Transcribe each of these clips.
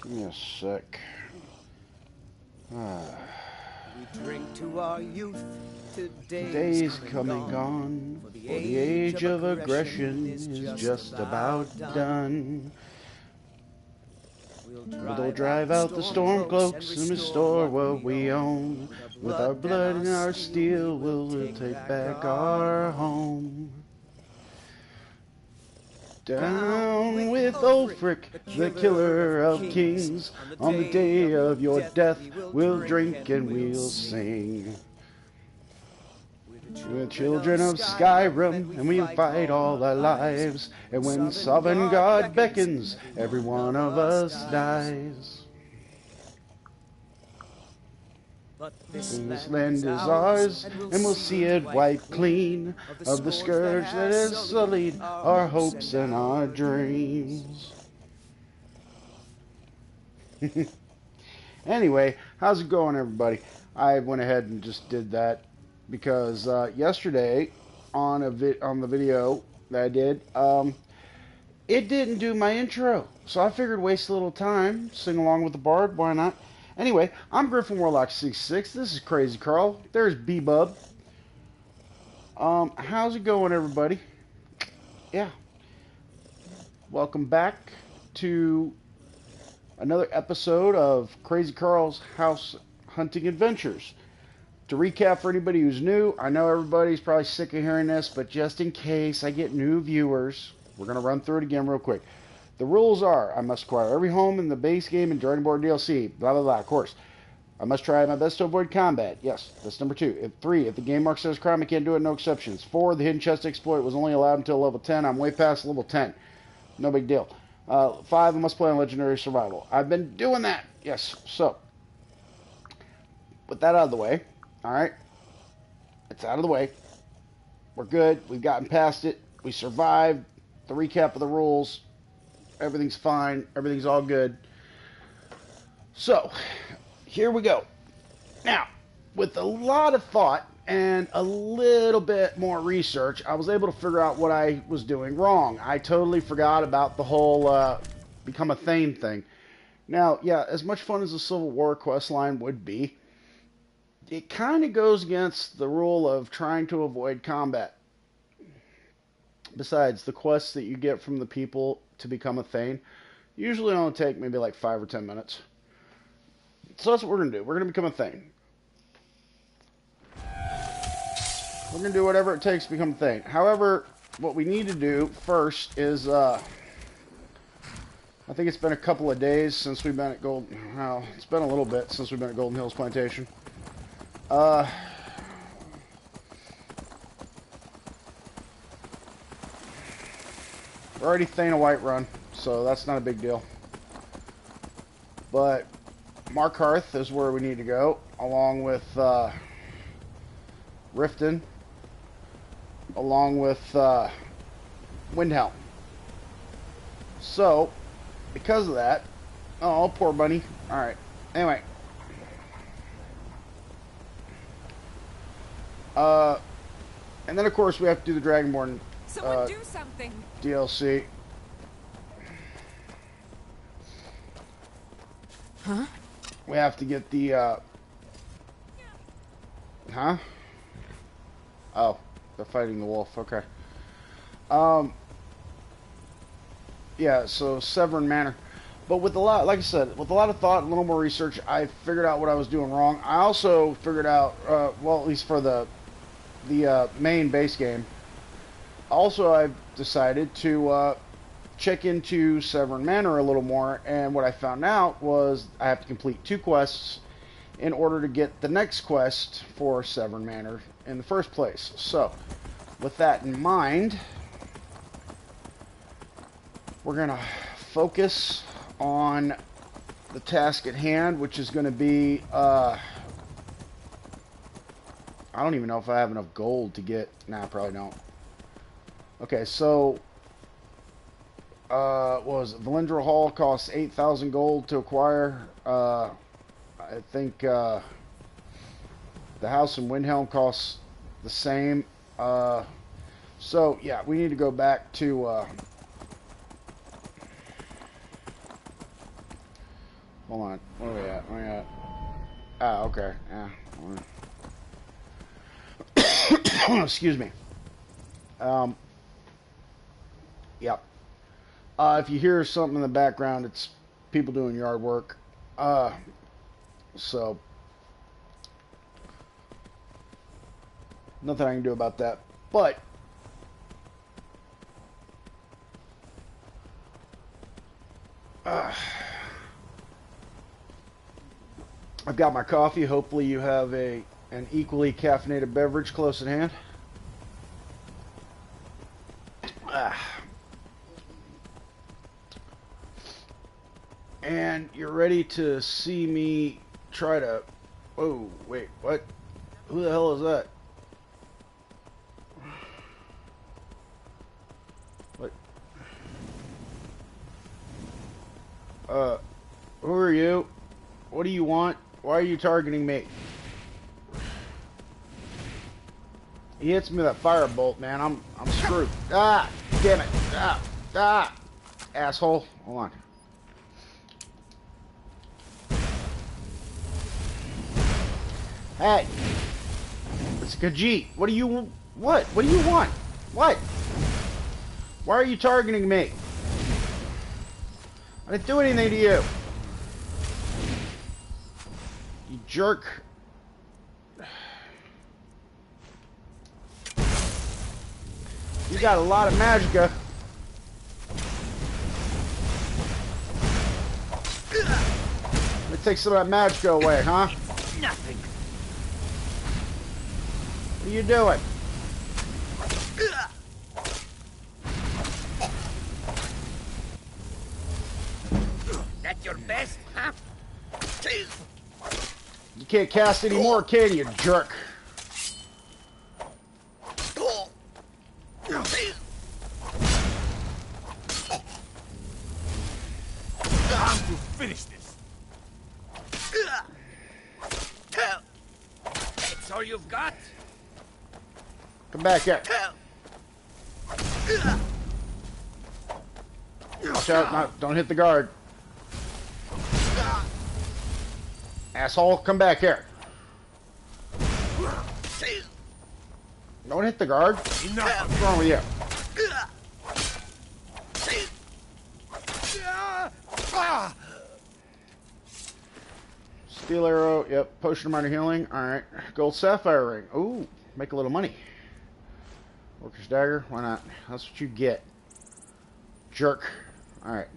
Give me a sec. We drink to our youth. Today's come and gone, for the age of aggression is just about done. We'll drive out the storm cloaks and restore what we own. With our blood and our steel, we'll take back our home. Down with Ulfric, the killer of kings. On the day of your death, we'll drink and we'll sing. We're children of Skyrim, and we fight all our lives. And when Sovereign God beckons, every one of us dies. This land is ours, and we'll see it wiped clean of the scourge that has sullied our hopes and our dreams. Anyway, how's it going, everybody? I went ahead and just did that because yesterday on the video that I did, it didn't do my intro, so I figured waste a little time, sing along with the bard. Why not? Anyway, I'm Griffin Warlock 66. This is Crazy Carl. There's B-Bub. How's it going, everybody? Yeah. Welcome back to another episode of Crazy Carl's House Hunting Adventures. To recap for anybody who's new, I know everybody's probably sick of hearing this, but just in case I get new viewers, we're going to run through it again real quick. The rules are, I must acquire every home in the base game and Dragon Board DLC, blah, blah, blah, of course. I must try my best to avoid combat. Yes, that's number 2. 3, if the game mark says crime, I can't do it, no exceptions. 4, the hidden chest exploit was only allowed until level 10. I'm way past level 10. No big deal. 5, I must play on Legendary Survival. I've been doing that. Yes, so. With that out of the way, alright. It's out of the way. We're good. We've gotten past it. We survived. The recap of the rules. Everything's fine. Everything's all good. So, here we go. Now, with a lot of thought and a little bit more research, I was able to figure out what I was doing wrong. I totally forgot about the whole become a Thane thing. Now, yeah, as much fun as the Civil War quest line would be, it kind of goes against the rule of trying to avoid combat. Besides, the quests that you get from the people to become a Thane usually only take maybe like 5 or 10 minutes. So that's what we're going to do. We're going to become a Thane. We're going to do whatever it takes to become a Thane. However, what we need to do first is, I think it's been a couple of days since we've been at well, it's been a little bit since we've been at Golden Hills Plantation. We're already Thane a Whiterun, so that's not a big deal. But Markarth is where we need to go, along with Riften, along with Windhelm. So, because of that, oh, poor bunny. Alright, anyway. And then of course we have to do the Dragonborn Someone do something. DLC. Huh? We have to get the huh? Oh, they're fighting the wolf. Okay. Yeah, so Severn Manor. But with a lot, like I said, with a lot of thought and a little more research, I figured out what I was doing wrong. I also figured out, well, at least for the main base game. Also, I've decided to check into Severn Manor a little more, and what I found out was I have to complete 2 quests in order to get the next quest for Severn Manor in the first place. So, with that in mind, we're going to focus on the task at hand, which is going to be, I don't even know if I have enough gold to get, nah, I probably don't. Okay, so, what was it? Valindra Hall costs 8,000 gold to acquire. I think, the house in Windhelm costs the same. So, yeah, we need to go back to, Hold on. Where are we at? Where are we at? Ah, okay. Yeah. Excuse me. Yep. If you hear something in the background, it's people doing yard work. So nothing I can do about that. But I've got my coffee. Hopefully you have an equally caffeinated beverage close at hand. And you're ready to see me try to... Whoa, wait, what? Who the hell is that? What? Who are you? What do you want? Why are you targeting me? He hits me with that firebolt, man. I'm screwed. Ah, damn it. Ah, asshole. Hold on. Hey, it's Khajiit. What do you want? What do you want? What? Why are you targeting me? I didn't do anything to you. You jerk. You got a lot of magicka. Let me take some of that magicka away, huh? Nothing. What are you doing? That's your best, huh? You can't cast anymore, can you, jerk? Time to finish this. That's all you've got? Come back here. Watch out, don't hit the guard. Asshole, come back here. Don't hit the guard. What's wrong with you? Steel arrow, yep. Potion of minor healing. Alright. Gold sapphire ring. Ooh, make a little money. Worker's dagger. Why not? That's what you get. Jerk. Alright.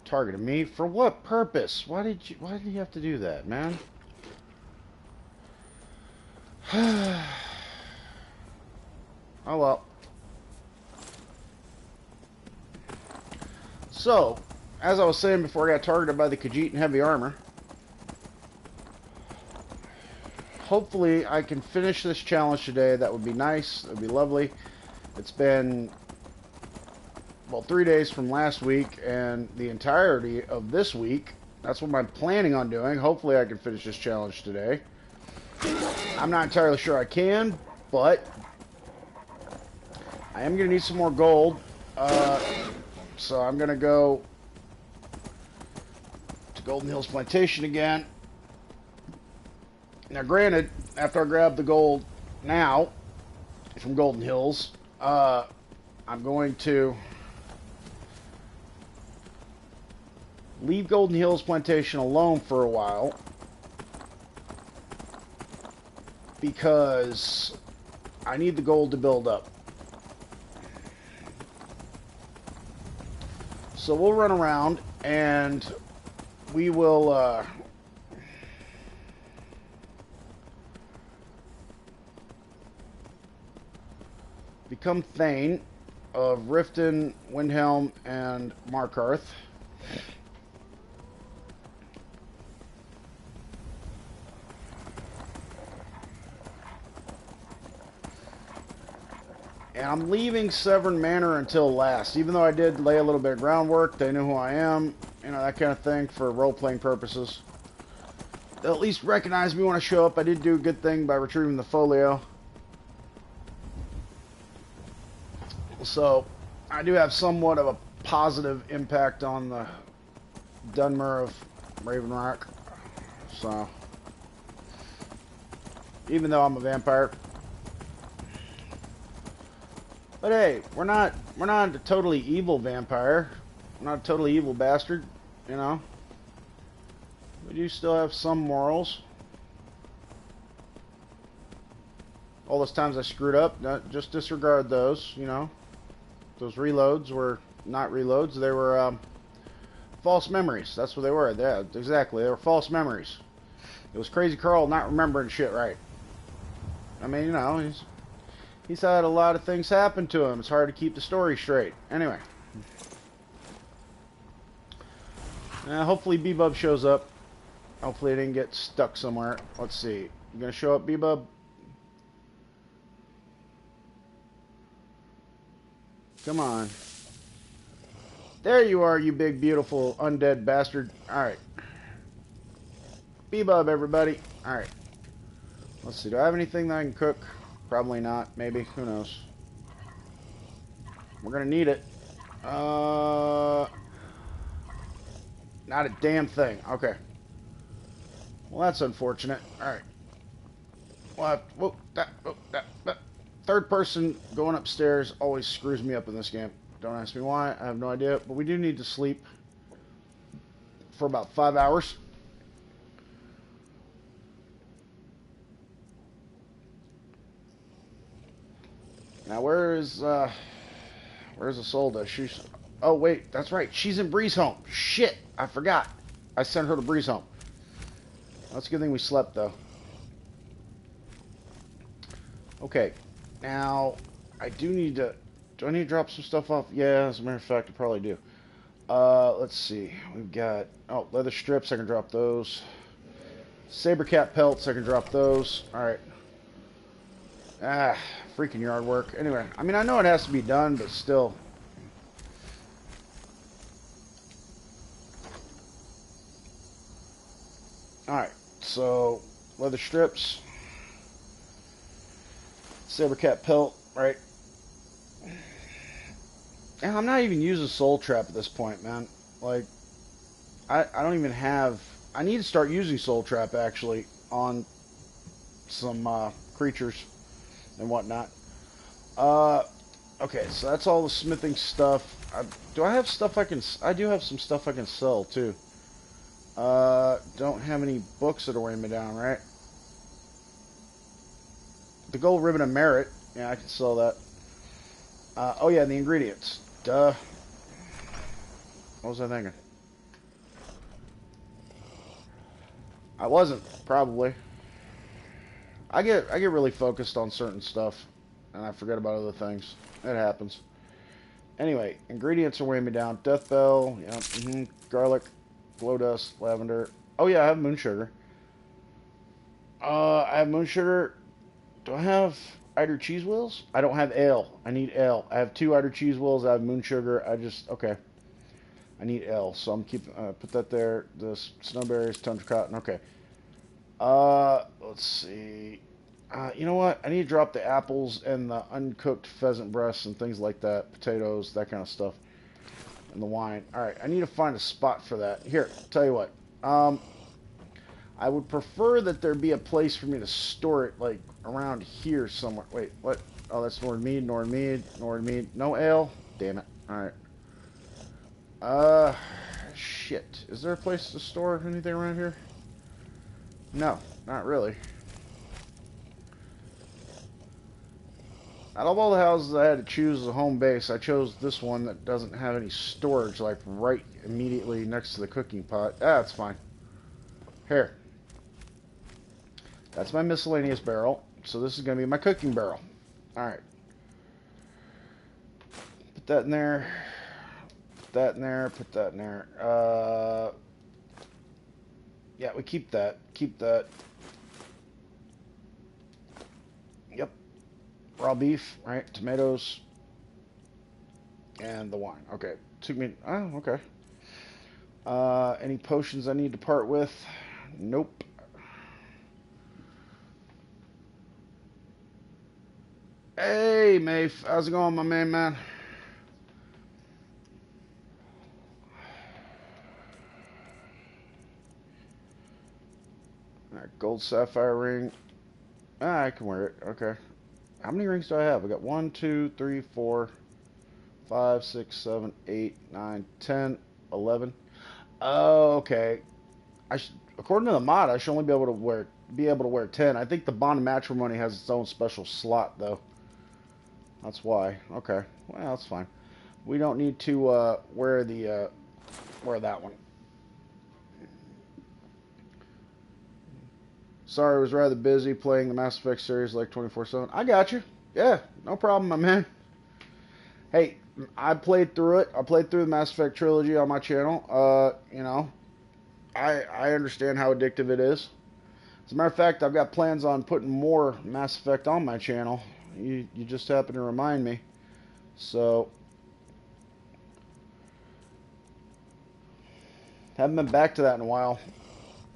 Targeted me? For what purpose? Why did you have to do that, man? Oh well. So, as I was saying before I got targeted by the Khajiit in heavy armor, hopefully I can finish this challenge today. That would be nice. That would be lovely. It's been, well, 3 days from last week and the entirety of this week. That's what I'm planning on doing. Hopefully I can finish this challenge today. I'm not entirely sure I can, but I am going to need some more gold. So I'm going to go to Golden Hills Plantation again. Now, granted, after I grab the gold now from Golden Hills, I'm going to leave Golden Hills Plantation alone for a while because I need the gold to build up. So we'll run around and we will become Thane of Riften, Windhelm, and Markarth. And I'm leaving Severn Manor until last, even though I did lay a little bit of groundwork. They know who I am, you know, that kind of thing for role-playing purposes. They'll at least recognize me when I show up. I did do a good thing by retrieving the folio. So, I do have somewhat of a positive impact on the Dunmer of Raven Rock. So, even though I'm a vampire, but hey, we're not a totally evil vampire. We're not a totally evil bastard. You know, we do still have some morals. All those times I screwed up, just disregard those. You know, those reloads were not reloads. They were false memories. That's what they were. Yeah, exactly. They were false memories. It was Crazy Carl not remembering shit right. I mean, you know, he's had a lot of things happen to him. It's hard to keep the story straight. Anyway. Hopefully B-Bub shows up. Hopefully it didn't get stuck somewhere. Let's see. You gonna show up, B-Bub? Come on. There you are, you big, beautiful, undead bastard. Alright. B-Bub, everybody. Alright. Let's see. Do I have anything that I can cook? Probably not. Maybe. Who knows? We're gonna need it. Not a damn thing. Okay. Well, that's unfortunate. Alright. Well, that. Third person going upstairs always screws me up in this game. Don't ask me why. I have no idea. But we do need to sleep for about 5 hours. Now, where's Isolde? She's... Oh, wait. That's right. She's in Bree's home. Shit. I forgot. I sent her to Bree's home. That's a good thing we slept, though. Okay. Now, I do need to... Do I need to drop some stuff off? Yeah, as a matter of fact, I probably do. Let's see. We've got... Oh, leather strips. I can drop those. Saber cat pelts. I can drop those. Alright. Freaking yard work. Anyway, I mean, I know it has to be done, but still. Alright, so leather strips. Saber cat pelt, right? And I'm not even using Soul Trap at this point, man. Like, I don't even have... I need to start using Soul Trap, actually, on some creatures and whatnot. Okay, so that's all the smithing stuff. Do I have stuff I can... I do have some stuff I can sell, too. Don't have any books that are weighing me down, right? The gold ribbon of merit. Yeah, I can sell that. Oh, yeah, the ingredients. Duh. What was I thinking? I wasn't, probably. I get really focused on certain stuff, and I forget about other things. It happens. Anyway, ingredients are weighing me down. Death bell, yeah, garlic, glow dust, lavender. Oh yeah, I have moon sugar. I have moon sugar. Do I have Eider cheese wheels? I don't have ale. I need ale. I have 2 Eider cheese wheels. I have moon sugar. Okay. I need ale, so I'm keeping. Put that there. The snowberries, tundra cotton. Okay. Let's see. You know what? I need to drop the apples and the uncooked pheasant breasts and things like that. Potatoes, that kind of stuff. And the wine. Alright, I need to find a spot for that. Here, tell you what. I would prefer that there be a place for me to store it, like, around here somewhere. Wait, what? Oh, that's Nordmead, Nordmead. No ale? Damn it. Alright. Shit. Is there a place to store anything around here? No, not really. Out of all the houses I had to choose as a home base, I chose this one that doesn't have any storage, like right immediately next to the cooking pot. That's fine. Here. That's my miscellaneous barrel. So this is going to be my cooking barrel. Alright. Put that in there. Put that in there. Put that in there. Yeah, we keep that. Keep that. Yep. Raw beef, right? Tomatoes. And the wine. Okay. Took me... Oh, okay. Any potions I need to part with? Nope. Hey, Maeve. How's it going, my main man? Alright, gold sapphire ring. Ah, I can wear it. Okay. How many rings do I have? I got 1, 2, 3, 4, 5, 6, 7, 8, 9, 10, 11. Oh, okay. According to the mod, I should only be able to wear 10. I think the Bond of Matrimony has its own special slot, though. That's why. Okay. Well, that's fine. We don't need to wear that one. Sorry, I was rather busy playing the Mass Effect series like 24/7. I got you. Yeah, no problem, my man. Hey, I played through it. I played through the Mass Effect trilogy on my channel. You know, I understand how addictive it is. As a matter of fact, I've got plans on putting more Mass Effect on my channel. You just happen to remind me. So, haven't been back to that in a while.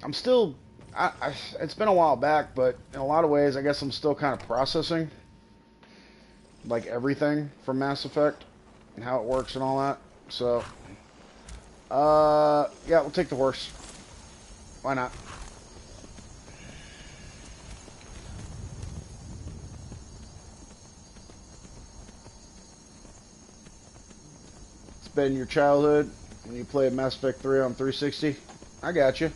I'm still... it's been a while back, but in a lot of ways, I guess I'm still kind of processing, like, everything from Mass Effect and how it works and all that. So, yeah, we'll take the horse. Why not? It's been your childhood when you played Mass Effect 3 on 360. I got you.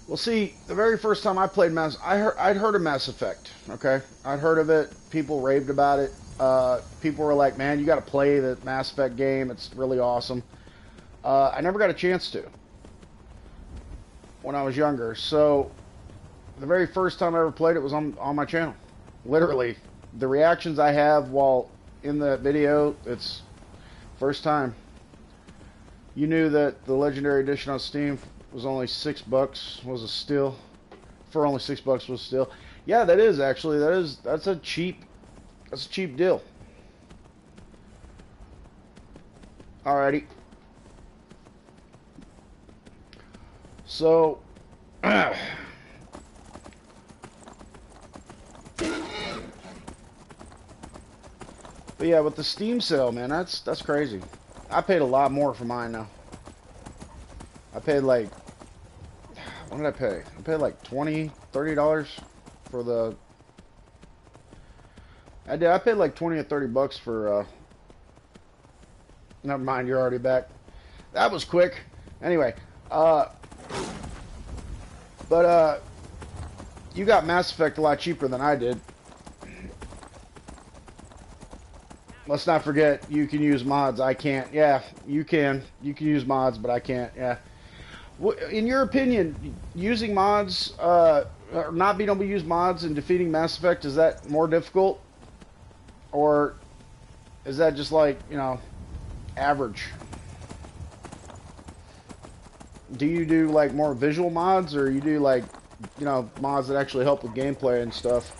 Well, see, the very first time I played I'd heard of Mass Effect, okay? I'd heard of it. People raved about it. People were like, man, you got to play the Mass Effect game. It's really awesome. I never got a chance to when I was younger. So, the very first time I ever played it was on my channel. Literally. The reactions I have while in the video, it's first time. You knew that the Legendary Edition on Steam was only $6, was a steal. For only $6 was a steal. Yeah, that is actually. That's a cheap deal. Alrighty. So but yeah, with the Steam sale, man, that's crazy. I paid a lot more for mine now. I paid like, what did I pay? I paid like $20, $30 for the... I paid like 20 or 30 bucks for, never mind, you're already back. That was quick. Anyway, you got Mass Effect a lot cheaper than I did. Let's not forget, you can use mods. I can't. Yeah, you can. You can use mods, but I can't. Yeah. In your opinion, using mods, or not being able to use mods and defeating Mass Effect, is that more difficult? Or is that just like, you know, average? Do you do like more visual mods, or you do like, you know, mods that actually help with gameplay and stuff?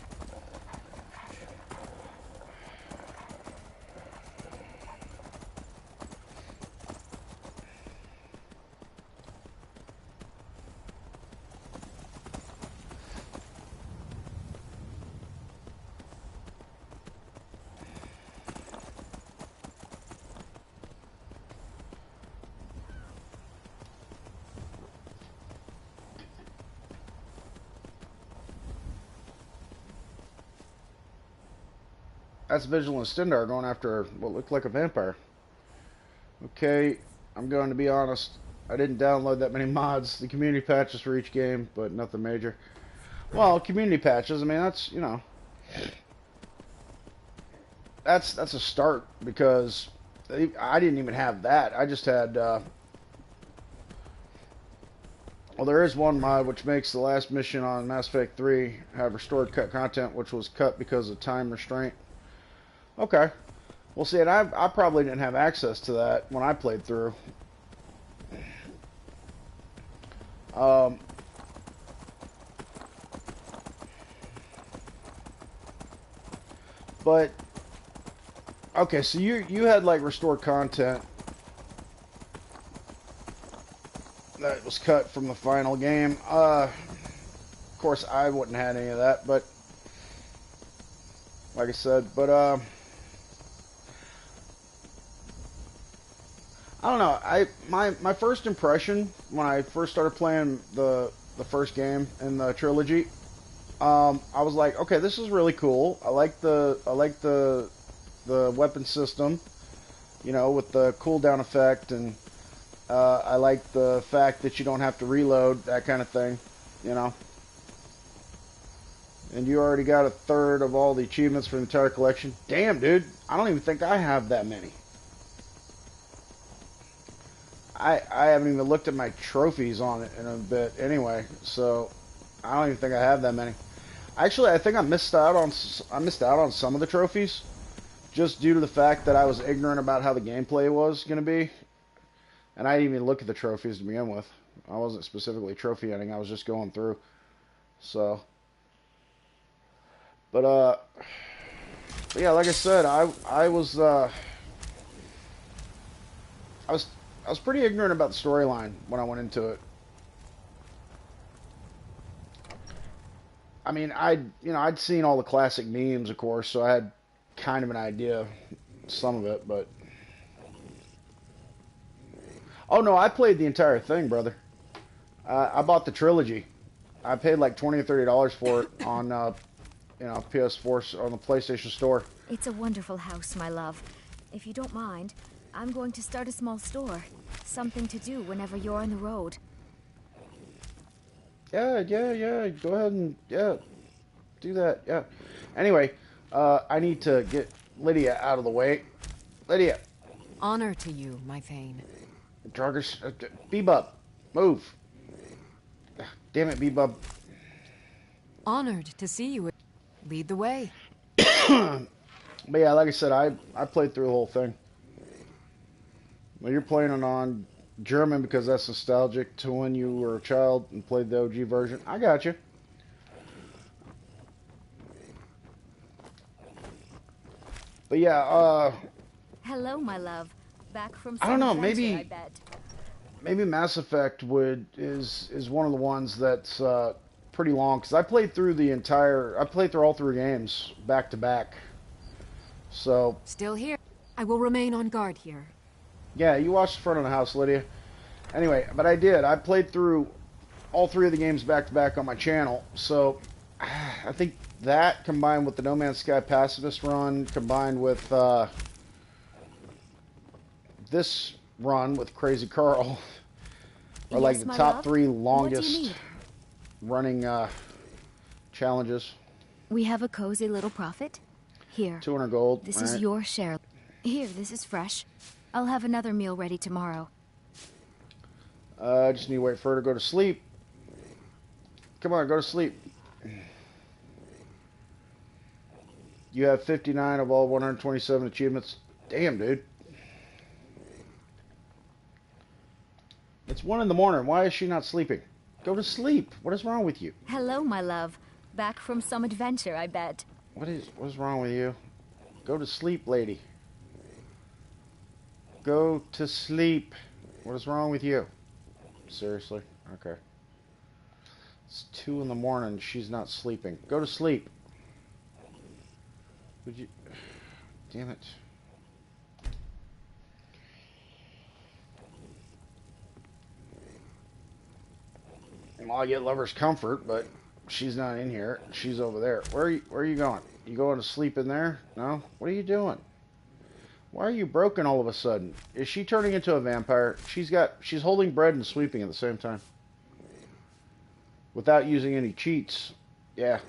That's Vigilant Stendar going after what looked like a vampire. Okay, I'm going to be honest. I didn't download that many mods. The community patches for each game, but nothing major. Well, community patches, I mean, that's, you know, that's a start, because I didn't even have that. I just had, well, there is one mod which makes the last mission on Mass Effect 3 have restored cut content, which was cut because of time restraint. Okay. Well, see, and I probably didn't have access to that when I played through. But okay, so you had like restored content that was cut from the final game. Of course, I wouldn't have had any of that, but like I said, but I don't know. My first impression when I first started playing the first game in the trilogy, I was like, okay, this is really cool. I like the weapon system, you know, with the cooldown effect, and I like the fact that you don't have to reload, that kind of thing, you know. And you already got a third of all the achievements for the entire collection. Damn, dude, I don't even think I have that many. I haven't even looked at my trophies on it in a bit anyway, so I don't even think I have that many. Actually, I think I missed out on some of the trophies just due to the fact that I was ignorant about how the gameplay was going to be. And I didn't even look at the trophies to begin with. I wasn't specifically trophy hunting, I was just going through. So, but yeah, like I said, I was I was pretty ignorant about the storyline when I went into it. I mean, I'd seen all the classic memes, of course, so I had kind of an idea, some of it, but oh no, I played the entire thing, brother. I bought the trilogy. I paid like $20 or $30 for it on, PS4 on the PlayStation Store. It's a wonderful house, my love. If you don't mind, I'm going to start a small store. Something to do whenever you're on the road. Yeah. Go ahead and do that. Yeah. Anyway, I need to get Lydia out of the way. Lydia, Honor to you, my Thane. Drauger, Bebub, move. Damn it, Bebub. Honored to see you. Lead the way. But yeah, like I said, I played through the whole thing. Well, you're playing it on German because that's nostalgic to when you were a child and played the OG version. I got you. But yeah, Hello, my love. Back from I don't know, some adventure, maybe I bet. maybe Mass Effect is one of the ones that's pretty long because I played through all three games back to back. So Still here. I will remain on guard here. yeah, you watched the front of the house, Lydia. Anyway, but I played through all three of the games back to back on my channel. So I think that combined with the No Man's Sky Pacifist run, combined with this run with Crazy Carl, are like Yes, the my top love? three What do you longest need? running challenges. We have a cozy little profit. Here, 200 gold. this all is right. your share. Here, this is fresh. I'll have another meal ready tomorrow. I just need to wait for her to go to sleep. Come on, go to sleep. You have 59 of all 127 achievements. Damn, dude. It's 1 in the morning. Why is she not sleeping? Go to sleep. What is wrong with you? Hello, my love. Back from some adventure, I bet. What is wrong with you? Go to sleep, lady. Go to sleep. What is wrong with you? Seriously? Okay. It's 2 in the morning. She's not sleeping. Go to sleep. Would you... Damn it. Well, I get lover's comfort, but she's not in here. She's over there. Where are you going? You going to sleep in there? No? What are you doing? Why are you broken all of a sudden? Is she turning into a vampire? She's holding bread and sweeping at the same time. Without using any cheats. Yeah.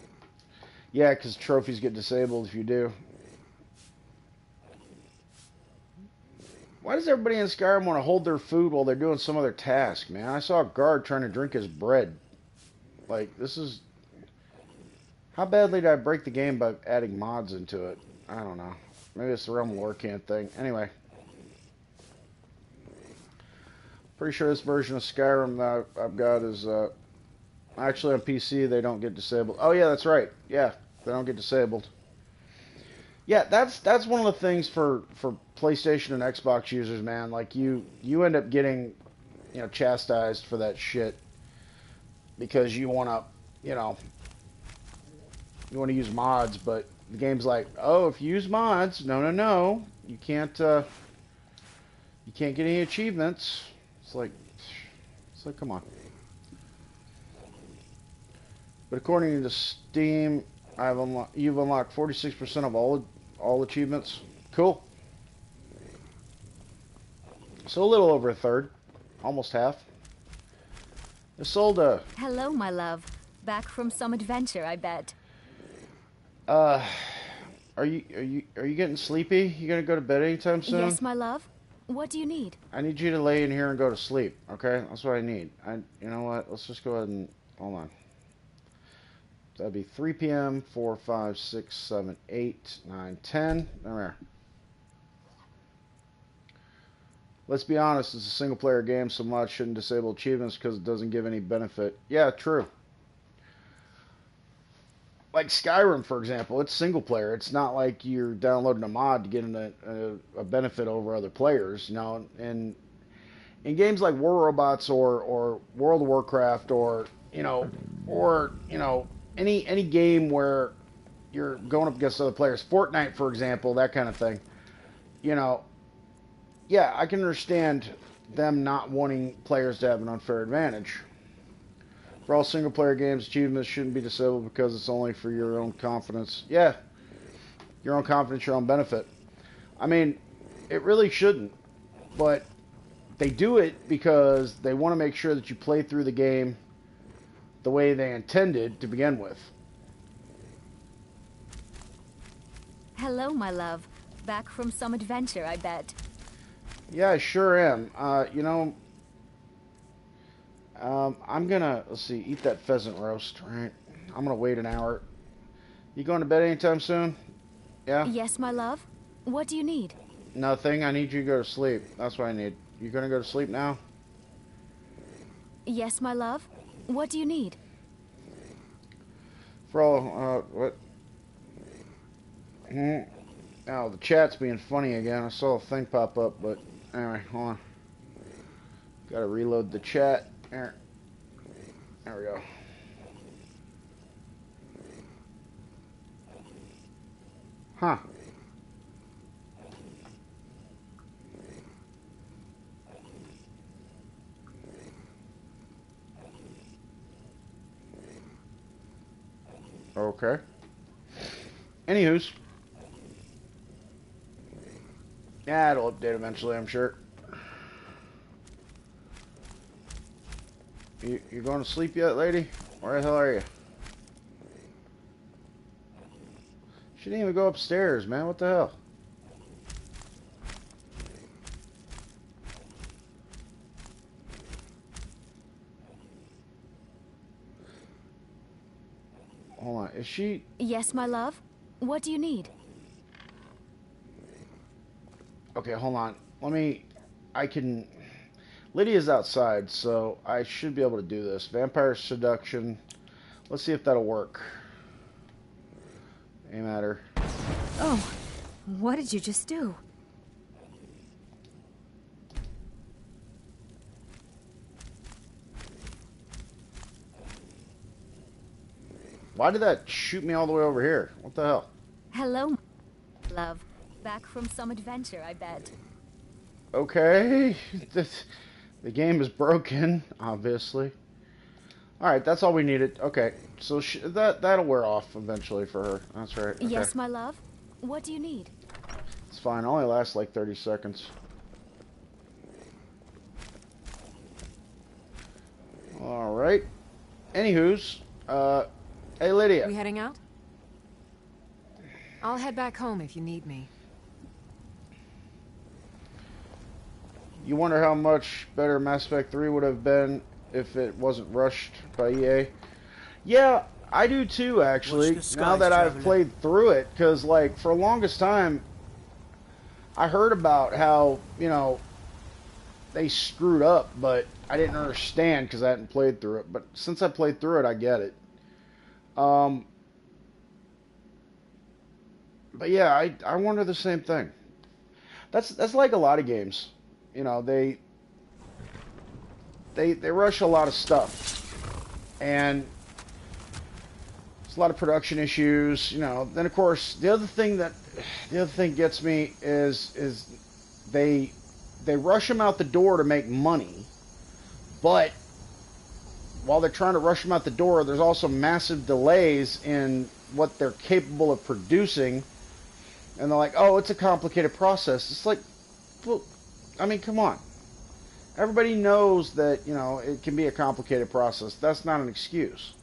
Yeah, because trophies get disabled if you do. Why does everybody in Skyrim want to hold their food while they're doing some other task, man? I saw a guard trying to drink his bread. Like, this is... How badly did I break the game by adding mods into it? I don't know. Maybe it's the Realm Lorcan thing. Anyway. Pretty sure this version of Skyrim that I've got is... actually, on PC, they don't get disabled. Oh, yeah, that's right. Yeah, they don't get disabled. Yeah, that's one of the things for PlayStation and Xbox users, man. Like, you end up getting, chastised for that shit. Because you want to, you want to use mods, but the game's like, oh, if you use mods, no. You You can't get any achievements. It's like, come on. But according to Steam, you've unlocked 46% of all achievements. Cool. So a little over a third, almost half. Isolde. Hello, my love. Back from some adventure, I bet. Are you getting sleepy? You gonna go to bed anytime soon? Yes, my love. What do you need? I need you to lay in here and go to sleep. Okay, that's what I need. You know what? Let's just go ahead and hold on. That'd be 3 p.m. 4, 5, 6, 7, 8, 9, 10. There. Let's be honest, it's a single-player game, so much shouldn't disable achievements because it doesn't give any benefit. Yeah, true. Like Skyrim, for example, it's single-player. It's not like you're downloading a mod to get a benefit over other players. You know, and in games like War Robots or World of Warcraft or any game where you're going up against other players, Fortnite, for example, that kind of thing. You know. Yeah, I can understand them not wanting players to have an unfair advantage. For all single-player games, achievements shouldn't be disabled because it's only for your own confidence. Yeah, your own confidence, your own benefit. I mean, it really shouldn't, but they do it because they want to make sure that you play through the game the way they intended to begin with. Hello, my love. Back from some adventure, I bet. Yeah, I sure am. I'm gonna, let's see, eat that pheasant roast, right? I'm gonna wait an hour. You going to bed anytime soon? Yeah? Yes, my love. What do you need? Nothing. I need you to go to sleep. That's what I need. You gonna go to sleep now? Yes, my love. What do you need? For all, what? Oh, the chat's being funny again. I saw a thing pop up, but anyway, hold on. Gotta reload the chat. There we go. Huh. Okay. Anywho's. Yeah, it'll update eventually, I'm sure. You going to sleep yet, lady? Where the hell are you? She didn't even go upstairs, man. What the hell? Hold on. Is she... Yes, my love. What do you need? Okay, hold on. I can... Lydia's outside, so I should be able to do this. Vampire seduction. Let's see if that'll work. Aim at her. Oh, what did you just do? Why did that shoot me all the way over here? What the hell? Hello, love. Back from some adventure, I bet. Okay. The game is broken, obviously. Alright, that's all we needed. Okay, so that'll wear off eventually for her. That's right. Okay. Yes, my love. What do you need? It's fine. It only lasts like 30 seconds. Alright. Anywho's, hey Lydia. We heading out? I'll head back home if you need me. You wonder how much better Mass Effect 3 would have been if it wasn't rushed by EA? Yeah, I do too, actually, now that I've played through it, because, like, for the longest time, I heard about how, they screwed up, but I didn't understand because I hadn't played through it. But since I played through it, I get it. But yeah, I wonder the same thing. That's like a lot of games. They rush a lot of stuff, and there's a lot of production issues. Then of course the other thing gets me is they they rush them out the door to make money, but while they're trying to rush them out the door, there's also massive delays in what they're capable of producing. And they're like, oh, it's a complicated process. It's like, well, I mean, come on. Everybody knows that, you know, it can be a complicated process. That's not an excuse.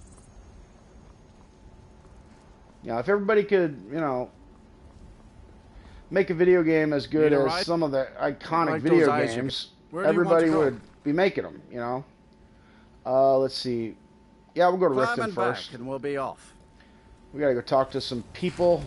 You know, if everybody could, you know, make a video game as good as some of the iconic video games, everybody would be making them, you know. Let's see. Yeah, we'll go to Riften first. And we'll be off. We gotta go talk to some people.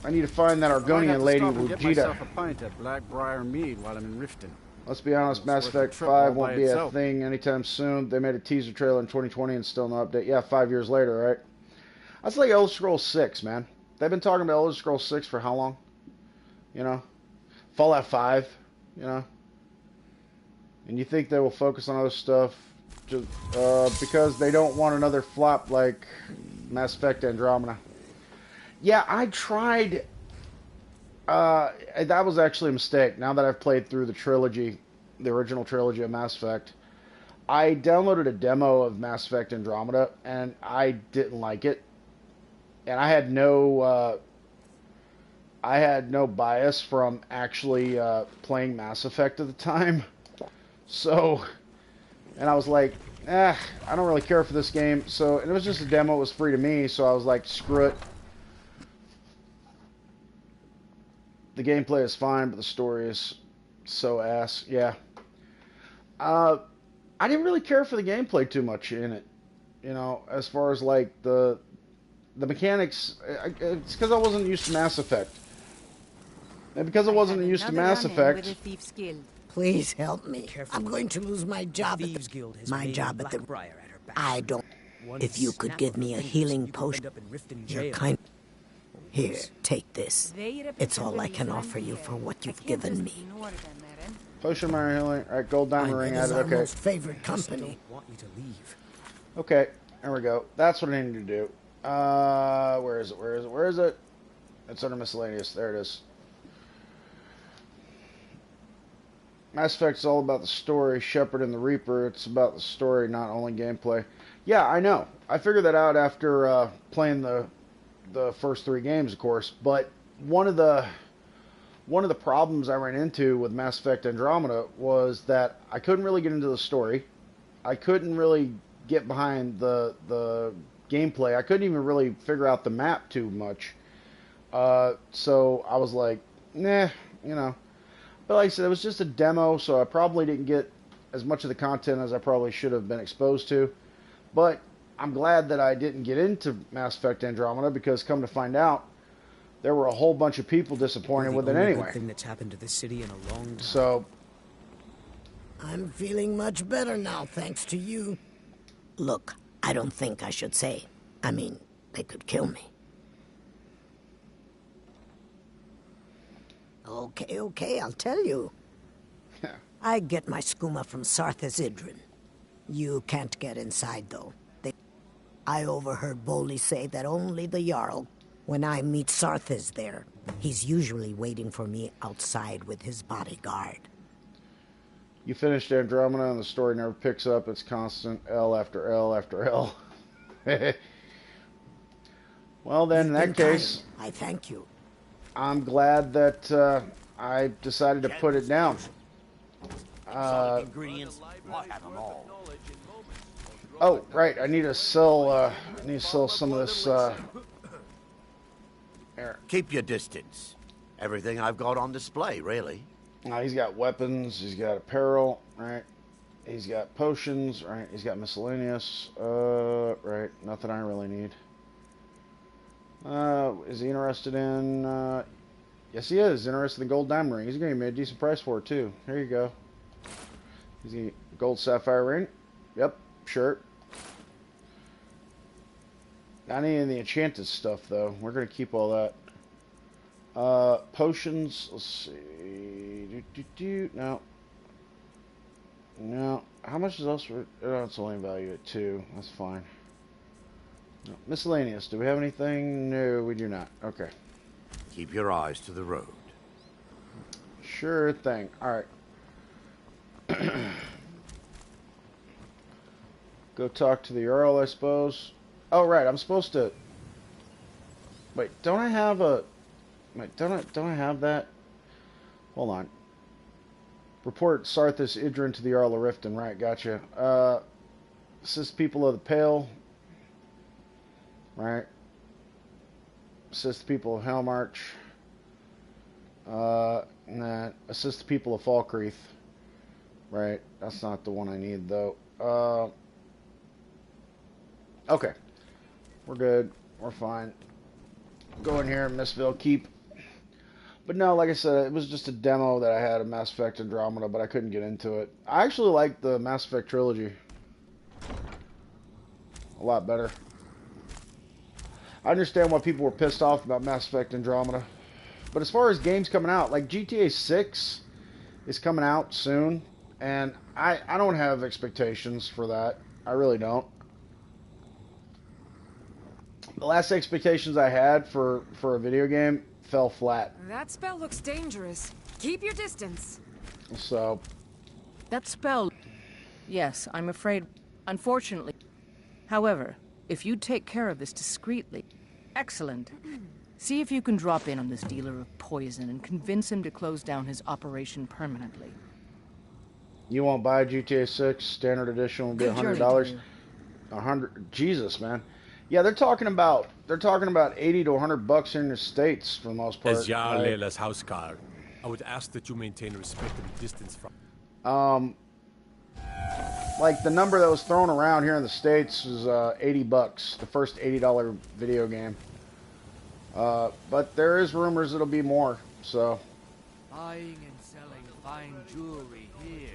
I need to find that Argonian lady, Lugita. A pint at Blackbriar Mead while I'm in Riften. Let's be honest, Mass Effect 5 won't be a thing anytime soon. They made a teaser trailer in 2020 and still no update. Yeah, 5 years later, right? That's like Elder Scrolls 6, man. They've been talking about Elder Scrolls 6 for how long? You know? Fallout 5, you know? And you think they will focus on other stuff just because they don't want another flop like Mass Effect Andromeda. Yeah, I tried. That was actually a mistake. Now that I've played through the trilogy, the original trilogy of Mass Effect, I downloaded a demo of Mass Effect Andromeda, and I didn't like it. And I had no bias from actually playing Mass Effect at the time. So, and I was like, I don't really care for this game. So, and it was just a demo. It was free to me, so I was like, screw it. The gameplay is fine, but the story is so ass. Yeah. I didn't really care for the gameplay too much in it. You know, as far as like the mechanics, it's because I wasn't used to Mass Effect. And because I wasn't used to Mass Effect... Please help me. I'm going to lose my job at the... I don't... If you could give me a healing potion, you're kind... Here, take this. It's all I can offer you for what you've given me. Potion minor healing. Alright, gold diamond ring added. Okay. Most favorite company. Okay, there we go. That's what I need to do. Where is it? Where is it? Where is it? It's under miscellaneous. There it is. Mass Effect's all about the story. Shepard and the Reaper. It's about the story, not only gameplay. Yeah, I know. I figured that out after playing the first 3 games, of course. But one of the problems I ran into with Mass Effect Andromeda was that I couldn't really get into the story. I couldn't really get behind the gameplay. I couldn't even really figure out the map too much. So I was like, nah, you know. But like I said, it was just a demo, so I probably didn't get as much of the content as I probably should have been exposed to. But I'm glad that I didn't get into Mass Effect Andromeda, because come to find out, there were a whole bunch of people disappointed with it anyway. Thing that's happened to the city in a long time. So I'm feeling much better now, thanks to you. Look, I don't think I should say. I mean, they could kill me. Okay, I'll tell you. I get my skooma from Sarthas Idrin. You can't get inside, though. I overheard Boley say that only the Jarl. When I meet Sarthas there, he's usually waiting for me outside with his bodyguard. you finished Andromeda and the story never picks up. It's constant L after L after L. Well, then, in that case, I thank you. I'm glad that I decided to put it down. Ingredients, I have them all. Oh, right. I need to sell. Some of this. Here. Keep your distance. Everything I've got on display, really. He's got weapons. He's got apparel. Right. He's got potions. Right. He's got miscellaneous. Right. Nothing I really need. Is he interested in? Yes, he is interested in the gold diamond ring. He's going to give me a decent price for it too. Here you go. He's going to gold sapphire ring. Yep. Shirt. Not any of the enchanted stuff though. We're going to keep all that. Potions. Let's see. No. No. How much is else? Oh, it's only valued at 2. That's fine. No. Miscellaneous. Do we have anything? No, we do not. Okay. Keep your eyes to the road. Sure thing. All right. Go talk to the Earl, I suppose. Oh, right, I'm supposed to... Wait, don't I have a... Wait, don't I have that? Hold on. Report Sarthis Idrin to the Earl of Riften. Right, gotcha. Assist people of the Pale. Right. Assist the people of Helmarch. Nah. Assist the people of Falkreath. Right. That's not the one I need, though. Okay. We're good. We're fine. Go in here, Mistfall Keep. But no, like I said, it was just a demo that I had of Mass Effect Andromeda, but I couldn't get into it. I actually like the Mass Effect trilogy a lot better. I understand why people were pissed off about Mass Effect Andromeda. But as far as games coming out, like GTA 6 is coming out soon, and I don't have expectations for that. I really don't. The last expectations I had for a video game fell flat. That spell looks dangerous. Keep your distance. So... That spell... Yes, I'm afraid... Unfortunately. However, if you take care of this discreetly... Excellent. See if you can drop in on this dealer of poison and convince him to close down his operation permanently. You won't buy GTA 6 Standard Edition will be $100. Jesus, man. Yeah, they're talking about 80 to $100 here in the States for the most part. As Jarl Leila's housecar, I would ask that you maintain a respectable distance from... Like the number that was thrown around here in the States was $80. The first $80 video game. But there is rumors it'll be more, so... Buying and selling fine jewelry here.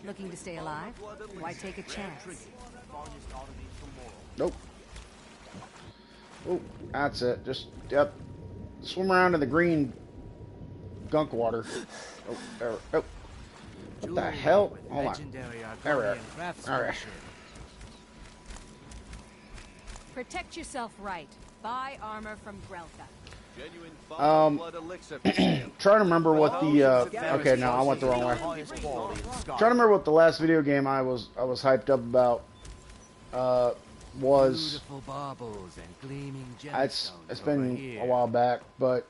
Looking to stay alive? Why take a chance? Nope. Oh, that's it. Just, yep. Swim around in the green gunk water. Oh, there. Oh. What the hell? Hold on. There we are. Alright. Protect yourself right. Buy armor from Grelka. Trying to remember what the okay, no, I went the wrong way. Trying to remember what the last video game I was hyped up about was. It's been a while back, but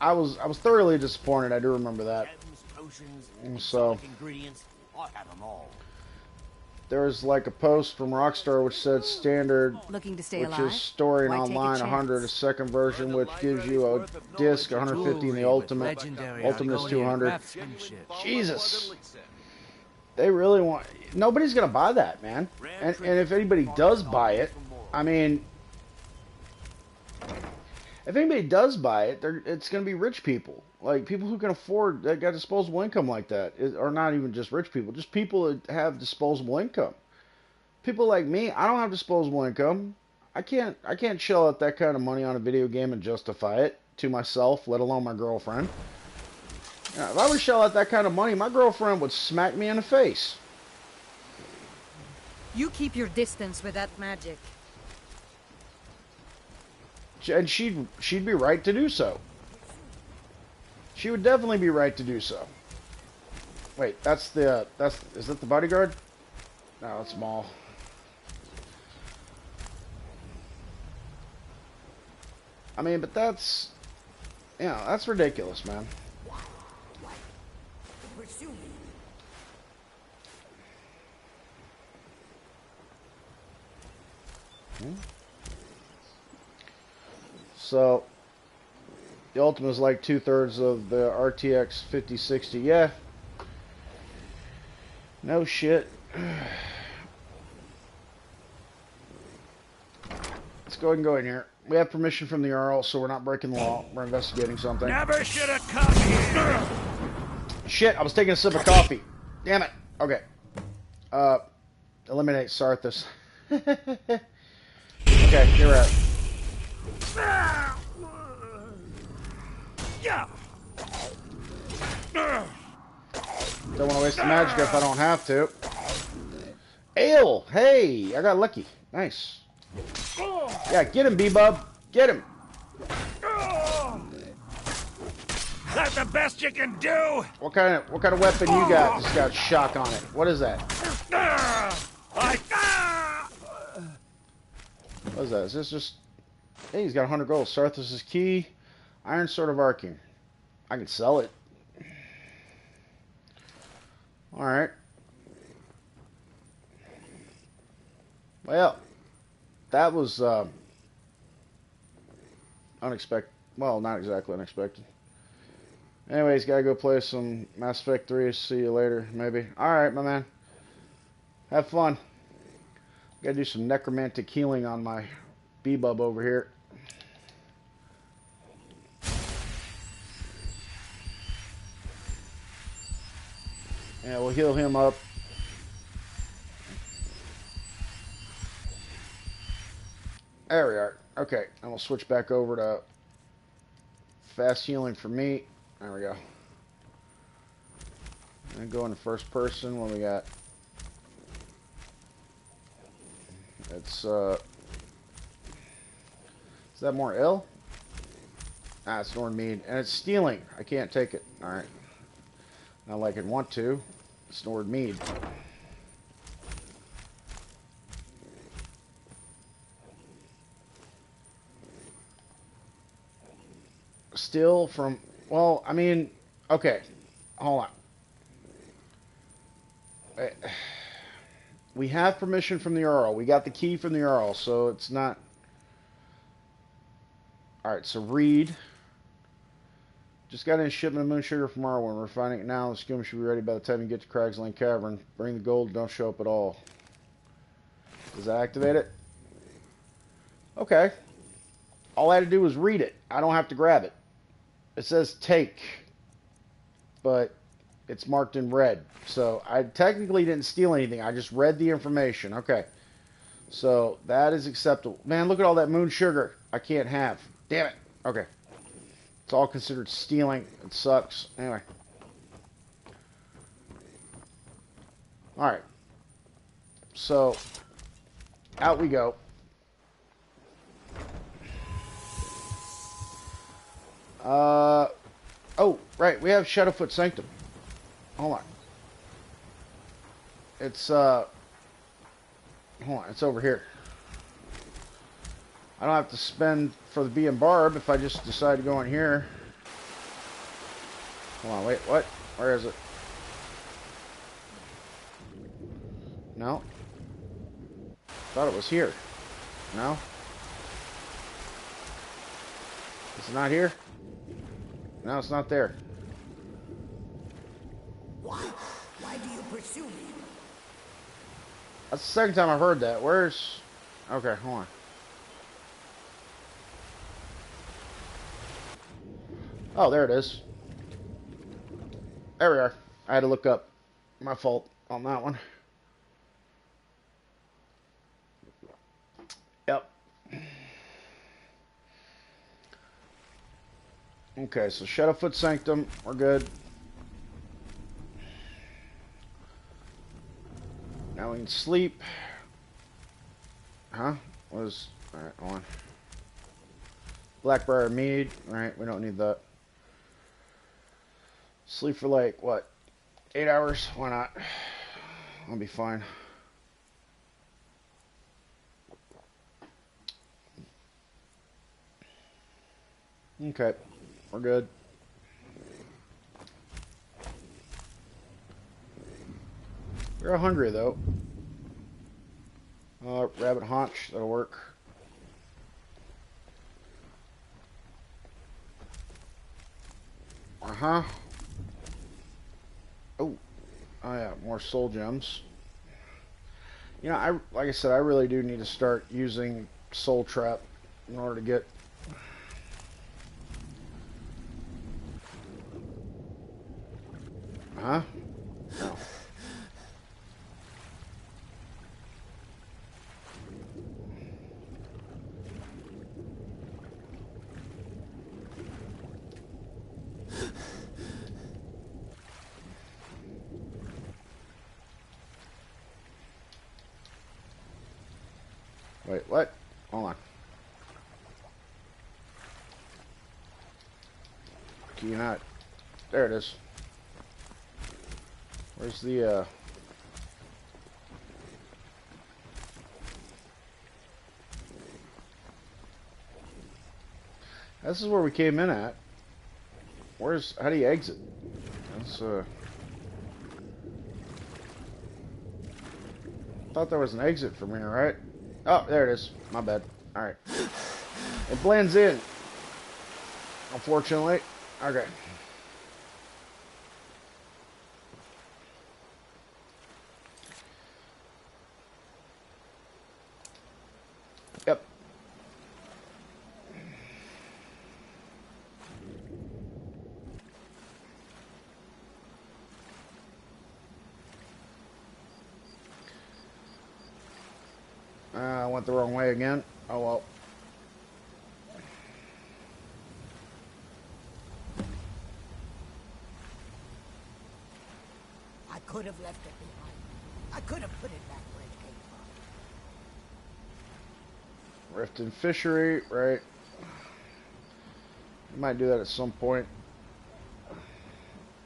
I was thoroughly disappointed. I do remember that. So there was like a post from Rockstar which said standard, Looking to stay which alive? is story and Why take a online chance? 100, a second version which gives you a disc 150 in the ultimate. Ultimate is 200. Jesus. They really want... Nobody's going to buy that, man. And if anybody does buy it, I mean... If anybody does buy it, it's going to be rich people. Like, people who can afford, that got disposable income like that. Or not even just rich people, just people that have disposable income. People like me, I don't have disposable income. I can't shell out that kind of money on a video game and justify it to myself, let alone my girlfriend. If I would shell out that kind of money, my girlfriend would smack me in the face. You keep your distance with that magic. And she'd be right to do so. She would definitely be right to do so. Wait, is that the bodyguard? No, it's Maul. I mean, but that's ridiculous, man. So, the Ultima is like 2/3 of the RTX 5060. Yeah. No shit. Let's go ahead and go in here. We have permission from the Earl, so we're not breaking the law. We're investigating something. Never should have come here. Shit, I was taking a sip of coffee. Damn it. Okay. Eliminate Sarthis. Okay, you're out. Don't want to waste the magic if I don't have to. Ale! Hey! I got lucky. Nice. Yeah, get him, B-Bub. Get him. That's the best you can do. What kind of weapon you got that's got shock on it? What is that? What is that? Is this just... Hey, he's got 100 gold. Sarthas' key. Iron Sword of Arcing. I can sell it. Alright. Well, that was unexpected. Well, not exactly unexpected. Anyways, gotta go play some Mass Effect 3. See you later, maybe. Alright, my man. Have fun. Gotta do some necromantic healing on my B-Bub over here. Yeah, we'll heal him up. There we are. Okay, and we'll switch back over to fast healing for me. There we go. And go into first person. What we got? It's is that more ill? Ah, it's Nordmead. And it's stealing. I can't take it. Alright. Not like I'd want to. It's Nordmead. Still from... Well, I mean... Okay. Hold on. We have permission from the Earl. We got the key from the Earl, so it's not... Alright, so read. Just got in a shipment of moon sugar from Arwen. We're refining it now. The skimmer should be ready by the time you get to Crag's Lane Cavern. Bring the gold, don't show up at all. Does that activate it? Okay. All I had to do was read it. I don't have to grab it. It says take, but it's marked in red. So I technically didn't steal anything. I just read the information. Okay. So that is acceptable. Man, look at all that moon sugar I can't have. Damn it. Okay. It's all considered stealing. It sucks. Anyway. Alright. So, out we go. Oh, right. We have Shadowfoot Sanctum. Hold on. It's, hold on. It's over here. I don't have to spend for the Bee and Barb if I just decide to go in here. Hold on, wait, what? Where is it? No. Thought it was here. No. Is it not here? No, it's not there. Why do you pursue me? That's the second time I've heard that. Where's... Okay, hold on. Oh, there it is. There we are. I had to look up. My fault on that one. Yep. Okay, so Shadowfoot Sanctum. We're good. Now we can sleep. Huh? What is... Alright, hold on. Blackbriar Mead. Alright, we don't need that. Sleep for like, what? 8 hours? Why not? I'll be fine. Okay. We're good. We're hungry, though. Rabbit haunch. That'll work. Uh-huh. Oh. Oh, yeah. More soul gems. You know, like I said, I really do need to start using Soul Trap in order to get... Huh? No. Wait, what? Hold on. Can you not? there it is. Where's the, This is where we came in at. How do you exit? That's, thought there was an exit from here, right? Oh, there it is. My bad. Alright. It blends in. Unfortunately. Okay. Yep. I went the wrong way again. Oh well. I could have left it behind. I could have put it back where it came from. Riften Fishery, right? We might do that at some point.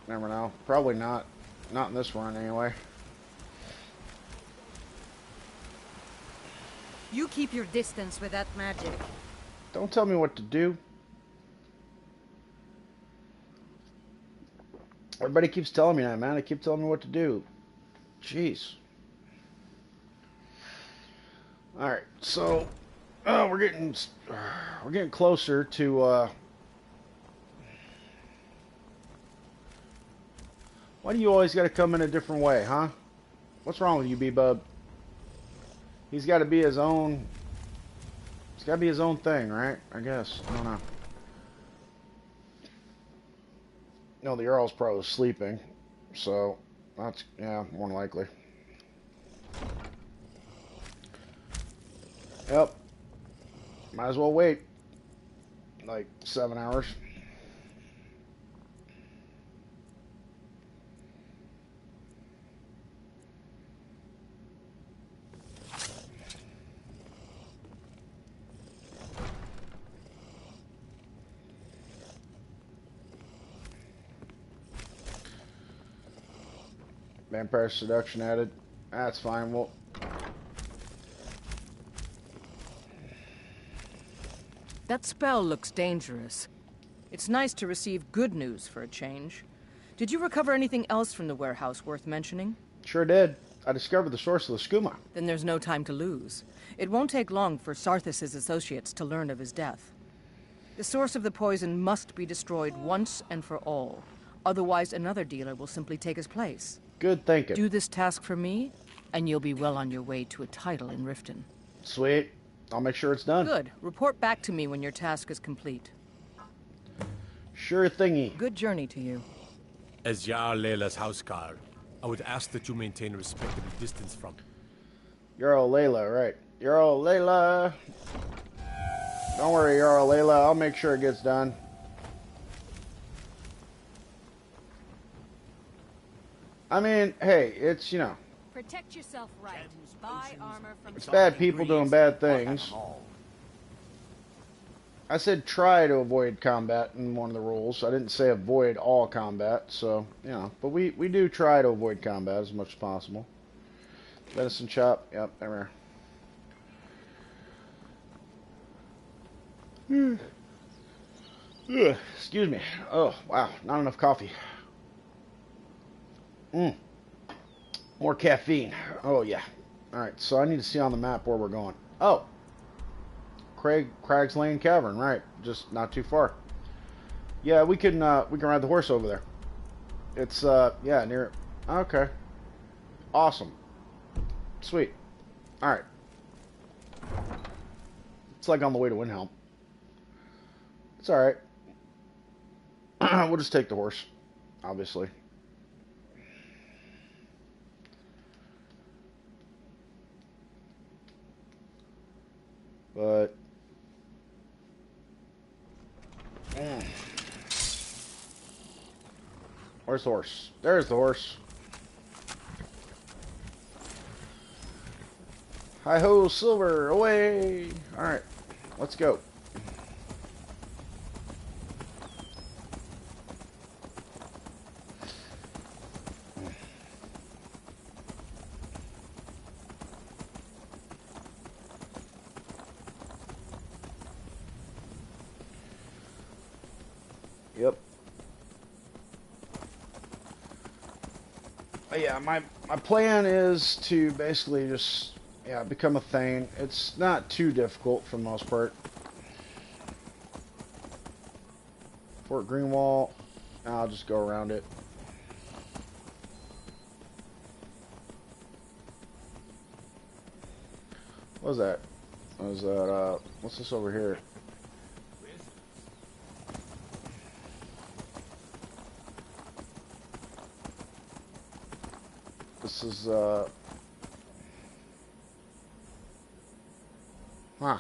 Never know. Probably not. Not in this run, anyway. You keep your distance with that magic. Don't tell me what to do. Everybody keeps telling me that, man. They keep telling me what to do. Jeez. Alright, so... we're getting closer to, Why do you always gotta come in a different way, huh? What's wrong with you, B-Bub? He's gotta be his own... It's gotta be his own thing, right? I guess. I don't know. No, the Earl's probably sleeping. So, that's... yeah, more than likely. Yep. Might as well wait. Like 7 hours. Vampire Seduction added. That's fine. Well, that spell looks dangerous. It's nice to receive good news for a change. Did you recover anything else from the warehouse worth mentioning? Sure did. I discovered the source of the skooma. Then there's no time to lose. It won't take long for Sarthis' associates to learn of his death. The source of the poison must be destroyed once and for all. Otherwise, another dealer will simply take his place. Good thinking. Do this task for me, and you'll be well on your way to a title in Riften. Sweet. I'll make sure it's done. Good. Report back to me when your task is complete. Sure thingy. Good journey to you. As Jarl Layla's houseguard, I would ask that you maintain a respectable distance from... Jarl Layla, right. Jarl Layla. Don't worry, Jarl Layla. I'll make sure it gets done. I mean, hey, it's, you know... Protect yourself right. Buy armor from... It's bad people doing bad things. I said try to avoid combat in one of the rules. I didn't say avoid all combat, so, you know. But we do try to avoid combat as much as possible. Venison chop. Yep, there we are. Ugh, excuse me. Oh, wow. Not enough coffee. More caffeine. Oh, yeah. Alright, so I need to see on the map where we're going. Oh. Craig's Lane Cavern, right. Just not too far. Yeah, we can ride the horse over there. It's, yeah, near... Okay. Awesome. Sweet. Alright. It's like on the way to Windhelm. It's alright. We'll just take the horse. Obviously. But... Where's the horse? There's the horse. Hi-ho, Silver, away! Alright, let's go. Yep. But yeah, my plan is to basically just become a Thane. It's not too difficult for the most part. Fort Greenwall. I'll just go around it. What was that? What was that? What's this over here? This is, huh. I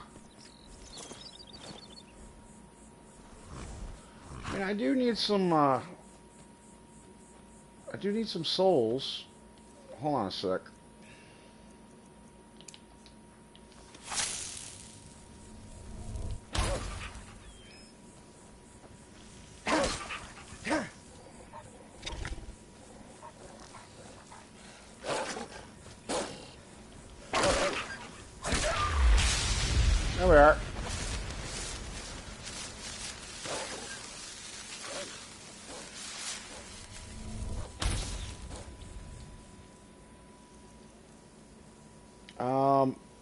mean, I do need some souls. Hold on a sec. There we are.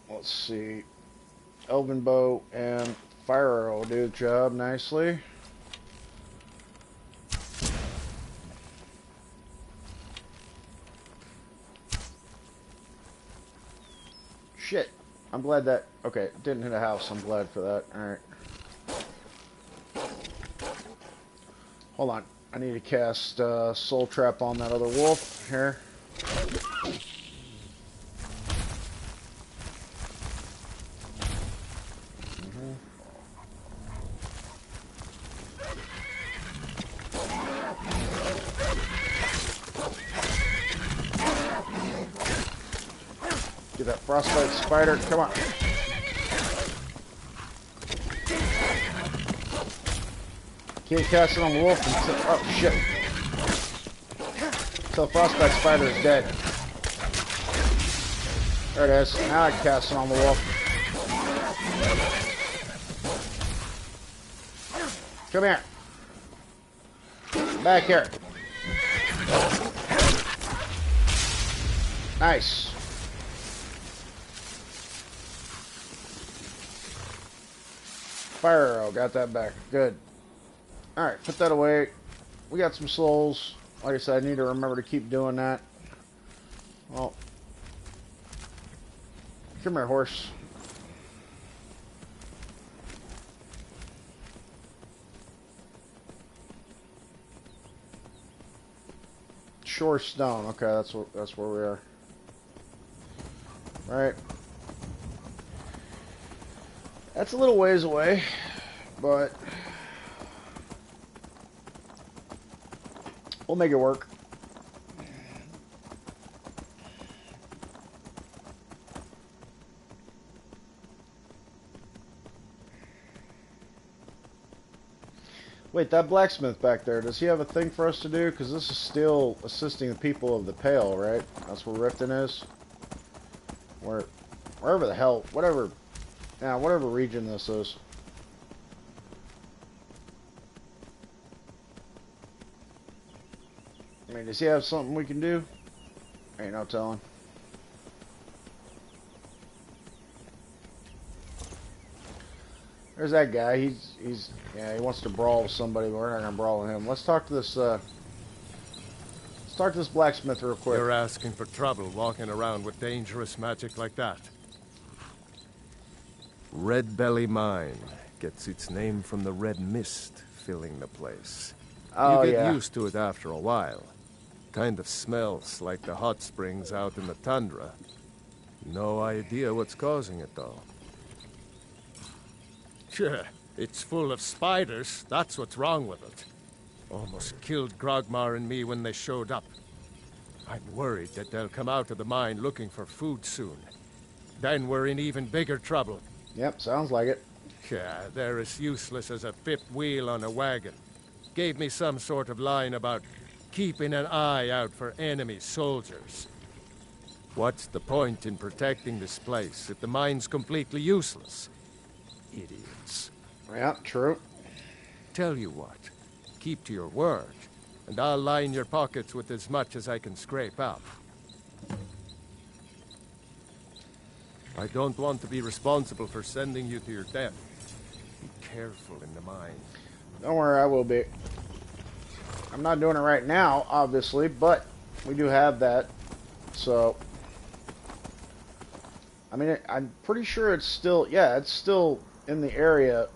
Let's see. Elven bow and fire arrow will do the job nicely. Shit. I'm glad that... Okay, didn't hit a house. I'm glad for that. Alright. Hold on. I need to cast Soul Trap on that other wolf here. Get that frostbite spider. Come on. Can't cast it on the wolf until... Oh, shit. Until the frostbite spider is dead. There it is. Now I can cast it on the wolf. Come here. Back here. Nice. Fire arrow, got that back. Good. Alright, put that away. We got some souls. Like I said, I need to remember to keep doing that. Well, come here, horse. Shore stone. Okay, that's where we are. Right. That's a little ways away, but we'll make it work. Wait, that blacksmith back there, does he have a thing for us to do? Because this is still assisting the people of the Pale, right? That's where Riften is? Wherever the hell, whatever region this is. I mean, does he have something we can do? Ain't no telling. There's that guy. He wants to brawl with somebody, but we're not gonna brawl with him. Let's talk to this blacksmith real quick. You're asking for trouble walking around with dangerous magic like that. Red Belly Mine gets its name from the red mist filling the place. Oh, you get yeah. used to it after a while. Kind of smells like the hot springs out in the tundra. No idea what's causing it, though. Sure, it's full of spiders. That's what's wrong with it. Almost killed Grogmar and me when they showed up. I'm worried that they'll come out of the mine looking for food soon. Then we're in even bigger trouble. Yep, sounds like it. Yeah, they're as useless as a fifth wheel on a wagon. Gave me some sort of line about keeping an eye out for enemy soldiers. What's the point in protecting this place if the mine's completely useless? Idiots. Yeah, true. Tell you what, keep to your word, and I'll line your pockets with as much as I can scrape up. I don't want to be responsible for sending you to your death. Be careful in the mine. Don't worry, I will be. I'm not doing it right now, obviously, but we do have that. So, I mean, I'm pretty sure it's still, yeah, it's still in the area.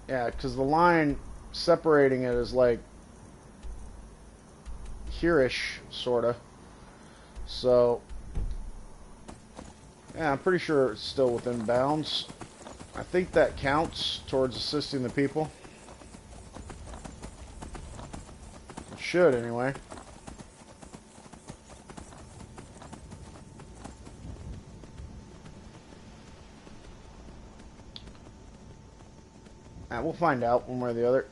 Yeah, because the line separating it is like here-ish, sort of. So, yeah, I'm pretty sure it's still within bounds. I think that counts towards assisting the people. It should, anyway. We'll find out one way or the other.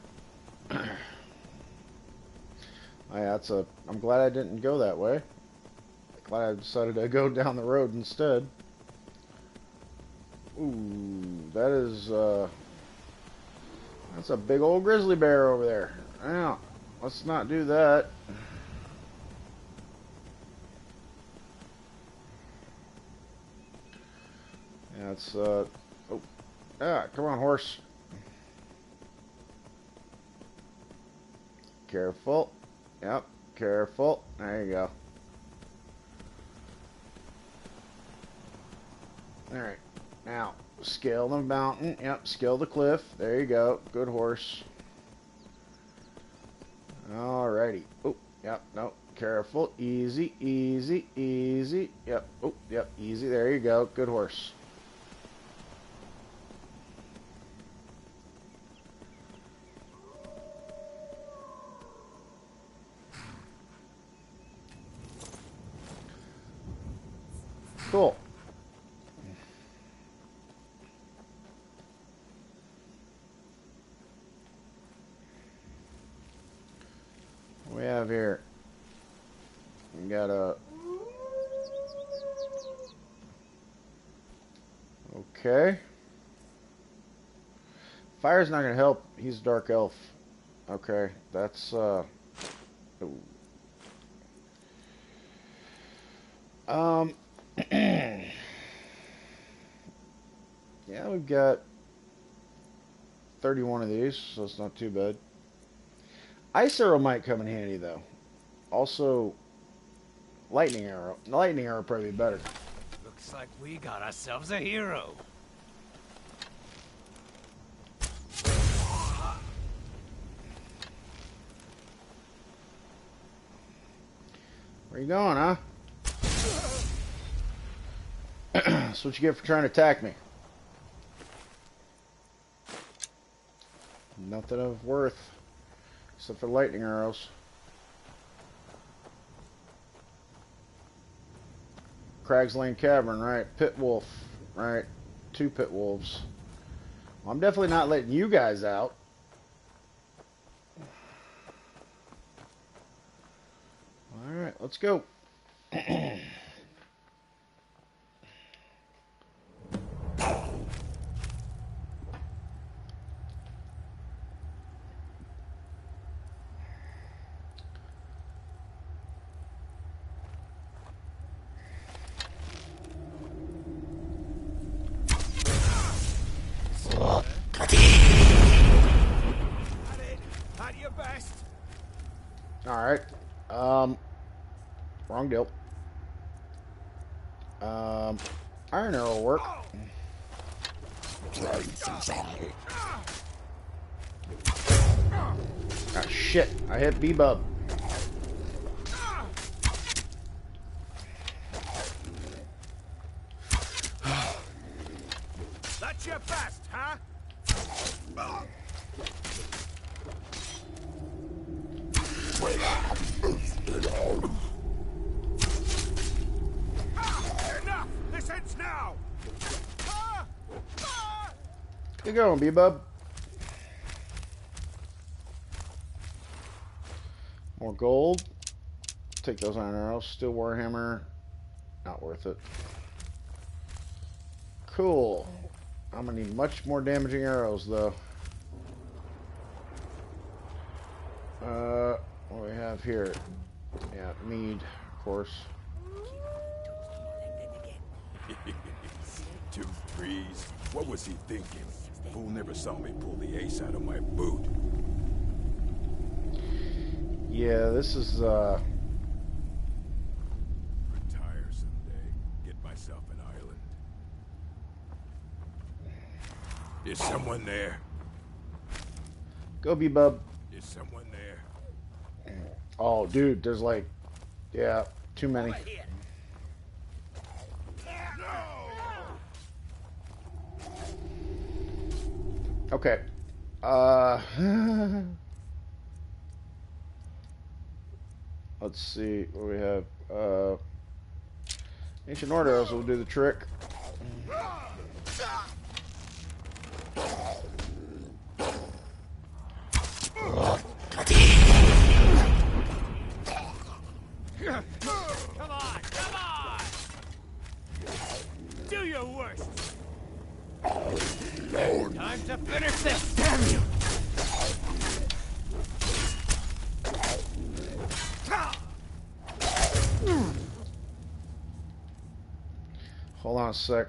Oh, yeah, I'm glad I didn't go that way. Glad I decided to go down the road instead. Ooh, that's a big old grizzly bear over there. Yeah, let's not do that. Yeah, it's oh, yeah, come on, horse. Careful. Yep, careful. There you go. Alright, now, scale the mountain. Yep, scale the cliff. There you go. Good horse. Alrighty. Oh, yep, no. Careful. Easy, easy, easy. Yep, oh, yep, easy. There you go. Good horse. Cool. What we have here? We got a... Okay. Fire's not gonna help. He's a dark elf. Okay, that's ooh. Yeah, we've got 31 of these, so it's not too bad. Ice arrow might come in handy, though. Also, lightning arrow. Lightning arrow would probably be better. Looks like we got ourselves a hero. Where you going, huh? That's what you get for trying to attack me. Nothing of worth, except for lightning arrows. Crag's Lane Cavern, right? Pit Wolf, right? 2 pit wolves. Well, I'm definitely not letting you guys out. Alright, let's go. Alright. Wrong deal. Iron arrow will work. Ah, shit. I hit B-Bub. That's your best, huh? Enough! This ends now! You going, B-Bub? More gold. Take those iron arrows. Steel warhammer. Not worth it. Cool. I'm gonna need much more damaging arrows, though. What do we have here? Yeah, mead, of course. 2 threes. What was he thinking? Fool never saw me pull the ace out of my boot. Yeah, this is, Retire someday. Get myself an island. Is someone there? Go be bub. Is someone there? Oh, dude, there's like, yeah, too many. Okay. Let's see what we have. Ancient Ordos will do the trick. Come on, come on! Do your worst! Time to finish this, damn you! Hold on a sec.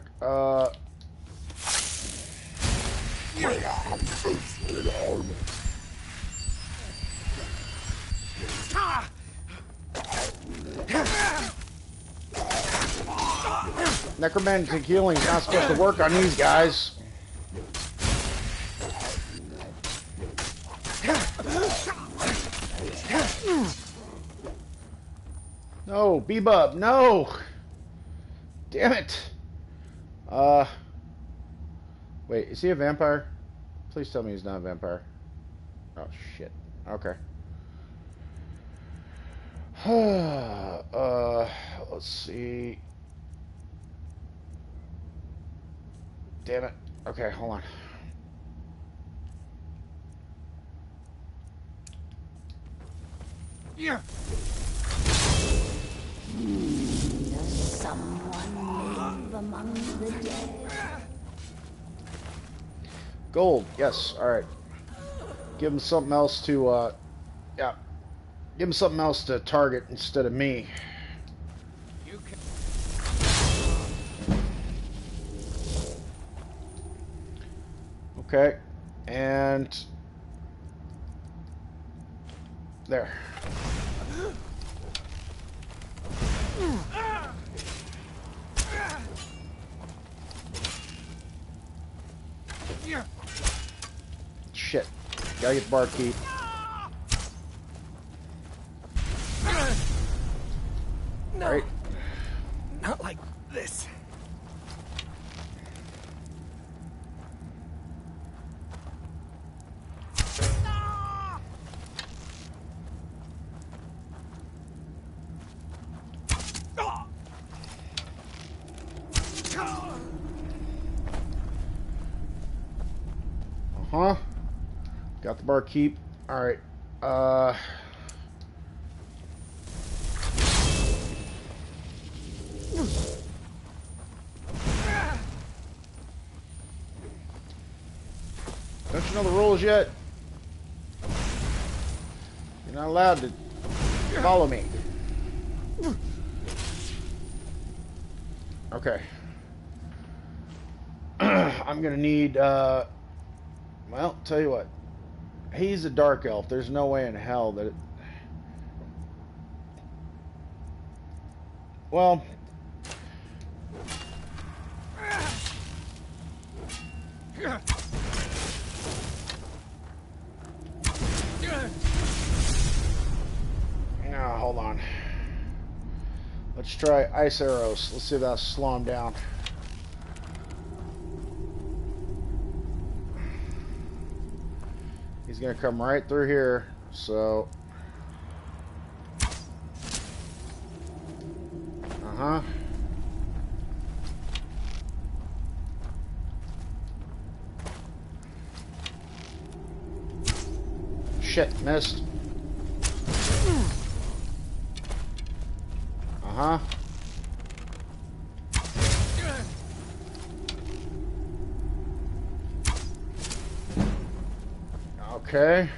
Necromantic healing is not supposed to work on these guys. No, Bebub, no! Damn it! Wait, is he a vampire? Please tell me he's not a vampire. Oh, shit. Okay. Let's see. Damn it. Okay, hold on. Yeah. Does someone live among the dead? Gold, yes, alright. Give him something else to, yeah. Give him something else to target instead of me. You can... Okay, and... there. Shit. Gotta get the barkeep. No. Right. Not like this. Uh-huh. Got the barkeep. Alright. Don't you know the rules yet? You're not allowed to follow me. Okay. I'm gonna need, well, tell you what. He's a dark elf. There's no way in hell that it... Well... Now, hold on. Let's try ice arrows. Let's see if that'll slow him down. He's gonna come right through here, so... Uh-huh. Shit, missed. Uh-huh. Okay.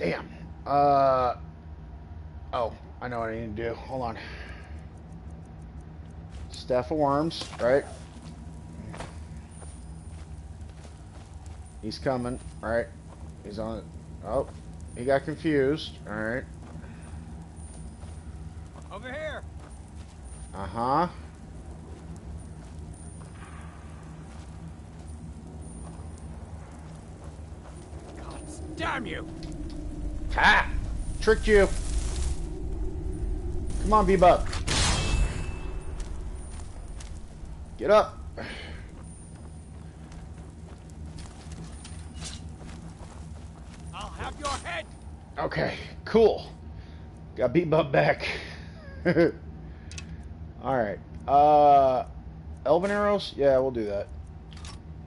Damn. Oh, I know what I need to do. Hold on. Staff of Worms, right? He's coming, right? He's on it. Oh, he got confused. All right. Over here. Uh-huh. God damn you! Ha! Tricked you. Come on, Bebop. Get up. I'll have your head. Okay, cool. Got Bebop back. Alright. Elven arrows? Yeah, we'll do that.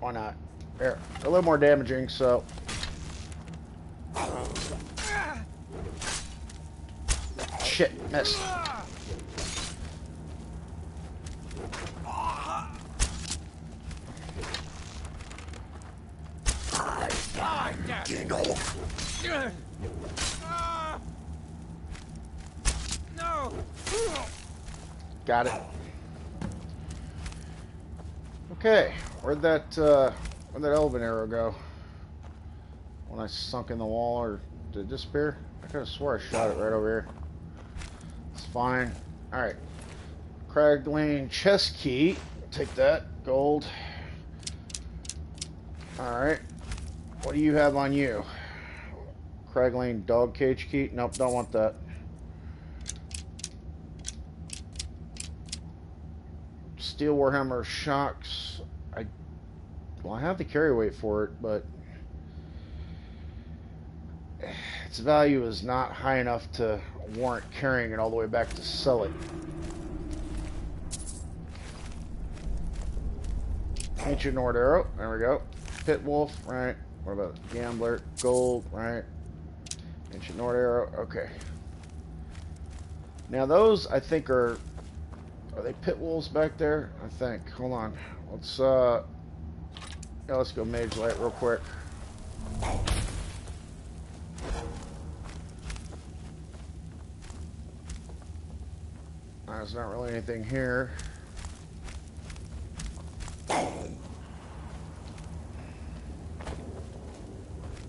Why not? There. A little more damaging, so. Shit, missed. Get off. No. Got it. Okay, where'd that elven arrow go? When I sunk in the wall, or did it disappear? I could have swore I shot it right over here. It's fine. Alright. Crag Lane chest key. Take that. Gold. Alright. What do you have on you? Crag Lane dog cage key? Nope, don't want that. Steel Warhammer shocks. I have the carry weight for it, but its value is not high enough to warrant carrying it all the way back to sell it. Ancient Nord Arrow. There we go. Pit Wolf. Right. What about Gambler? Gold. Right. Ancient Nord Arrow. Okay. Now those I think are they pit wolves back there? I think. Hold on. Let's let's go Mage Light real quick. There's not really anything here.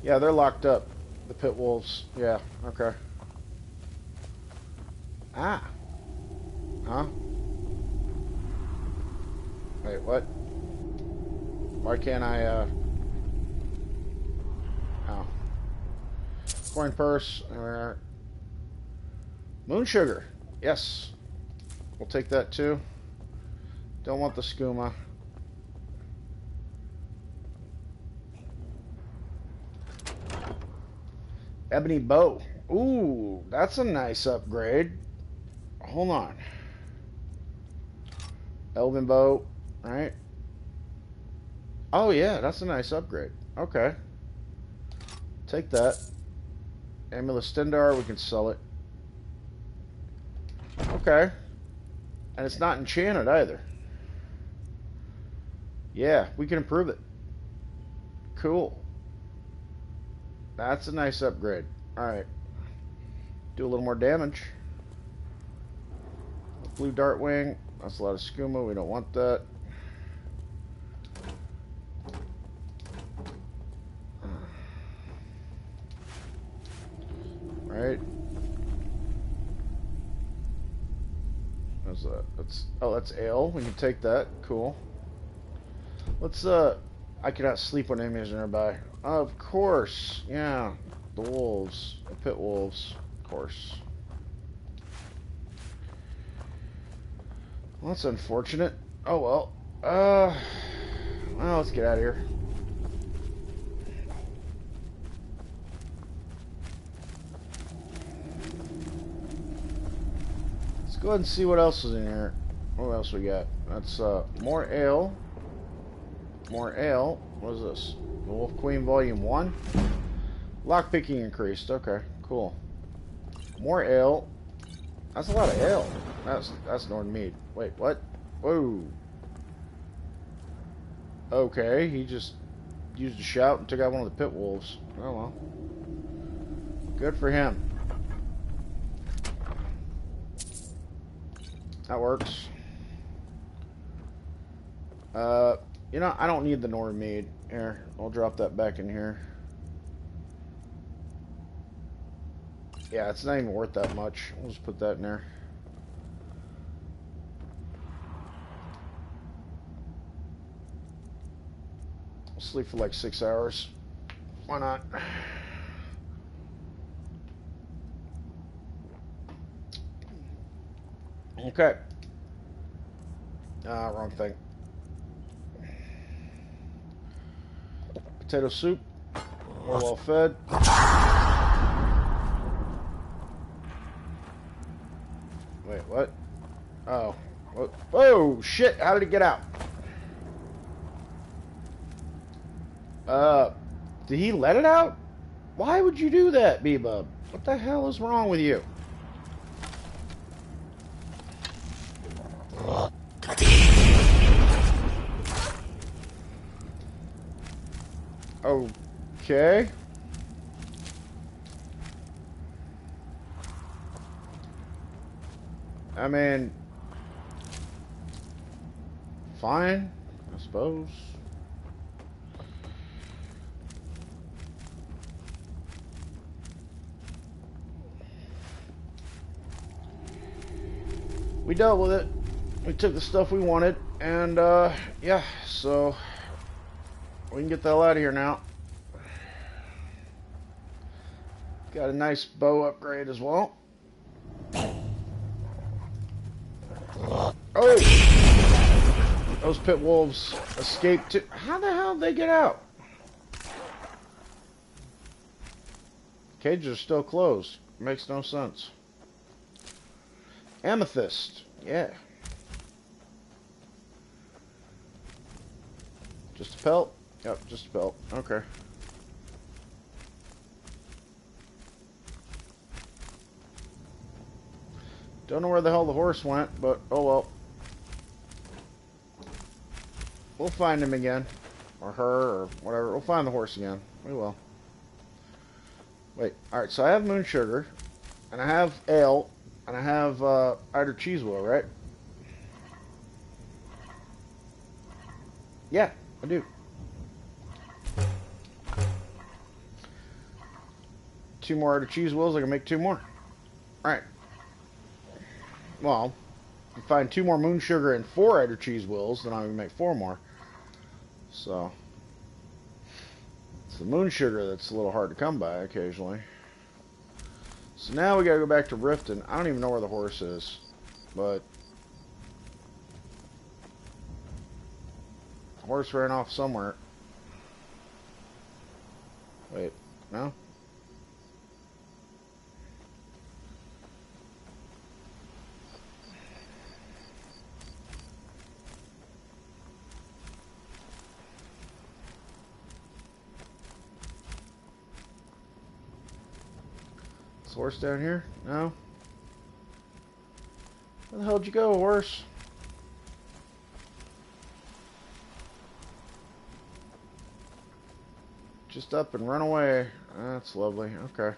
Yeah, they're locked up. The pit wolves. Yeah, okay. Ah. Huh? Wait, what? Why can't I, Oh. Coin purse. Moon sugar. Yes. We'll take that too. Don't want the skooma. Ebony bow. Ooh, that's a nice upgrade. Hold on. Elven bow, right? Oh yeah, that's a nice upgrade. Okay. Take that. Amulet Stendar, we can sell it. Okay. And it's not enchanted either. Yeah, we can improve it. Cool. That's a nice upgrade. Alright. Do a little more damage. Blue Dartwing. That's a lot of skooma. We don't want that. Right. How's that? That's ale. We can take that. Cool. Let's I cannot sleep when enemies are nearby. Of course. Yeah. The wolves. The pit wolves. Of course. Well, that's unfortunate. Oh well. Well, let's get out of here. Let's go ahead and see what else is in here. What else we got? That's more ale. More ale. What is this? The Wolf Queen Volume 1. Lockpicking increased. Okay, cool. More ale. That's a lot of ale. That's Northern Mead. Wait, what? Whoa. Okay, he just used a shout and took out one of the pit wolves. Oh well. Good for him. That works. You know, I don't need the Nori mead. Here, I'll drop that back in here. Yeah, it's not even worth that much. We'll just put that in there. I'll sleep for like 6 hours. Why not? Okay. Wrong thing. Potato soup. We're well fed. Wait, what? Oh. What? Whoa, shit. How did it get out? Did he let it out? Why would you do that, B-Bub? What the hell is wrong with you? Okay. I mean, fine, I suppose. We dealt with it. We took the stuff we wanted, and yeah, so we can get the hell out of here now. Got a nice bow upgrade as well. Oh! Those pit wolves escaped too. How the hell did they get out? Cages are still closed. Makes no sense. Amethyst. Yeah. Just a pelt? Yep, just a pelt. Okay. Don't know where the hell the horse went, but oh well. We'll find him again. Or her, or whatever. We'll find the horse again. We will. Wait, alright, so I have moon sugar, and I have ale, and I have Eider cheese wheel, right? Yeah, I do. 2 more Eider cheese wheels, I can make 2 more. Alright. Well, if I find 2 more moon sugar and 4 Eider cheese wheels, then I can make 4 more. So, it's the moon sugar that's a little hard to come by occasionally. So now we gotta go back to Riften. I don't even know where the horse is, but the horse ran off somewhere. Wait, no? Horse down here? No? Where the hell did you go, horse? Just up and run away. That's lovely. Okay.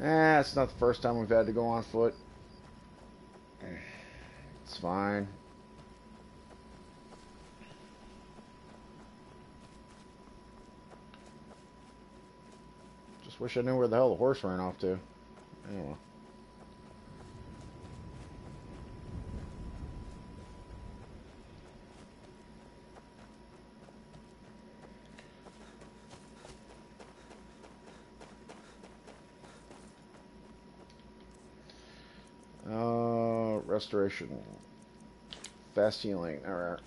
It's not the first time we've had to go on foot. It's fine. Wish I knew where the hell the horse ran off to. Anyway. Restoration. Fast healing. Alright.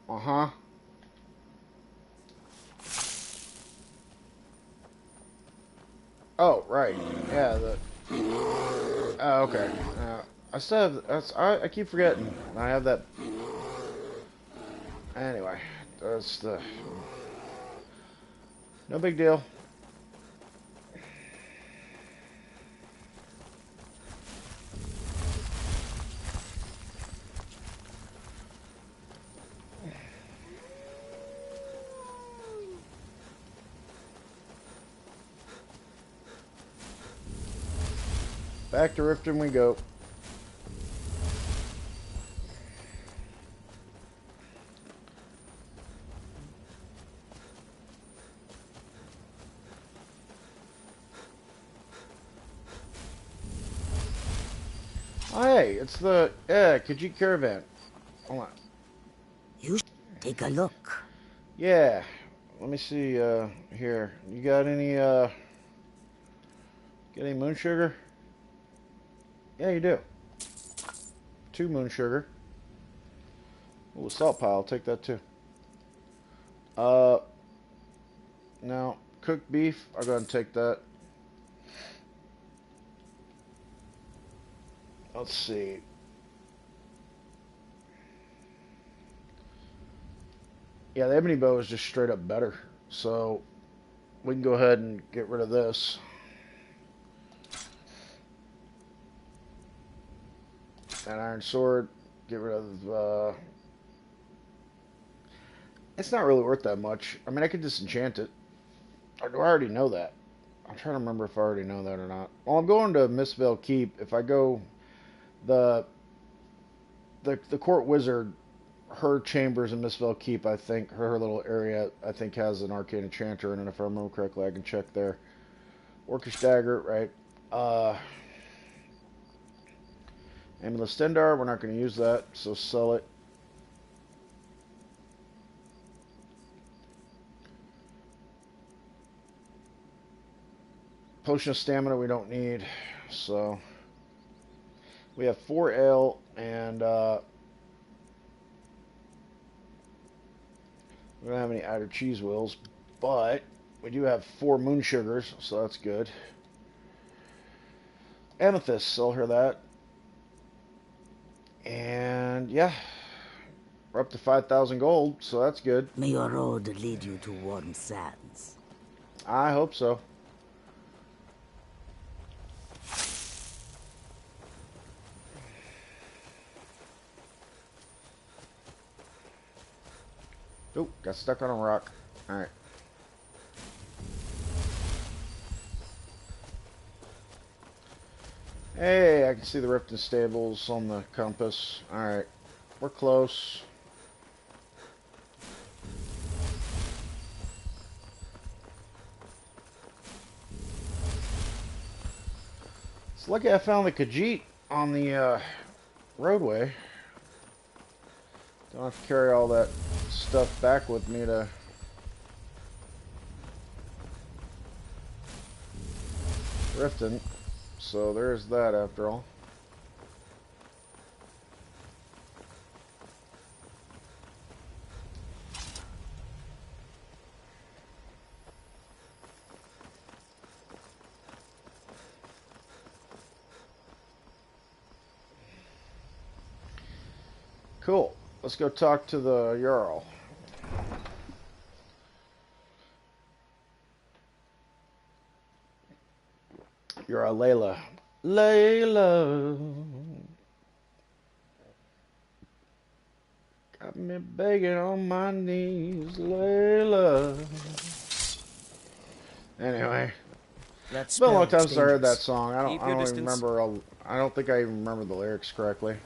Uh-huh. Oh, right. Yeah, the... Oh, okay. I still have... I keep forgetting. I have that... Anyway, that's the... No big deal. Back to Riften we go. Oh, hey, it's the Khajiit caravan. Hold on. You should take a look. Yeah. Let me see here. You got any moon sugar? Yeah, you do. 2 moon sugar. Ooh, salt pile. I'll take that too. Now, cooked beef. I'll go ahead and take that. Let's see. Yeah, the ebony bow is just straight up better. So, we can go ahead and get rid of this. That iron sword, get rid of, it's not really worth that much. I mean, I could disenchant it. Or do I already know that? I'm trying to remember if I already know that or not. Well, I'm going to Mistvale Keep. If I go, the court wizard, her chambers in Mistvale Keep, I think, her little area, I think has an arcane enchanter in it. If I remember correctly, I can check there. Orcish dagger, right? Amulet Stendar, we're not going to use that, so sell it. Potion of stamina we don't need, so we have 4 ale and we don't have any outer cheese wheels, but we do have 4 moon sugars, so that's good. Amethyst, sell her that. And yeah, we're up to 5,000 gold, so that's good. May your road lead you to warm sands. I hope so. Oh, got stuck on a rock. Alright. Hey, I can see the Riften stables on the compass. Alright. We're close. It's lucky I found the Khajiit on the roadway. Don't have to carry all that stuff back with me to... Riften. So there's that after all. Cool. Let's go talk to the Jarl. You're a Layla. Layla. Got me begging on my knees, Layla. Anyway. It's been a long time since I heard that song. I don't even remember. I don't think I even remember the lyrics correctly.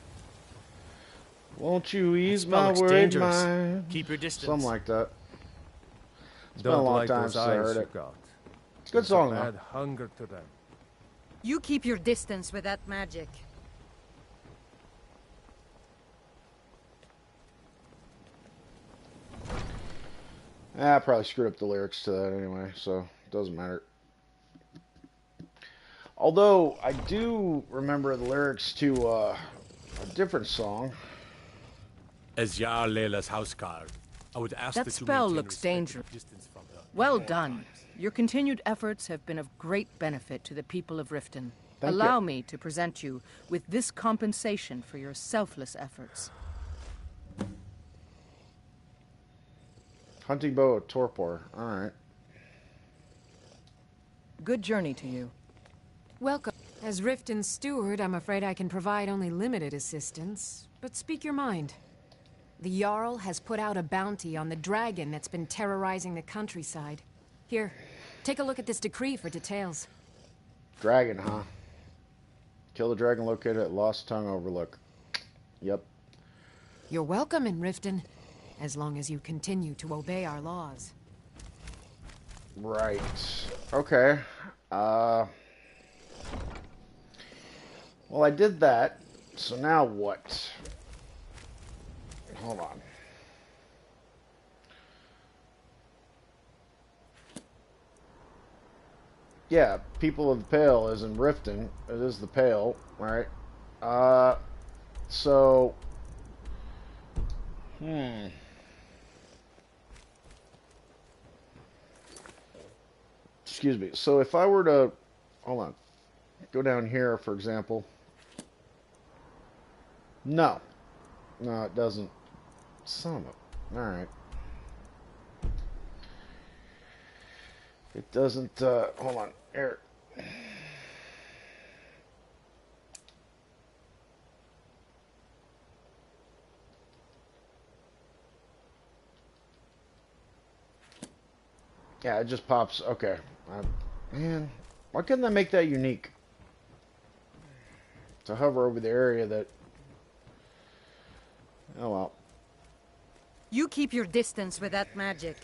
Won't you ease my worried mind? Keep your distance. Something like that. It's been a long time since I heard it. It's a good song, though. Add hunger to them. You keep your distance with that magic. I probably screwed up the lyrics to that anyway, so it doesn't matter. Although, I do remember the lyrics to a different song. As Jarl Layla's houseguard, I would ask that that you spell maintain looks respectful dangerous. distance from her. Well done. Your continued efforts have been of great benefit to the people of Riften. Thank Allow you. me to present you with this compensation for your selfless efforts. Hunting bow of torpor. Alright. Good journey to you. Welcome. As Riften's steward, I'm afraid I can provide only limited assistance. But speak your mind. The Jarl has put out a bounty on the dragon that's been terrorizing the countryside. Here, take a look at this decree for details. Dragon, huh? Kill the dragon located at Lost Tongue Overlook. Yep. You're welcome in Riften, as long as you continue to obey our laws. Right. Okay. Well, I did that. So now what? Hold on. Yeah, People of the Pale is in Riften. It is the Pale, right? So... Excuse me. So if I were to... Hold on. Go down here, for example. No. No, it doesn't. Son of a... Alright. It doesn't, hold on. Here. Yeah, it just pops. Okay. Man, why couldn't they make that unique? To hover over the area that... Oh, well. You keep your distance with that magic.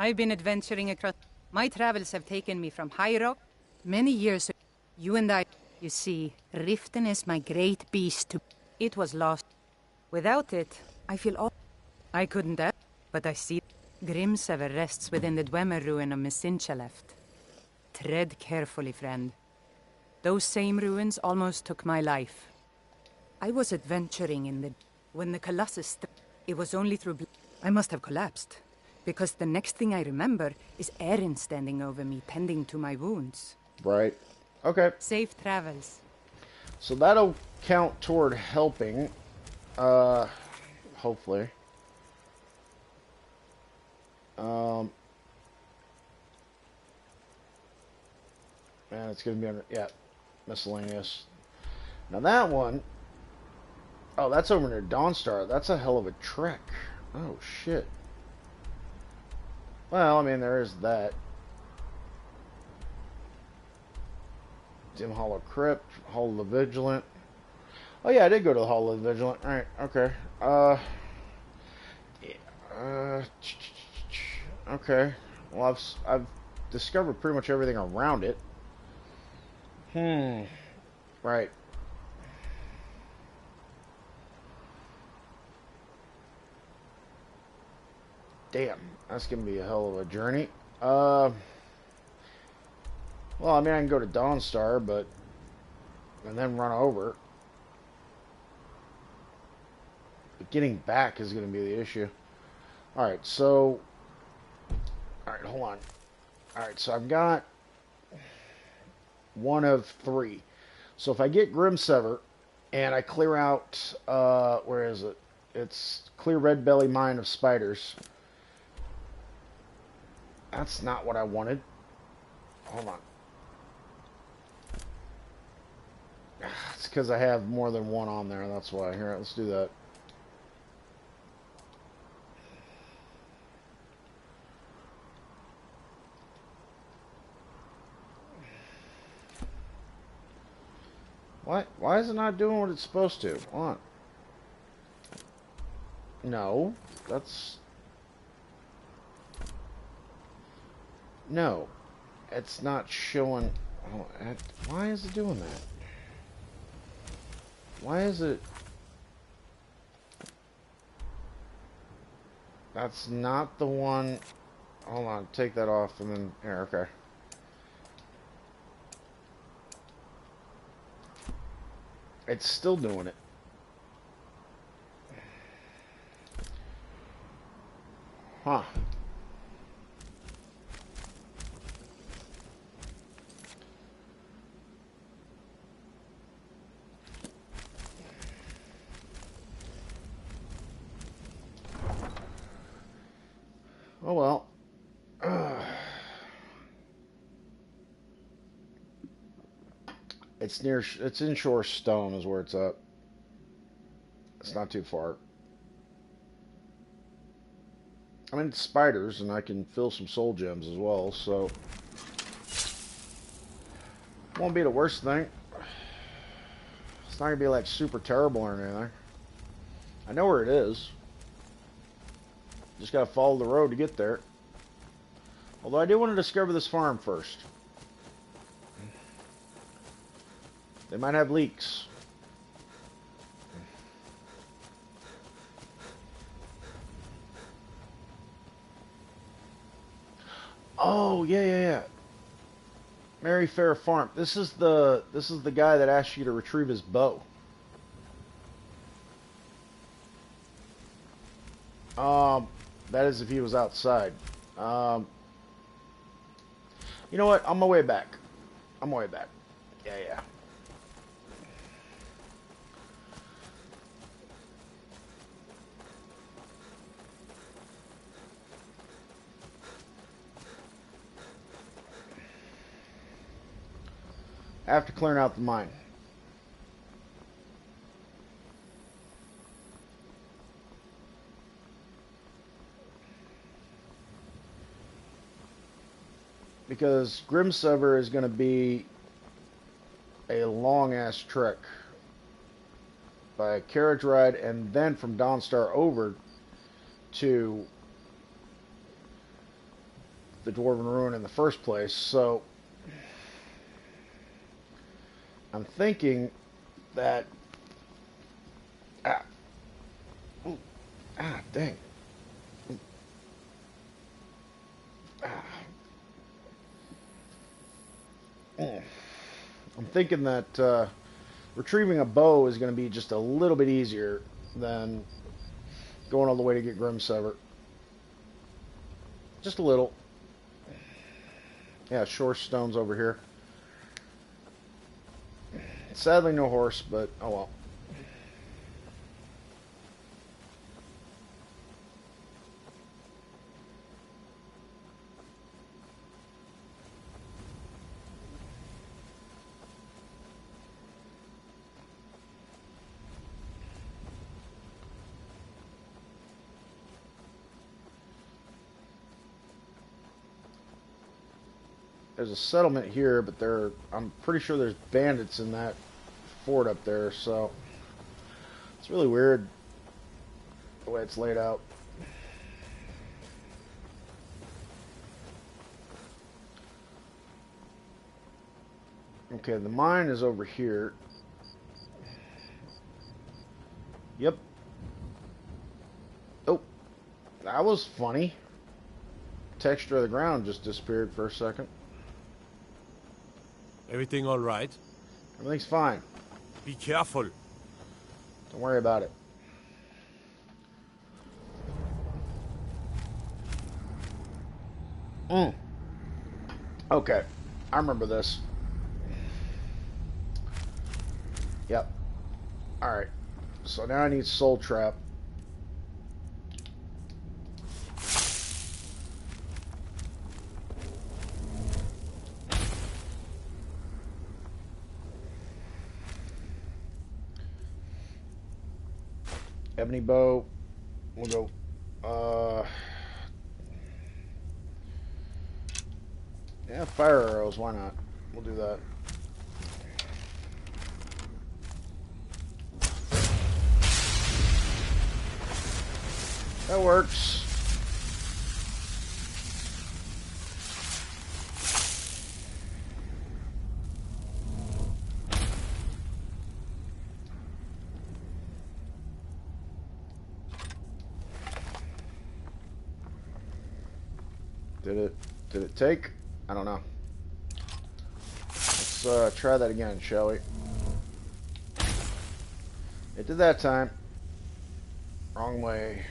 I've been adventuring across... My travels have taken me from High Rock many years ago. You and I... You see, Riften is my great beast to... It was lost. Without it, I feel all... I couldn't act, but I see... Grimsever rests within the Dwemer ruin of Messincha left. Tread carefully, friend. Those same ruins almost took my life. I was adventuring in the... When the Colossus... It was only through... I must have collapsed. Because the next thing I remember is Erin standing over me, tending to my wounds. Right. Okay. Safe travels. So that'll count toward helping. Hopefully. Man, it's going to be under... Yeah. Miscellaneous. Now that one... Oh, that's over near Dawnstar. That's a hell of a trek. Oh, shit. Well, I mean, there is that. Dim Hollow Crypt, Hall of the Vigilant. Oh yeah, I did go to the Hall of the Vigilant. Alright, okay. Okay. Well, I've discovered pretty much everything around it. Right. Damn, that's gonna be a hell of a journey. Well, I mean, I can go to Dawnstar, but... And then run over. But getting back is gonna be the issue. Alright, so... Alright, hold on. Alright, so I've got... one of 3. So if I get Grimsever, and I clear out... where is it? It's Clear Red Belly Mine of Spiders. That's not what I wanted. Hold on. It's because I have more than one on there. That's why. Here, let's do that. What? Why is it not doing what it's supposed to? Hold on. No. That's... No, it's not showing. Oh, why is it doing that? Why is it? That's not the one. Hold on, take that off and then here. Okay. It's still doing it. Huh. It's near. It's in Shore Stone is where it's at. It's not too far. I mean, it's spiders, and I can fill some soul gems as well, so won't be the worst thing. It's not gonna be like super terrible or anything. I know where it is. Just gotta follow the road to get there. Although I do want to discover this farm first. They might have leaks. Oh, yeah. Mary Fair Farm. This is the guy that asked you to retrieve his bow. That is if he was outside. You know what? On my way back. Yeah. After clearing out the mine. Because Grimsever is going to be a long-ass trek by a carriage ride, and then from Dawnstar over to the Dwarven Ruin in the first place. So I'm thinking that dang. I'm thinking that retrieving a bow is going to be just a little bit easier than going all the way to get Grimsever. Just a little. Yeah, Shore Stone's over here. Sadly, no horse, but oh well. There's a settlement here, but I'm pretty sure there's bandits in that fort up there, so it's really weird the way it's laid out. Okay, the mine is over here. Yep. Oh, that was funny. Texture of the ground just disappeared for a second. Everything all right? Everything's fine. Be careful. Don't worry about it. Okay, I remember this. Yep. Alright. So now I need Soul Trap. Ebony bow. We'll go. Yeah, fire arrows. Why not? We'll do that. That works. Did it take? I don't know. Let's try that again, shall we? It did that time. Wrong way.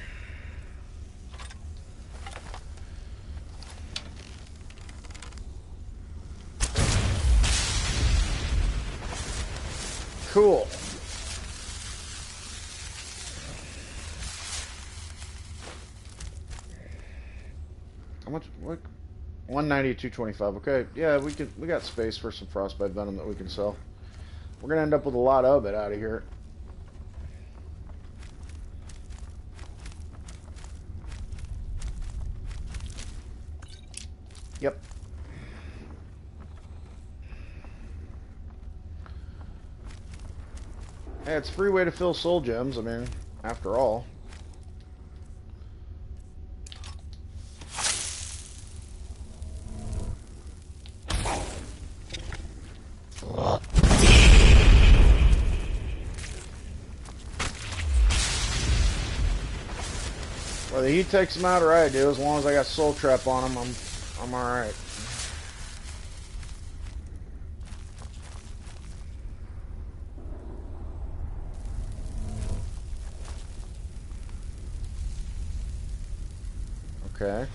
Cool. How much? What? 190, 225. Okay, yeah, we got space for some frostbite venom that we can sell. We're gonna end up with a lot of it out of here. Yep. Hey, it's a free way to fill soul gems, I mean, after all. Whether he takes him out or I do, as long as I got soul trap on him, I'm alright. Okay.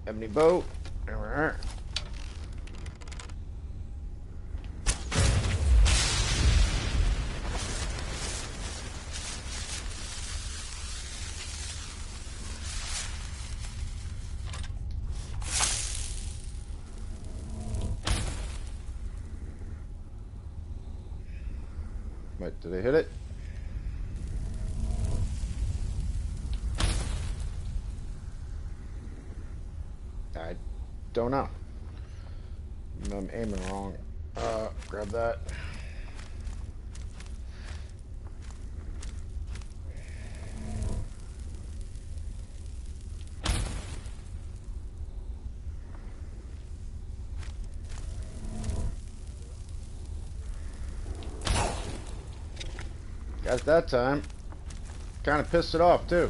Ebony boat. There we are. Wait, did I hit it? I don't know. I'm aiming wrong. Grab that. Got it that time. Kind of pissed it off too.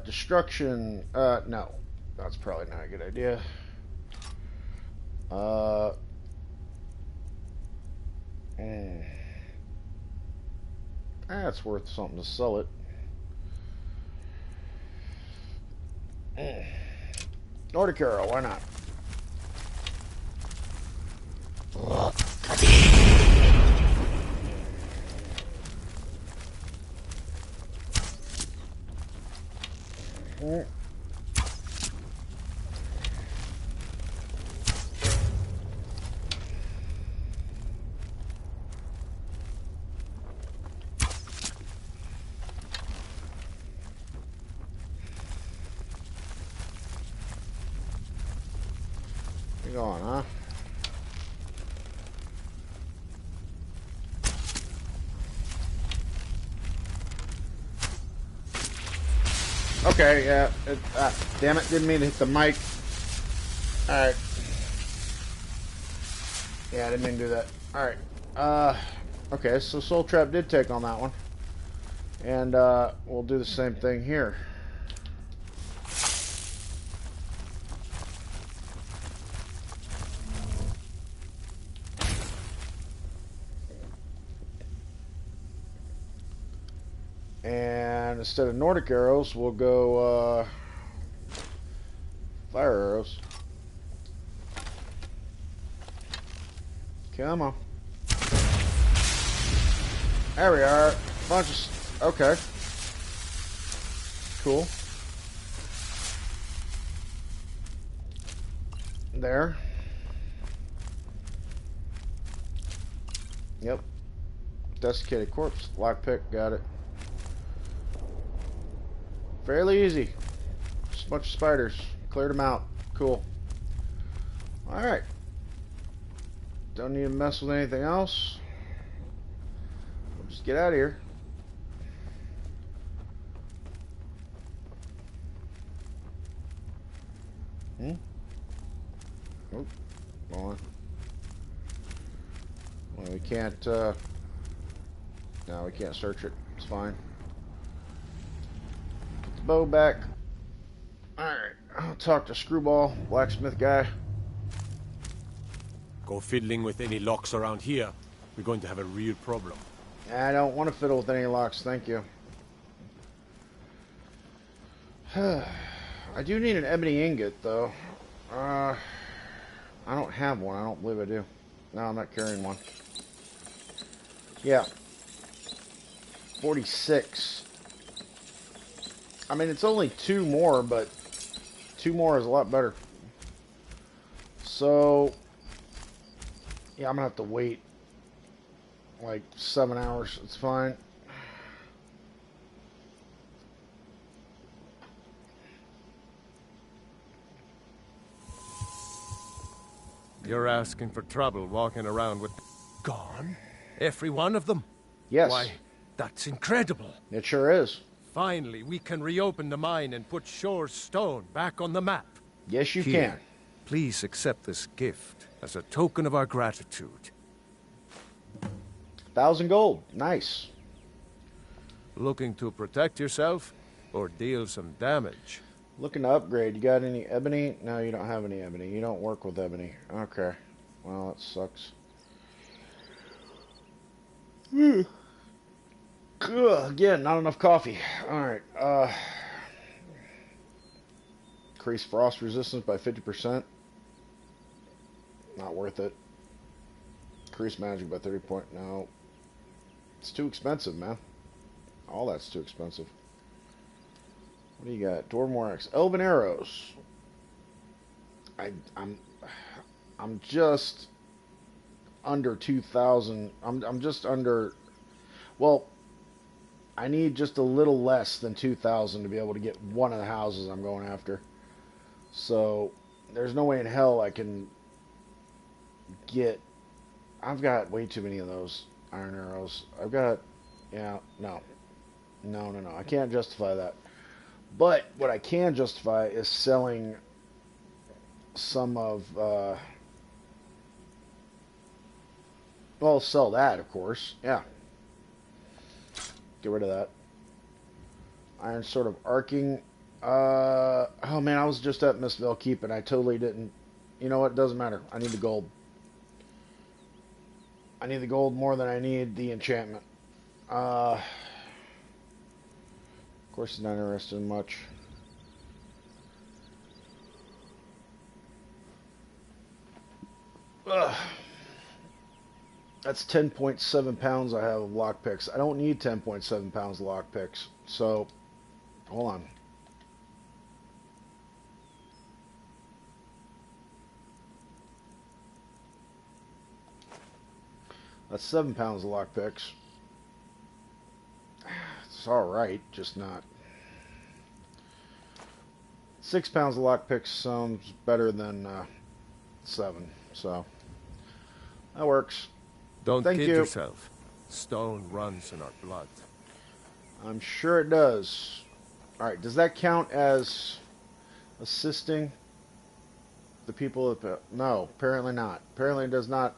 Destruction. No. That's probably not a good idea. That's worth something to sell it. Nordic arrow, why not? You're going, huh? Okay, yeah. Damn it, didn't mean to hit the mic. Alright. Yeah, I didn't mean to do that. Alright. Okay, so Soul Trap did take on that one. And, we'll do the same thing here. And instead of Nordic arrows, we'll go fire arrows. Come on. There we are. Bunch of... Okay. Cool. There. Yep. Desiccated corpse. Lockpick. Got it. Fairly easy. Just a bunch of spiders. Cleared them out. Cool. Alright. Don't need to mess with anything else. We'll just get out of here. Oh, go on. Well, we can't, no, we can't search it. It's fine. Bow back. Alright, I'll talk to Screwball, blacksmith guy. Go fiddling with any locks around here. We're going to have a real problem. I don't want to fiddle with any locks, thank you. I do need an ebony ingot, though. I don't have one. I don't believe I do. No, I'm not carrying one. Yeah. 46. I mean, it's only 2 more, but 2 more is a lot better. So, yeah, I'm going to have to wait like 7 hours. It's fine. You're asking for trouble walking around with... Gone? Every one of them? Yes. Why, that's incredible. It sure is. Finally, we can reopen the mine and put Shore's stone back on the map. Yes, you Here, can. Please accept this gift as a token of our gratitude. 1,000 gold. Nice. Looking to protect yourself or deal some damage? Looking to upgrade. You got any ebony? No, you don't have any ebony. You don't work with ebony. Okay. Well, that sucks. Again, not enough coffee. Alright. Increase frost resistance by 50%. Not worth it. Increase magic by 30 point. No. It's too expensive, man. All that's too expensive. What do you got? Dwarmore X. Elven arrows. I'm just under 2,000. I'm just under. Well, I need just a little less than 2,000 to be able to get one of the houses I'm going after. So there's no way in hell I can get. I've got way too many of those iron arrows. I've got. Yeah, no. I can't justify that. But what I can justify is selling some of. Well, sell that, of course. Yeah. Get rid of that. Iron Sword of Arcing. Oh man, I was just at Mistvale Keep and I totally didn't. You know what? It doesn't matter. I need the gold. I need the gold more than I need the enchantment. Of course, he's not interested in much. Ugh. That's 10.7 pounds I have of lockpicks. I don't need 10.7 pounds of lockpicks. So, hold on. That's 7 pounds of lockpicks. It's alright, just not. 6 pounds of lockpicks sounds better than 7. So, that works. Don't Thank kid you. yourself. Stone runs in our blood. I'm sure it does. Alright, does that count as assisting the people at the... No, apparently not. Apparently it does not.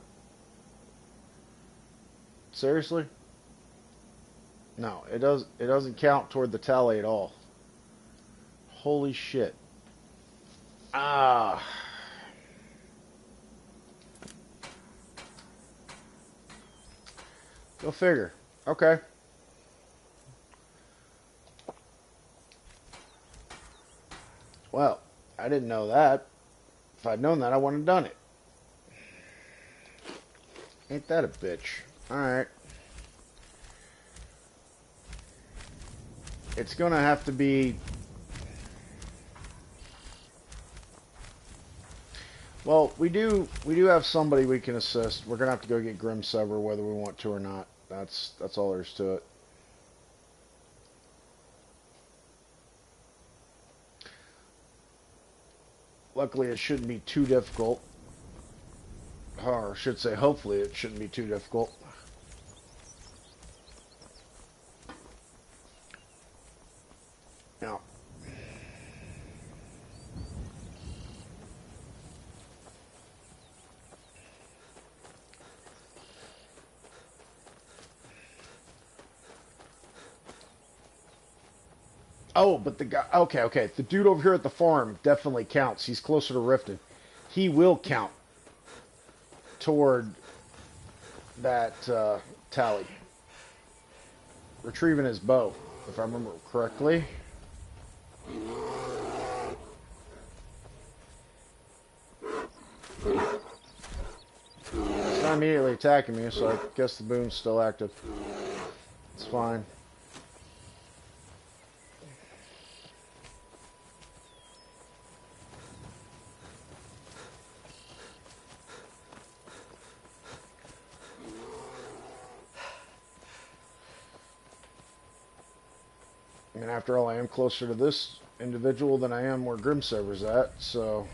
Seriously? No, it doesn't count toward the tally at all. Holy shit. Ah. Go figure. Okay. Well, I didn't know that. If I'd known that, I wouldn't have done it. Ain't that a bitch? Alright. It's gonna have to be... Well, we do have somebody we can assist. We're gonna have to go get Grim Sever whether we want to or not. That's all there is to it. Luckily, it shouldn't be too difficult. Or I should say, hopefully, it shouldn't be too difficult. Now, oh, but the guy... Okay. The dude over here at the farm definitely counts. He's closer to Riften. He will count toward that tally. Retrieving his bow, if I remember correctly. currently attacking me, so I guess the boom's still active. It's fine. I mean, after all, I am closer to this individual than I am where Grimsaber's at, so...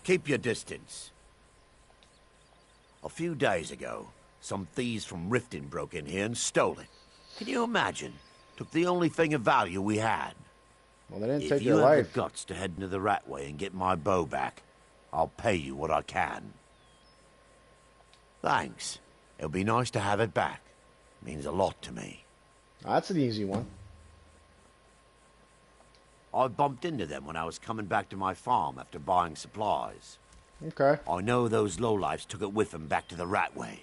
Keep your distance. A few days ago, some thieves from Riften broke in here and stole it. Can you imagine? Took the only thing of value we had. Well, they didn't If take you your have life. the guts to head into the Ratway and get my bow back, I'll pay you what I can. Thanks. It'll be nice to have it back. Means a lot to me. That's an easy one. I bumped into them when I was coming back to my farm after buying supplies. Okay. I know those lowlifes took it with them back to the Ratway.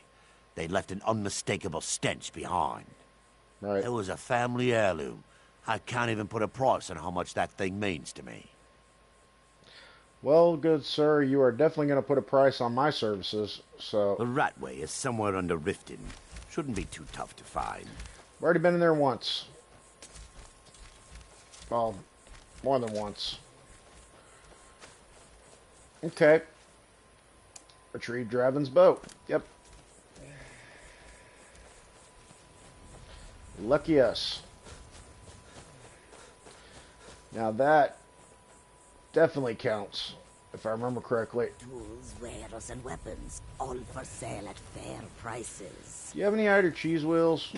They left an unmistakable stench behind. Right. It was a family heirloom. I can't even put a price on how much that thing means to me. Well, good sir, you are definitely going to put a price on my services, so... The Ratway is somewhere under Riften. Shouldn't be too tough to find. I've already been in there once. Well, more than once. Okay. Retrieve Draven's boat. Yep. Lucky us. Now that definitely counts, if I remember correctly. Tools, wares, and weapons, all for sale at fair prices. Do you have any Eider cheese wheels?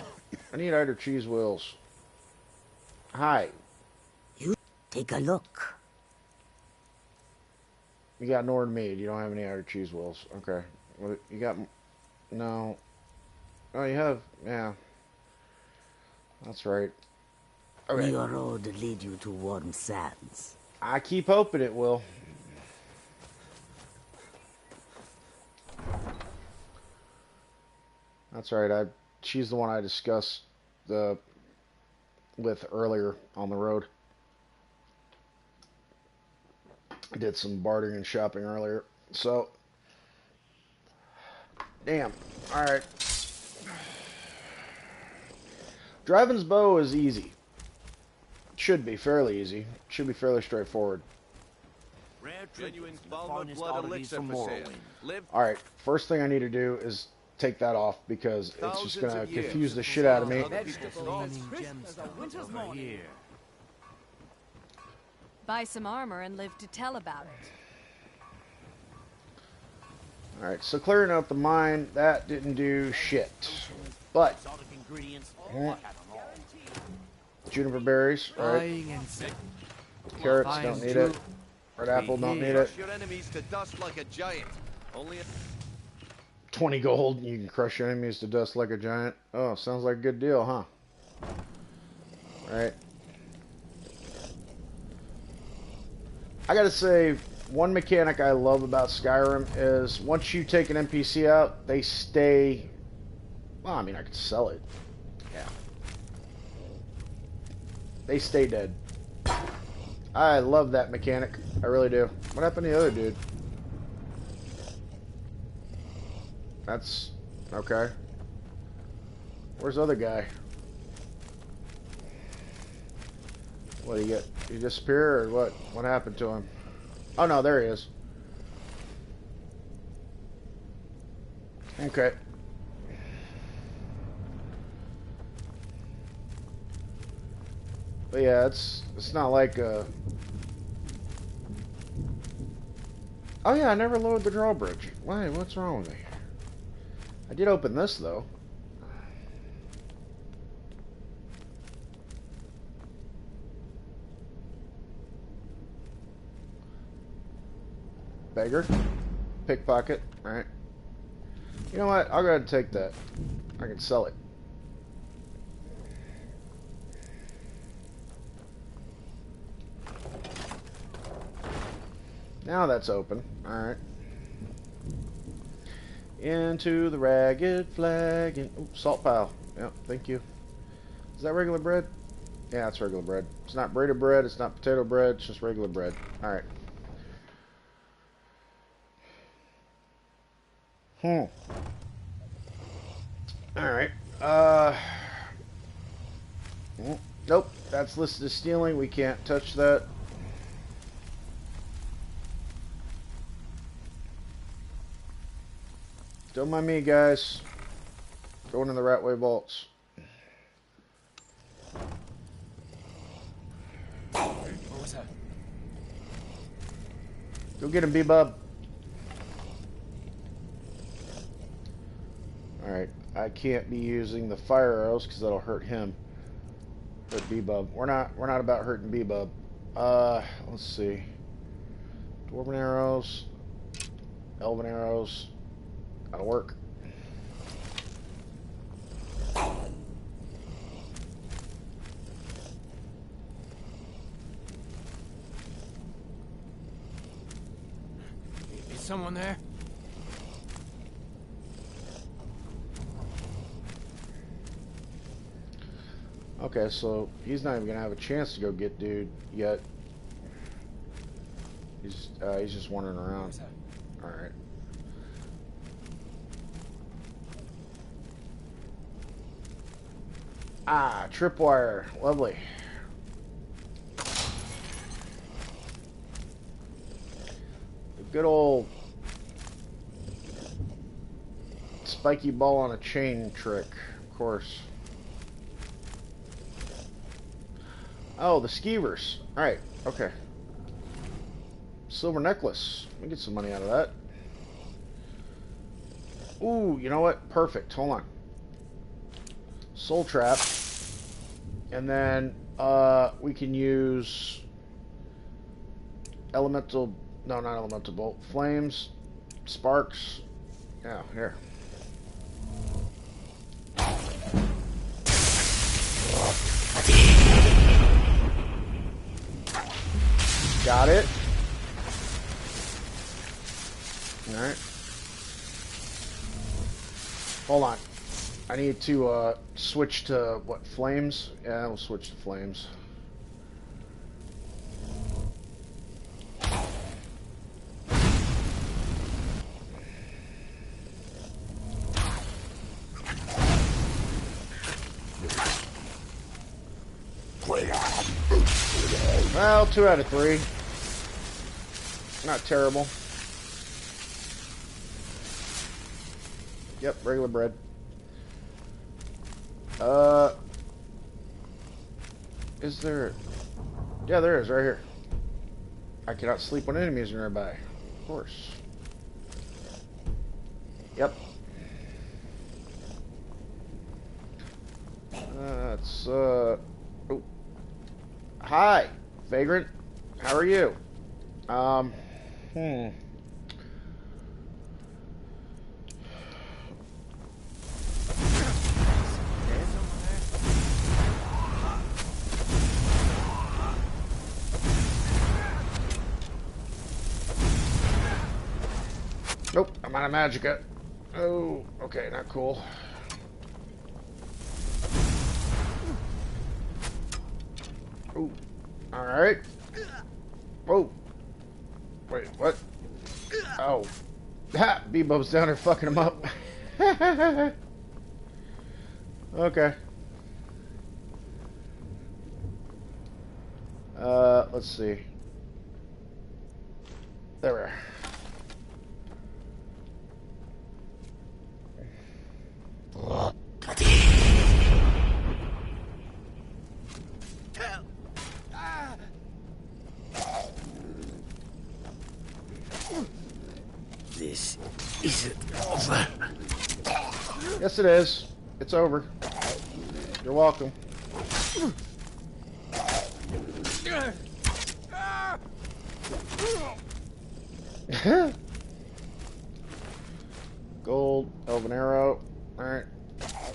I need Eider cheese wheels. Hi. You take a look. You got Nord mead. You don't have any Eider cheese wheels. Okay. What, you got... No. Oh, you have... Yeah. That's right. Will your road lead you to warm sands? I keep hoping it will. That's right. She's the one I discussed with earlier on the road. I did some bartering and shopping earlier. So, damn. All right. Draven's bow is easy. Should be fairly easy. Should be fairly straightforward. Rare genuine blood elixir for sale. Alright, first thing I need to do is take that off because it's just going to confuse the shit out of me. Buy some armor and live to tell about it. Alright, so clearing out the mine, that didn't do shit. But, juniper berries, alright. Carrots, don't need it. Red apple, don't need it. 20 gold, you can crush your enemies to dust like a giant. Oh, sounds like a good deal, huh? Alright. I gotta say, one mechanic I love about Skyrim is once you take an NPC out, they stay... Well, I mean, I could sell it. Yeah. They stay dead. I love that mechanic. I really do. What happened to the other dude? That's... okay. Where's the other guy? What, did he disappear or what? What happened to him? Oh no, there he is. Okay. But yeah, it's not like oh yeah, I never loaded the drawbridge. Why? What's wrong with me? I did open this though. Beggar. Pickpocket. Alright. You know what? I'll go ahead and take that. I can sell it. Now that's open. Alright. Into the ragged flag. And, ooh, salt pile. Yep, thank you. Is that regular bread? Yeah, it's regular bread. It's not braided bread. It's not potato bread. It's just regular bread. Alright. Alright. Nope. That's listed as stealing. We can't touch that. Don't mind me, guys. Going in the Ratway vaults. What was that? Go get him, B-Bub. Alright, I can't be using the fire arrows because that'll hurt him. Hurt B-Bub. We're not about hurting B-Bub. Let's see. Dwarven arrows. Elven arrows. That'll work. Is someone there? Okay, so he's not even gonna have a chance to go get dude yet. He's just wandering around. All right. Ah, tripwire, lovely. The good old spiky ball on a chain trick, of course. Oh, the skeevers. Alright, okay. Silver necklace. We get some money out of that. Ooh, you know what? Perfect. Hold on. Soul trap. And then we can use elemental... No, not elemental bolt. Flames. Sparks. Yeah, here. Got it. Alright. Hold on. I need to switch to, what, flames? Yeah, we'll switch to flames. Well, 2 out of 3. Not terrible. Yep, regular bread. Is there... Yeah, there is, right here. I cannot sleep when enemies are nearby. Of course. Yep. That's, Oh. Hi, Vagrant. How are you? Nope, I'm out of magicka. Oh, okay, not cool. Oh, alright. Whoa. Wait, what? Oh. Ha! Bebo's down there fucking him up. Okay. Let's see. There we are. This isn't over. Yes, it is. It's over. You're welcome. Gold, elven arrow. Alright.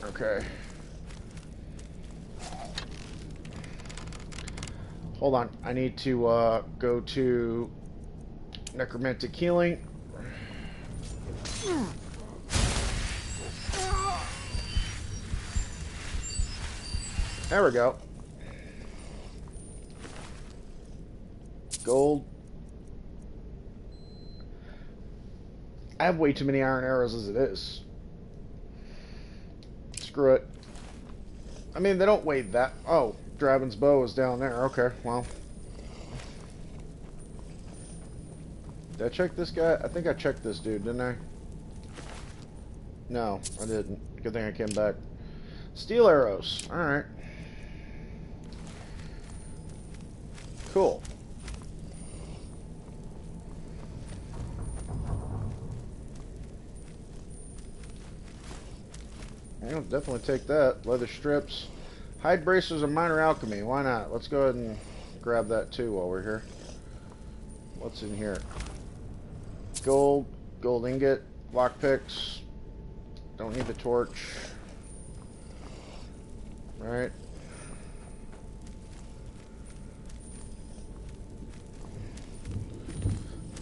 Okay. Hold on. I need to go to necromantic healing. There we go. Gold. I have way too many iron arrows as it is. screw it. I mean, they don't weigh that... Oh, Draven's bow is down there. Okay, well. Did I check this guy? I think I checked this dude, didn't I? No, I didn't. Good thing I came back. Steel arrows. Alright. Cool. I'll definitely take that. Leather strips. Hide bracers and minor alchemy. Why not? Let's go ahead and grab that too while we're here. What's in here? Gold. Gold ingot. Lockpicks. Don't need the torch. Right.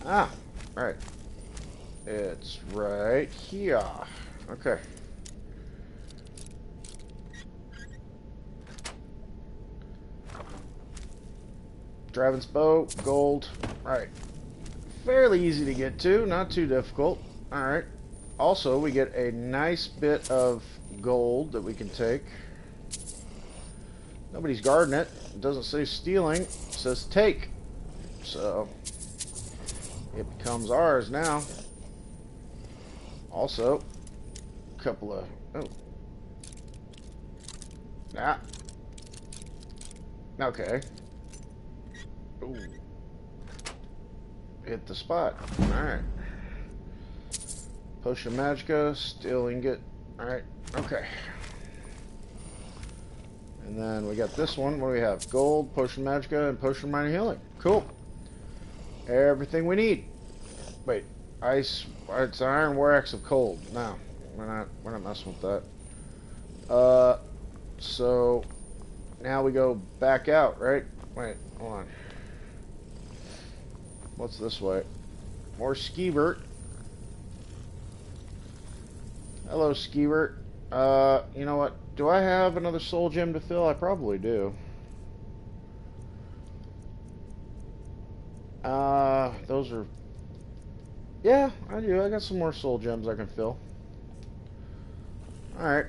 Ah. Right. It's right here. Okay. Draven's bow, gold. Alright. Fairly easy to get to, not too difficult. Alright. Also, we get a nice bit of gold that we can take. Nobody's guarding it. It doesn't say stealing. It says take. So, it becomes ours now. Also, a couple of... Oh. Ah. Okay. Ooh. Hit the spot. Alright. Potion Magica, steel ingot. Alright, okay. And then we got this one. What do we have? Gold, Potion Magica, and Potion Minor Healing. Cool. Everything we need. Wait, ice. It's an iron war axe of cold. No, we're not messing with that. So now we go back out, right? Wait, hold on. What's this way? More Skeevert. Hello, Skeevert. You know what? Do I have another soul gem to fill? I probably do. Those are... Yeah, I do. I got some more soul gems I can fill. Alright.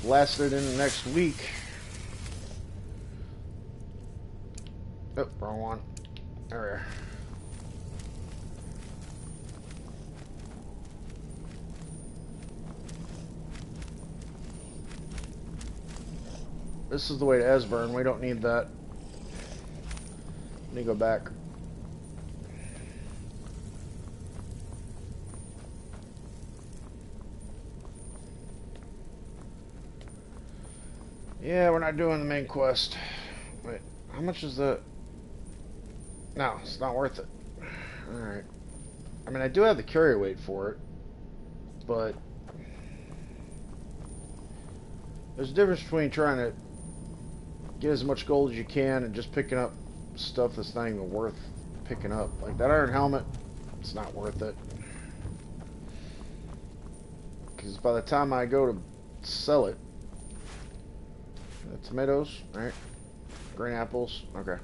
Lasted in the next week. Oh, wrong one. There we are. This is the way to Esbern. We don't need that. Let me go back. Yeah, we're not doing the main quest. Wait, how much is the... No, it's not worth it. Alright. I mean, I do have the carry weight for it, but... There's a difference between trying to get as much gold as you can and just picking up stuff that's not even worth picking up. Like that iron helmet, it's not worth it. Because by the time I go to sell it... Tomatoes, alright. Green apples, okay.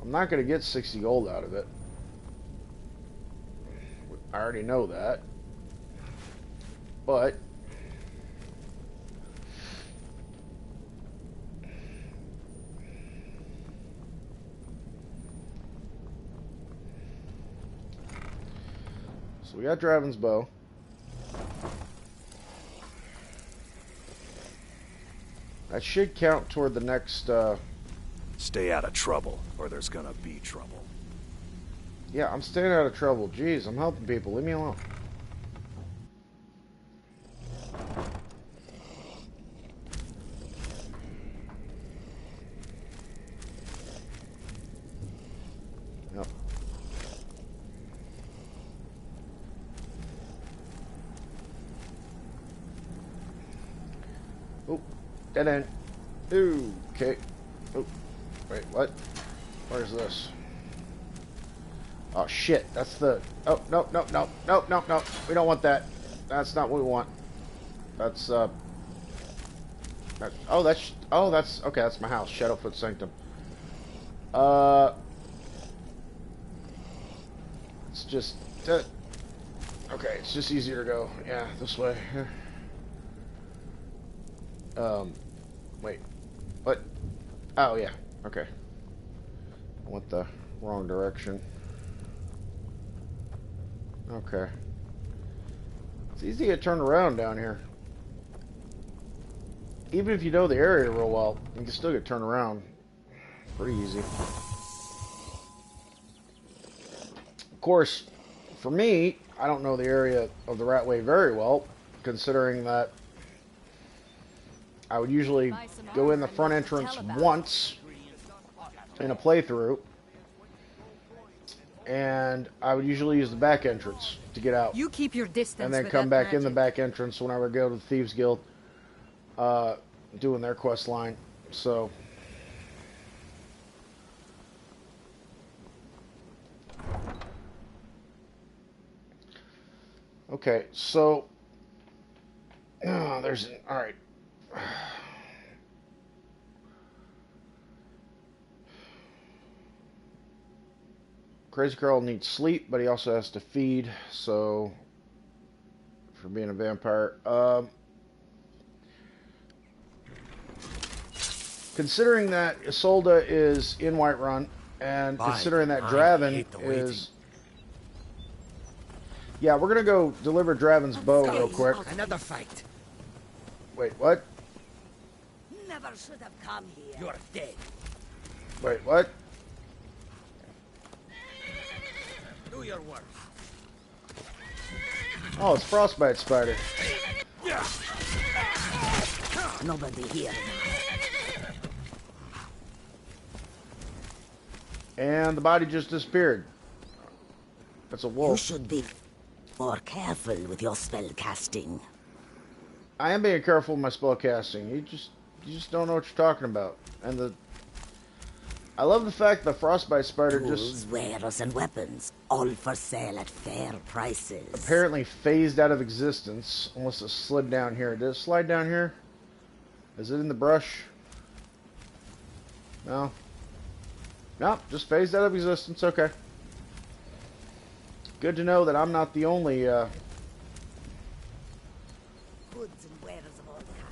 I'm not going to get 60 gold out of it. I already know that. But... So we got Draven's bow. That should count toward the next, Stay out of trouble, or there's gonna be trouble. Yeah, I'm staying out of trouble. Jeez, I'm helping people. Leave me alone. Yep. Oh, dead end. Ooh, okay. Oh, wait, what? Where's this? Oh shit, that's the... Oh, no, no, no, no, no, no. We don't want that. That's not what we want. That's, oh, that's... Oh, that's... Okay, that's my house. Shadowfoot Sanctum. It's just... okay, it's just easier to go. Yeah, this way. Wait. What? Oh, yeah. Okay. I went the wrong direction. Okay. It's easy to turn around down here. Even if you know the area real well, you can still get turned around. Pretty easy. Of course, for me, I don't know the area of the Ratway very well, considering that I would usually go in the front entrance once in a playthrough, and I would usually use the back entrance to get out. You keep your distance. And then come back in the back entrance whenever I go to the Thieves Guild, doing their quest line. So, okay, so there's all right. Crazy Carl needs sleep, but he also has to feed, so for being a vampire. Considering that Isolde is in Whiterun, and considering that Draven is... Yeah, we're going to go deliver Draven's bow real quick. Another fight. Wait, what? Never should have come here. You're dead. Wait, what? Do your work. Oh, it's Frostbite Spider. Nobody here now. And the body just disappeared. That's a wolf. You should be more careful with your spell casting. I am being careful with my spell casting. You just don't know what you're talking about. And I love the fact that Frostbite Spider just... wares, and weapons, all for sale at fair prices. Apparently phased out of existence, unless it slid down here. Did it slide down here? Is it in the brush? No. Nope, just phased out of existence. Okay. Good to know that I'm not the only Goods and wares of all kinds.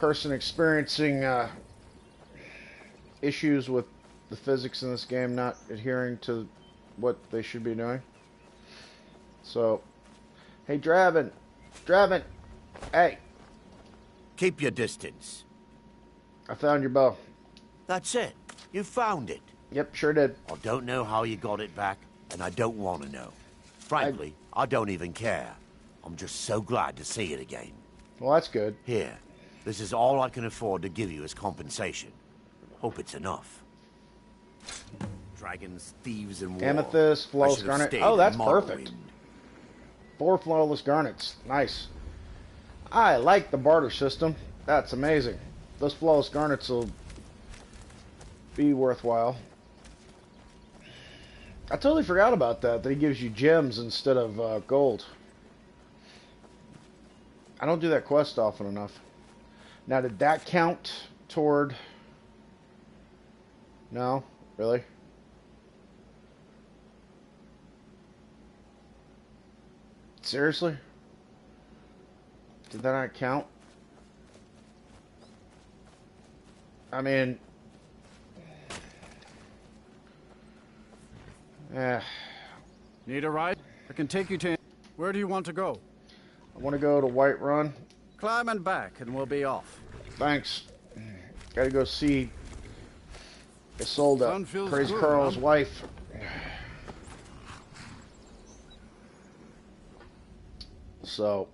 person experiencing issues with the physics in this game not adhering to what they should be doing. So, hey, Draven, hey. Keep your distance. I found your bow. That's it. You found it. Yep, sure did. I don't know how you got it back, and I don't want to know. Frankly, I don't even care. I'm just so glad to see it again. Well, that's good. Here, this is all I can afford to give you as compensation. Hope it's enough. Dragons, thieves, and war. Amethyst, flawless garnet. Oh, that's perfect. 4 flawless garnets. Nice. I like the barter system. That's amazing. Those flawless garnets will be worthwhile. I totally forgot about that he gives you gems instead of gold. I don't do that quest often enough. Now, did that count toward... No? Really? Seriously? Did that not count? I mean... Yeah. Need a ride? I can take you to... Where do you want to go? I want to go to Whiterun. Climb and back, and we'll be off. Thanks. Gotta go see Isolde, Crazy Carl's wife. So...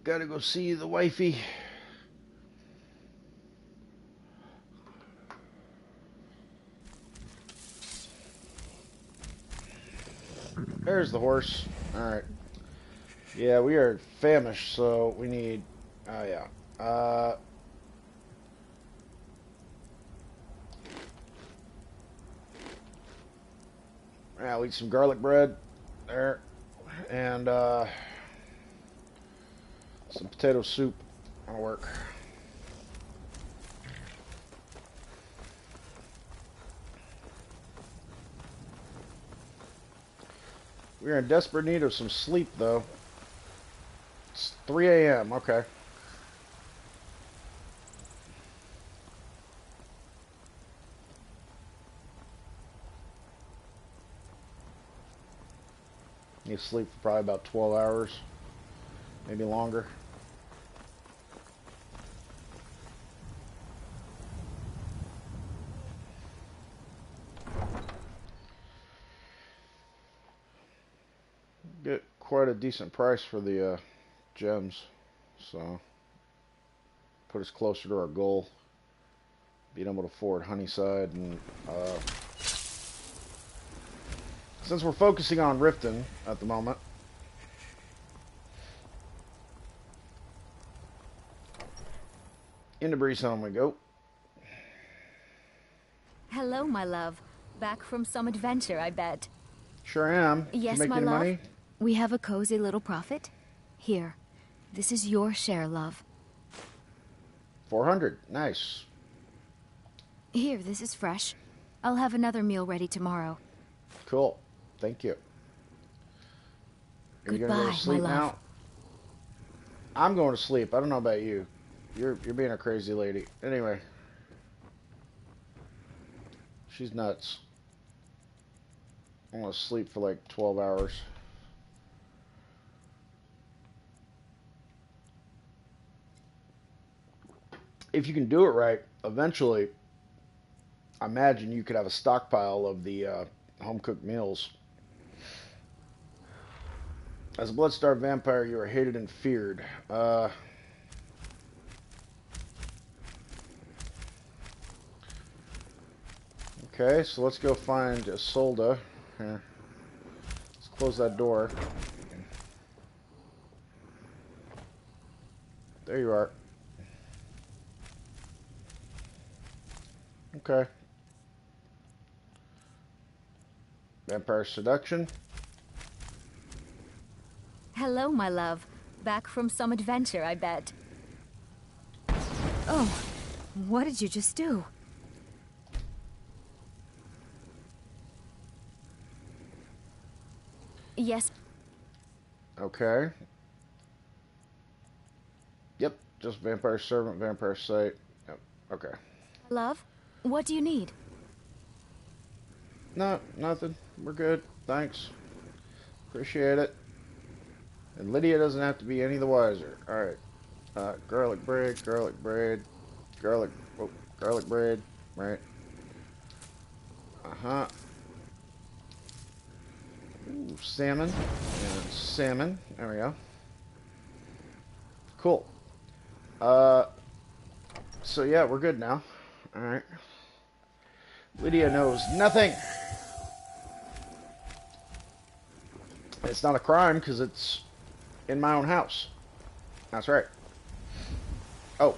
gotta go see the wifey. There's the horse. Alright. Yeah, we are famished, so we need... Oh, yeah. Yeah, I'll eat some garlic bread there. And, some potato soup. That'll work. We're in desperate need of some sleep, though. It's 3 a.m. Okay. Need to sleep for probably about 12 hours. Maybe longer. Get quite a decent price for the gems, so put us closer to our goal, being able to afford Honeyside. And since we're focusing on Riften at the moment, into Breeze Home we go. Hello, my love. Back from some adventure, I bet. Sure am. Yes, you make my any love. money? We have a cozy little profit. Here, this is your share, love. 400. Nice. Here, this is fresh. I'll have another meal ready tomorrow. Cool. Thank you. Are you gonna go Goodbye, to sleep my love. now? I'm going to sleep. I don't know about you. You're being a crazy lady. Anyway. She's nuts. I want to sleep for like 12 hours. If you can do it right, eventually, I imagine you could have a stockpile of the home-cooked meals. As a blood-starved vampire, you are hated and feared. Okay, so let's go find Isolde. Here. Let's close that door. There you are. Okay. Vampire seduction. Hello, my love. Back from some adventure, I bet. Oh, what did you just do? Yes. Okay. Yep, just vampire servant, vampire site. Yep. Okay. Love, what do you need? No, nothing. We're good. Thanks. Appreciate it. And Lydia doesn't have to be any the wiser. Alright. Garlic bread, garlic bread, garlic bread. Right. Uh-huh. Ooh, salmon. And salmon. There we go. Cool. So yeah, we're good now. Alright. Lydia knows nothing. It's not a crime because it's in my own house. That's right. Oh.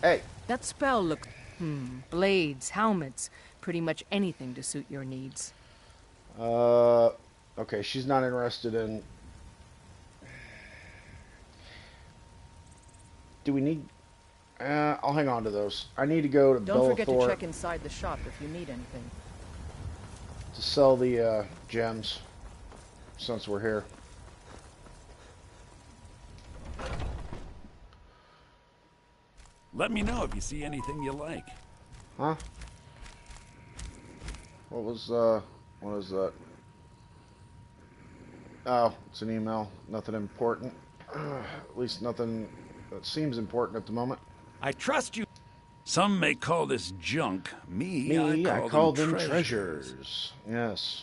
Hey. That spell looked... blades, helmets, pretty much anything to suit your needs. Okay, she's not interested in... Do we need... I'll hang on to those. I need to go to Don't forget to Bellathor check inside the shop if you need anything. to sell the gems, since we're here. Let me know if you see anything you like. Huh? What is that? Oh, it's an email. Nothing important. At least nothing that seems important at the moment. I trust you. Some may call this junk. I call them treasures. Yes.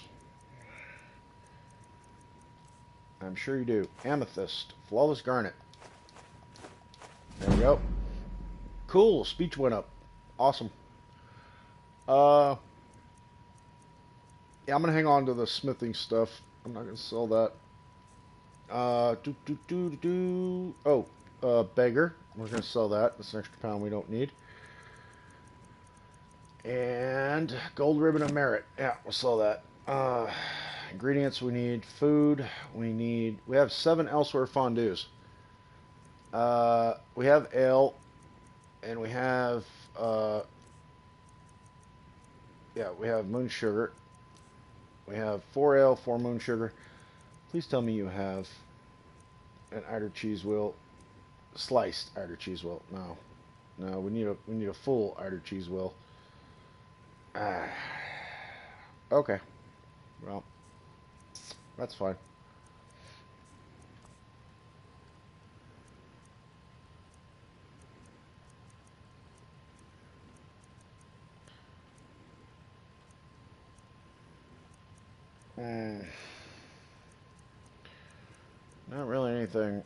I'm sure you do. Amethyst. Flawless garnet. There we go. Cool. Speech went up. Awesome. Yeah, I'm gonna hang on to the smithing stuff. I'm not gonna sell that. Oh, beggar. We're going to sell that. That's an extra pound we don't need. And gold ribbon of merit. Yeah, we'll sell that. Ingredients, we need food. We have 7 elsewhere fondues. We have ale. And we have, we have moon sugar. We have 4 ale, 4 moon sugar. Please tell me you have an eider cheese wheel, sliced eider cheese wheel. No, we need a full eider cheese wheel. Okay, well, that's fine. Not really anything.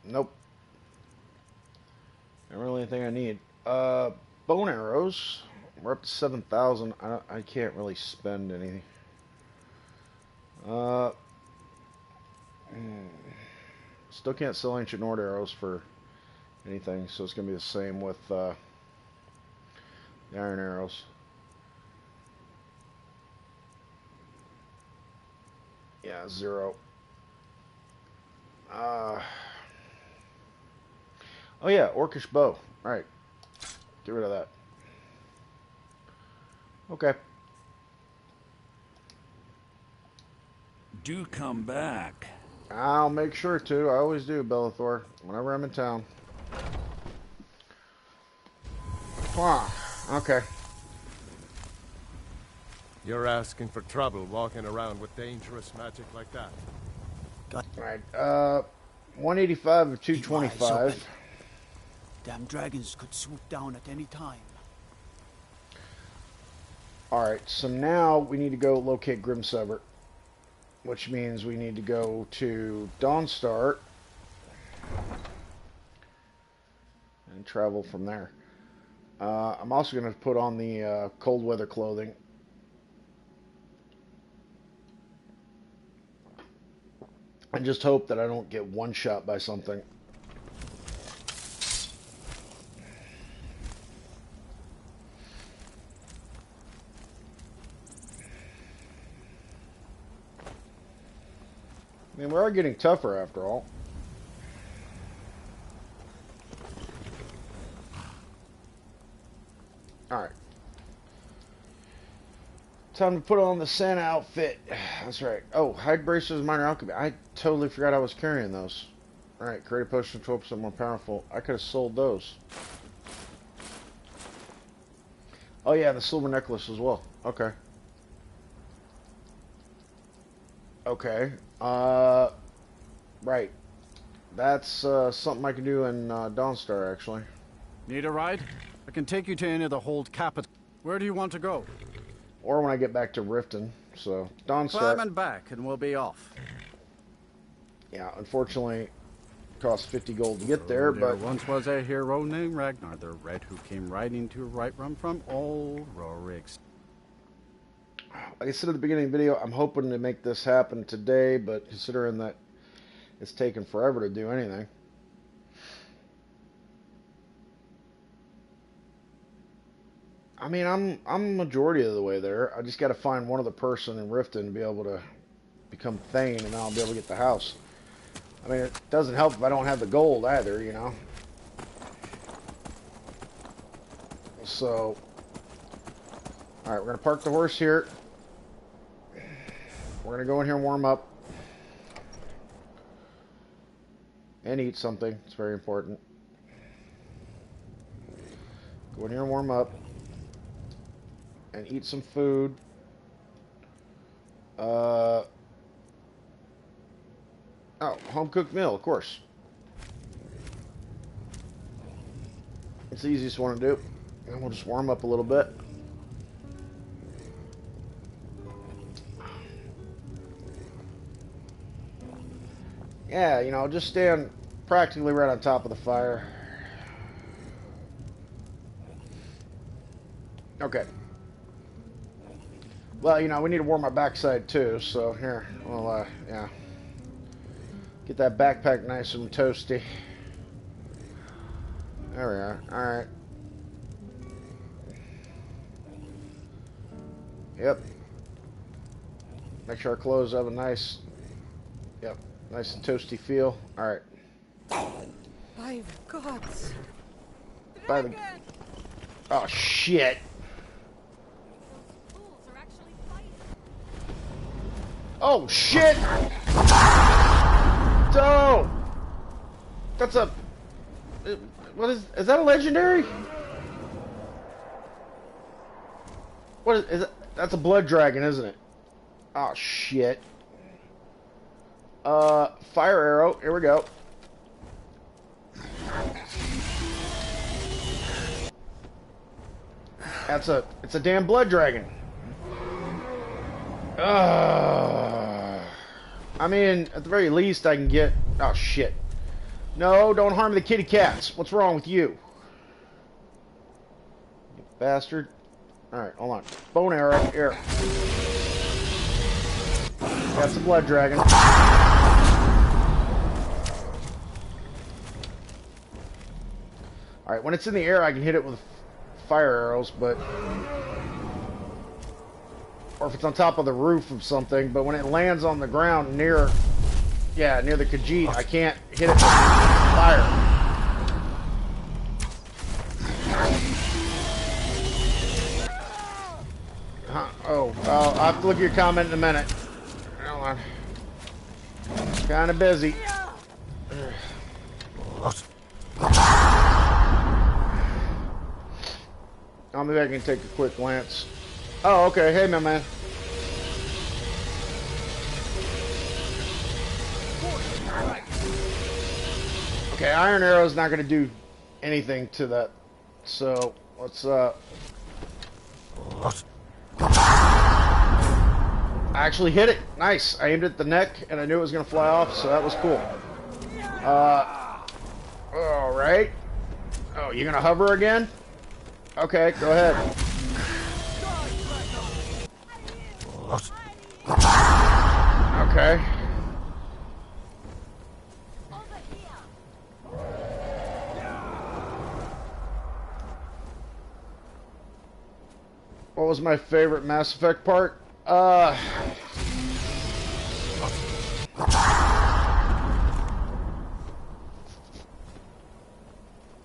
Nope. Not really anything I need. Bone arrows. We're up to 7,000. I can't really spend anything. Still can't sell ancient Nord arrows for anything, so it's gonna be the same with the iron arrows. Yeah, 0. Oh yeah, orcish bow. Alright. Get rid of that. Okay. Do come back. I'll make sure to. I always do, Bellathor. Whenever I'm in town. Okay. You're asking for trouble walking around with dangerous magic like that. Alright, 185 of 225. Damn dragons could swoop down at any time. Alright, so now we need to go locate Grimsever, which means we need to go to Dawnstar and travel from there. I'm also going to put on the cold weather clothing. And just hope that I don't get one shot by something. I mean, we are getting tougher after all. Alright. Time to put on the Santa outfit. That's right. Oh, hide bracers, minor alchemy. I totally forgot I was carrying those. Alright, create a potion 12% more powerful. I could have sold those. Oh yeah, the silver necklace as well. Okay. Okay. Right. That's something I can do in Dawnstar, actually. Need a ride? I can take you to any of the hold capital. Where do you want to go? Or when I get back to Riften. So, Dawnstar. Climb and back, and we'll be off. Yeah, unfortunately, it costs 50 gold to get there, There but... once was a hero named Ragnar the Red who came riding to Whiterun from old Rorik's. Like I said at the beginning of the video, I'm hoping to make this happen today, but considering that it's taken forever to do anything. I mean, I'm majority of the way there. I just got to find one other person in Riften to be able to become Thane, and then I'll be able to get the house. I mean, it doesn't help if I don't have the gold either, you know. So, all right, we're gonna park the horse here. We're gonna go in here and warm up and eat something. It's very important. Go in here and warm up. And eat some food. Oh, home-cooked meal, of course. It's the easiest one to do. And we'll just warm up a little bit. Yeah, you know, just stand practically right on top of the fire. Okay. Well, you know, we need to warm my backside too, so here, well, yeah. Get that backpack nice and toasty. There we are. Alright. Yep. Make sure our clothes have a nice... Yep. Nice and toasty feel. Alright. By the gods. By the... Oh, shit. Oh, shit! Don't! That's a... What is that a legendary? What is that? That's a blood dragon, isn't it? Oh, shit. Fire arrow. Here we go. It's a damn blood dragon. I mean, at the very least, I can get... Oh, shit. No, don't harm the kitty cats. What's wrong with you? You bastard. Alright, hold on. Bone arrow. Here. That's a blood dragon. Alright, when it's in the air, I can hit it with fire arrows, but... Or if it's on top of the roof of something, but when it lands on the ground near... Yeah, near the Khajiit, I can't hit it with fire. Oh, I'll have to look at your comment in a minute. Hold on. Kind of busy. Maybe I can take a quick glance. Oh, okay. Hey, my man. Okay, Iron Arrow's not going to do anything to that. So, let's, I actually hit it. Nice. I aimed at the neck, and I knew it was going to fly off, so that was cool. Alright. Oh, you going to hover again? Okay, go ahead. Okay. What was my favorite Mass Effect part?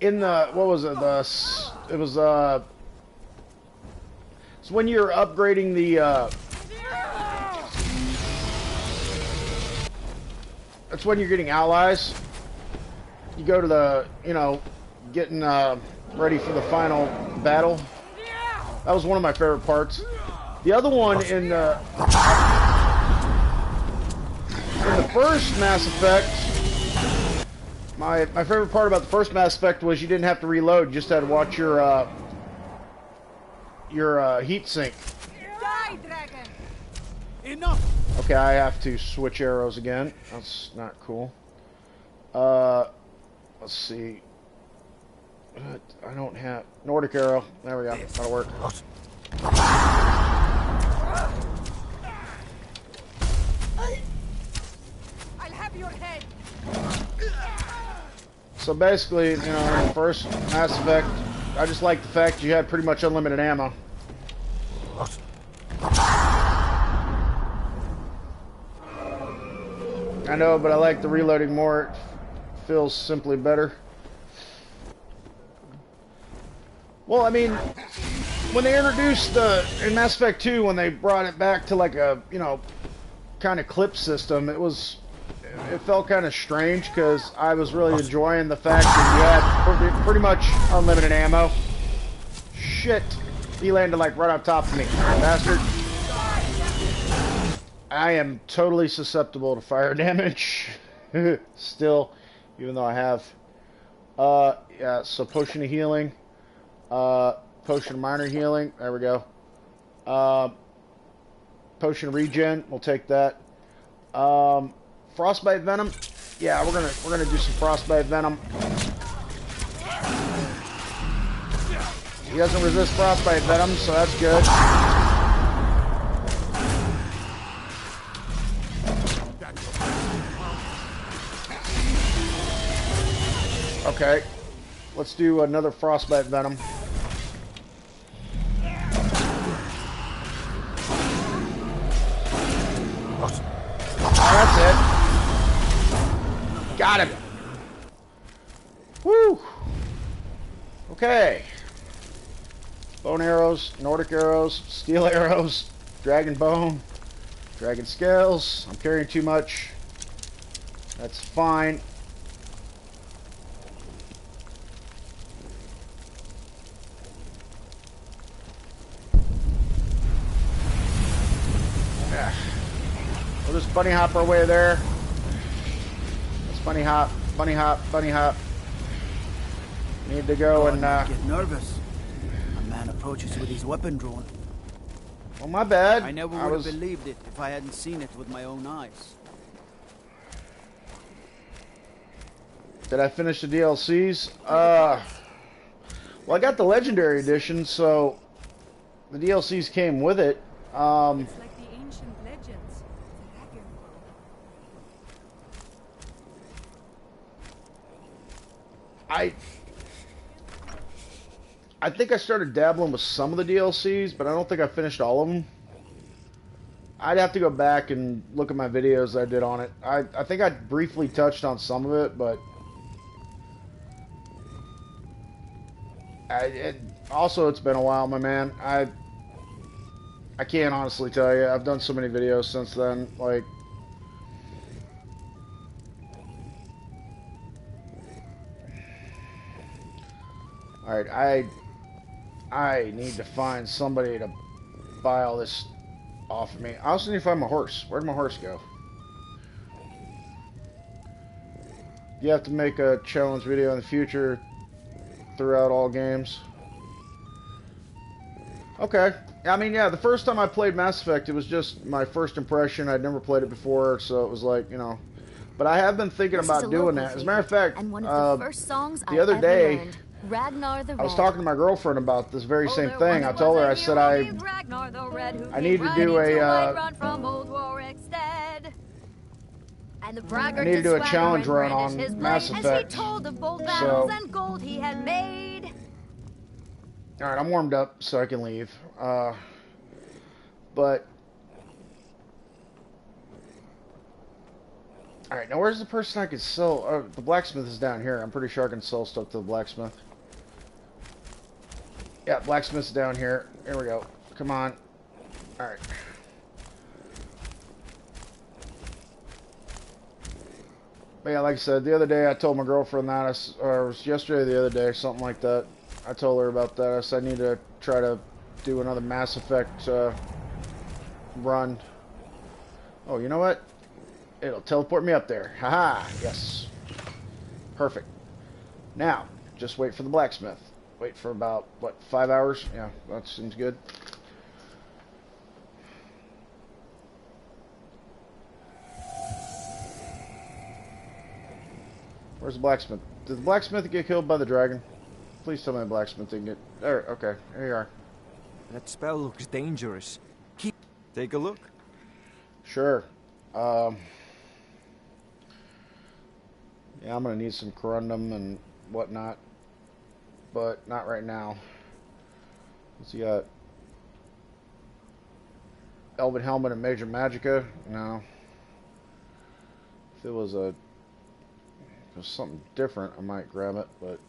In the, what was it? It was, it's when you're upgrading the, that's when you're getting allies. You go to the, you know, getting, ready for the final battle. That was one of my favorite parts. The other one in the first Mass Effect, my favorite part about the first Mass Effect was you didn't have to reload. You just had to watch your heat sink. Die, dragon. Enough. Okay, I have to switch arrows again. That's not cool. Let's see. I don't have Nordic arrow. There we go. That'll work. I'll have your head. So basically, you know, in the first Mass Effect, I just like the fact you had pretty much unlimited ammo. I know, but I like the reloading more. It feels simply better. Well, I mean, when they introduced in Mass Effect 2, when they brought it back to like a, you know, kind of clip system, it felt kind of strange because I was really enjoying the fact that you had pretty much unlimited ammo. Shit. He landed like right on top of me. Bastard. I am totally susceptible to fire damage. Still, even though I have. Yeah, so potion of healing. Potion of minor healing. There we go. Potion of regen. We'll take that. Frostbite venom. Yeah, we're gonna do some frostbite venom. He doesn't resist frostbite venom, so that's good. Okay. Let's do another frostbite venom. That's it. Got him. Woo. Okay. Bone arrows, Nordic arrows, steel arrows, dragon bone, dragon scales. I'm carrying too much. That's fine. We'll just bunny hop our way there. Let's bunny hop, bunny hop, bunny hop. Need to go and get nervous. A man approaches with his weapon drawn. Well, my bad. I never would have believed it if I hadn't seen it with my own eyes. Did I finish the DLCs? Well, I got the Legendary Edition, so the DLCs came with it. It's like the ancient legends. I think I started dabbling with some of the DLCs, but I don't think I finished all of them. I'd have to go back and look at my videos I did on it. I think I briefly touched on some of it, but also it's been a while, my man. I can't honestly tell you. I've done so many videos since then. Like, all right, I need to find somebody to buy all this off of me. I also need to find my horse. Where'd my horse go? You have to make a challenge video in the future throughout all games. Okay. I mean, yeah, the first time I played Mass Effect, it was just my first impression. I'd never played it before, so it was like, you know. But I have been thinking about doing that. As a matter of fact, and one of the first songs the other day, learned, Ragnar the Red. I was talking to my girlfriend about this very same thing. I told her, I said, I need to do I need to do a challenge run on Mass Effect. So, alright, I'm warmed up so I can leave. But alright, now where's the person I could sell? The blacksmith is down here. I'm pretty sure I can sell stuff to the blacksmith. Yeah, blacksmith's down here. Here we go. Come on. Alright. But yeah, like I said, the other day I told my girlfriend that, or it was yesterday or the other day, something like that. I told her about that. I said I need to try to do another Mass Effect run. Oh, you know what? It'll teleport me up there. Haha, yes. Perfect. Now, just wait for the blacksmith. Wait for about, what, 5 hours? Yeah, that seems good. Where's the blacksmith? Did the blacksmith get killed by the dragon? Please tell me the blacksmith didn't get... There, okay, there you are. That spell looks dangerous. Take a look. Sure. Yeah, I'm gonna need some corundum and whatnot. But not right now. What's he got? Elven Helmet and Major Magicka? No. If it was something different, I might grab it, but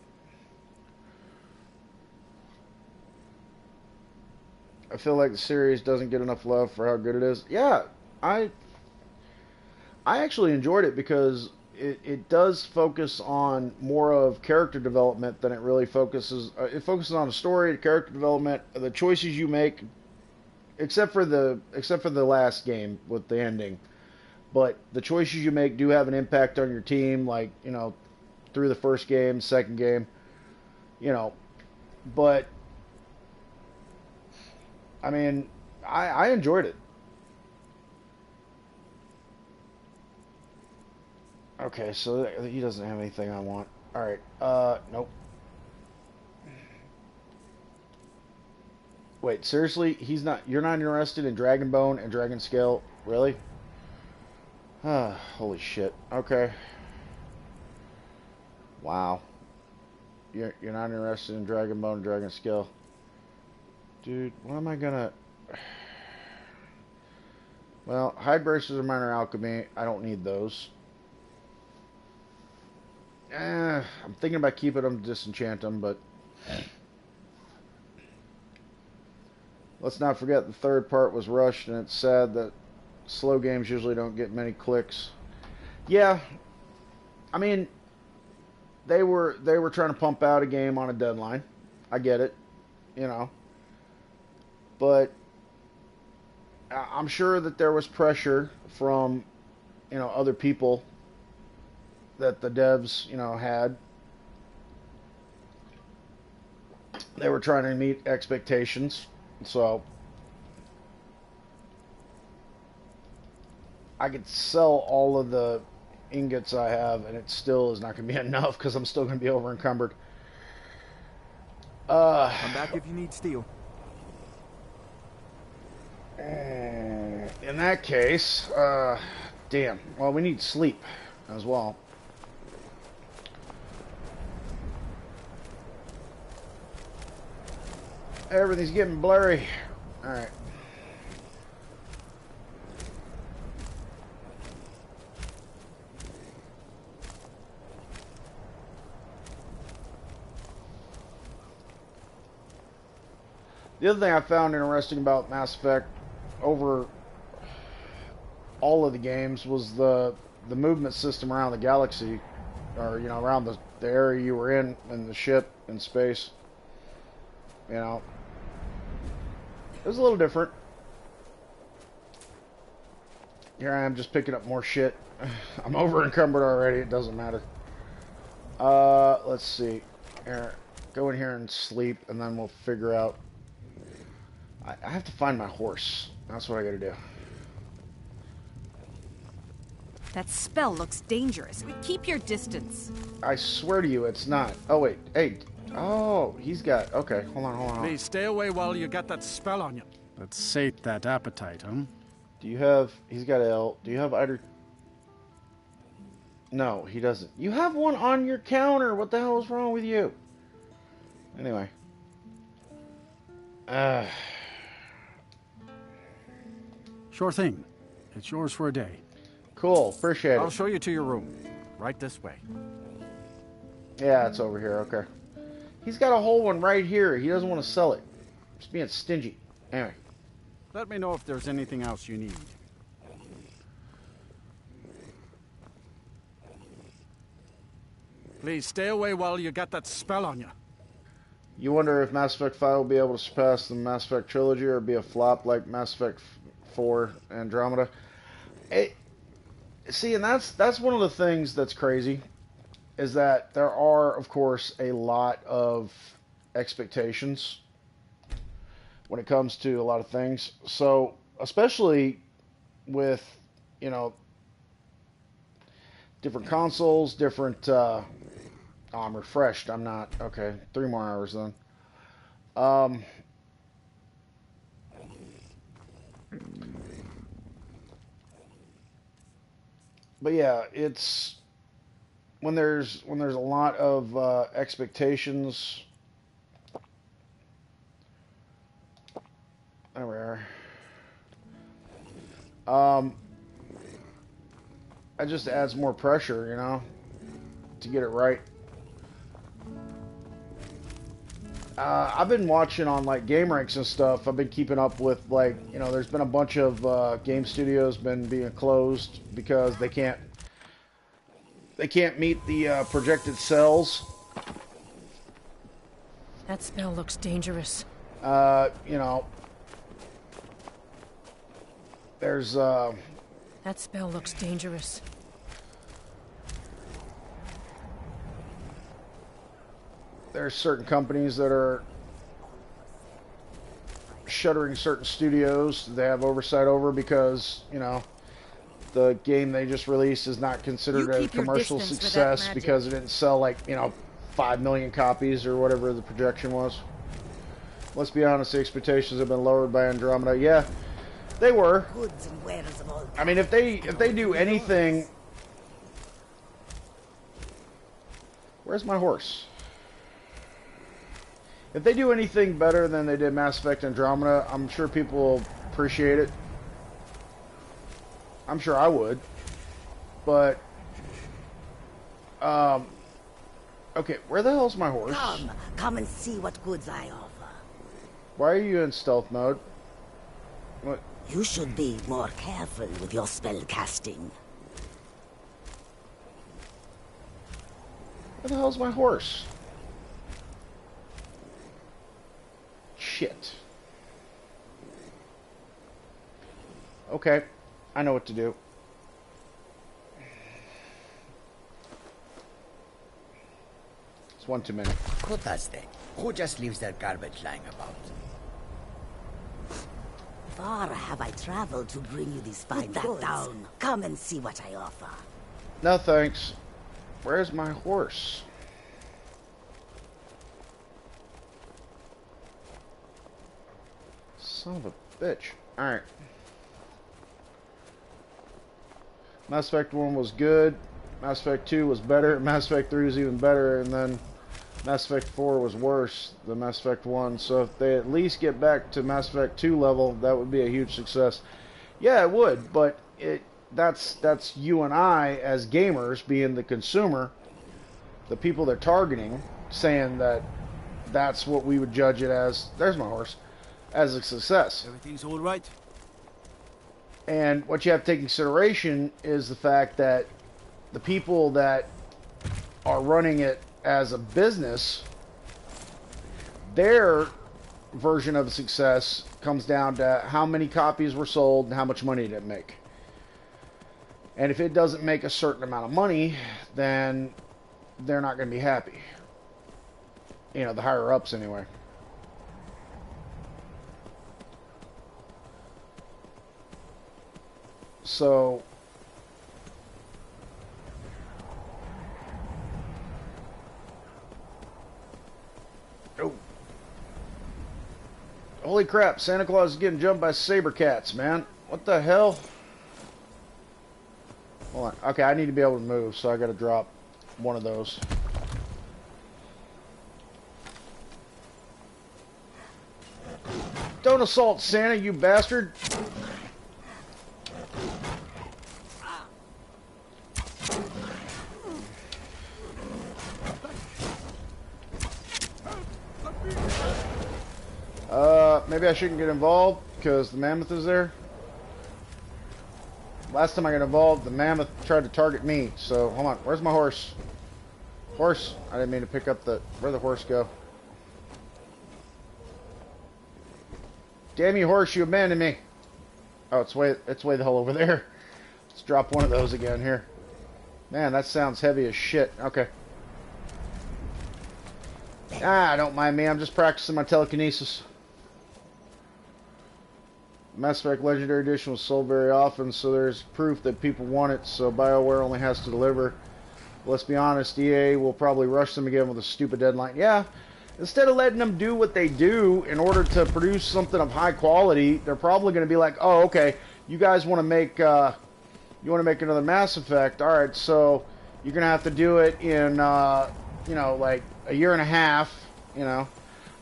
I feel like the series doesn't get enough love for how good it is. Yeah, I actually enjoyed it because it does focus on more of character development than it really focuses. It focuses on the story, character development, the choices you make, except for the last game with the ending. But the choices you make do have an impact on your team, like, you know, through the first game, second game, you know. But I mean, I enjoyed it. Okay, so he doesn't have anything I want. Alright, nope. Wait, seriously? You're not interested in Dragon Bone and Dragon Scale? Really? Holy shit. Okay. Wow. you're not interested in dragon bone, dragon skill. Dude, what am I gonna... Well, hide bracers are minor alchemy. I don't need those. I'm thinking about keeping them to disenchant them, but... Let's not forget the third part was rushed, and it's sad that slow games usually don't get many clicks. Yeah, I mean, they were trying to pump out a game on a deadline. I get it, you know. But I'm sure that there was pressure from, you know, other people that the devs, you know, had. They were trying to meet expectations. So I could sell all of the ingots I have, and it still is not going to be enough because I'm still going to be over encumbered. Come back if you need steel. In that case, damn. Well, we need sleep as well. Everything's getting blurry. Alright. The other thing I found interesting about Mass Effect over all of the games was the movement system around the galaxy, or, you know, around the area you were in the ship in space. You know, it was a little different. Here I am just picking up more shit. I'm over encumbered already. It doesn't matter. Let's see. Here, go in here and sleep, and then we'll figure out. I have to find my horse. That's what I gotta do. That spell looks dangerous. Keep your distance. I swear to you, it's not. Oh, wait. Hey. Oh, he's got... Okay, hold on. Please, stay away while you got that spell on you. Let's sate that appetite, huh? Do you have... He's got L. Do you have either... No, he doesn't. You have one on your counter. What the hell is wrong with you? Anyway. Sure thing. It's yours for a day. Cool. Appreciate it. I'll show you to your room. Right this way. Yeah, it's over here. Okay. He's got a whole one right here. He doesn't want to sell it. Just being stingy. Anyway. Let me know if there's anything else you need. Please, stay away while you got that spell on you. You wonder if Mass Effect 5 will be able to surpass the Mass Effect trilogy or be a flop like Mass Effect 4 Andromeda. See, and that's one of the things that's crazy, is that there are, of course, a lot of expectations when it comes to a lot of things. So, especially with, you know, different consoles, different... oh, I'm refreshed. I'm not... Okay, 3 more hours then. But yeah, it's... When there's a lot of expectations... There we are. It just adds more pressure, you know, to get it right. I've been watching on like game ranks and stuff. I've been keeping up with, like, you know, there's been a bunch of game studios being closed because they can't meet the projected sales. That spell looks dangerous. You know, there's That spell looks dangerous. There's certain companies that are shuttering certain studios they have oversight over because, you know, the game they just released is not considered a commercial success because it didn't sell, like, you know, 5 million copies or whatever the projection was. Let's be honest, the expectations have been lowered by Andromeda. Yeah, they were. I mean, if they do anything... Where's my horse? If they do anything better than they did Mass Effect Andromeda, I'm sure people will appreciate it. I'm sure I would. But, okay, where the hell's my horse? Come and see what goods I offer. Why are you in stealth mode? What? You should be more careful with your spell casting. Where the hell's my horse? Shit. Okay, I know what to do. It's one too many. Who does that? Who just leaves their garbage lying about? Far have I traveled to bring you these fine goods. Down. Come and see what I offer. No thanks. Where's my horse? Son of a bitch. Alright. Mass Effect 1 was good. Mass Effect 2 was better. Mass Effect 3 was even better. And then Mass Effect 4 was worse than Mass Effect 1. So if they at least get back to Mass Effect 2 level, that would be a huge success. Yeah, it would. But that's you and I as gamers, being the consumer, the people they're targeting, saying that that's what we would judge it as. There's my horse. As a success. Everything's all right? And what you have to take into consideration is the fact that the people that are running it as a business, their version of success comes down to how many copies were sold and how much money did it make. And if it doesn't make a certain amount of money, then they're not going to be happy. You know, the higher ups anyway. So, oh, holy crap, Santa Claus is getting jumped by saber cats, man. What the hell? Hold on. Okay, I need to be able to move, so I gotta drop one of those. Don't assault Santa, you bastard! Maybe I shouldn't get involved because the mammoth is there. Last time I got involved, the mammoth tried to target me. So, hold on. Where's my horse? Horse? I didn't mean to pick up the... Where'd the horse go? Damn you, horse, you abandoned me. Oh, it's way the hell over there. Let's drop one of those again here. Man, that sounds heavy as shit. Okay. Ah, don't mind me. I'm just practicing my telekinesis. Mass Effect Legendary Edition was sold very often, so there's proof that people want it, so BioWare only has to deliver. Let's be honest, EA will probably rush them again with a stupid deadline. Yeah, instead of letting them do what they do in order to produce something of high quality, they're probably going to be like, oh, okay, you guys want to make another Mass Effect. All right, so you're going to have to do it in, you know, like a year and a half, you know.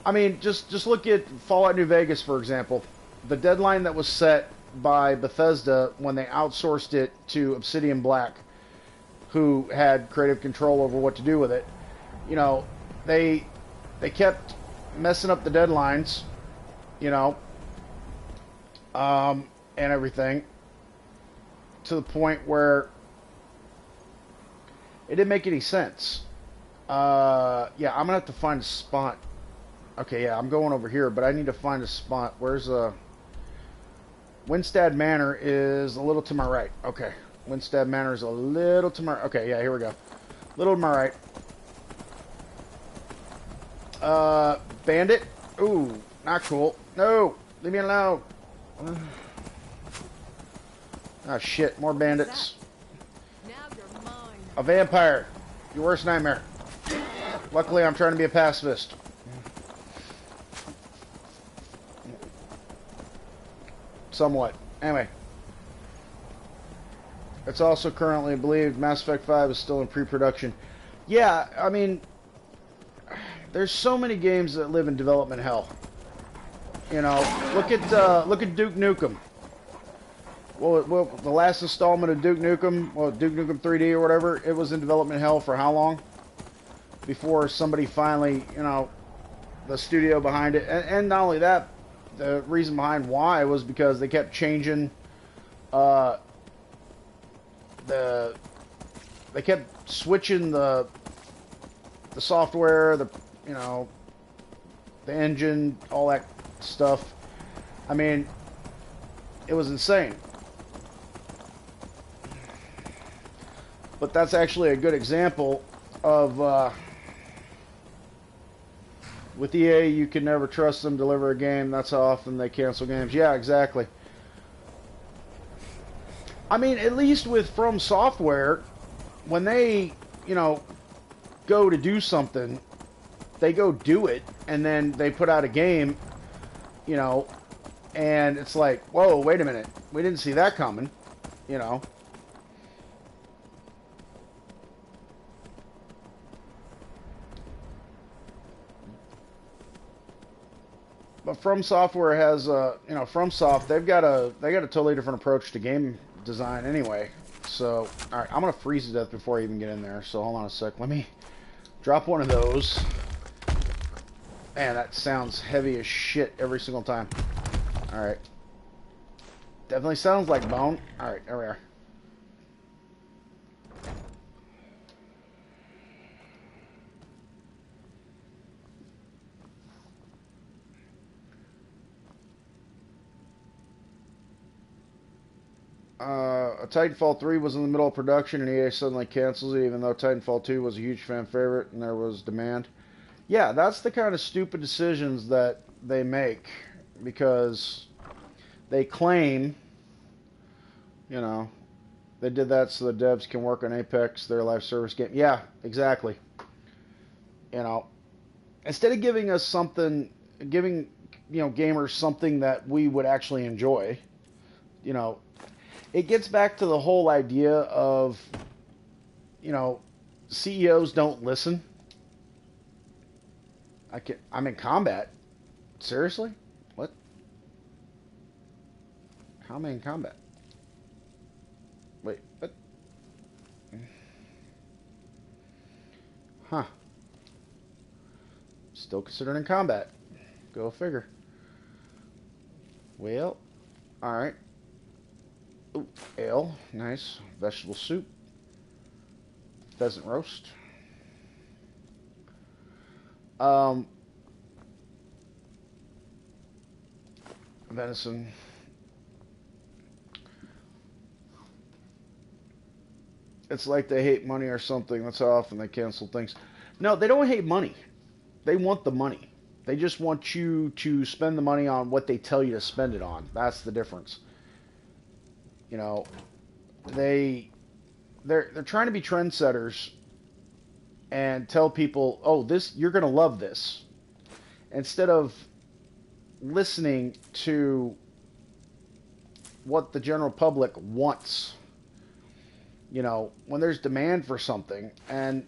I mean, just look at Fallout New Vegas, for example. The deadline that was set by Bethesda when they outsourced it to Obsidian Black, who had creative control over what to do with it. You know, they kept messing up the deadlines, you know, and everything, to the point where it didn't make any sense. Yeah, I'm gonna have to find a spot. Okay, yeah, I'm going over here, but I need to find a spot. Where's Winstead Manor is a little to my right. Okay. Winstead Manor is a little to my... Okay, yeah, here we go. Little to my right. Bandit? Ooh, not cool. No! Leave me alone! Oh, shit. More bandits. A vampire. Your worst nightmare. Luckily, I'm trying to be a pacifist. Somewhat. Anyway. It's also currently believed Mass Effect 5 is still in pre-production. Yeah, I mean, There's so many games that live in development hell. You know, look at Duke Nukem. Well, the last installment of Duke Nukem, well, Duke Nukem 3D or whatever, it was in development hell for how long? Before somebody finally, you know, the studio behind it, and not only that, the reason behind why was because they kept changing, they kept switching the software, you know, the engine, all that stuff. I mean, it was insane. But that's actually a good example of, with EA, you can never trust them to deliver a game. That's how often they cancel games. Yeah, exactly. I mean, at least with From Software, when they, you know, go to do something, they go do it, and then they put out a game, you know, and it's like, whoa, wait a minute. We didn't see that coming, you know. But From Software has, you know, FromSoft, they've got a totally different approach to game design anyway. So, all right, I'm gonna freeze to death before I even get in there. So hold on a sec. Let me drop one of those. Man, that sounds heavy as shit every single time. All right, definitely sounds like bone. All right, there we are. Titanfall 3 was in the middle of production and EA suddenly cancels it, even though Titanfall 2 was a huge fan favorite and there was demand. Yeah, that's the kind of stupid decisions that they make because they claim, you know, they did that so the devs can work on Apex, their live service game. Yeah, exactly. You know, instead of giving us something, giving, you know, gamers something that we would actually enjoy, you know, it gets back to the whole idea of, you know, CEOs don't listen. I'm in combat. Seriously? What? How am I in combat? Wait, what? Huh. Still considered in combat. Go figure. Well, alright. Ooh, ale, nice. Vegetable soup. Pheasant roast. Venison. It's like they hate money or something. That's how often they cancel things. No, they don't hate money. They want the money. They just want you to spend the money on what they tell you to spend it on. That's the difference. You know, they're trying to be trendsetters and tell people, oh, this, you're going to love this, instead of listening to what the general public wants. You know, when there's demand for something, and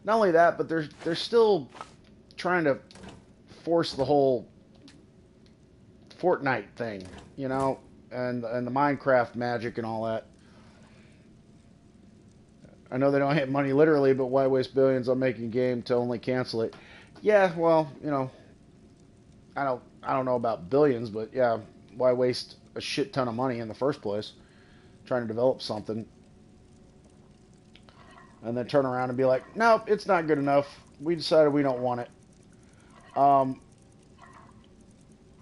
not only that, but they're still trying to force the whole Fortnite thing, you know, and the Minecraft magic and all that. I know they don't hit money literally, but why waste billions on making a game to only cancel it? Yeah, well, you know, I don't know about billions, but yeah, why waste a shit ton of money in the first place trying to develop something and then turn around and be like, nope, it's not good enough. We decided we don't want it. Oh,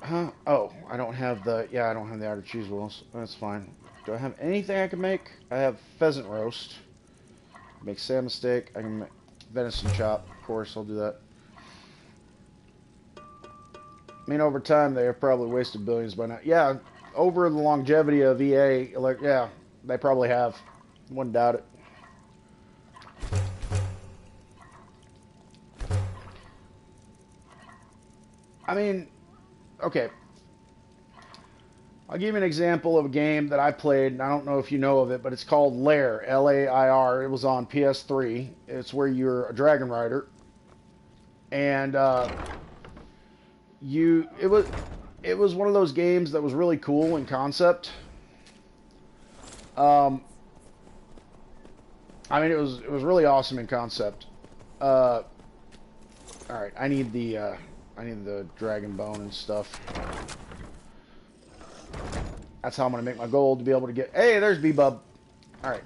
I don't have the outer cheese wheels. That's fine. Do I have anything I can make? I have pheasant roast. Make salmon steak. I can make venison chop. Of course, I'll do that. I mean, over time, they have probably wasted billions by now. Yeah, over the longevity of EA, like, yeah, they probably have. Wouldn't doubt it. I mean, okay. I'll give you an example of a game that I played, and I don't know if you know of it, but it's called Lair, L-A-I-R. It was on PS3. It's where you're a dragon rider, And it was one of those games that was really cool in concept. I mean, it was really awesome in concept. All right, I need the dragon bone and stuff. That's how I'm gonna make my gold to be able to get. Hey, there's B-Bub. All right.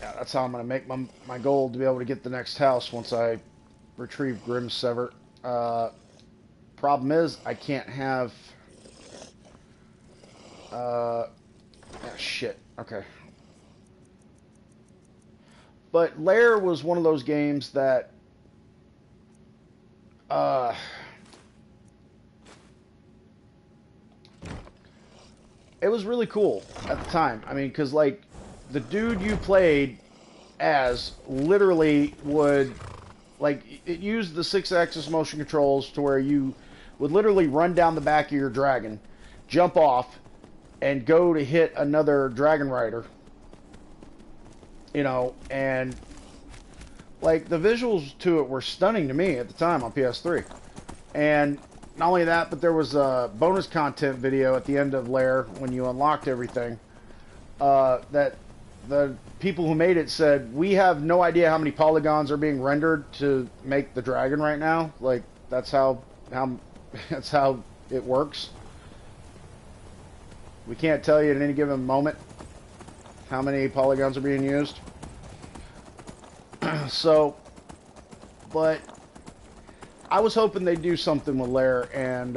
Yeah, that's how I'm gonna make my gold to be able to get the next house once I retrieve Grimsever. Problem is, I can't have. Shit. Okay. But Lair was one of those games that. It was really cool at the time. I mean, because, like, the dude you played as literally would, like, it used the 6-axis motion controls to where you would literally run down the back of your dragon, jump off, and go to hit another dragon rider. You know, and, like, the visuals to it were stunning to me at the time on PS3. And not only that, but there was a bonus content video at the end of Lair when you unlocked everything that the people who made it said, we have no idea how many polygons are being rendered to make the dragon right now. Like, that's how that's how it works. We can't tell you at any given moment how many polygons are being used. So, but I was hoping they'd do something with Lair and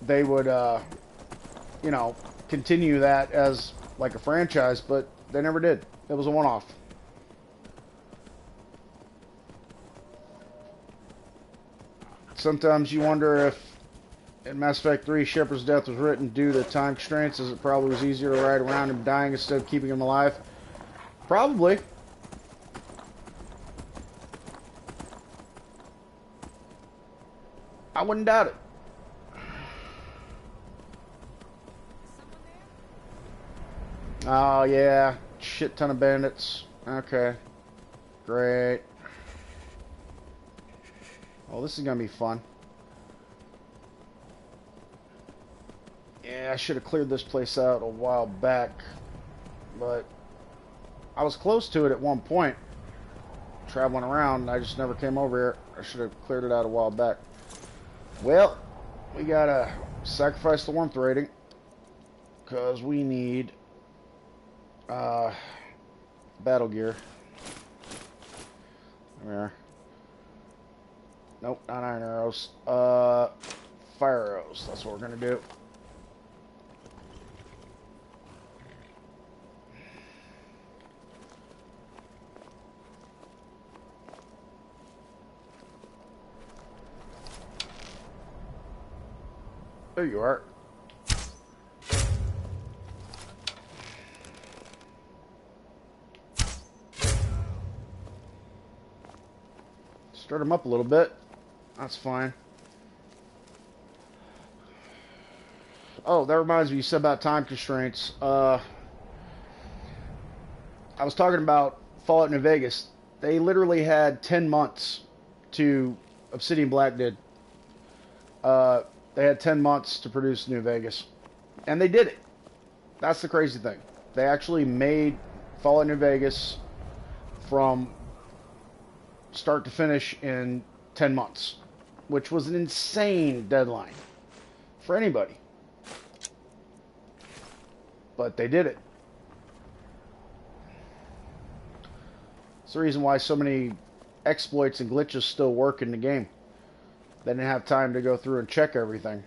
they would, you know, continue that as like a franchise, but they never did. It was a one-off. Sometimes you wonder if in Mass Effect 3 Shepard's death was written due to time constraints, as it probably was easier to ride around him dying instead of keeping him alive. Probably. I wouldn't doubt it. Oh, yeah. Shit ton of bandits. Okay. Great. Well, this is going to be fun. Yeah, I should have cleared this place out a while back. But I was close to it at one point. Traveling around, and I just never came over here. I should have cleared it out a while back. Well, we gotta sacrifice the warmth rating because we need battle gear. There we are. Nope, not iron arrows. Fire arrows. That's what we're gonna do. There you are. Stir them up a little bit. That's fine. Oh, that reminds me, you said about time constraints. I was talking about Fallout New Vegas. They literally had 10 months to... Obsidian Black did. They had 10 months to produce New Vegas. And they did it. That's the crazy thing. They actually made Fallout New Vegas from start to finish in 10 months. Which was an insane deadline for anybody. But they did it. It's the reason why so many exploits and glitches still work in the game. They didn't have time to go through and check everything.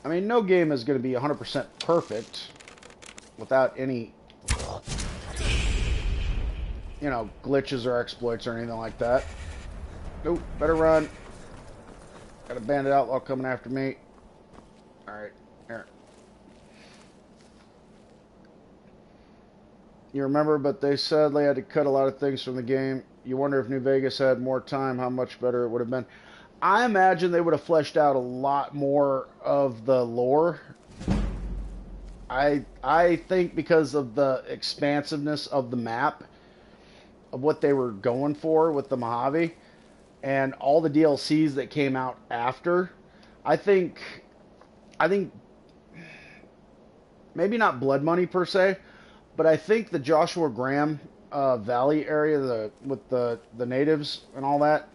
I mean, no game is going to be 100% perfect without any, you know, glitches or exploits or anything like that. Nope, better run. Got a bandit outlaw coming after me. Alright, here. You remember, but they said they had to cut a lot of things from the game. You wonder if New Vegas had more time, how much better it would have been. I imagine they would have fleshed out a lot more of the lore. I think because of the expansiveness of the map, of what they were going for with the Mojave, and all the DLCs that came out after, I think maybe not Blood Money per se, but I think the Joshua Graham Valley area, with the natives and all that,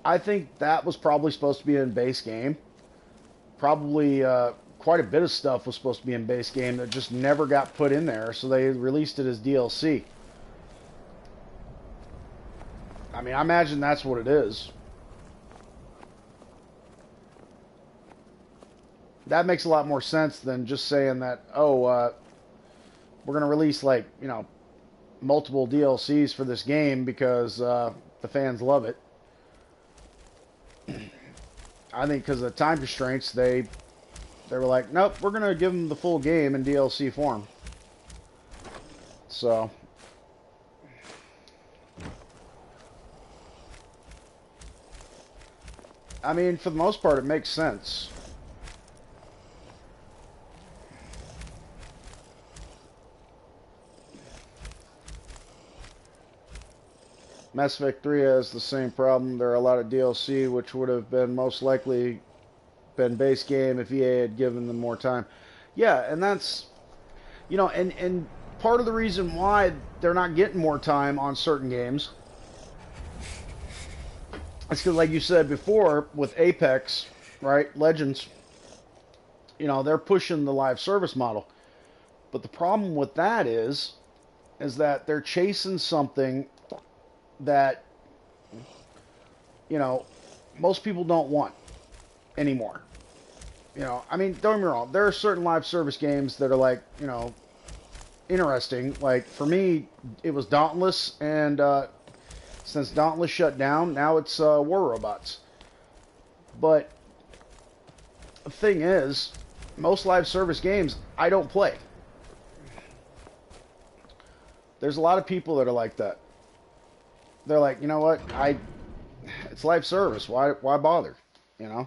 I think that was probably supposed to be in base game. Probably quite a bit of stuff was supposed to be in base game that just never got put in there, so they released it as DLC. I mean, I imagine that's what it is. That makes a lot more sense than just saying that, oh, we're going to release, like, you know, multiple DLCs for this game because the fans love it. I think because of the time constraints, they were like, nope, we're going to give them the full game in DLC form. So, I mean, for the most part, it makes sense. Mass Effect 3 has the same problem. There are a lot of DLC, which would have been most likely been base game if EA had given them more time. Yeah, and that's, you know, and part of the reason why they're not getting more time on certain games is because, like you said before, with Apex, right, Legends, you know, they're pushing the live service model. But the problem with that is that they're chasing something that, you know, most people don't want anymore. You know, I mean, don't get me wrong, there are certain live service games that are, like, you know, interesting. Like, for me, it was Dauntless, and since Dauntless shut down, now it's War Robots. But the thing is, most live service games I don't play. There's a lot of people that are like that. They're like, you know what, it's live service, why bother, you know?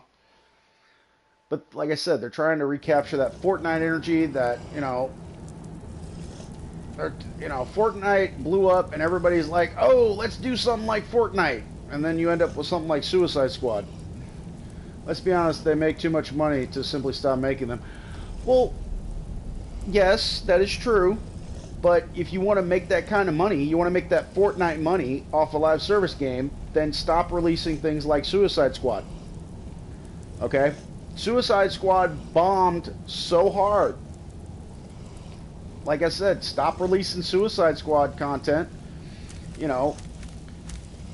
But like I said, they're trying to recapture that Fortnite energy that, you know, Fortnite blew up and everybody's like, oh, let's do something like Fortnite. And then you end up with something like Suicide Squad. Let's be honest, they make too much money to simply stop making them. Well, yes, that is true. But if you want to make that kind of money, you want to make that Fortnite money off a live service game, then stop releasing things like Suicide Squad. Okay? Suicide Squad bombed so hard. Like I said, stop releasing Suicide Squad content. You know.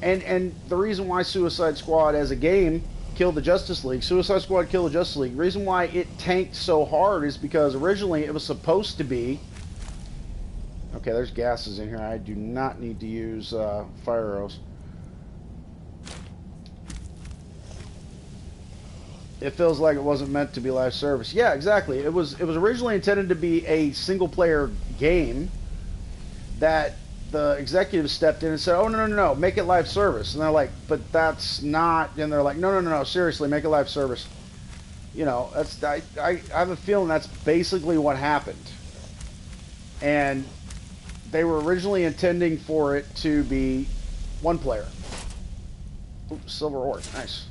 And the reason why Suicide Squad as a game killed the Justice League, Suicide Squad killed the Justice League, the reason why it tanked so hard is because originally it was supposed to be... Okay, there's gases in here. I do not need to use fire arrows. It feels like it wasn't meant to be live service. Yeah, exactly. It was originally intended to be a single-player game that the executives stepped in and said, oh, no, make it live service. And they're like, but that's not... And they're like, no, seriously, make it live service. You know, that's I have a feeling that's basically what happened. And... they were originally intending for it to be one player. Oops, silver ore, nice.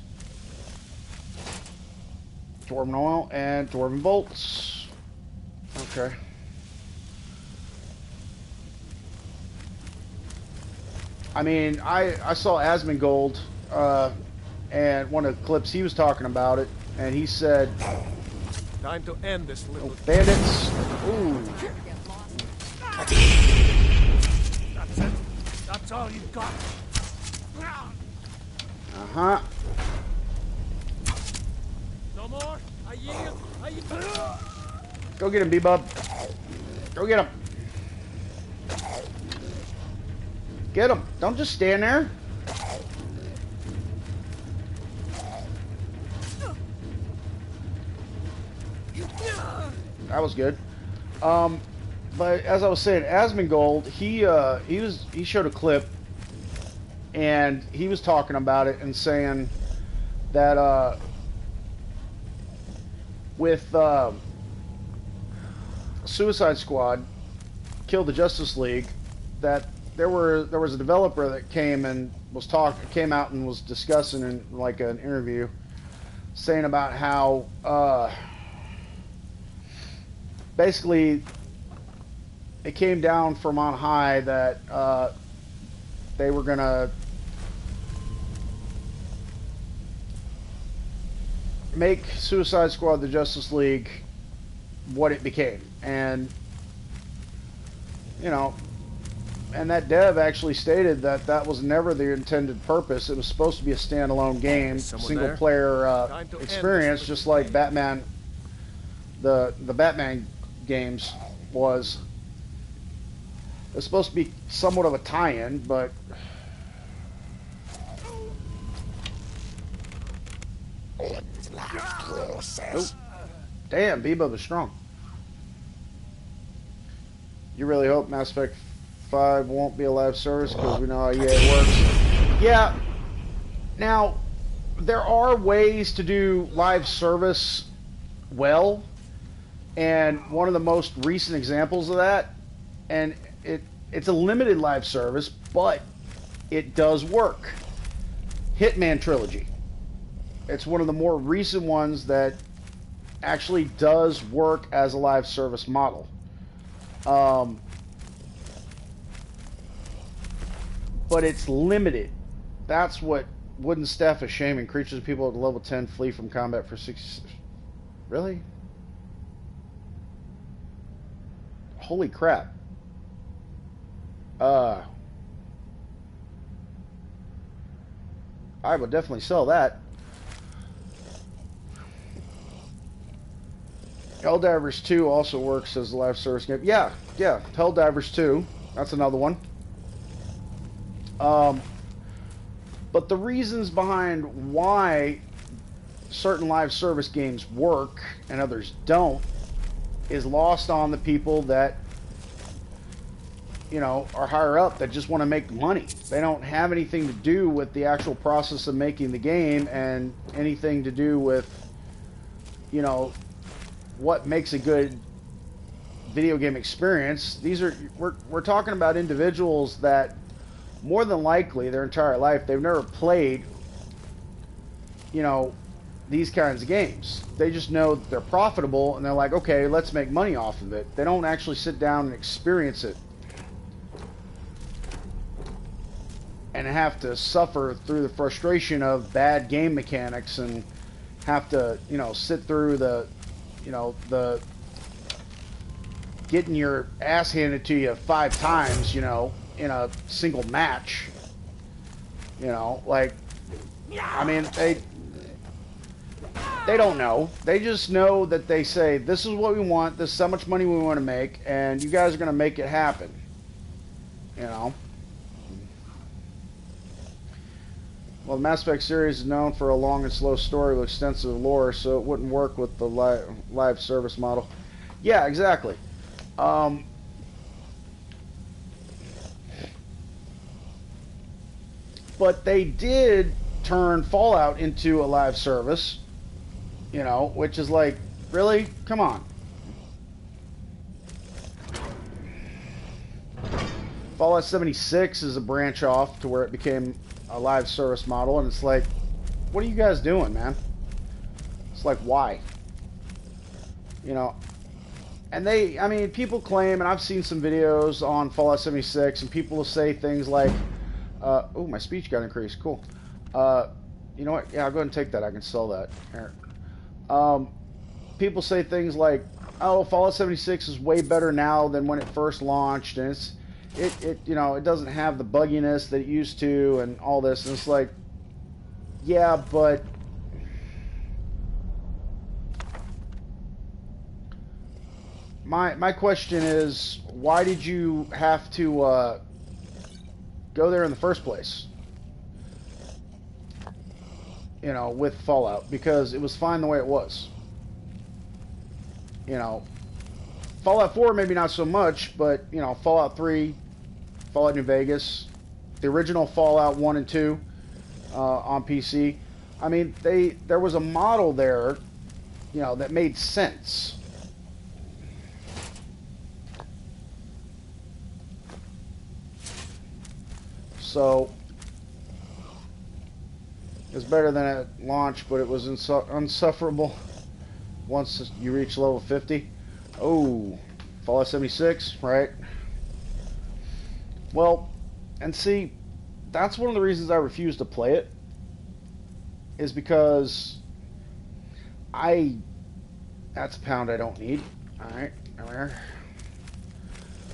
Dwarven oil and Dwarven bolts. Okay. I mean, I saw Asmongold, and one of the clips he was talking about it, and he said, time to end this little bandits. Ooh. That's it. That's all you've got. Uh-huh. No more. I yield. Go get him, B-Bub. Go get him. Get him. Don't just stand there. That was good. But as I was saying, Asmongold, he showed a clip and he was talking about it and saying that with Suicide Squad Kill the Justice League, that there was a developer that came out and was discussing in like an interview, saying about how basically it came down from on high that they were gonna make Suicide Squad the Justice League what it became. And you know, and that dev actually stated that that was never the intended purpose. It was supposed to be a standalone game, single player experience, just like Batman, the Batman games was. It's supposed to be somewhat of a tie-in, but oh, damn, Bebo was strong. You really hope Mass Effect 5 won't be a live service, because we know how EA works. Yeah. Now, there are ways to do live service well, and one of the most recent examples of that, and it's a limited live service, but it does work. Hitman Trilogy. It's one of the more recent ones that actually does work as a live service model. But it's limited. That's what Wooden Staff is shaming. Creatures and people at level 10 flee from combat for 6... Really? Holy crap. I would definitely sell that. Helldivers 2 also works as a live service game. Yeah, Helldivers 2. That's another one. But the reasons behind why certain live service games work and others don't is lost on the people that, you know, are higher up, that just want to make money. They don't have anything to do with the actual process of making the game and anything to do with, you know, what makes a good video game experience. We're talking about individuals that more than likely their entire life they've never played, you know, these kinds of games. They just know that they're profitable and they're like, okay, let's make money off of it. They don't actually sit down and experience it and have to suffer through the frustration of bad game mechanics and have to, you know, sit through the, you know, the getting your ass handed to you 5 times, you know, in a single match. You know, like, I mean, they don't know. They just know that they say, this is what we want, this is how much money we want to make, and you guys are going to make it happen. You know? Well, the Mass Effect series is known for a long and slow story with extensive lore, so it wouldn't work with the live service model. Yeah, exactly. But they did turn Fallout into a live service, you know, which is like, really? Come on. Fallout 76 is a branch off to where it became a live service model, and it's like, what are you guys doing, man? It's like, why? You know, and I mean, people claim, and I've seen some videos on Fallout 76, and people will say things like, oh, my speech got increased, cool. You know what, yeah, I'll go ahead and take that, I can sell that. Here. People say things like, oh, Fallout 76 is way better now than when it first launched, and it you know, it doesn't have the bugginess that it used to and all this, and it's like, yeah, but my question is, why did you have to go there in the first place? You know, with Fallout, because it was fine the way it was. You know, Fallout 4 maybe not so much, but, you know, Fallout 3, Fallout New Vegas, the original Fallout 1 and 2 on PC. I mean, there was a model there, you know, that made sense. So it's better than at launch, but it was insufferable once you reach level 50. Oh, Fallout 76, right? Well, and see, that's one of the reasons I refuse to play it, is because that's a pound I don't need. Alright, over here.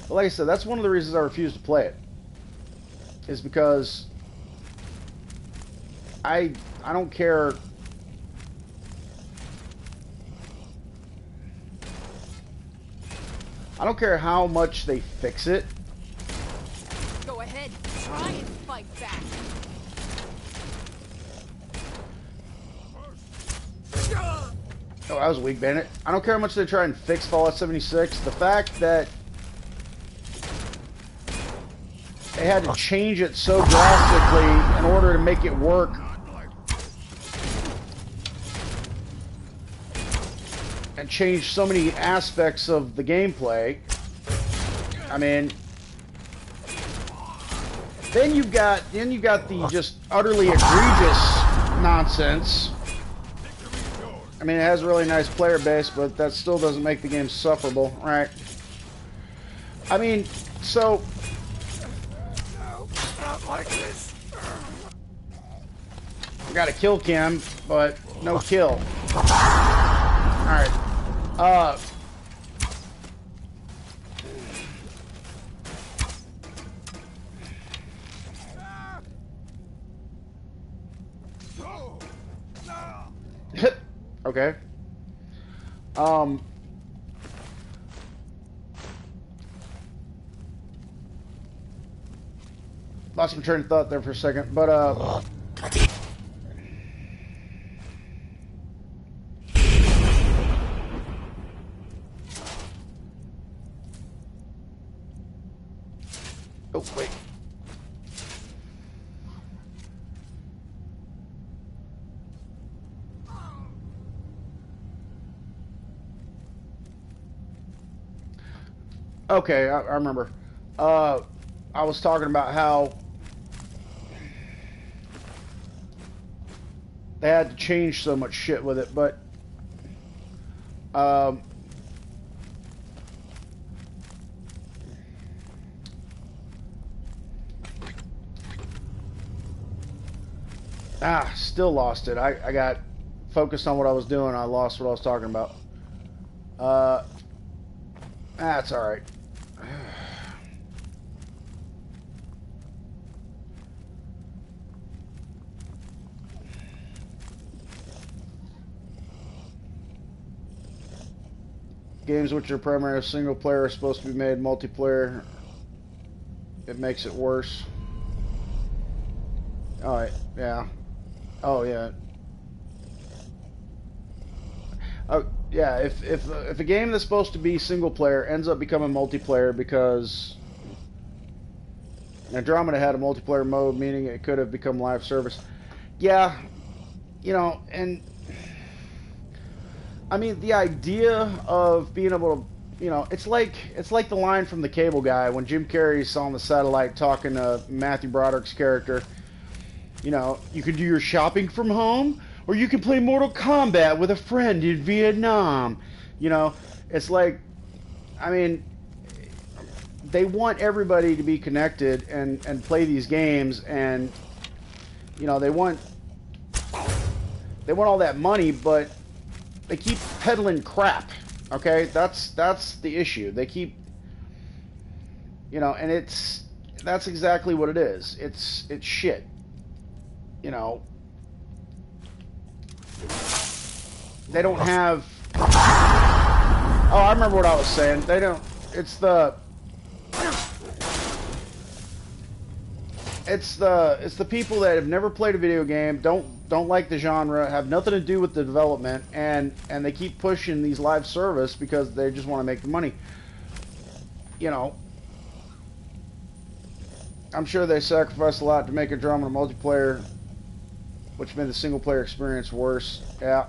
But like I said, that's one of the reasons I refuse to play it, is because I don't care. I don't care how much they fix it. Go ahead, try and fight back. Oh, that was a weak bandit. I don't care how much they try and fix Fallout 76. The fact that they had to change it so drastically in order to make it work and change so many aspects of the gameplay. I mean, then you've got the just utterly egregious nonsense. I mean, it has a really nice player base, but that still doesn't make the game sufferable, right? I mean, so Not like this. I got a kill cam, but no kill. Alright. Okay. Lost my train of thought there for a second, but oh wait. Okay, I remember. I was talking about how they had to change so much shit with it, but still lost it. I got focused on what I was doing. I lost what I was talking about. That's all right. Games which are primarily single player are supposed to be made multiplayer. It makes it worse. Alright, yeah. Oh, yeah. Oh, yeah, if a game that's supposed to be single player ends up becoming multiplayer because Andromeda had a multiplayer mode, meaning it could have become live service. Yeah, you know, and I mean, the idea of being able to, you know, it's like the line from The Cable Guy when Jim Carrey's on the satellite talking to Matthew Broderick's character. You know, you can do your shopping from home, or you can play Mortal Kombat with a friend in Vietnam. You know, it's like, I mean, they want everybody to be connected and play these games, and, you know, they want all that money, but they keep peddling crap, okay? That's the issue. They keep, you know, and that's exactly what it is. It's shit, you know. They don't have. Oh, I remember what I was saying. They don't. It's the people that have never played a video game, don't like the genre, have nothing to do with the development, and they keep pushing these live service because they just want to make the money. You know. I'm sure they sacrificed a lot to make a drum in a multiplayer, which made the single player experience worse. Yeah.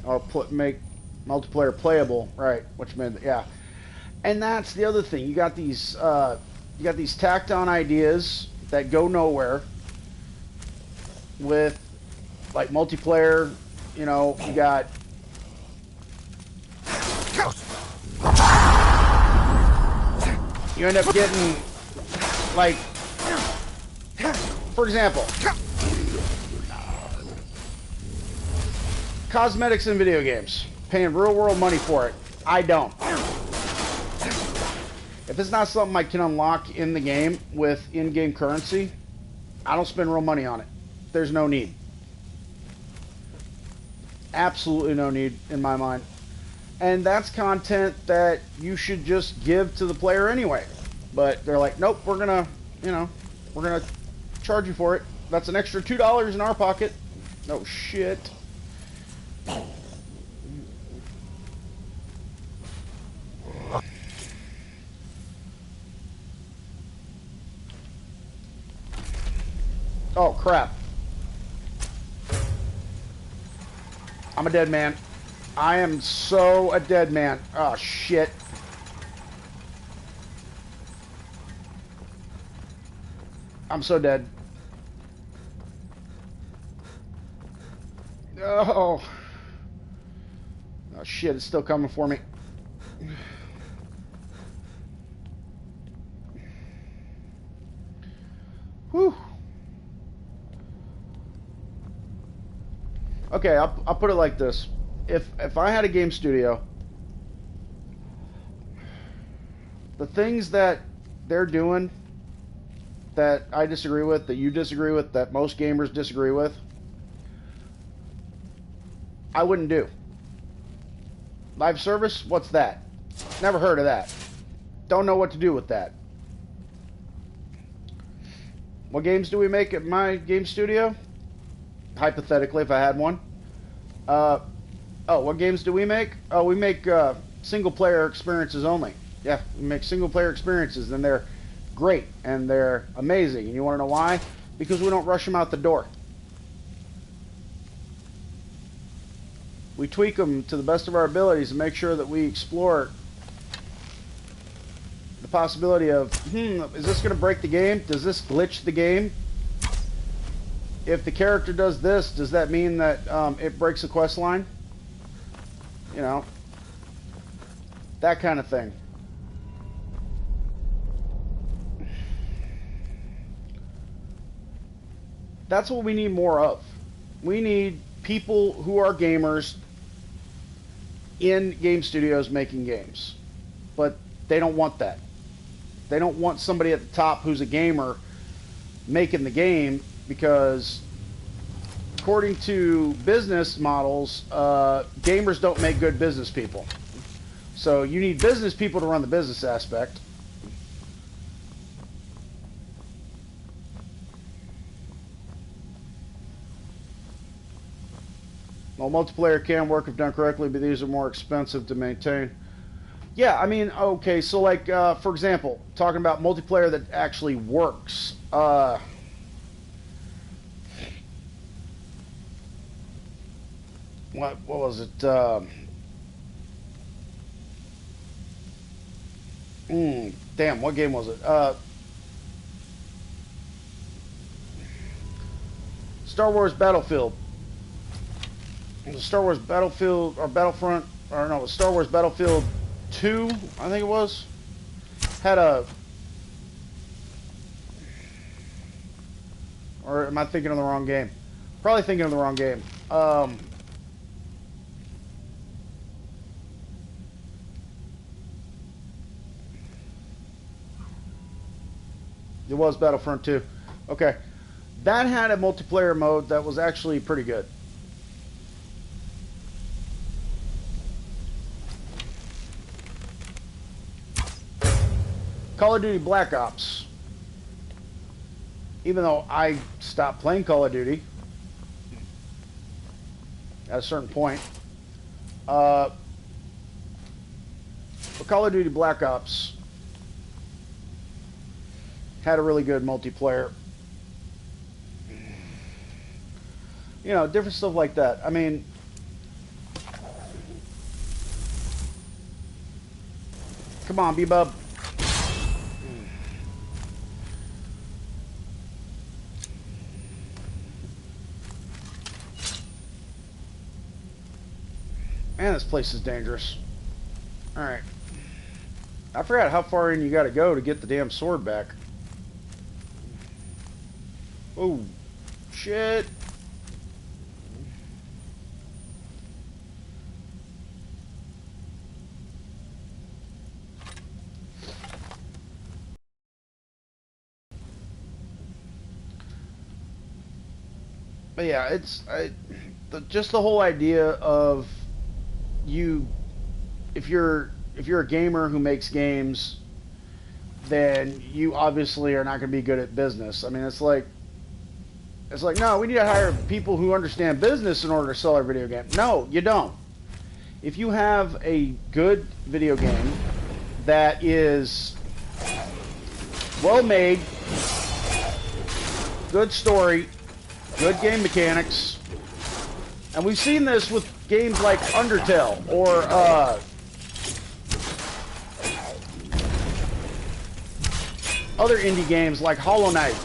Or make multiplayer playable, right? Which made yeah. And that's the other thing. You got these tacked on ideas that go nowhere with like multiplayer. You know, you got you end up getting like, for example, cosmetics in video games, paying real world money for it. I don't. If it's not something I can unlock in the game with in-game currency, I don't spend real money on it. There's no need. Absolutely no need in my mind. And that's content that you should just give to the player anyway. But they're like, nope, we're gonna charge you for it. That's an extra $2 in our pocket. Oh shit. Oh crap. I'm a dead man. I am so a dead man. Oh shit. I'm so dead. Oh. Oh shit, it's still coming for me. Whew. Okay, I'll put it like this. If I had a game studio, the things that they're doing that I disagree with, that you disagree with, that most gamers disagree with, I wouldn't do. Live service? What's that? Never heard of that. Don't know what to do with that. What games do we make at my game studio? Hypothetically, if I had one. Oh, what games do we make? Oh, we make single-player experiences only. Yeah, we make single-player experiences, and they're great, and they're amazing. And you want to know why? Because we don't rush them out the door. We tweak them to the best of our abilities and make sure that we explore the possibility of, is this going to break the game? Does this glitch the game? If the character does this, does that mean that it breaks the quest line? You know, that kind of thing. That's what we need more of. We need people who are gamers in game studios making games. But they don't want that. They don't want somebody at the top who's a gamer making the game, because according to business models, gamers don't make good business people. So you need business people to run the business aspect. Well, multiplayer can work if done correctly, but these are more expensive to maintain. Yeah, I mean, okay, so like, for example, talking about multiplayer that actually works. What was it? Damn, what game was it? Star Wars Battlefield. Star Wars Battlefield, or Battlefront, or no, Star Wars Battlefield 2, I think it was, had a, or am I thinking of the wrong game? Probably thinking of the wrong game. It was Battlefront 2. Okay. That had a multiplayer mode that was actually pretty good. Call of Duty Black Ops. Even though I stopped playing Call of Duty at a certain point. But Call of Duty Black Ops had a really good multiplayer. You know, different stuff like that. I mean, come on, B-Bub. Man, this place is dangerous. Alright. I forgot how far in you gotta go to get the damn sword back. Oh, shit. But yeah, it's just the whole idea of you, if you're a gamer who makes games, then you obviously are not going to be good at business. I mean, it's like no, we need to hire people who understand business in order to sell our video game. No, you don't. If you have a good video game that is well made, good story, good game mechanics, and we've seen this with games like Undertale or other indie games like Hollow Knight.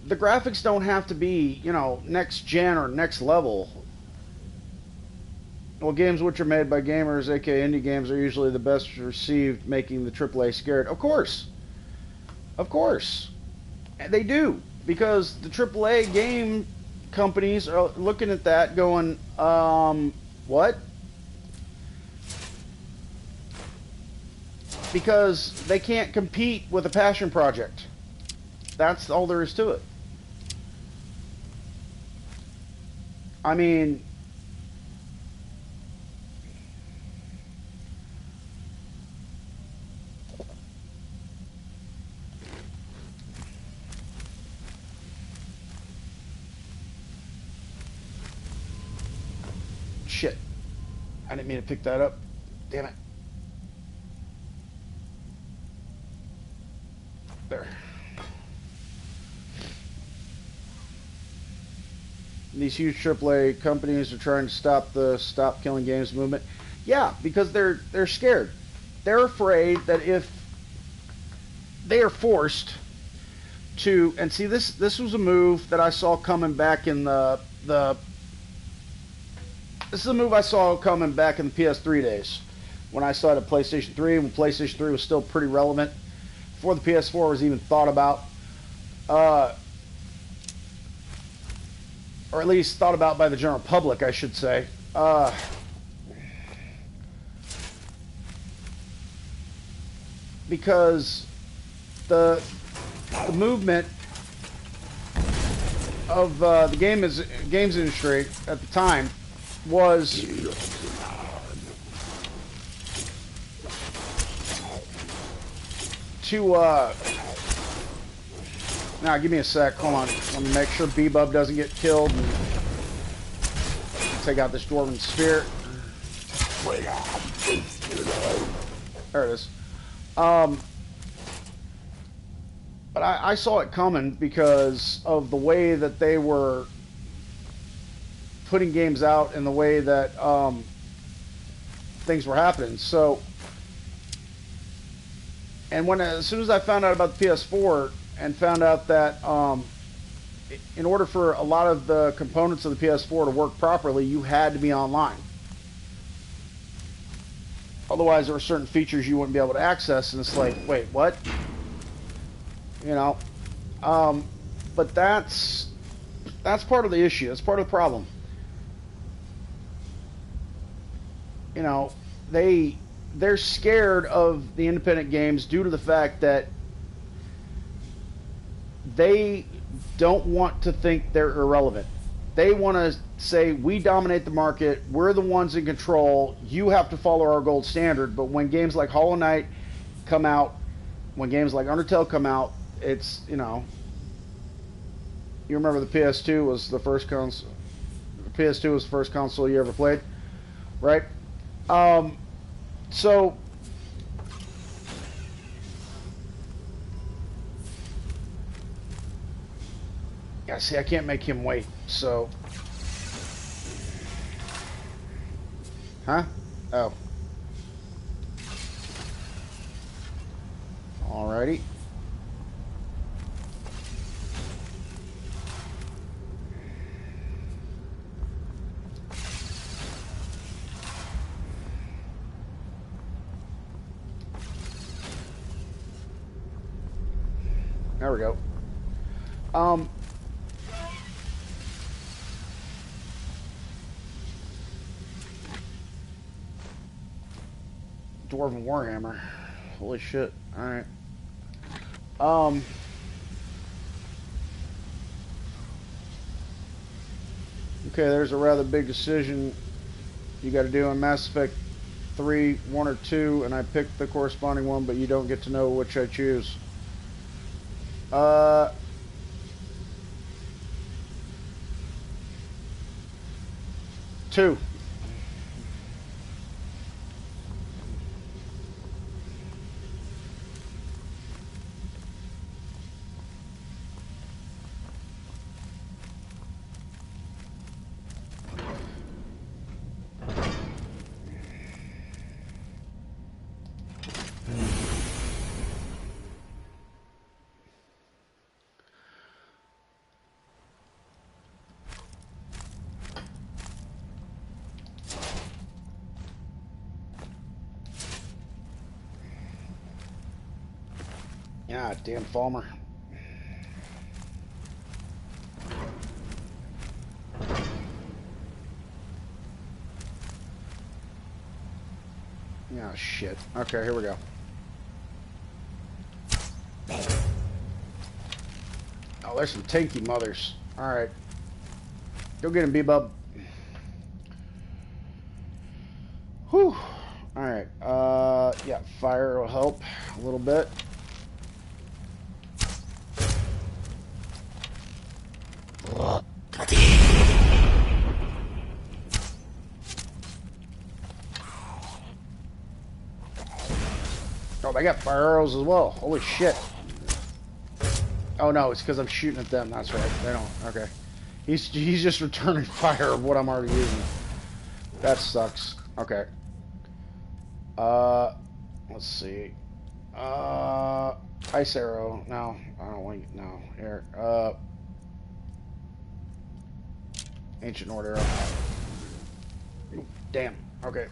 The graphics don't have to be, you know, next gen or next level. Well, games which are made by gamers, aka indie games, are usually the best received, making the AAA scared. Of course. Of course. And they do. Because the AAA game companies are looking at that going, what? Because they can't compete with a passion project. That's all there is to it. I mean, shit. I didn't mean to pick that up. Damn it. There. These huge AAA companies are trying to stop the Stop Killing Games movement. Yeah, because they're scared. They're afraid that if they are forced to, and see, this was a move that I saw coming back in this is a move I saw coming back in the PS3 days, when I saw it at PlayStation 3, when PlayStation 3 was still pretty relevant, before the PS4 was even thought about. Or at least thought about by the general public, I should say. Because the movement of the games industry at the time was to now, give me a sec. Hold on. Let me make sure B-Bub doesn't get killed. And take out this Dwarven Spear. There it is. But I saw it coming because of the way that they were putting games out and the way that things were happening. So, and as soon as I found out about the PS4, and found out that in order for a lot of the components of the PS4 to work properly, you had to be online. Otherwise, there were certain features you wouldn't be able to access, and it's like, wait, what? You know? But that's part of the issue. That's part of the problem. You know, they're scared of the independent games due to the fact that they don't want to think they're irrelevant. They want to say, we dominate the market, we're the ones in control, you have to follow our gold standard. But when games like Hollow Knight come out, when games like Undertale come out, it's, you know, you remember the PS2 was the first console. The PS2 was the first console you ever played, right? So I see, I can't make him wait, so... Huh? Oh. Alrighty. There we go. Dwarven Warhammer. Holy shit. Alright. Okay, there's a rather big decision you got to do on Mass Effect 3, 1 or 2, and I picked the corresponding one, but you don't get to know which I choose. 2. Ah, damn Falmer. Oh, shit. Okay, here we go. Oh, there's some tanky mothers. Alright. Go get him, B-Bub. Whew. Alright. Yeah, fire will help a little bit. Oh, they got fire arrows as well. Holy shit. Oh no, it's because I'm shooting at them. That's right. They don't. Okay. He's just returning fire of what I'm already using. That sucks. Okay. Let's see. Ice arrow. No, I don't want. No. Here. Ancient order. Ooh, damn. Okay.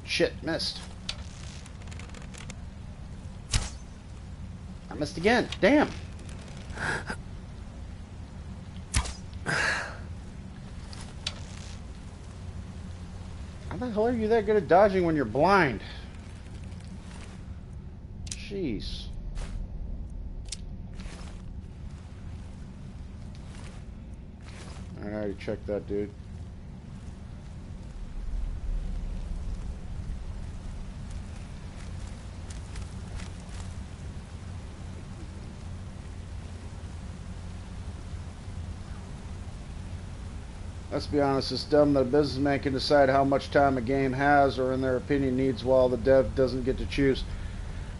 Shit, missed. I missed again. Damn. How the hell are you that good at dodging when you're blind? Jeez. I already checked that, dude. Let's be honest, it's dumb that a businessman can decide how much time a game has or in their opinion needs while the dev doesn't get to choose.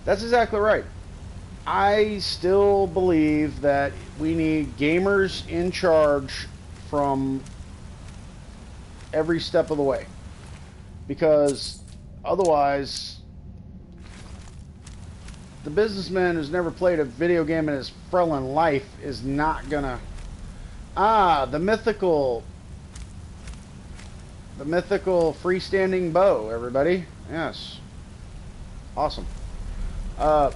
That's exactly right. I still believe that we need gamers in charge from every step of the way. Because otherwise, the businessman who's never played a video game in his frelon life is not gonna... Ah, the mythical freestanding bow, everybody. Yes. Awesome. The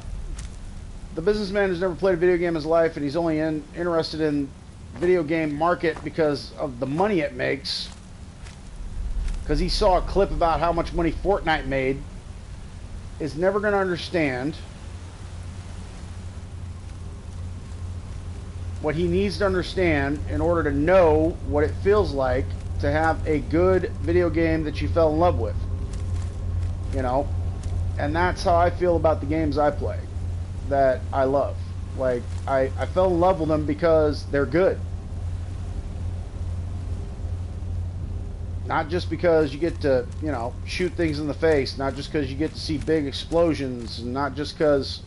businessman who's never played a video game in his life and he's only interested in video game market because of the money it makes. Because he saw a clip about how much money Fortnite made, is never going to understand what he needs to understand in order to know what it feels like to have a good video game that you fell in love with. You know, And that's how I feel about the games I play, that I love. Like, I fell in love with them because they're good. Not just because you get to, you know, shoot things in the face, not just because you get to see big explosions, and not just because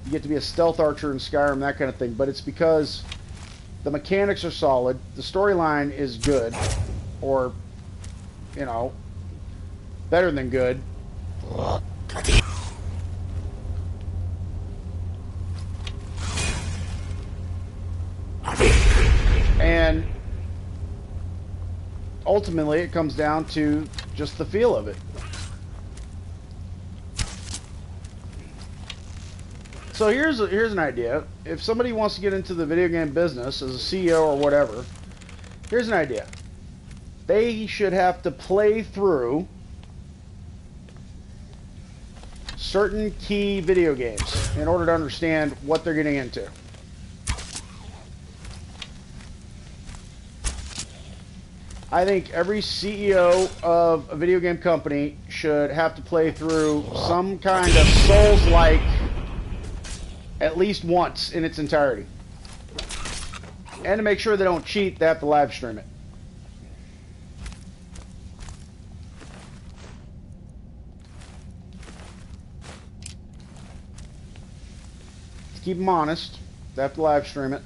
you get to be a stealth archer in Skyrim, that kind of thing, but it's because the mechanics are solid, the storyline is good, or, you know, better than good. And ultimately it comes down to just the feel of it. So here's an idea. If somebody wants to get into the video game business as a CEO or whatever, here's an idea. They should have to play through certain key video games in order to understand what they're getting into. I think every CEO of a video game company should have to play through some kind of Souls-like at least once in its entirety. And to make sure they don't cheat, they have to live stream it. To keep them honest, they have to live stream it.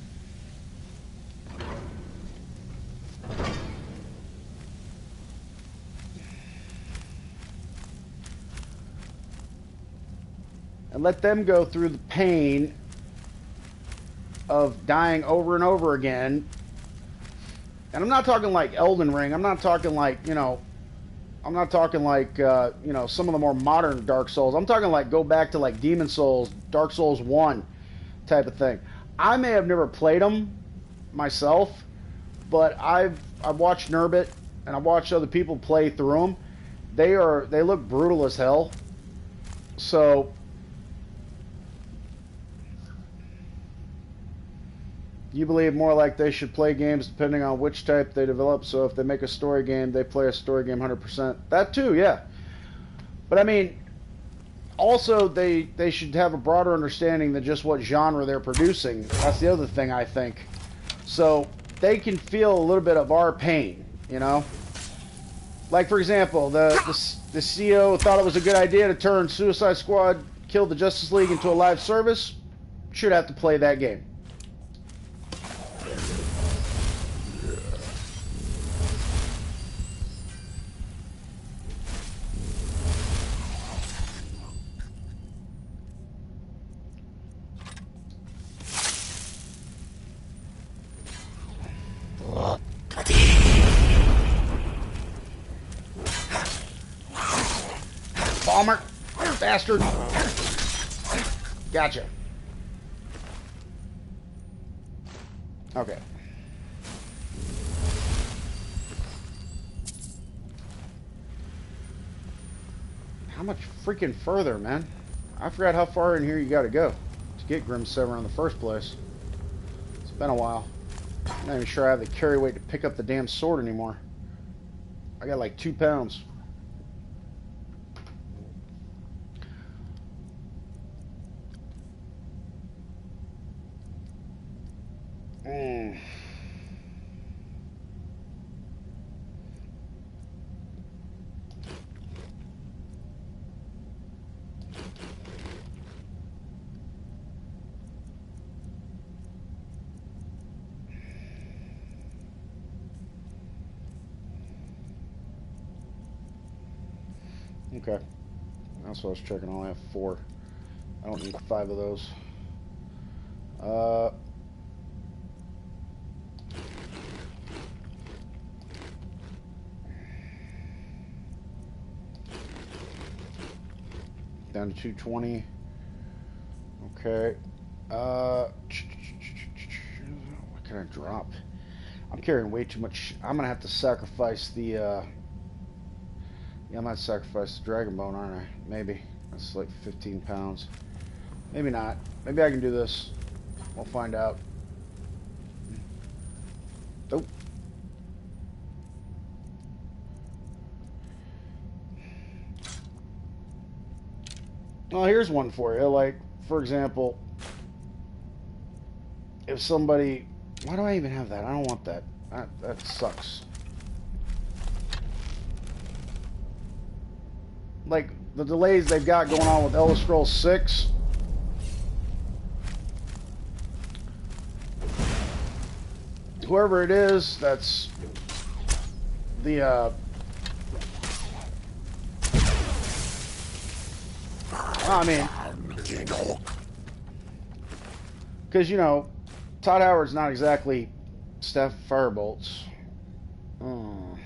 And let them go through the pain of dying over and over again. And I'm not talking like Elden Ring. I'm not talking like, you know, I'm not talking like, you know, some of the more modern Dark Souls. I'm talking like go back to like Demon Souls, Dark Souls 1 type of thing. I may have never played them myself, but I've watched Nurbit and I've watched other people play through them. They look brutal as hell. So you believe more like they should play games depending on which type they develop. So if they make a story game, they play a story game 100%. That too, yeah. But I mean, also they should have a broader understanding than just what genre they're producing. That's the other thing I think. So they can feel a little bit of our pain, you know? Like, for example, the CEO thought it was a good idea to turn Suicide Squad Kill the Justice League into a live service. Should have to play that game. Palmer, bastard. Gotcha. Okay. How much freaking further, man? I forgot how far in here you gotta go to get Grim Sever in the first place. It's been a while. I'm not even sure I have the carry weight to pick up the damn sword anymore. I got like 2 pounds. Okay. That's what I was checking. I only have 4. I don't need 5 of those. Down to 220. Okay. What can I drop? I'm carrying way too much. I'm gonna have to sacrifice the yeah, I might sacrifice the Dragon Bone, aren't I? Maybe. That's like 15 pounds. Maybe not. Maybe I can do this. We'll find out. Oh. Well, here's one for you. Like, for example, if somebody... Why do I even have that? I don't want that. That sucks. Like, the delays they've got going on with Elder Scrolls 6. Whoever it is, that's the, I mean, because, you know, Todd Howard's not exactly Steph Firebolts. Oh,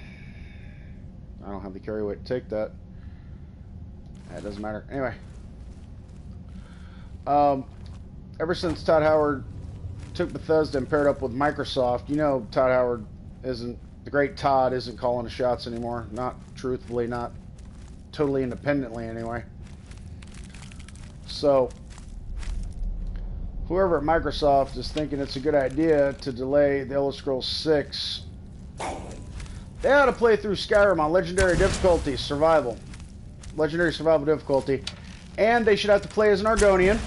I don't have the carry weight to take that. It doesn't matter. Anyway. Ever since Todd Howard took Bethesda and paired up with Microsoft, you know Todd Howard isn't, the great Todd isn't calling the shots anymore. Not truthfully, not totally independently anyway. So, whoever at Microsoft is thinking it's a good idea to delay the Elder Scrolls 6, they ought to play through Skyrim on Legendary difficulty, Survival. Legendary Survival difficulty. And they should have to play as an Argonian.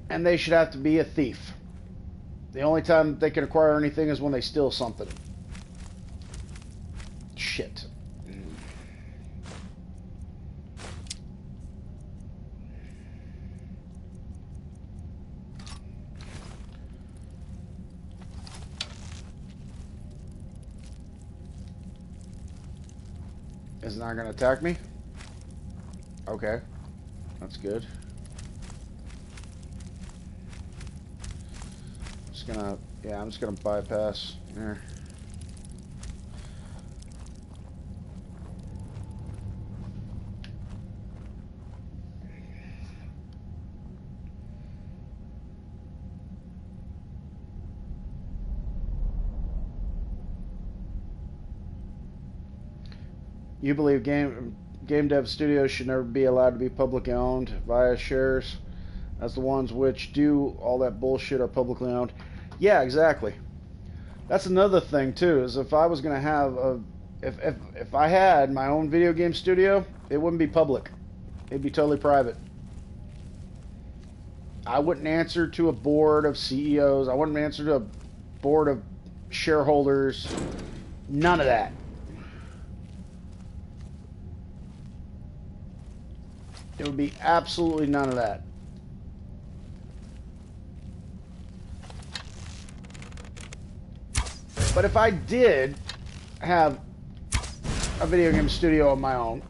And they should have to be a thief. The only time they can acquire anything is when they steal something. Shit. Is it not going to attack me? Okay. That's good. I'm just gonna bypass there. You believe game dev studios should never be allowed to be publicly owned via shares, as the ones which do all that bullshit are publicly owned. Yeah, exactly. That's another thing too, is if I was gonna have if I had my own video game studio, it wouldn't be public. It'd be totally private. I wouldn't answer to a board of CEOs. I wouldn't answer to a board of shareholders. None of that. It would be absolutely none of that. But if I did have a video game studio of my own,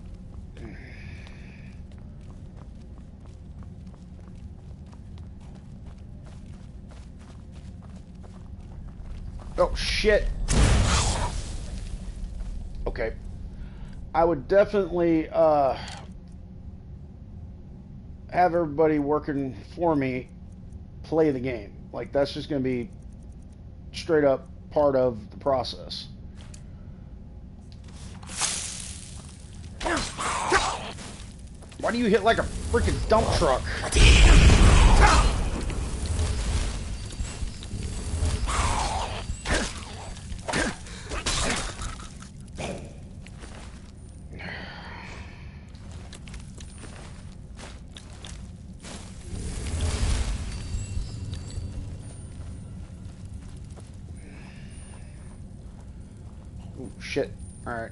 oh shit. Okay. I would definitely have everybody working for me play the game. Like, that's just going to be straight up part of the process. Why do you hit like a freaking dump truck? Shit. Alright.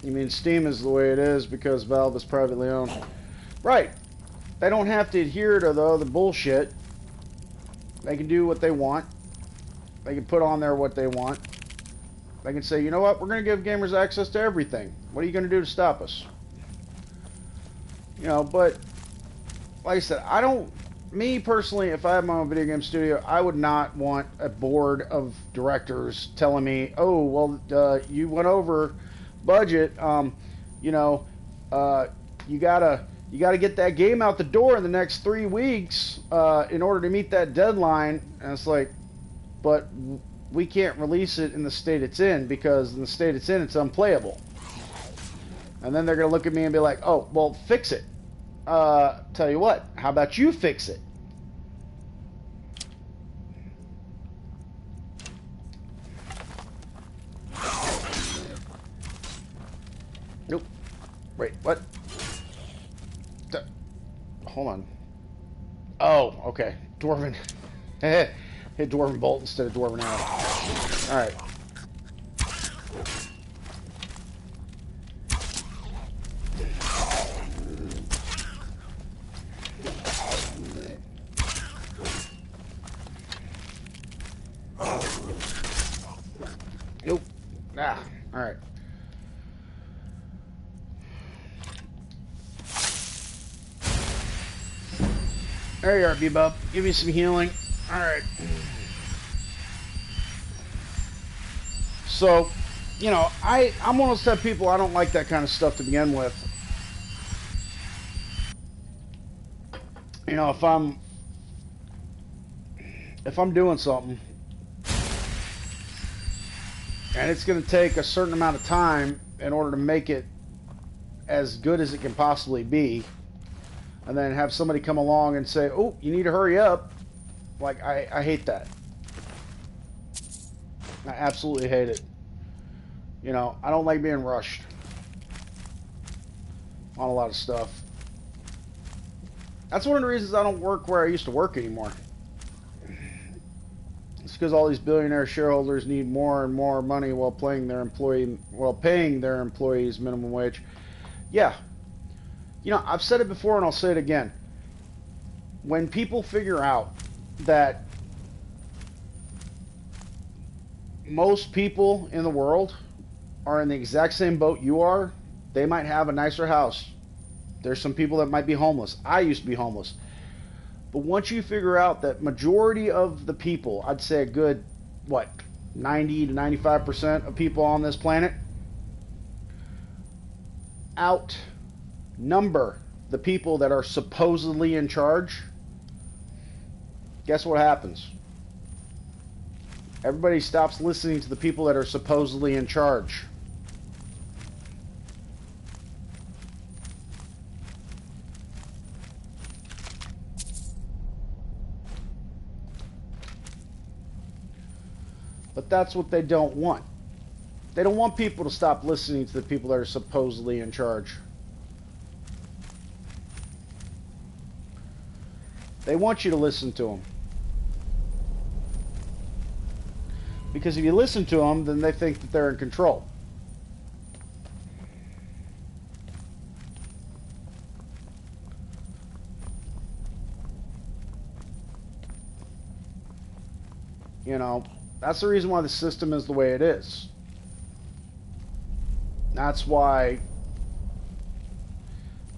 You mean Steam is the way it is because Valve is privately owned? Right. They don't have to adhere to the other bullshit. They can do what they want. They can put on there what they want. They can say, you know what, we're going to give gamers access to everything. What are you going to do to stop us? You know, but like I said, me personally, if I had my own video game studio, I would not want a board of directors telling me, oh, well, you went over budget, you know, you gotta get that game out the door in the next 3 weeks in order to meet that deadline. And it's like, but we can't release it in the state it's in, because in the state it's in, it's unplayable. And then they're gonna look at me and be like, oh, well, fix it. tell you what, how about you fix it? Nope. Wait, what? Hold on. Oh, okay. Dwarven. Hit Dwarven Bolt instead of Dwarven Arrow. Alright. Nope. Ah, alright. There you are, Bebop. Give me some healing. Alright. So, you know, I'm one of those type of people, I don't like that kind of stuff to begin with. You know, if I'm doing something and it's going to take a certain amount of time in order to make it as good as it can possibly be, and then have somebody come along and say, oh, you need to hurry up. Like, I hate that. I absolutely hate it. You know, I don't like being rushed on a lot of stuff. That's one of the reasons I don't work where I used to work anymore. It's because all these billionaire shareholders need more and more money while paying their employees minimum wage. Yeah. You know, I've said it before and I'll say it again. When people figure out that most people in the world are in the exact same boat you are, they might have a nicer house. There's some people that might be homeless. I used to be homeless. But once you figure out that majority of the people, I'd say a good, 90 to 95% of people on this planet outnumber the people that are supposedly in charge, guess what happens? Everybody stops listening to the people that are supposedly in charge. But that's what they don't want. They don't want people to stop listening to the people that are supposedly in charge. They want you to listen to them. Because if you listen to them, then they think that they're in control. You know, that's the reason why the system is the way it is. That's why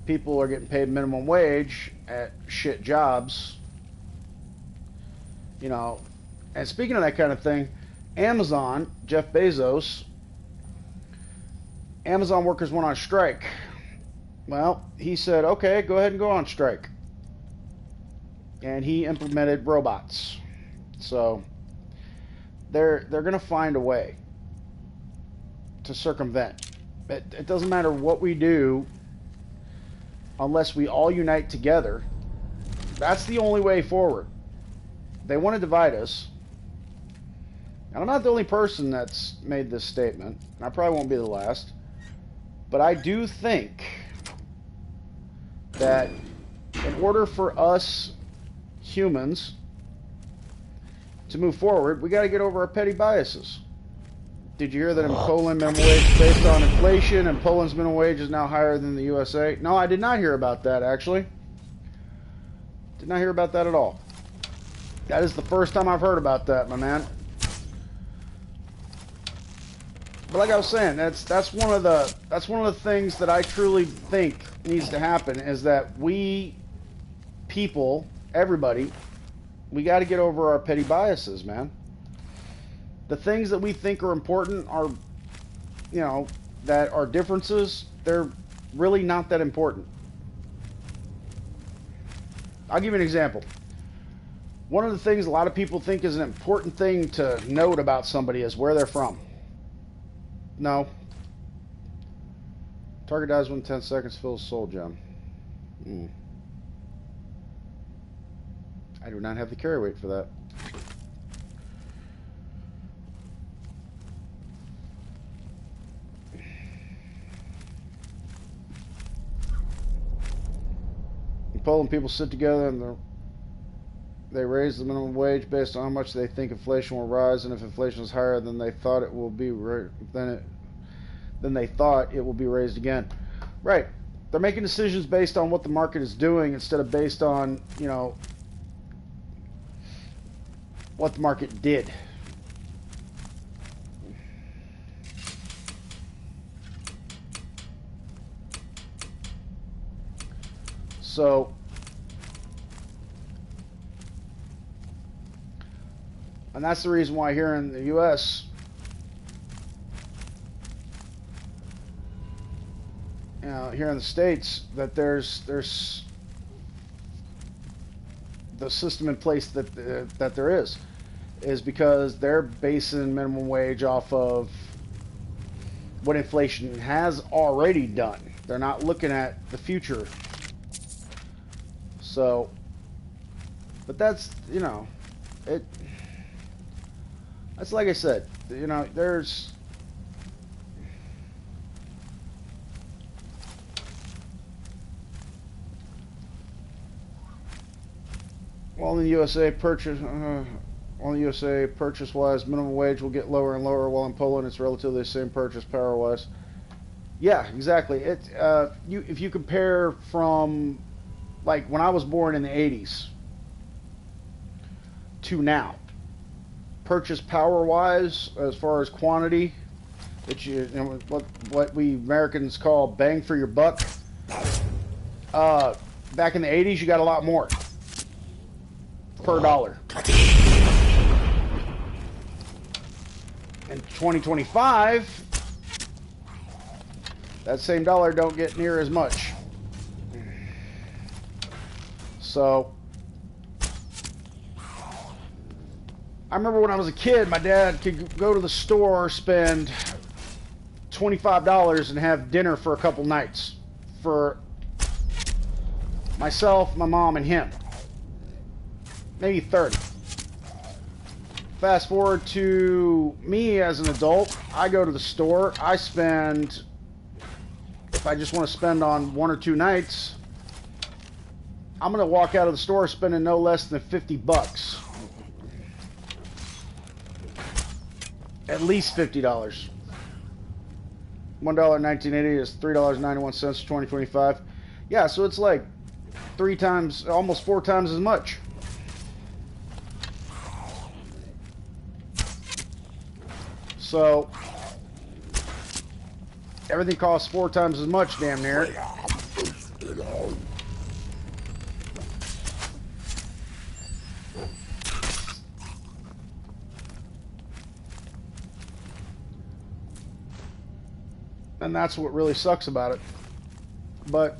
people are getting paid minimum wage at shit jobs. You know, and speaking of that kind of thing, Amazon, Jeff Bezos, Amazon workers went on strike. Well, he said, okay, go ahead and go on strike. And he implemented robots. So they're going to find a way to circumvent. It doesn't matter what we do unless we all unite together. That's the only way forward. They want to divide us. And I'm not the only person that's made this statement, and I probably won't be the last, but I do think that in order for us humans to move forward, we got to get over our petty biases. Did you hear that in Poland, minimum wage is based on inflation, and Poland's minimum wage is now higher than the USA? No, I did not hear about that, actually. Did not hear about that at all. That is the first time I've heard about that, my man. But like I was saying, that's one of the things that I truly think needs to happen, is that we people, everybody, we got to get over our petty biases, man. The things that we think are important are, you know, that are differences, they're really not that important. I'll give you an example. One of the things a lot of people think is an important thing to note about somebody is where they're from. No. Target dies within 10 seconds, fills soul gem. I do not have the carry weight for that. In Poland, people sit together and they raise the minimum wage based on how much they think inflation will rise, and if inflation is higher than they thought it will be, then they thought it will be raised again. Right. They're making decisions based on what the market is doing instead of based on, you know, what the market did. So, and that's the reason why here in the U.S., you know, here in the States, that there's the system in place that there is because they're basing minimum wage off of what inflation has already done. They're not looking at the future. So, but that's, you know, that's like I said, you know, there's while in the USA purchase-wise, minimum wage will get lower and lower, while in Poland it's relatively the same purchase power-wise. Yeah, exactly. If you compare from like when I was born in the 80s to now, purchase power-wise, as far as quantity, what we Americans call bang for your buck. Back in the 80s, you got a lot more per dollar. In 2025, that same dollar don't get near as much. So, I remember when I was a kid, my dad could go to the store, spend $25 and have dinner for a couple nights for myself, my mom, and him. Maybe 30. Fast forward to me as an adult, I go to the store, I spend, if I just want to spend on 1 or 2 nights, I'm going to walk out of the store spending no less than 50 bucks. At least $50. $1 in 1980 is $3.91 for 2025. Yeah, so it's like 3 times, almost 4 times as much. So, everything costs 4 times as much, damn near. And that's what really sucks about it. But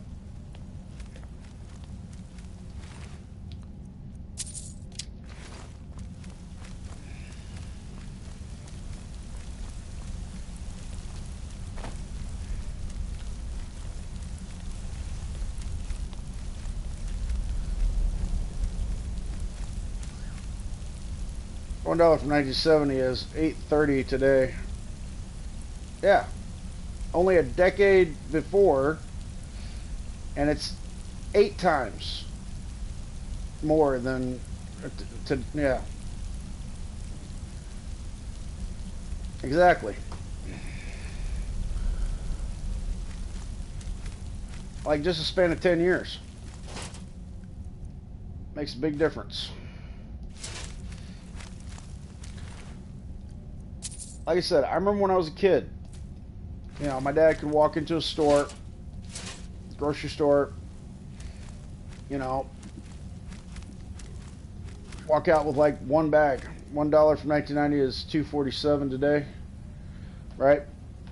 $1 from 1970 is $8.30 today. Yeah. Only a decade before, and it's 8 times more than yeah. Exactly. Like just a span of 10 years. Makes a big difference. Like I said, I remember when I was a kid, you know, my dad could walk into a store, grocery store, you know, walk out with like 1 bag. $1 from 1990 is $2.47 today, right?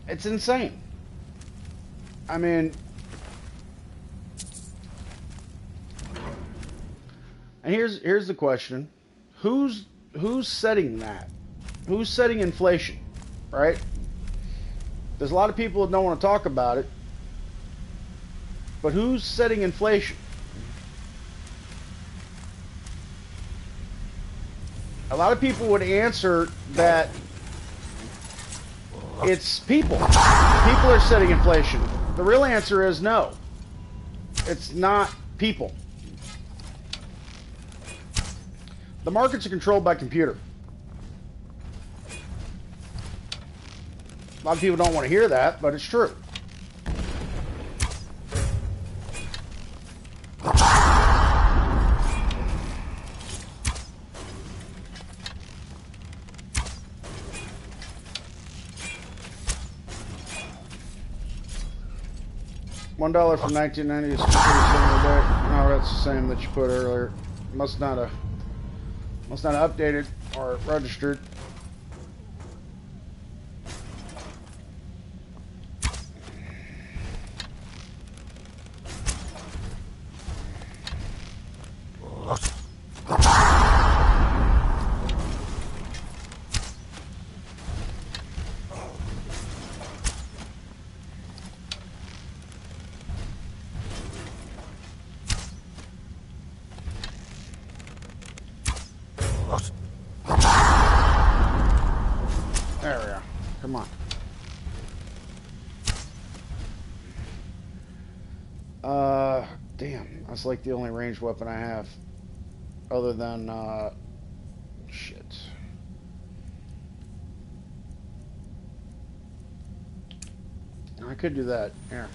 It's insane. I mean, and here's the question: who's setting that? Who's setting inflation, right? There's a lot of people that don't want to talk about it, but who's setting inflation? a lot of people would answer that it's people. People are setting inflation. The real answer is no. It's not people. The markets are controlled by computer. A lot of people don't want to hear that, but it's true. $1 from 1990 is pretty similar there. No, that's the same that you put earlier. Must not have updated or registered. There we are. Come on. Damn. That's like the only ranged weapon I have. Other than, shit. I could do that. Here.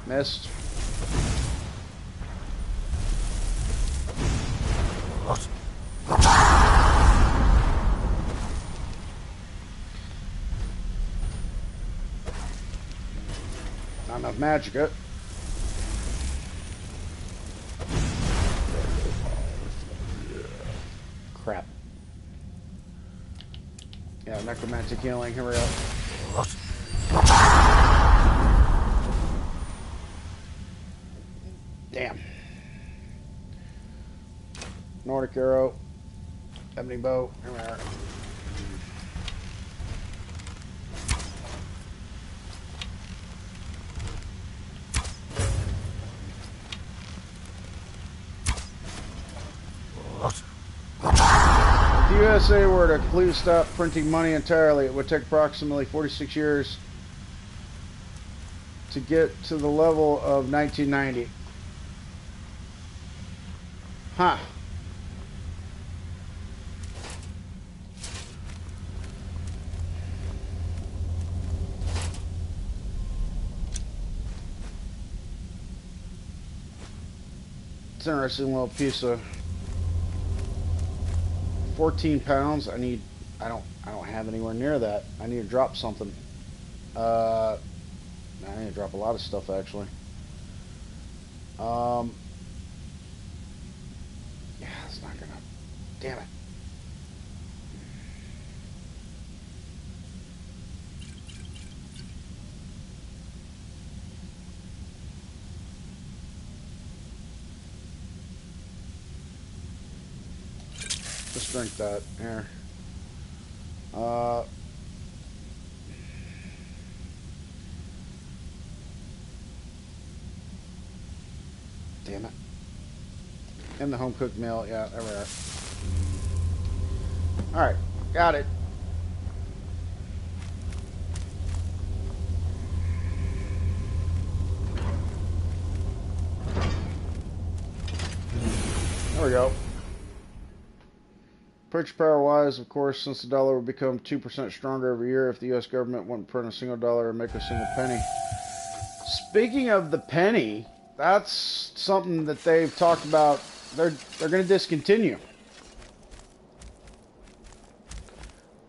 Missed. Not enough magic, it. Crap. Yeah, necromantic healing. Here we go. Damn. Nordic arrow. Ebony bow. Here we are. If the USA were to completely stop printing money entirely, it would take approximately 46 years to get to the level of 1990. Huh. It's an interesting little piece of 14 pounds. I don't have anywhere near that. I need to drop something. I need to drop a lot of stuff actually. Yeah, it's not gonna. Damn it. Just drink that. Here. Damn it. And the home cooked meal. Yeah, there we are. Alright, got it. There we go. Purchase power wise, of course, since the dollar would become 2% stronger every year if the U.S. government wouldn't print a single dollar or make a single penny. Speaking of the penny, that's something that they've talked about. They're going to discontinue.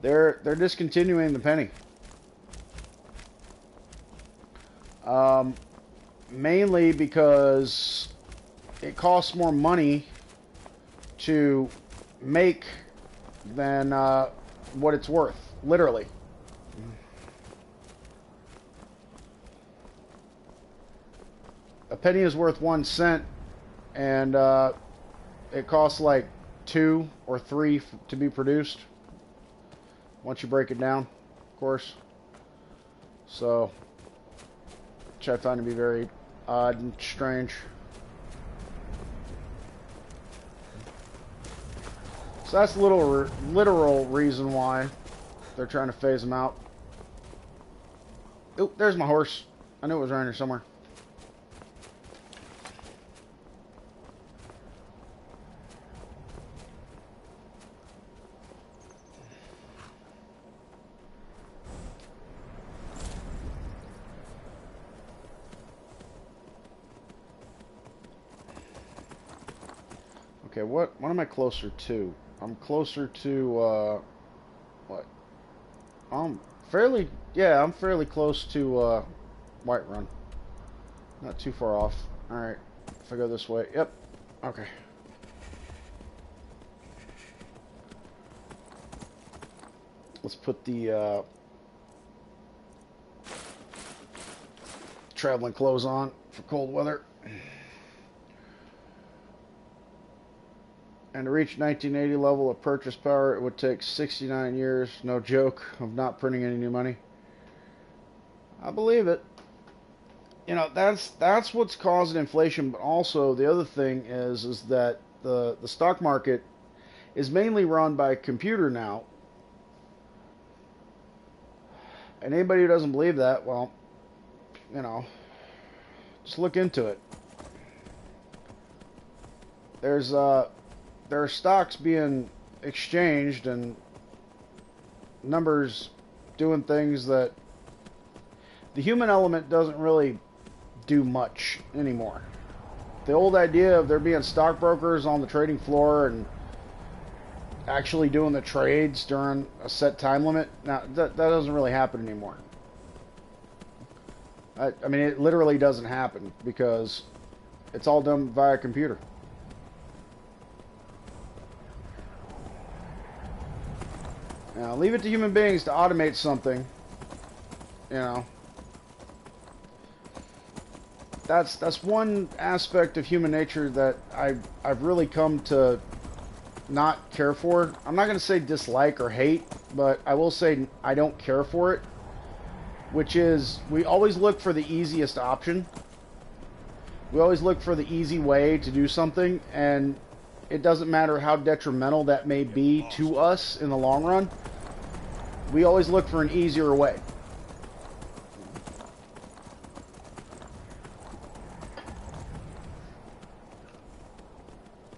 They're discontinuing the penny. Mainly because it costs more money to make than what it's worth, literally. A penny is worth 1 cent, and it costs like 2 or 3 to be produced. Once you break it down, of course. So, which I find to be very odd and strange. So that's a little literal reason why they're trying to phase him out. Oh, there's my horse. I knew it was around here somewhere. Okay, what am I closer to? I'm closer to, what? I'm fairly close to, Whiterun. Not too far off. Alright, if I go this way, yep, okay. Let's put the, traveling clothes on for cold weather. And to reach 1980 level of purchase power, it would take 69 years, no joke, of not printing any new money. I believe it. You know, that's what's causing inflation, but also the other thing is that the stock market is mainly run by a computer now. And anybody who doesn't believe that, well, you know, just look into it. There are stocks being exchanged and numbers doing things that the human element doesn't really do much anymore. The old idea of there being stockbrokers on the trading floor and actually doing the trades during a set time limit, now that doesn't really happen anymore. I mean, it literally doesn't happen because it's all done via computer. Now, leave it to human beings to automate something. You know, that's one aspect of human nature that I've really come to not care for. I'm not going to say dislike or hate, but I will say I don't care for it. Which is, we always look for the easiest option. We always look for the easy way to do something, and it doesn't matter how detrimental that may be to us in the long run. We always look for an easier way.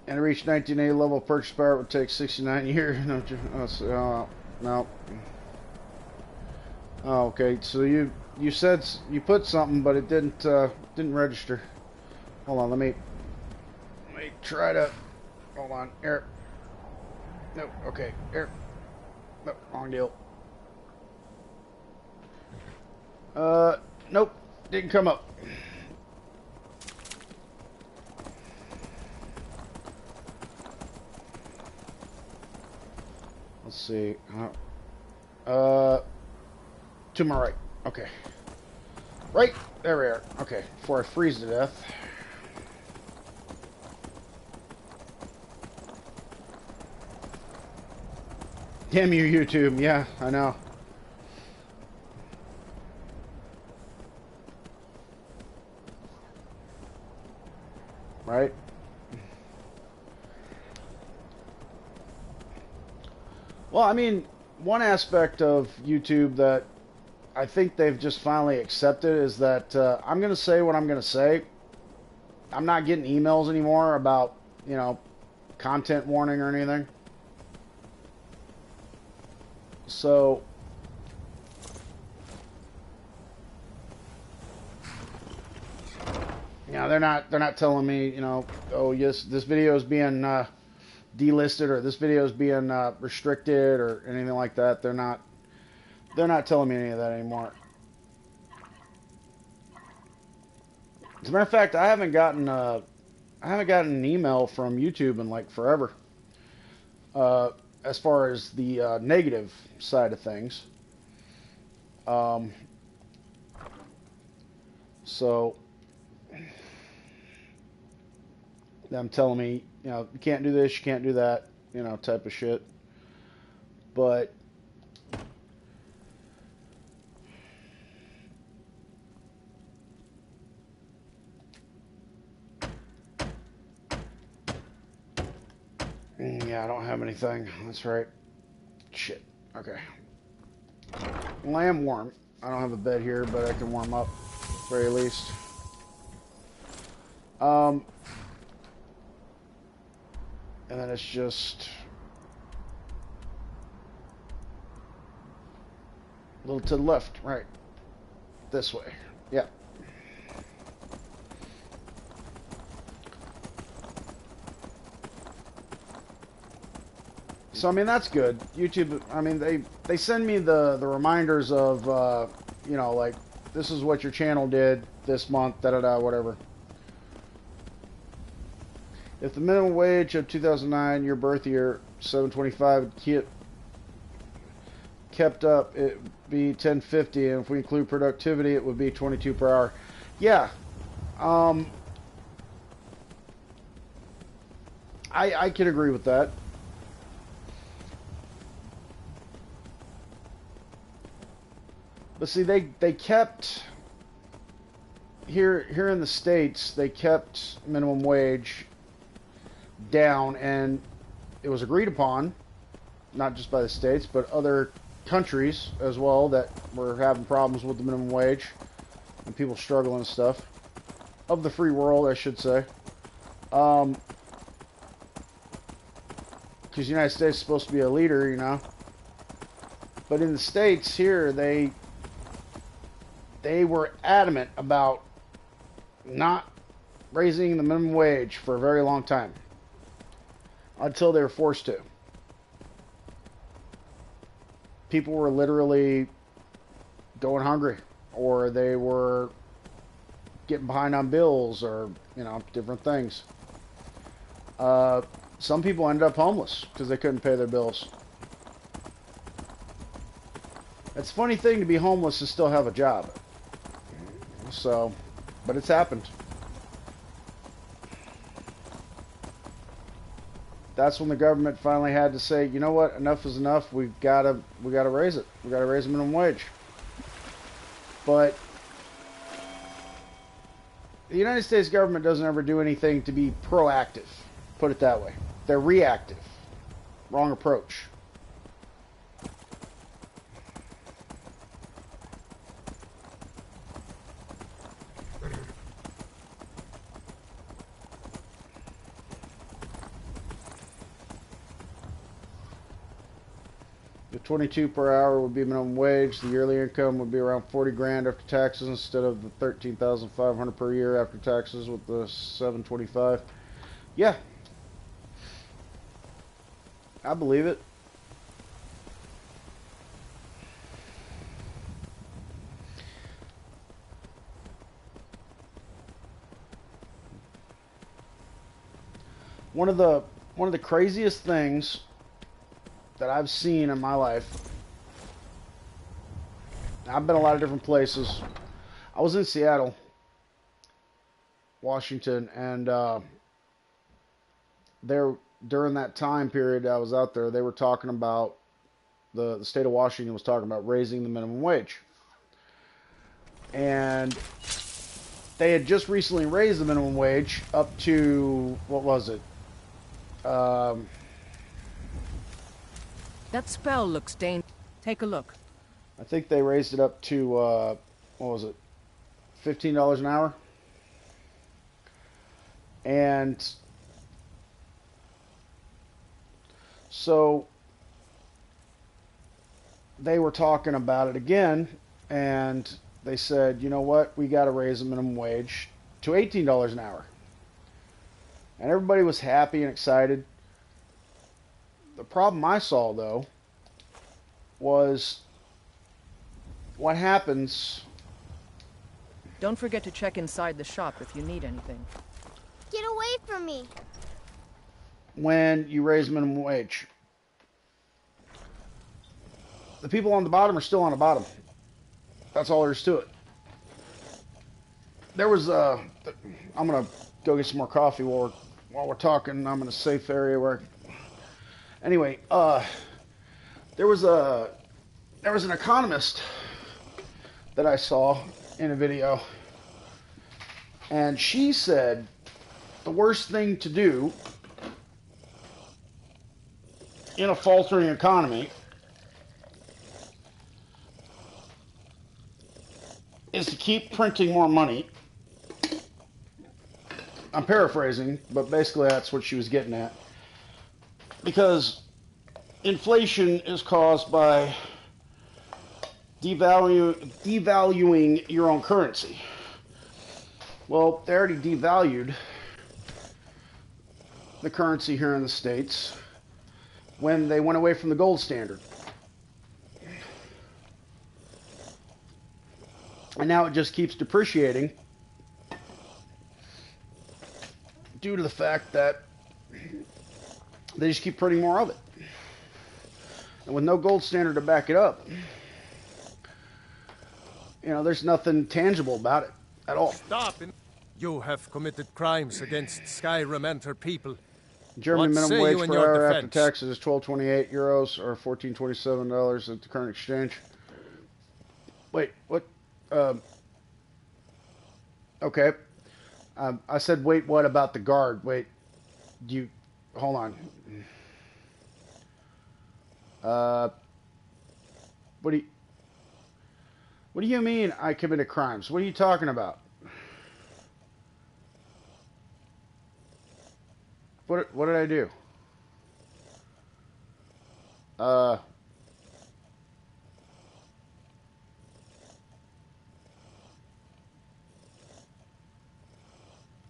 And to reach 1980 level of purchase power, it would take 69 years. No. Oh, okay. So you said you put something, but it didn't register. Hold on, let me try to. Hold on, here. Nope. Okay, here. Nope, wrong deal. Nope, didn't come up. Let's see. To my right. Okay. Right, there we are. Okay, before I freeze to death. Damn you, YouTube. Yeah, I know. Right? Well, I mean, one aspect of YouTube that I think they've just finally accepted is that I'm going to say what I'm going to say. I'm not getting emails anymore about, you know, content warning or anything. So, you know, they're not telling me, you know, oh yes, this video is being delisted or this video is being restricted or anything like that. They're not telling me any of that anymore. As a matter of fact, I haven't gotten an email from YouTube in like forever. As far as the negative side of things. So them telling me, you know, you can't do this, you can't do that, you know, type of shit. But Yeah, I don't have anything. That's right. Shit. Okay. Well, I am warm. I don't have a bed here, but I can warm up, at the very least. And then it's just a little to the left, right. This way. Yeah. So, I mean, that's good. YouTube, I mean, they send me the reminders of, you know, like, this is what your channel did this month, da-da-da, whatever. If the minimum wage of 2009, your birth year, 725, kept up, it would be 1050, and if we include productivity, it would be 22 per hour. Yeah. I can agree with that. But see, they kept here in the States, they kept minimum wage down, and it was agreed upon, not just by the States, but other countries as well that were having problems with the minimum wage and people struggling and stuff. Of the free world, I should say. Because the United States is supposed to be a leader, you know. But in the States here, they were adamant about not raising the minimum wage for a very long time. Until they were forced to. People were literally going hungry. Or they were getting behind on bills. Or, you know, different things. Some people ended up homeless because they couldn't pay their bills. It's a funny thing to be homeless and still have a job. So, but it's happened. That's when the government finally had to say, you know what, enough is enough. We gotta raise it. We gotta raise the minimum wage. But the United States government doesn't ever do anything to be proactive. Put it that way. They're reactive. Wrong approach. The 22 per hour would be minimum wage. The yearly income would be around 40 grand after taxes instead of the 13,500 per year after taxes with the 725. Yeah. I believe it. One of the craziest things that I've seen in my life. I've been a lot of different places. I was in Seattle, Washington, and there during that time period I was out there, they were talking about the state of Washington was talking about raising the minimum wage, and they had just recently raised the minimum wage up to, what was it? That spell looks dangerous. Take a look. I think they raised it up to, what was it? $15 an hour? And so they were talking about it again, and they said, you know what? We got to raise the minimum wage to $18 an hour. And everybody was happy and excited. The problem I saw, though, was what happens... Don't forget to check inside the shop if you need anything. Get away from me! When you raise minimum wage. The people on the bottom are still on the bottom. That's all there is to it. There was I'm going to go get some more coffee while we're talking. I'm in a safe area where... Anyway, there was an economist that I saw in a video, and she said the worst thing to do in a faltering economy is to keep printing more money. I'm paraphrasing, but basically that's what she was getting at. Because inflation is caused by devaluing your own currency. Well, they already devalued the currency here in the States when they went away from the gold standard. And now it just keeps depreciating due to the fact that they just keep printing more of it. And with no gold standard to back it up, you know, there's nothing tangible about it at all. Stop! You have committed crimes against Skyrim and her people. German What minimum say wage you in per your hour after defense? taxes is €12.28 or $14.27 at the current exchange. Wait, what? Okay. I said, wait, what about the guard? Wait, hold on. What do you mean I committed crimes? What are you talking about? What did I do?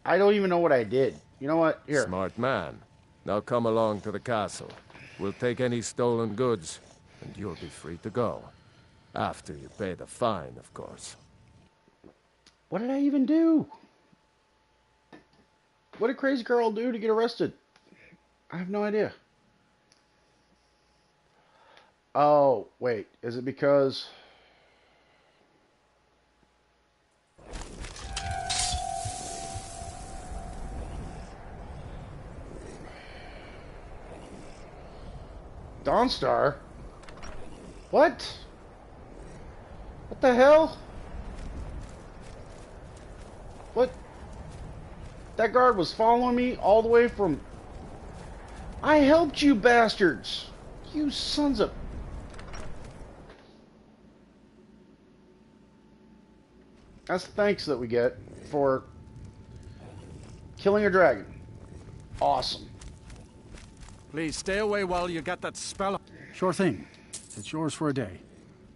I don't even know what I did. You know what? Here. Smart man. Now come along to the castle. We'll take any stolen goods, and you'll be free to go. After you pay the fine, of course. What did I even do? What did Crazy Carl do to get arrested? I have no idea. Oh, wait. Is it because... Dawnstar? What? What the hell? What? That guard was following me all the way from... I helped you bastards! You sons of... That's the thanks that we get for killing a dragon. Awesome. Please stay away while you get that spell. Sure thing. It's yours for a day.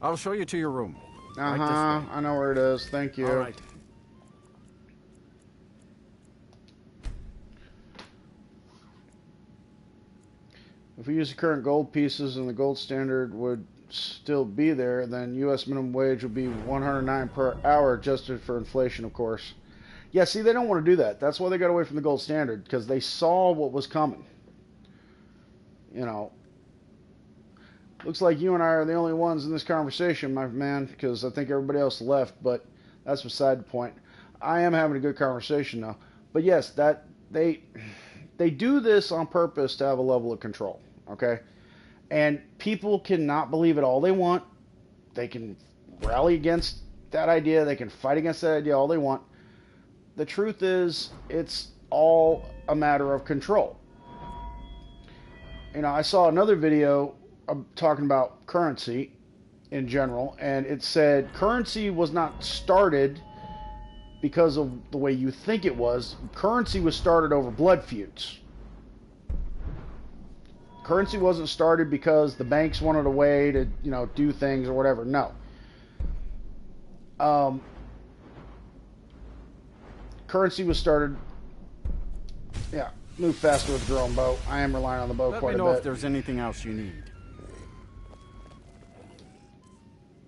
I'll show you to your room. Uh-huh, Right I know where it is. Thank you. All right. If we use the current gold pieces and the gold standard would still be there, then U.S. minimum wage would be $109 per hour, adjusted for inflation, of course. Yeah, see, they don't want to do that. That's why they got away from the gold standard, because they saw what was coming. You know, looks like you and I are the only ones in this conversation, my man, because I think everybody else left, but that's beside the point. I am having a good conversation now. But yes, that they do this on purpose to have a level of control, okay? And people cannot believe it all they want. They can rally against that idea. They can fight against that idea all they want. The truth is, it's all a matter of control. You know, I saw another video talking about currency in general, and it said currency was not started because of the way you think it was. Currency was started over blood feuds. Currency wasn't started because the banks wanted a way to, you know, do things or whatever. No. Currency was started... Yeah. Move faster with the drone boat. I am relying on the boat quite a bit. Let me know if there's anything else you need.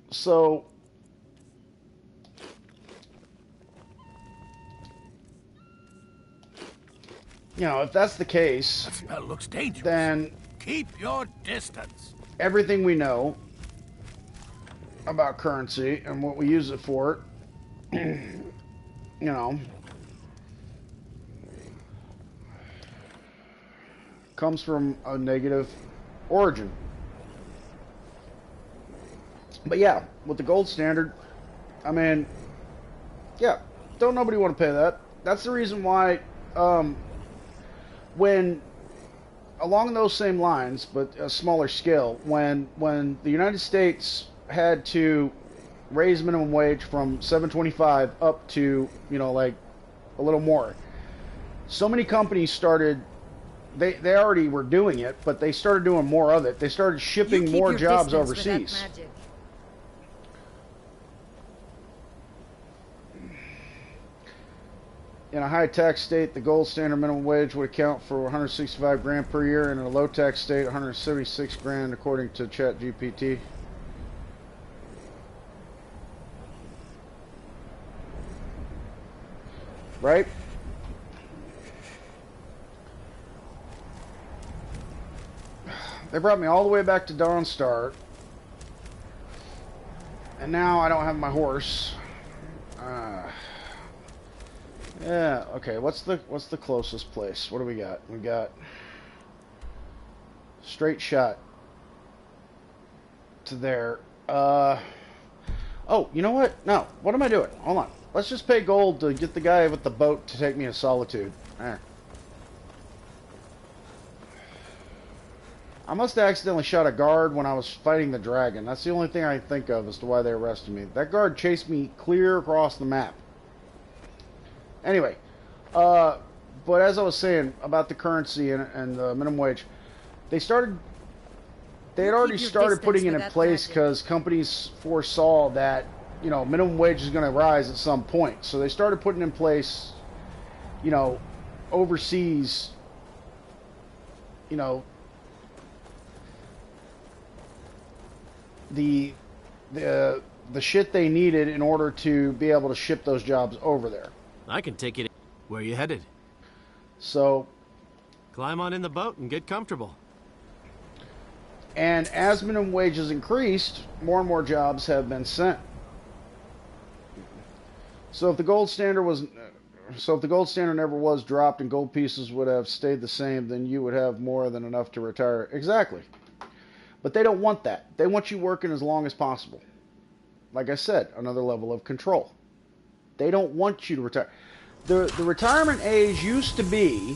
So, you know, if that's the case, That smell looks dangerous. then Keep your distance. everything we know about currency and what we use it for, you know, comes from a negative origin. But yeah, with the gold standard, I mean, yeah, don't nobody want to pay that. That's the reason why when along those same lines, but a smaller scale, when the United States had to raise minimum wage from $7.25 up to, you know, like a little more, so many companies started. They already were doing it, but they started doing more of it. They started shipping more jobs overseas. In a high-tax state, the gold standard minimum wage would account for 165 grand per year, and in a low-tax state, 176 grand, according to ChatGPT. Right? They brought me all the way back to Dawnstar, and now I don't have my horse. Yeah, okay, what's the closest place? What do we got? We got straight shot to there. Oh, you know what? No, what am I doing? Hold on. Let's just pay gold to get the guy with the boat to take me to Solitude. I must have accidentally shot a guard when I was fighting the dragon. That's the only thing I can think of as to why they arrested me. That guard chased me clear across the map. Anyway, but as I was saying about the currency and the minimum wage, they had already started putting it in place because companies foresaw that, you know, minimum wage is going to rise at some point. So they started putting in place, you know, overseas, you know, the shit they needed in order to be able to ship those jobs over there. I can take you to... Where are you headed? So... Climb on in the boat and get comfortable. And as minimum wages increased, more and more jobs have been sent. So if the gold standard never was dropped and gold pieces would have stayed the same, then you would have more than enough to retire. Exactly. But they don't want that. They want you working as long as possible. Like I said, another level of control. They don't want you to retire. The retirement age used to be...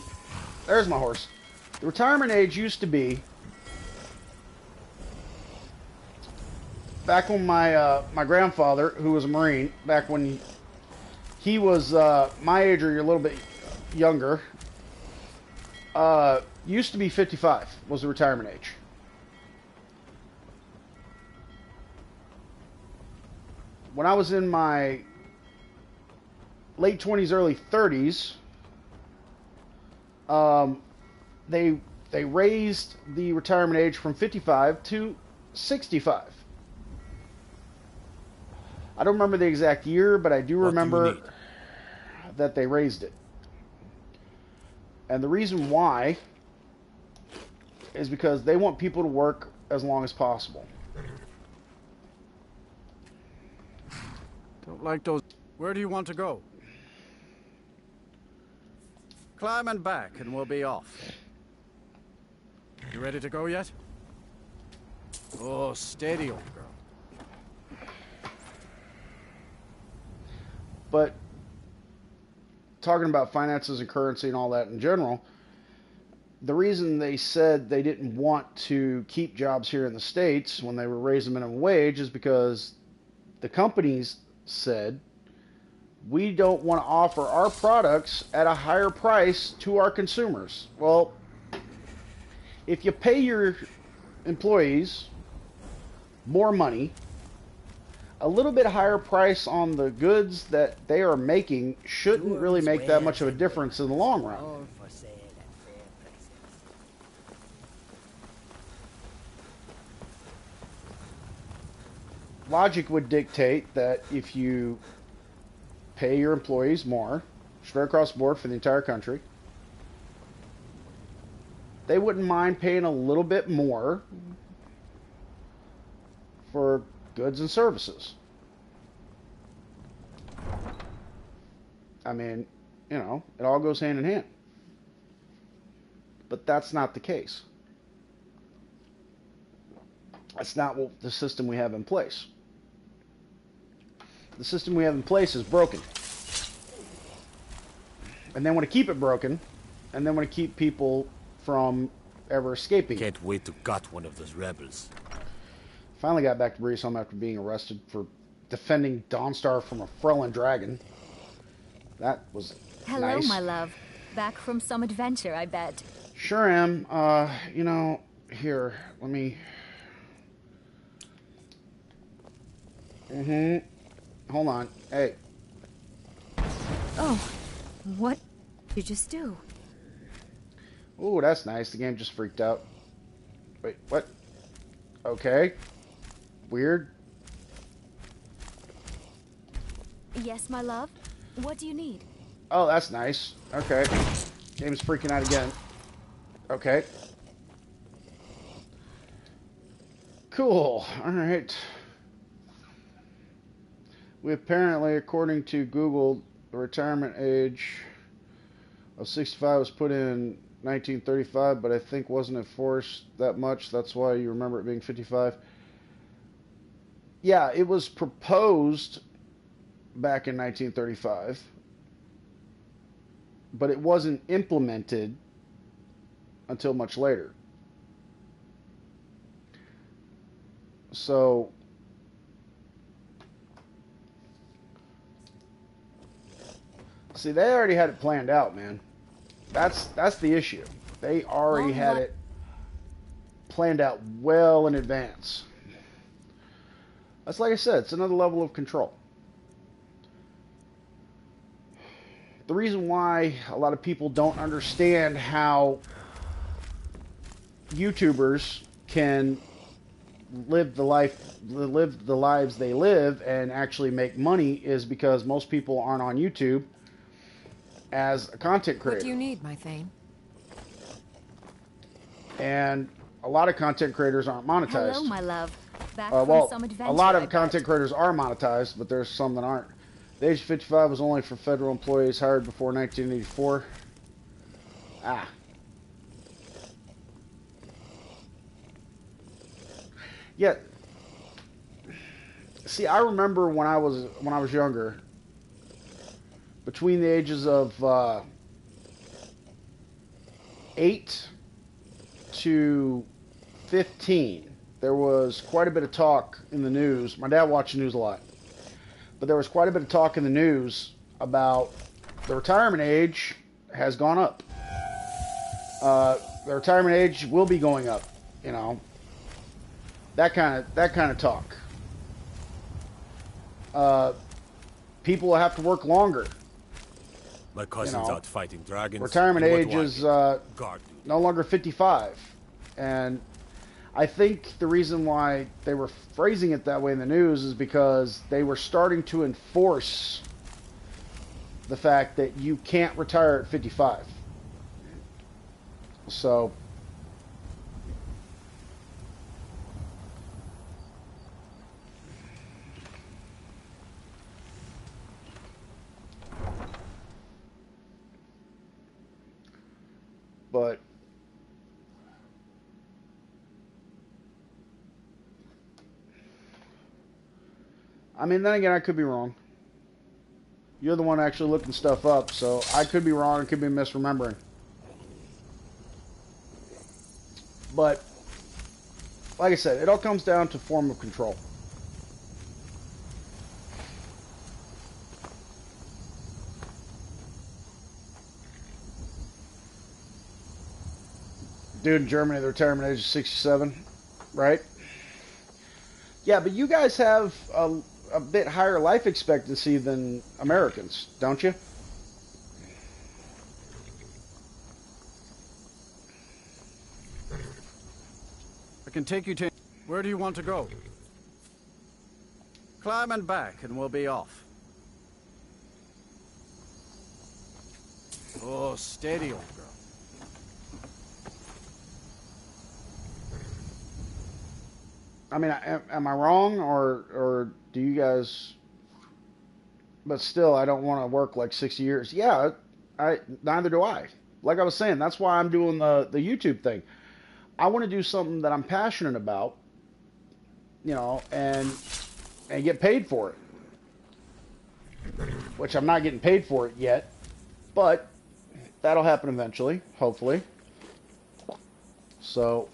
There's my horse. The retirement age used to be... Back when my grandfather, who was a Marine, back when he was my age or a little bit younger, used to be 55 was the retirement age. When I was in my late 20s, early 30s, they raised the retirement age from 55 to 65. I don't remember the exact year, but I do remember that they raised it. And the reason why is because they want people to work as long as possible. Don't like those... Where do you want to go? Climb and back, and we'll be off. You ready to go yet? Oh, steady, old girl. But talking about finances and currency and all that in general, the reason they said they didn't want to keep jobs here in the States when they were raising minimum wage is because the companies said, we don't want to offer our products at a higher price to our consumers. Well, if you pay your employees more money, a little bit higher price on the goods that they are making shouldn't really make that much of a difference in the long run. Logic would dictate that if you pay your employees more, straight across the board for the entire country, they wouldn't mind paying a little bit more for goods and services. I mean, you know, it all goes hand in hand. But that's not the case. That's not what the system we have in place. The system we have in place is broken. And they want to keep it broken, and they want to keep people from ever escaping. Can't wait to gut one of those rebels. Finally got back to Breeze Home after being arrested for defending Dawnstar from a Freljin dragon. That was Hello, nice. my love. Back from some adventure, I bet. Sure am. You know, here, let me... Hold on. Hey. Oh, what did you just do? Ooh, that's nice. The game just freaked out. Wait, what? Okay. Weird. Yes, my love? What do you need? Oh, that's nice. Okay. Game's freaking out again. Okay. Cool. Alright. We apparently, according to Google, the retirement age of 65 was put in 1935, but I think wasn't enforced that much. That's why you remember it being 55. Yeah, it was proposed back in 1935, but it wasn't implemented until much later. So see, they already had it planned out, man. That's the issue. They already had it planned out well in advance. That's like I said, it's another level of control. The reason why a lot of people don't understand how YouTubers can live the lives they live and actually make money is because most people aren't on YouTube as a content creator. What do you need, my Thane? And a lot of content creators aren't monetized. Hello, my love. Back well, from some adventure, a lot I of content creators are monetized, but there's some that aren't. The age of 55 was only for federal employees hired before 1984. Ah. Yeah. See, I remember when I was younger, between the ages of 8 to 15, there was quite a bit of talk in the news. My dad watched the news a lot. But there was quite a bit of talk in the news about the retirement age has gone up. The retirement age will be going up, you know. That kind of talk. People will have to work longer. My cousin's out fighting dragons. Retirement age is no longer 55. And I think the reason why they were phrasing it that way in the news is because they were starting to enforce the fact that you can't retire at 55. So but I mean, then again, I could be wrong. You're the one actually looking stuff up, so I could be wrong. I could be misremembering. But, like I said, it all comes down to form of control. Dude in Germany, the retirement age is 67, right? Yeah, but you guys have a bit higher life expectancy than Americans, don't you? I can take you to... Where do you want to go? Climb and back, and we'll be off. Oh, steady, old girl. I mean, am I wrong, or do you guys... But still, I don't want to work like 60 years. Yeah, neither do I. Like I was saying, that's why I'm doing the YouTube thing. I want to do something that I'm passionate about, you know, and get paid for it. Which I'm not getting paid for it yet, but that'll happen eventually, hopefully. So,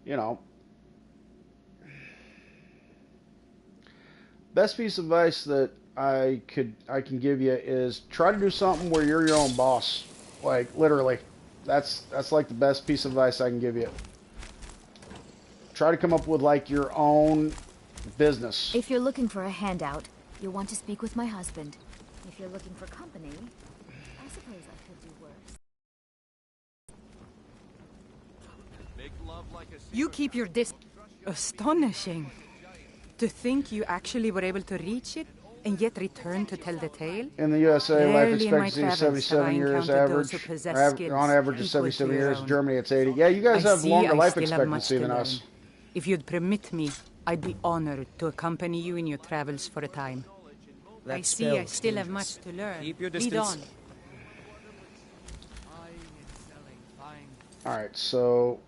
you know, best piece of advice that I can give you is try to do something where you're your own boss. Like literally, that's like the best piece of advice I can give you. Try to come up with like your own business. If you're looking for a handout, you'll want to speak with my husband. If you're looking for company, I suppose I could do worse. You keep your distance. Astonishing. To think you actually were able to reach it and yet return to tell the tale? In the USA, life Rarely in my expectancy is travels have I 77 years encountered those average. who possess On average, is skills 77 equal to your years. own. Germany, it's 80. Yeah, you guys I have see longer I life still have much expectancy to than learn. us. If you'd permit me, I'd be honored to accompany you in your travels for a time. I see I still have much to learn. Keep your Lead distance. on. All right, so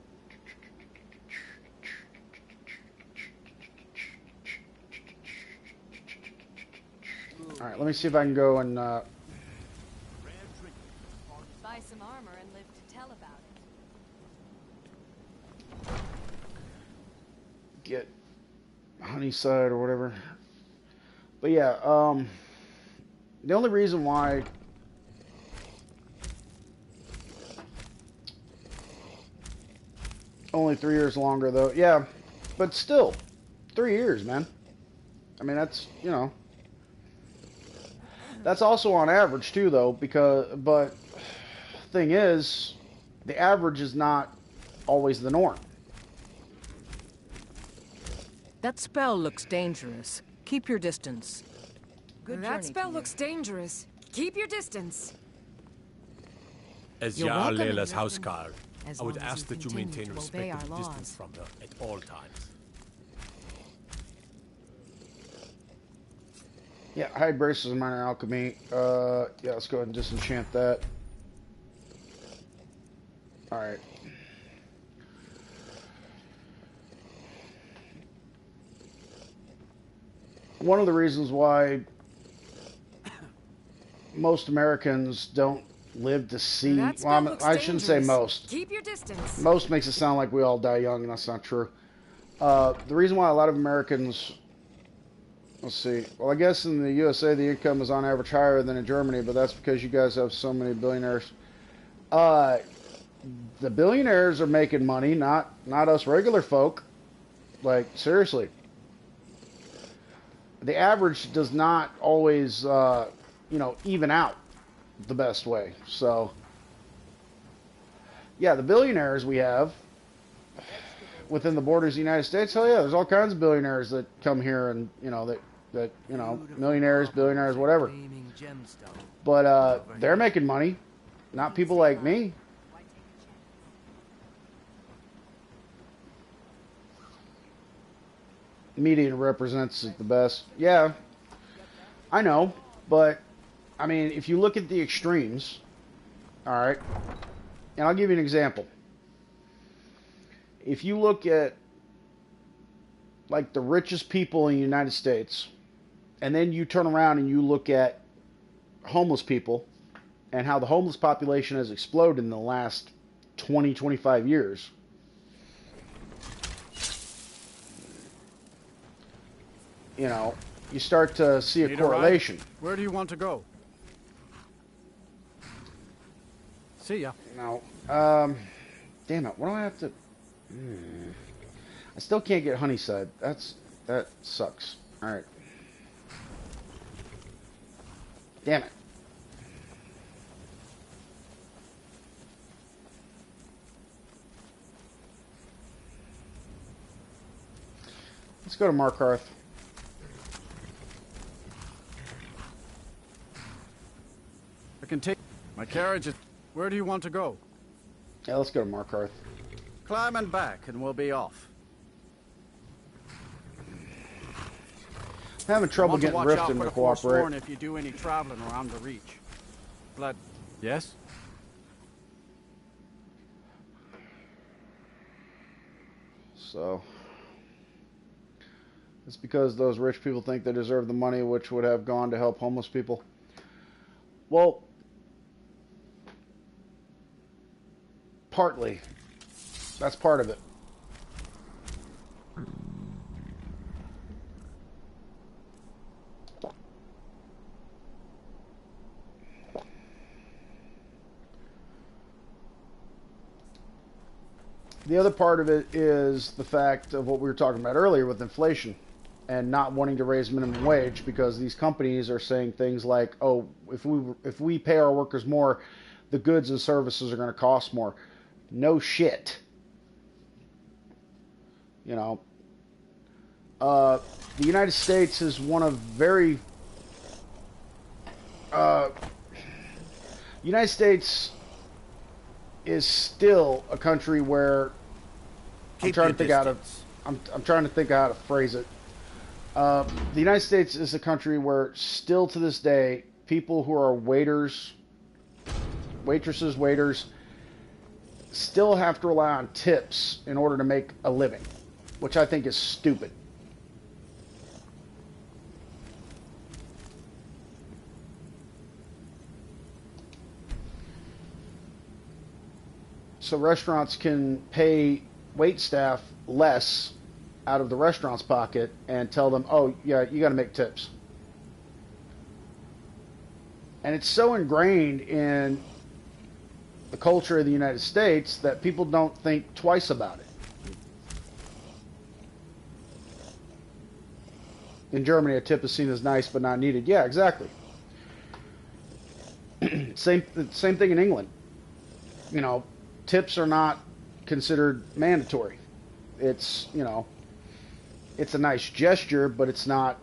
all right, let me see if I can go and Buy some armor and live to tell about it. get Honeyside or whatever. But yeah, the only reason why only 3 years longer though, yeah, but still 3 years, man. I mean, that's, you know, that's also on average too though, but thing is, the average is not always the norm. That spell looks dangerous. Keep your distance. Good That journey spell to you. looks dangerous. Keep your distance. As You're Jarl welcome, Leila's Riften. houseguard, As I would long as ask you that you continue maintain a to obey our respectable laws. distance from her at all times. Yeah, hide braces and minor alchemy. Yeah, let's go ahead and disenchant that. Alright. One of the reasons why most Americans don't live to see... That spell Well, looks I shouldn't say dangerous. most. Keep your distance. Most makes it sound like we all die young, and that's not true. The reason why a lot of Americans... Let's see. Well, I guess in the USA the income is on average higher than in Germany, but that's because you guys have so many billionaires. The billionaires are making money, not us regular folk. Like, seriously. The average does not always, you know, even out the best way. So, yeah, the billionaires we have within the borders of the United States, hell yeah, there's all kinds of billionaires that come here and, you know, that you know, millionaires, billionaires, whatever. But they're making money, not people like me. Media represents it the best. Yeah, I know, but I mean, if you look at the extremes, all right, and I'll give you an example. If you look at like the richest people in the United States, and then you turn around and you look at homeless people and how the homeless population has exploded in the last 20, 25 years. You know, you start to see a Need correlation. ride? Where do you want to go? See ya. No. Damn it. What do I have to... I still can't get Honeyside. That sucks. Alright. Damn it. Let's go to Markarth. I can take my carriage. Where do you want to go? Yeah, let's go to Markarth. Climb and back, and we'll be off. I'm having trouble Want to getting watch out Riften for to the cooperate. Forsworn if you do any traveling around the Reach. Blood. Yes? So, It's because those rich people think they deserve the money which would have gone to help homeless people. Well, partly. That's part of it. The other part of it is the fact of what we were talking about earlier with inflation and not wanting to raise minimum wage, because these companies are saying things like, oh, if we pay our workers more, the goods and services are going to cost more. No shit. You know, the United States is one of very... United States is still a country where I'm trying to think how to phrase it. The United States is a country where still to this day, people who are waitresses, still have to rely on tips in order to make a living, which I think is stupid. So restaurants can pay wait staff less out of the restaurant's pocket and tell them, oh, yeah, you got to make tips. And it's so ingrained in the culture of the United States that people don't think twice about it. In Germany, a tip is seen as nice but not needed. Yeah, exactly. Same thing in England. You know, tips are not considered mandatory. It's, you know, it's a nice gesture, but it's not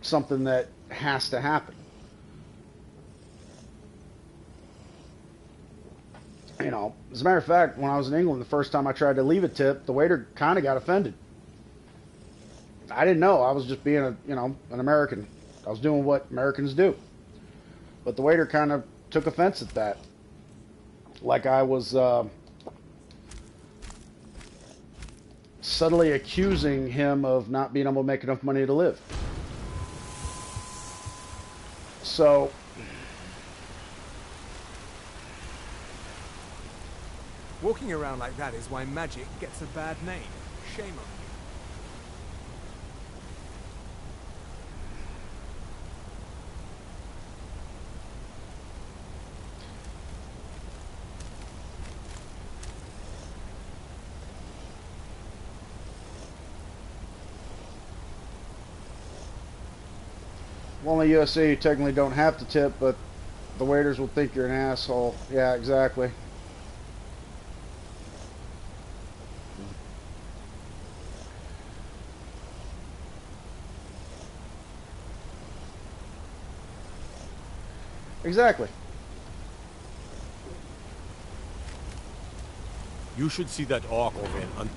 something that has to happen. You know, as a matter of fact, when I was in England, the first time I tried to leave a tip, the waiter kind of got offended. I didn't know. I was just being an American. I was doing what Americans do. But the waiter kind of took offense at that. Like I was subtly accusing him of not being able to make enough money to live. So, Walking around like that is why magic gets a bad name. Shame on you. well, in the USA, you technically don't have to tip, but the waiters will think you're an asshole. Yeah, exactly. Exactly. You should see that orc over in...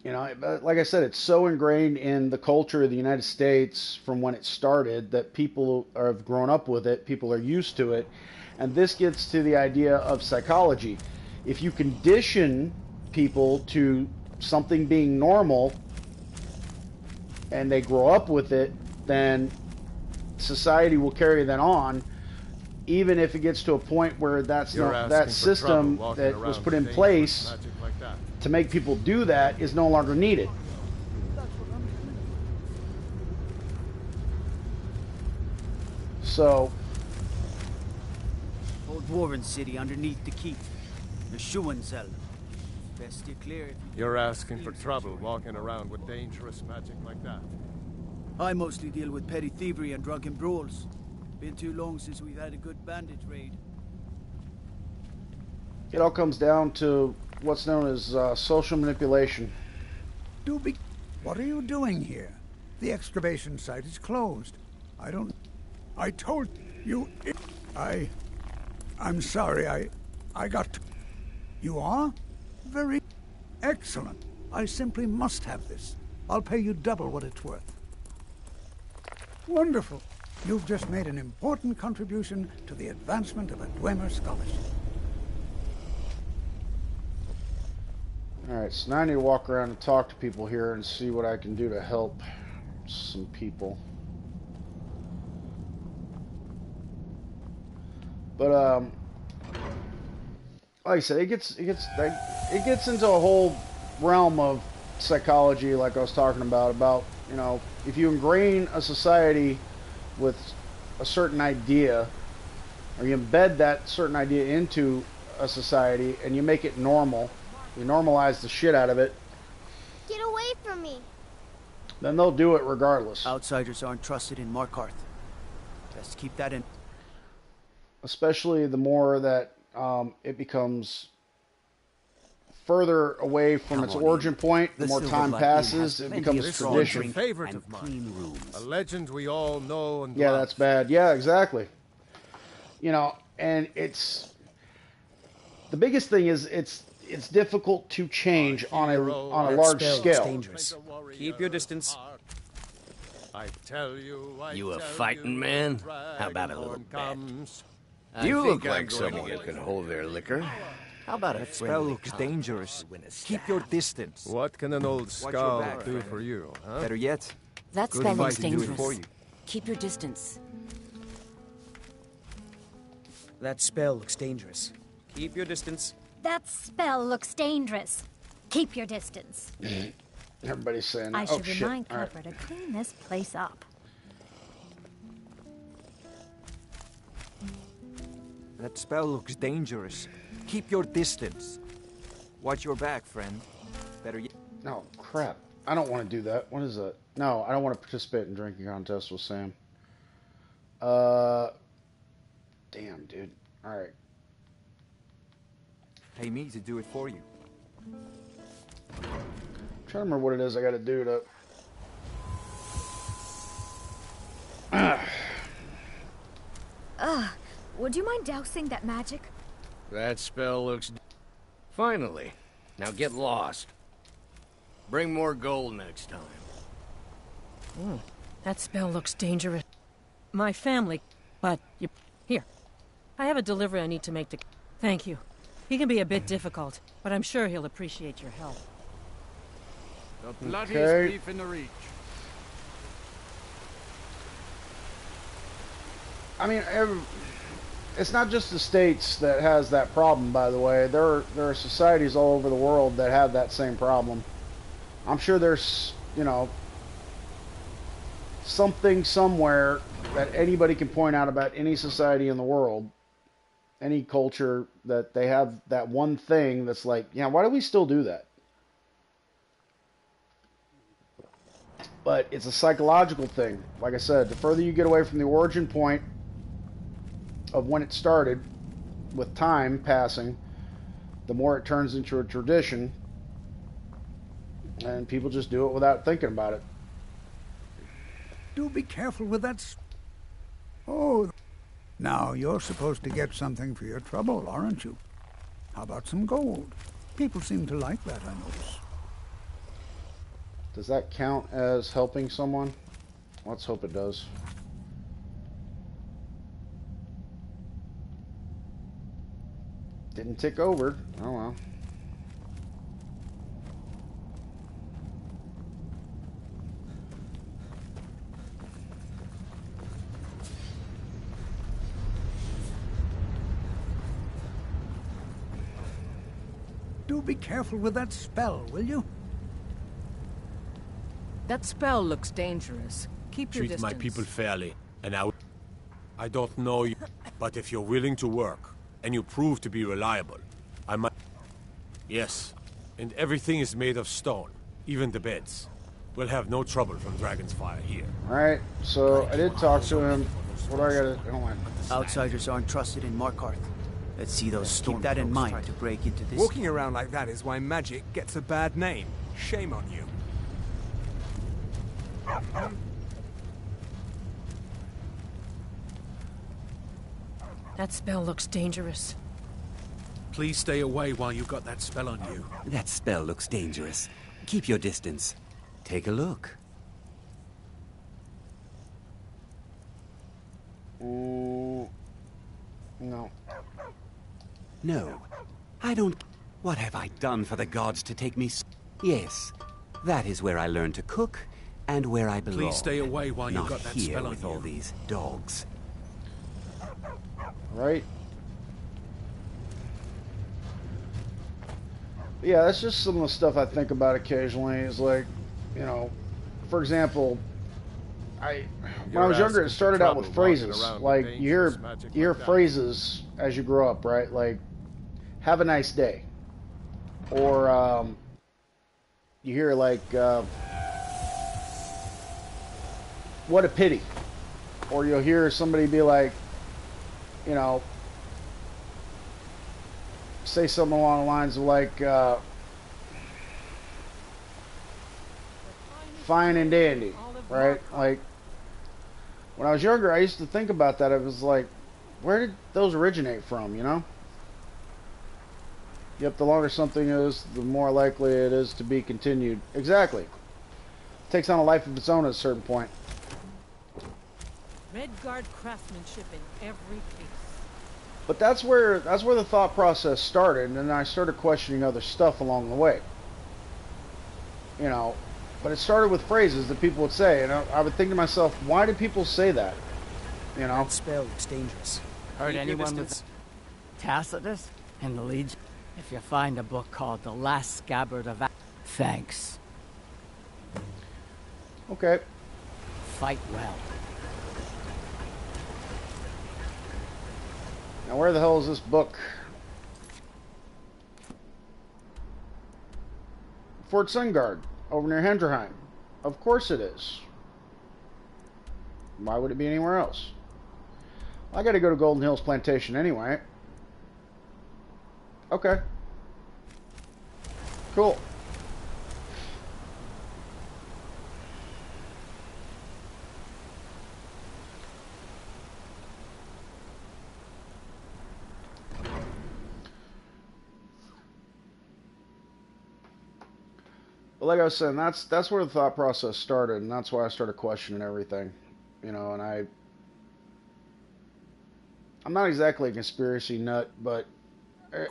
You know, like I said, it's so ingrained in the culture of the United States from when it started that people have grown up with it, people are used to it, and this gets to the idea of psychology. If you condition people to something being normal and they grow up with it, then society will carry that on, even if it gets to a point where that's not, that system that was put in place to make people do that is no longer needed. So, Old Dwarven city underneath the keep. The shoeing cell. Best steer clear if you... You're asking for trouble walking around with dangerous magic like that. I mostly deal with petty thievery and drunken brawls. Been too long since we've had a good bandit raid. it all comes down to what's known as social manipulation. What are you doing here? The excavation site is closed. I told you... I'm sorry, I got to... You are? Very excellent. I simply must have this. I'll pay you double what it's worth. Wonderful. You've just made an important contribution to the advancement of a Dwemer scholarship. Alright, so now I need to walk around and talk to people here and see what I can do to help some people. But, like I said, it gets into a whole realm of psychology, like I was talking about, you know, if you ingrain a society with a certain idea, or you embed that certain idea into a society, and you make it normal, you normalize the shit out of it, Get away from me. then they'll do it regardless. Outsiders aren't trusted in Markarth. Best keep that in. Especially the more that it becomes further away from its origin point, the more time passes, it becomes tradition. Favorite of mine. A legend we all know and Yeah, love. that's bad. Yeah, exactly. You know, and it's the biggest thing is it's difficult to change on a large scale. Keep your distance. I tell you, You a fighting man? How about a little bet? You look like someone who can hold their liquor. How about That spell looks dangerous. Keep your distance. What can an old skull do for you, huh? Better yet, That good spell looks advice to do it dangerous. for you. Keep your distance. That spell looks dangerous. Keep your distance. That spell looks dangerous. Keep your distance. Everybody's saying that. I Oh, should shit. remind All right. Copper to clean this place up. That spell looks dangerous. Keep your distance. Watch your back, friend. Better yet. Oh, crap. I don't want to do that. What is that? No, I don't want to participate in drinking contest with Sam. Damn, dude. All right. Pay me to do it for you. I'm trying to remember what it is I got to do to... Would you mind dousing that magic? That spell looks... Finally. Now get lost. Bring more gold next time. That spell looks dangerous. My family, but you... Here. I have a delivery I need to make to... Thank you. He can be a bit difficult, but I'm sure he'll appreciate your help. The bloodiest Okay. beef in the reach. I mean, it's not just the States that has that problem, by the way. There are societies all over the world that have that same problem. I'm sure there's, you know, something somewhere that anybody can point out about any society in the world, any culture, that they have that one thing that's like, yeah, why do we still do that? But it's a psychological thing. Like I said, the further you get away from the origin point of when it started, with time passing, the more it turns into a tradition, and people just do it without thinking about it. Do be careful with that. Oh, now you're supposed to get something for your trouble, aren't you? How about some gold? People seem to like that, I notice. Does that count as helping someone? Let's hope it does. Didn't tick over. Oh well. Do be careful with that spell, will you? That spell looks dangerous. Keep your Treat distance. my people fairly, and I don't know you, but if you're willing to work, and you prove to be reliable, I might... Yes, and everything is made of stone, even the beds. We'll have no trouble from Dragon's Fire here. Alright, so I did talk to him. What do I gotta... Hold on. Outsiders aren't trusted in Markarth. Let's see those storm. Keep that in mind to break into this. Walking around like that is why magic gets a bad name. Shame on you. That spell looks dangerous. Please stay away while you've got that spell on you. That spell looks dangerous. Keep your distance. Take a look. No. No, I don't... What have I done for the gods to take me Yes, that is where I learned to cook, and where I belong. Please stay away while you've Not got that here spell on with you. all these dogs. Right? Yeah, that's just some of the stuff I think about occasionally. Is like, you know, for example, when I was younger, it started out with phrases. Like you hear phrases as you grow up, right? Like, "Have a nice day," or you hear like, "What a pity," or you'll hear somebody be like, you know, say something along the lines of like, "Fine and dandy," right? Like, when I was younger, I used to think about that. I was like, where did those originate from, you know? Yep, the longer something is, the more likely it is to be continued. Exactly. It takes on a life of its own at a certain point. Red Guard craftsmanship in every piece. But that's where the thought process started, and then I started questioning other stuff along the way. You know, but it started with phrases that people would say, and I would think to myself, why do people say that? You know? That spell looks dangerous. Heard Keep your anyone with distance. Tacitus in the Legion? If you find a book called The Last Scabbard of Thanks. Okay. Fight well. Now where the hell is this book? Fort Sungard, over near Hendrheim. Of course it is. Why would it be anywhere else? I gotta go to Golden Hills Plantation anyway. Okay. Cool. But like I was saying, that's where the thought process started, and that's why I started questioning everything. You know, and I'm not exactly a conspiracy nut, but I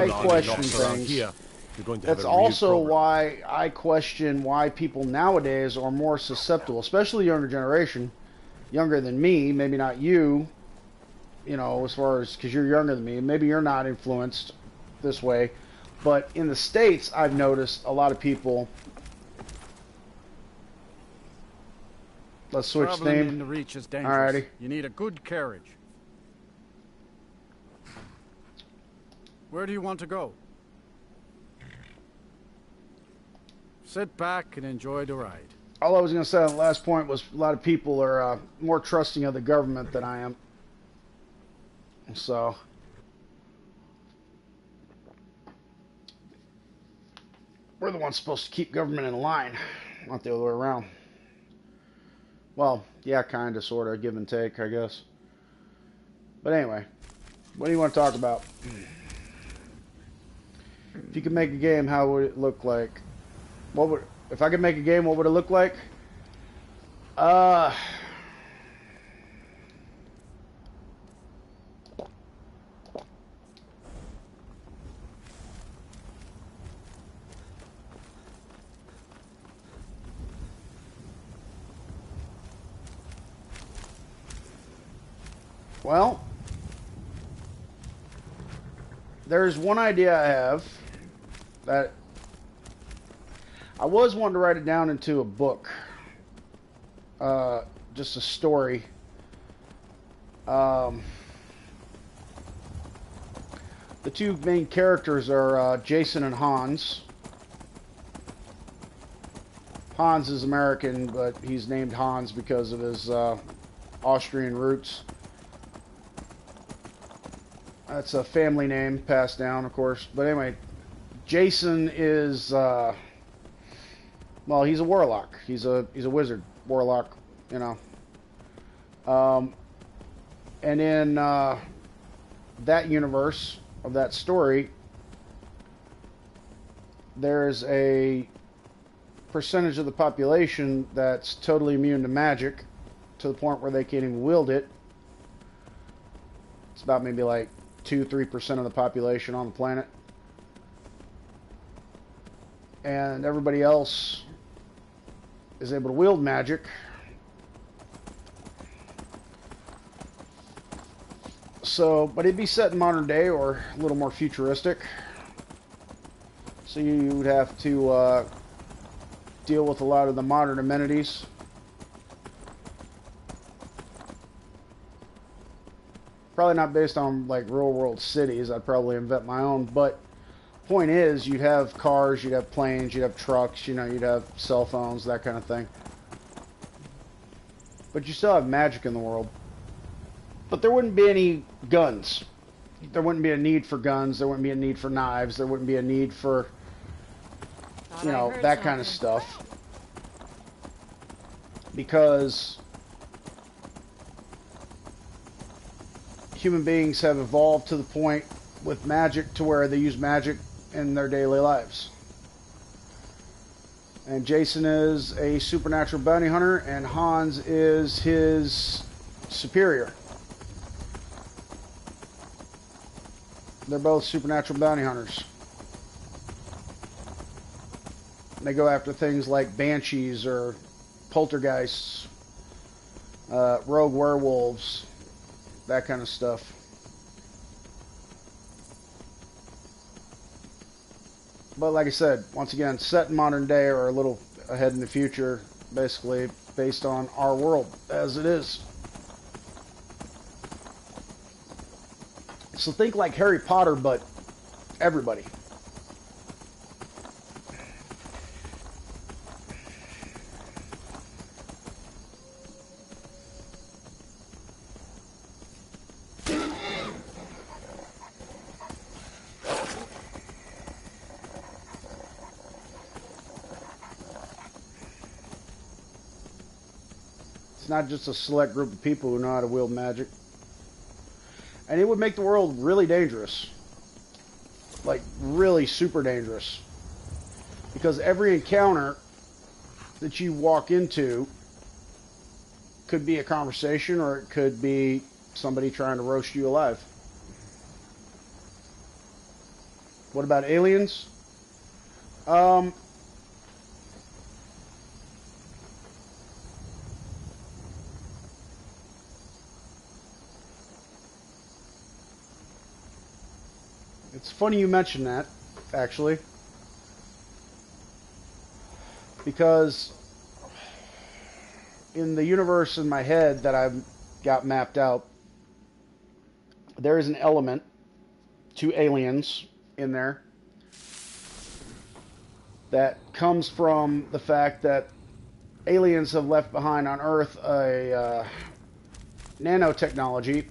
question things. Here, you're going to have That's a real also problem. why I question why people nowadays are more susceptible, especially the younger generation, younger than me, maybe not you, you know, as far as, because you're younger than me, maybe you're not influenced this way, but in the States, I've noticed a lot of people. Let's switch Traveling theme. in the Reach is dangerous. Alrighty. You need a good carriage. Where do you want to go? Sit back and enjoy the ride. All I was going to say on the last point was a lot of people are more trusting of the government than I am. So, we're the ones supposed to keep government in line, not the other way around. Well, yeah, kind of, sort of, give and take, I guess. But anyway, what do you want to talk about? If you could make a game, how would it look like? If I could make a game, what would it look like? Well, there's one idea I have that I was wanting to write it down into a book, just a story. The two main characters are Jason and Hans. Hans is American, but he's named Hans because of his Austrian roots. That's a family name passed down, of course. But anyway, Jason is, well, he's a warlock. He's a wizard, warlock, you know. And in that universe of that story, there's a percentage of the population that's totally immune to magic, to the point where they can't even wield it. It's about maybe like 2-3% of the population on the planet. and everybody else is able to wield magic. So, but it'd be set in modern day or a little more futuristic. So you would have to deal with a lot of the modern amenities. Probably not based on like real world cities. I'd probably invent my own. But point is, you'd have cars, you'd have planes, you'd have trucks, you know, you'd have cell phones, that kind of thing. But you still have magic in the world. But there wouldn't be any guns. There wouldn't be a need for guns. There wouldn't be a need for knives. There wouldn't be a need for, you know, that kind of stuff. Because human beings have evolved to the point with magic to where they use magic in their daily lives. And Jason is a supernatural bounty hunter, and Hans is his superior. They're both supernatural bounty hunters. They go after things like banshees or poltergeists, rogue werewolves, that kind of stuff. But like I said, once again, set in modern day or a little ahead in the future, basically based on our world as it is. So think like Harry Potter, but everybody. It's not just a select group of people who know how to wield magic. And it would make the world really dangerous. Like, really super dangerous. Because every encounter that you walk into could be a conversation, or it could be somebody trying to roast you alive. What about aliens? It's funny you mention that, actually, because in the universe in my head that I've got mapped out, there is an element to aliens in there that comes from the fact that aliens have left behind on Earth a nanotechnology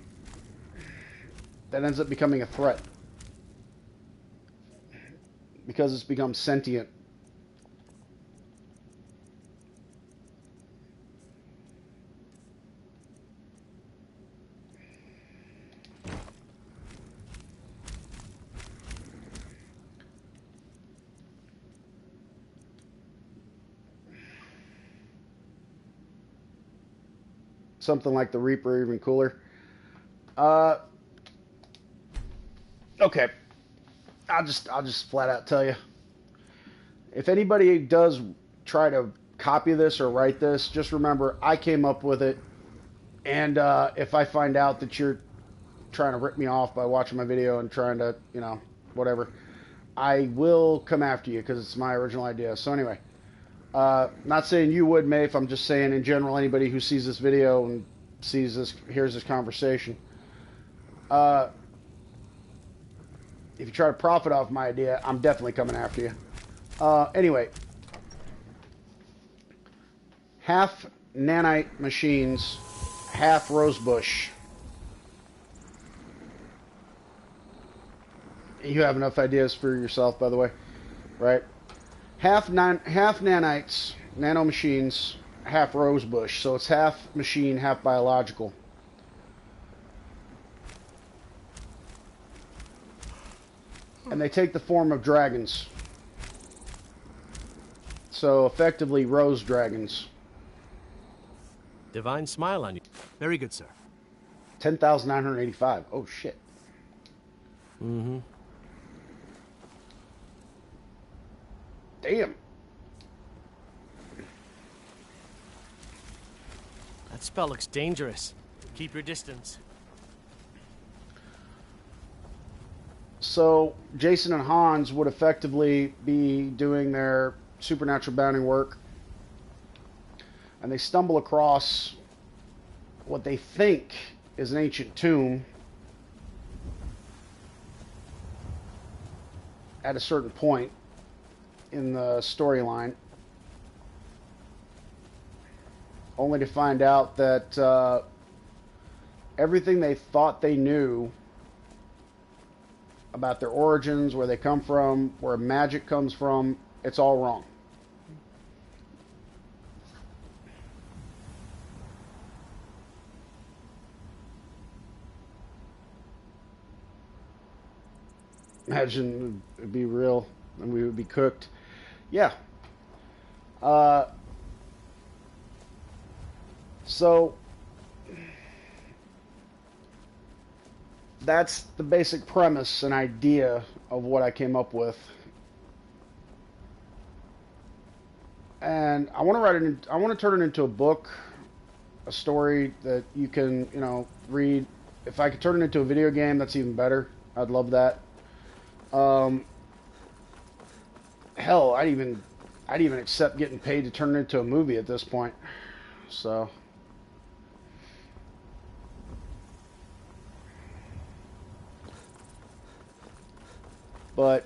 that ends up becoming a threat. Because it's become sentient. Something like the Reaper, even cooler. Okay. I'll just flat out tell you. If anybody does try to copy this or write this, just remember I came up with it. And if I find out that you're trying to rip me off by watching my video and trying to, you know, whatever, I will come after you because it's my original idea. So anyway, not saying you would, Maeve. I'm just saying in general, anybody who sees this video and sees this, hears this conversation. If you try to profit off my idea, I'm definitely coming after you. Anyway, half nanite machines, half rosebush. You have enough ideas for yourself, by the way, right? Half nanites, nano machines, half rosebush. So it's half machine, half biological. And they take the form of dragons. So effectively rose dragons. Divine smile on you. Very good, sir. 10,985. Oh shit. Mm-hmm. Damn. That spell looks dangerous. Keep your distance. So Jason and Hans would effectively be doing their supernatural bounding work, and they stumble across what they think is an ancient tomb at a certain point in the storyline, only to find out that everything they thought they knew about their origins, where they come from, where magic comes from, it's all wrong. Imagine it'd be real and we would be cooked. Yeah. So that's the basic premise and idea of what I came up with. And I want to write it. I want to turn it into a book, a story that you can, read. If I could turn it into a video game, that's even better. I'd love that. Hell, I'd even accept getting paid to turn it into a movie at this point. So. But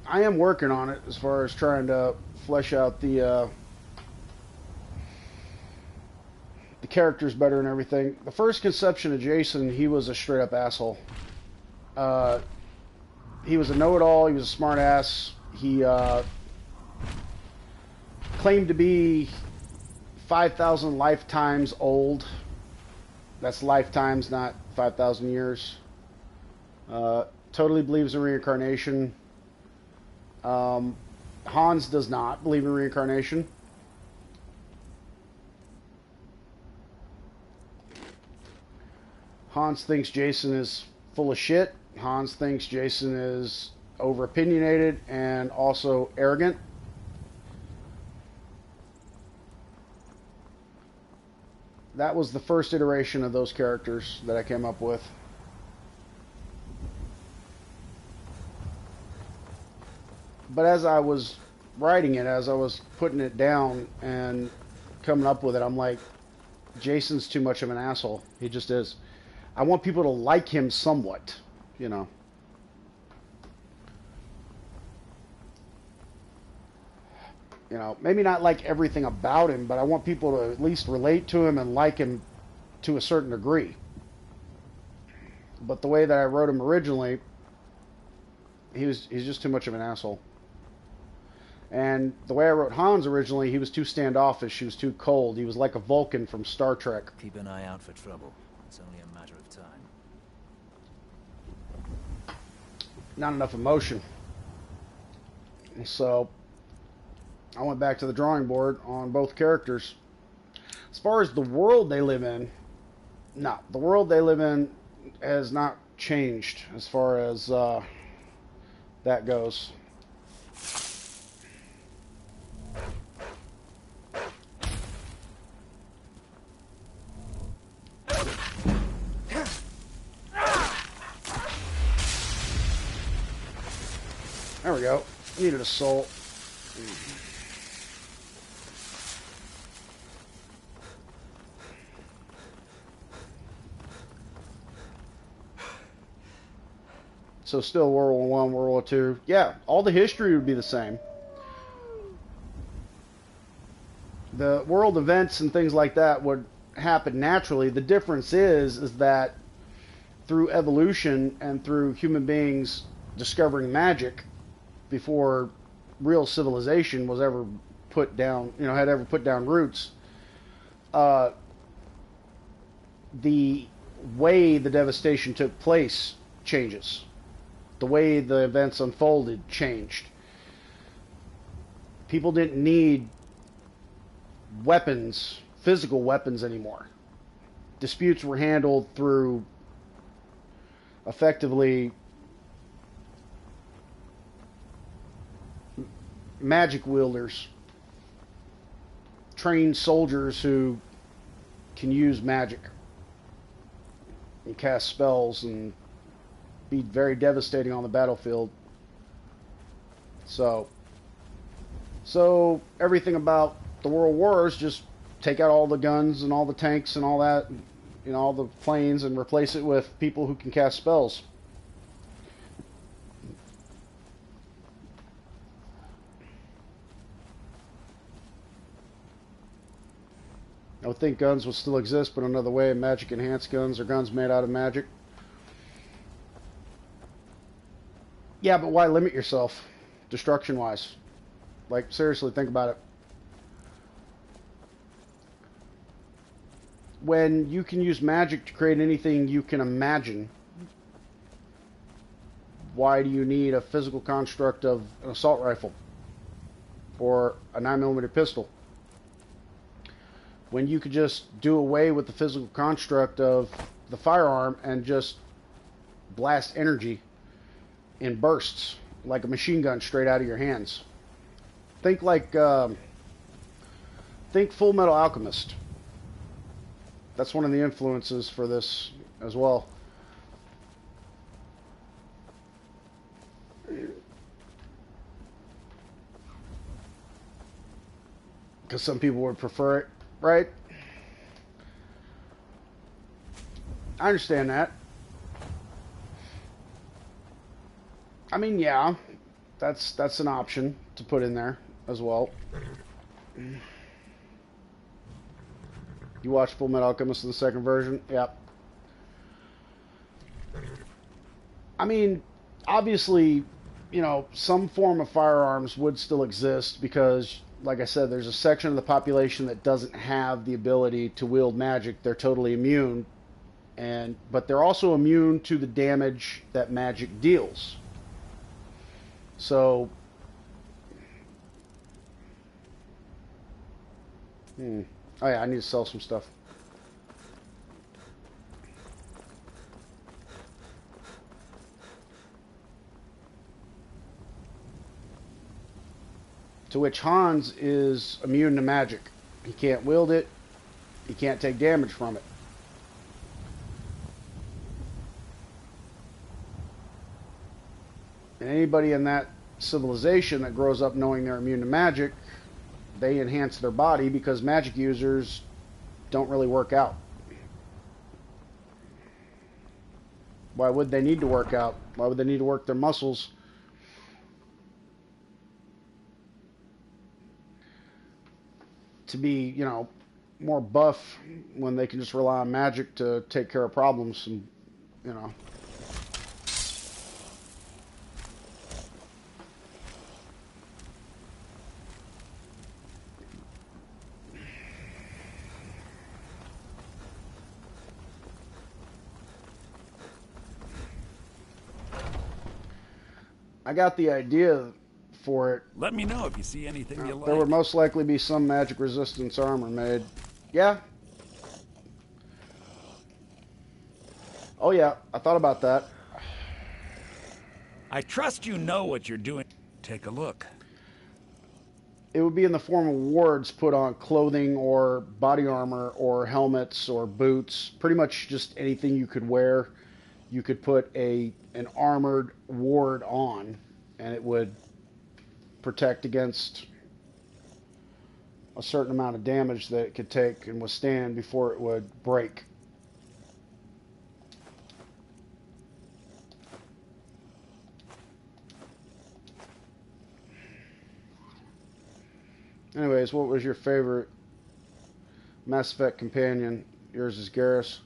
I am working on it as far as trying to flesh out the characters better and everything. The first conception of Jason, he was a straight up asshole. He was a know-it-all. He was a smart ass. He claimed to be 5,000 lifetimes old. That's lifetimes, not 5,000 years. Totally believes in reincarnation. Hans does not believe in reincarnation. Hans thinks Jason is full of shit. Hans thinks Jason is over-opinionated and also arrogant. That was the first iteration of those characters that I came up with. But as I was writing it, as I was putting it down and coming up with it, I'm like, Jason's too much of an asshole. He just is. I want people to like him somewhat, maybe not like everything about him, but I want people to at least relate to him and like him to a certain degree. But the way that I wrote him originally, he's just too much of an asshole. And the way I wrote Hans originally, he was too standoffish, he was too cold. He was like a Vulcan from Star Trek. Keep an eye out for trouble. It's only a matter of time. Not enough emotion. So I went back to the drawing board on both characters. As far as the world they live in, no. The world they live in has not changed as far as that goes. There we go. Needed a soul. So still World War I, World War II. Yeah, all the history would be the same. The world events and things like that would happen naturally. The difference is that through evolution and through human beings discovering magic before real civilization was ever put down, had ever put down roots, the way the devastation took place changes. The way the events unfolded changed. People didn't need weapons physical weapons anymore. Disputes were handled through effectively magic wielders, trained soldiers who can use magic and cast spells and be very devastating on the battlefield. So everything about the World Wars, just take out all the guns and all the tanks and all that, you know, all the planes, and replace it with people who can cast spells. I would think guns would still exist, but another way, magic enhanced guns or guns made out of magic. Yeah, but why limit yourself, destruction-wise? Like, seriously, think about it. When you can use magic to create anything you can imagine, why do you need a physical construct of an assault rifle or a 9mm pistol? When you could just do away with the physical construct of the firearm and just blast energy in bursts like a machine gun straight out of your hands. Think like think Full Metal Alchemist. That's one of the influences for this as well. Because some people would prefer it, right? I understand that. I mean, yeah, that's an option to put in there as well. You watched Full Metal Alchemist in the second version? Yep. I mean, obviously, you know, some form of firearms would still exist because, like I said, there's a section of the population that doesn't have the ability to wield magic. They're totally immune, but they're also immune to the damage that magic deals. So, oh yeah, I need to sell some stuff. To which Hans is immune to magic. He can't wield it. He can't take damage from it. And anybody in that civilization that grows up knowing they're immune to magic, they enhance their body because magic users don't really work out. Why would they need to work out? Why would they need to work their muscles? To be, you know, more buff when they can just rely on magic to take care of problems and, you know. I got the idea for it. Let me know if you see anything you like. There would most likely be some magic resistance armor made. Yeah. Oh yeah, I thought about that. I trust you know what you're doing. Take a look. It would be in the form of wards put on clothing or body armor or helmets or boots. Pretty much just anything you could wear. You could put an armored ward on, and it would protect against a certain amount of damage that it could take and withstand before it would break. Anyways, what was your favorite Mass Effect companion? Yours is Garrus.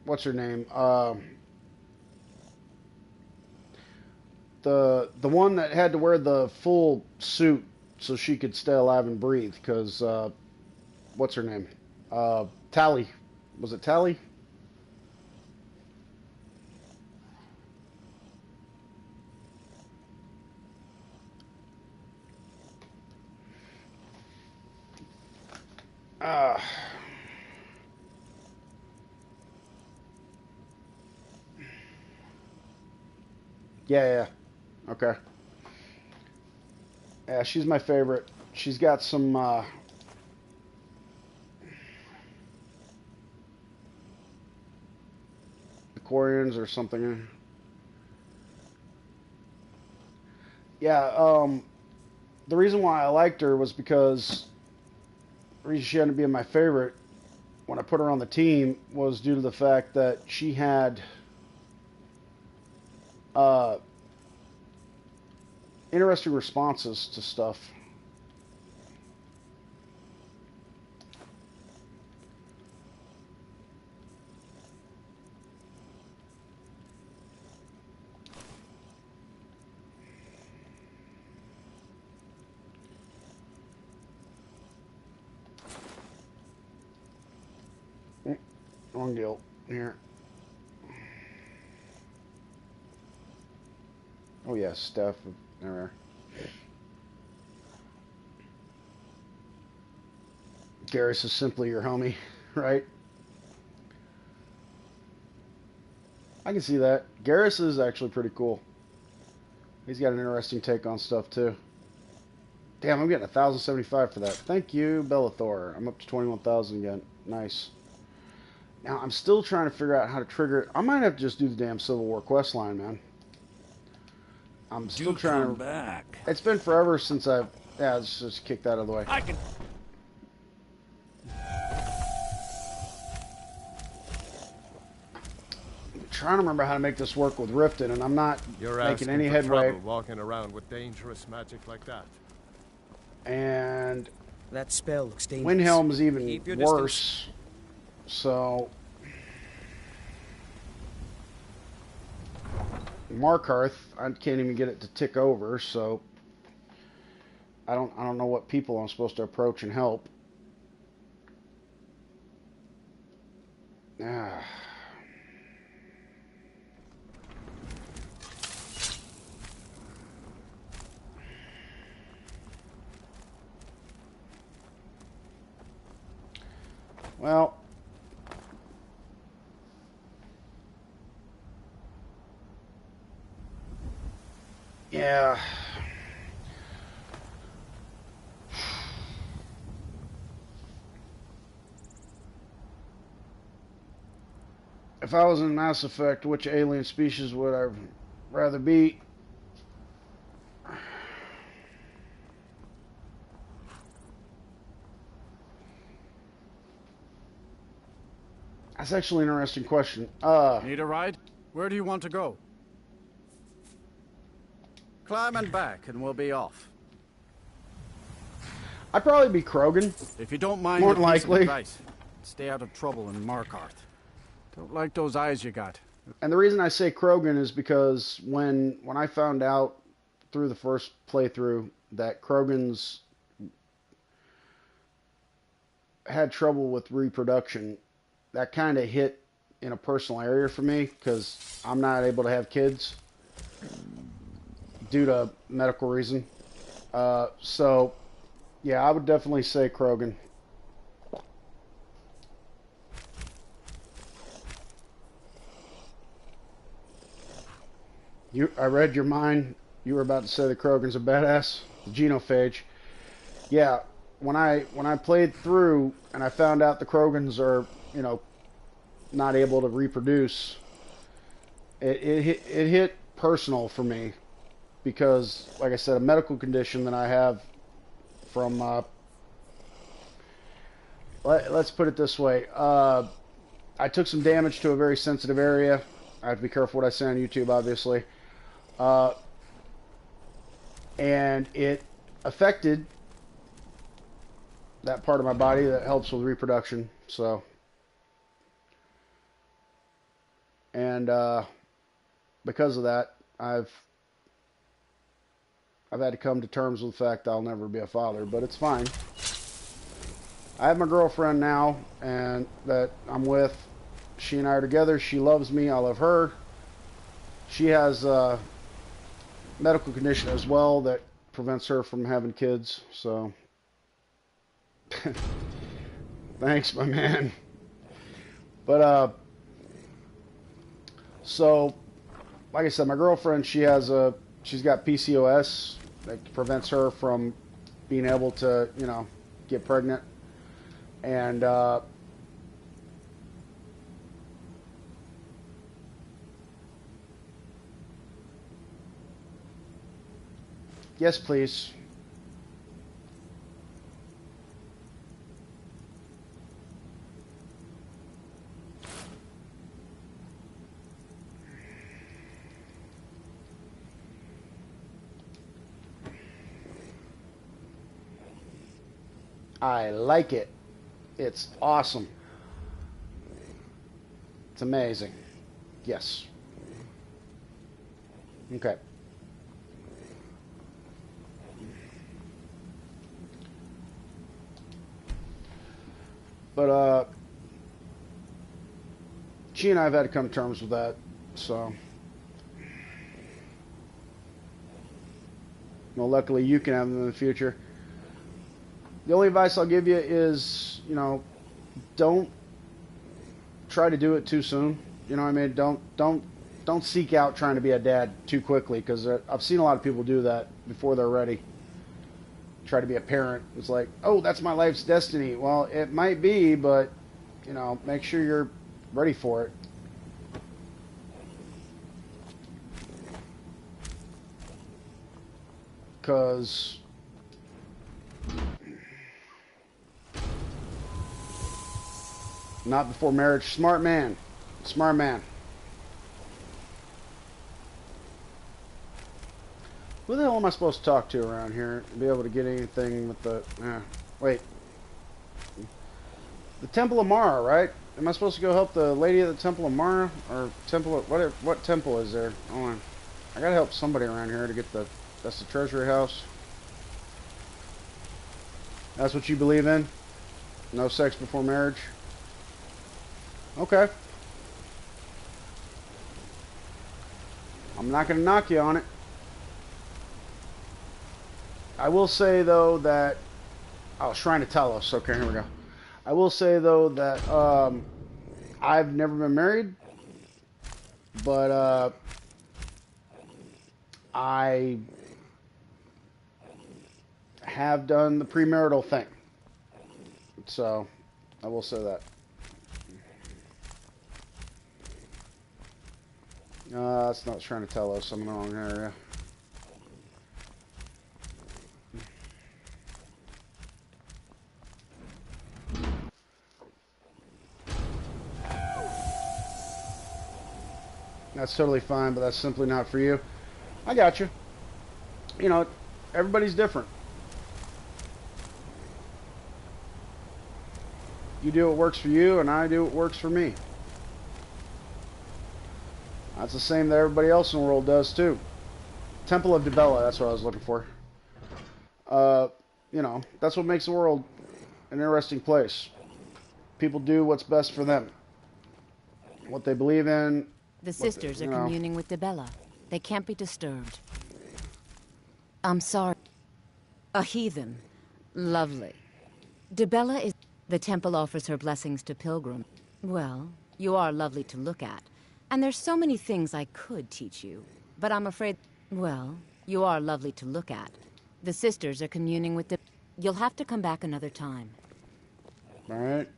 What's her name? The one that had to wear the full suit so she could stay alive and breathe. Because what's her name? Tally. Was it Tally? Uh, yeah. Okay. Yeah, she's my favorite. She's got some Aquarians or something. Yeah, the reason why I liked her was because the reason she ended up being my favorite when I put her on the team was due to the fact that she had interesting responses to stuff. Wrong deal. Here. Oh yeah, Steph. There. Garrus is simply your homie, right? I can see that. Garrus is actually pretty cool. He's got an interesting take on stuff too. Damn, I'm getting 1,075 for that. Thank you, Bellathor. I'm up to 21,000 again. Nice. Now, I'm still trying to figure out how to trigger it. I might have to just do the damn Civil War quest line, man. I'm still trying to... back. It's been forever since I've... Yeah, let's just kick that out of the way. I can... I'm trying to remember how to make this work with Riften, and I'm not making any headway. Walking around with dangerous magic like that. And... That spell looks dangerous. Windhelm's even worse. Distance. So... Markarth, I can't even get it to tick over, so I don't know what people I'm supposed to approach and help. Ah. Well, yeah. If I was in Mass Effect, which alien species would I rather be? That's actually an interesting question. Need a ride? Where do you want to go? Climb and back, and we'll be off. I'd probably be Krogan. If you don't mind, more than likely. Advice, stay out of trouble in Markarth. Don't like those eyes you got. And the reason I say Krogan is because when I found out through the first playthrough that Krogans had trouble with reproduction, that kind of hit in a personal area for me because I'm not able to have kids due to medical reason. So, yeah, I would definitely say Krogan. I read your mind. You were about to say the Krogans are badass. The genophage. Yeah, when I played through and I found out the Krogans are, you know, not able to reproduce, it hit personal for me because, like I said, a medical condition that I have from, let's put it this way, I took some damage to a very sensitive area. I have to be careful what I say on YouTube, obviously. And it affected that part of my body that helps with reproduction. So, and because of that, I've had to come to terms with the fact I'll never be a father, but it's fine. I have my girlfriend now, and that I'm with. She and I are together. She loves me. I love her. She has a medical condition as well that prevents her from having kids. So Thanks, my man. But, so, like I said, my girlfriend, she's got PCOS that prevents her from being able to, you know, get pregnant. And, yes, please. I like it. It's awesome. It's amazing. Yes. Okay. But, she and I have had to come to terms with that, so. Well, luckily you can have them in the future. The only advice I'll give you is, you know, don't try to do it too soon. You know what I mean? Don't seek out trying to be a dad too quickly, because I've seen a lot of people do that before they're ready. Try to be a parent. It's like, oh, that's my life's destiny. Well, it might be, but, you know, make sure you're ready for it. Because not before marriage. Smart man. Smart man. Who the hell am I supposed to talk to around here to be able to get anything with the... wait. The Temple of Mara, right? Am I supposed to go help the lady at the Temple of Mara? Or Temple of... What temple is there? Hold on. I gotta help somebody around here to get the... That's the treasury house. That's what you believe in? No sex before marriage? Okay. I'm not gonna knock you on it. I will say, though, that... Oh, Shrine of Talos. Okay, here we go. I will say, though, that I've never been married, but I have done the premarital thing. So, I will say that. That's not Shrine of Talos. I'm in the wrong area. That's totally fine, but that's simply not for you. I got you. You know, everybody's different. You do what works for you, and I do what works for me. That's the same that everybody else in the world does, too. Temple of Dibella, that's what I was looking for. You know, that's what makes the world an interesting place. People do what's best for them. What they believe in. The sisters are communing with Dibella. They can't be disturbed. I'm sorry. A heathen. Lovely. Dibella is... The temple offers her blessings to pilgrims. Well, you are lovely to look at. And there's so many things I could teach you. But I'm afraid... Well, you are lovely to look at. The sisters are communing with You'll have to come back another time. Alright.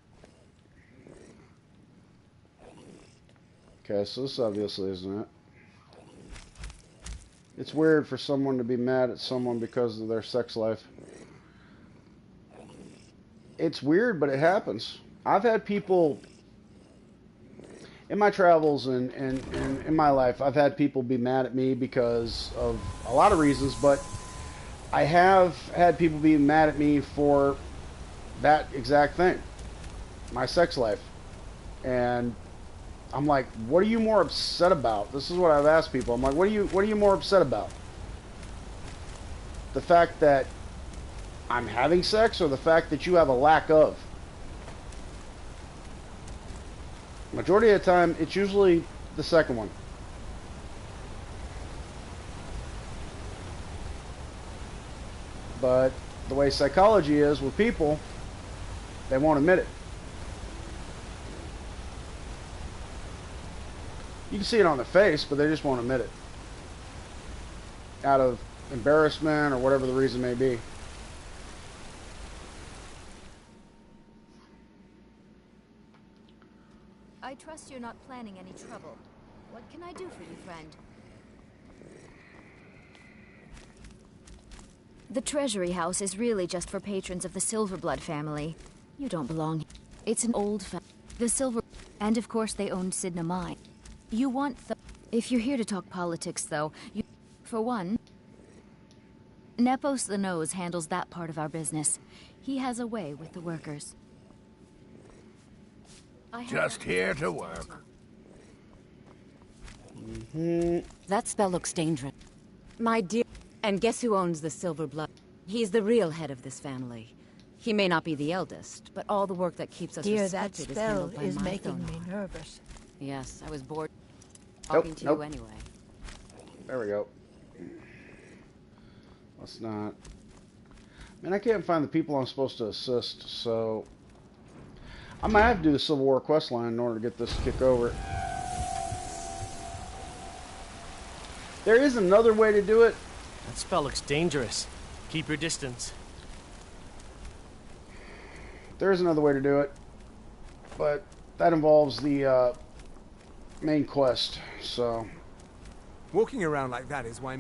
Okay, so this obviously isn't it. It's weird for someone to be mad at someone because of their sex life. It's weird, but it happens. I've had people... In my travels and in my life, I've had people be mad at me because of a lot of reasons, but I have had people be mad at me for that exact thing. My sex life. And I'm like, what are you more upset about? This is what I've asked people. I'm like, what are you more upset about? The fact that I'm having sex, or the fact that you have a lack of? Majority of the time, it's usually the second one. But the way psychology is with people, they won't admit it. You can see it on their face, but they just won't admit it. Out of embarrassment or whatever the reason may be. I trust you're not planning any trouble. What can I do for you, friend? The Treasury House is really just for patrons of the Silverblood family. You don't belong here. It's an old the Silver... And of course they owned Sidna Mine. You want the... If you're here to talk politics, though, you... For one... Nepos the Nose handles that part of our business. He has a way with the workers. Just here to work. That spell looks dangerous. My dear... And guess who owns the Silver Blood? He's the real head of this family. He may not be the eldest, but all the work that keeps us Dear, respected that is handled spell by is my making me Thonor. nervous. Yes, I was bored talking to you anyway. There we go. Let's not... Man, I can't find the people I'm supposed to assist, so... I might have to do the Civil War quest line in order to get this to kick over. There is another way to do it. That spell looks dangerous. Keep your distance. There is another way to do it, but that involves the main quest, so... Walking around like that is why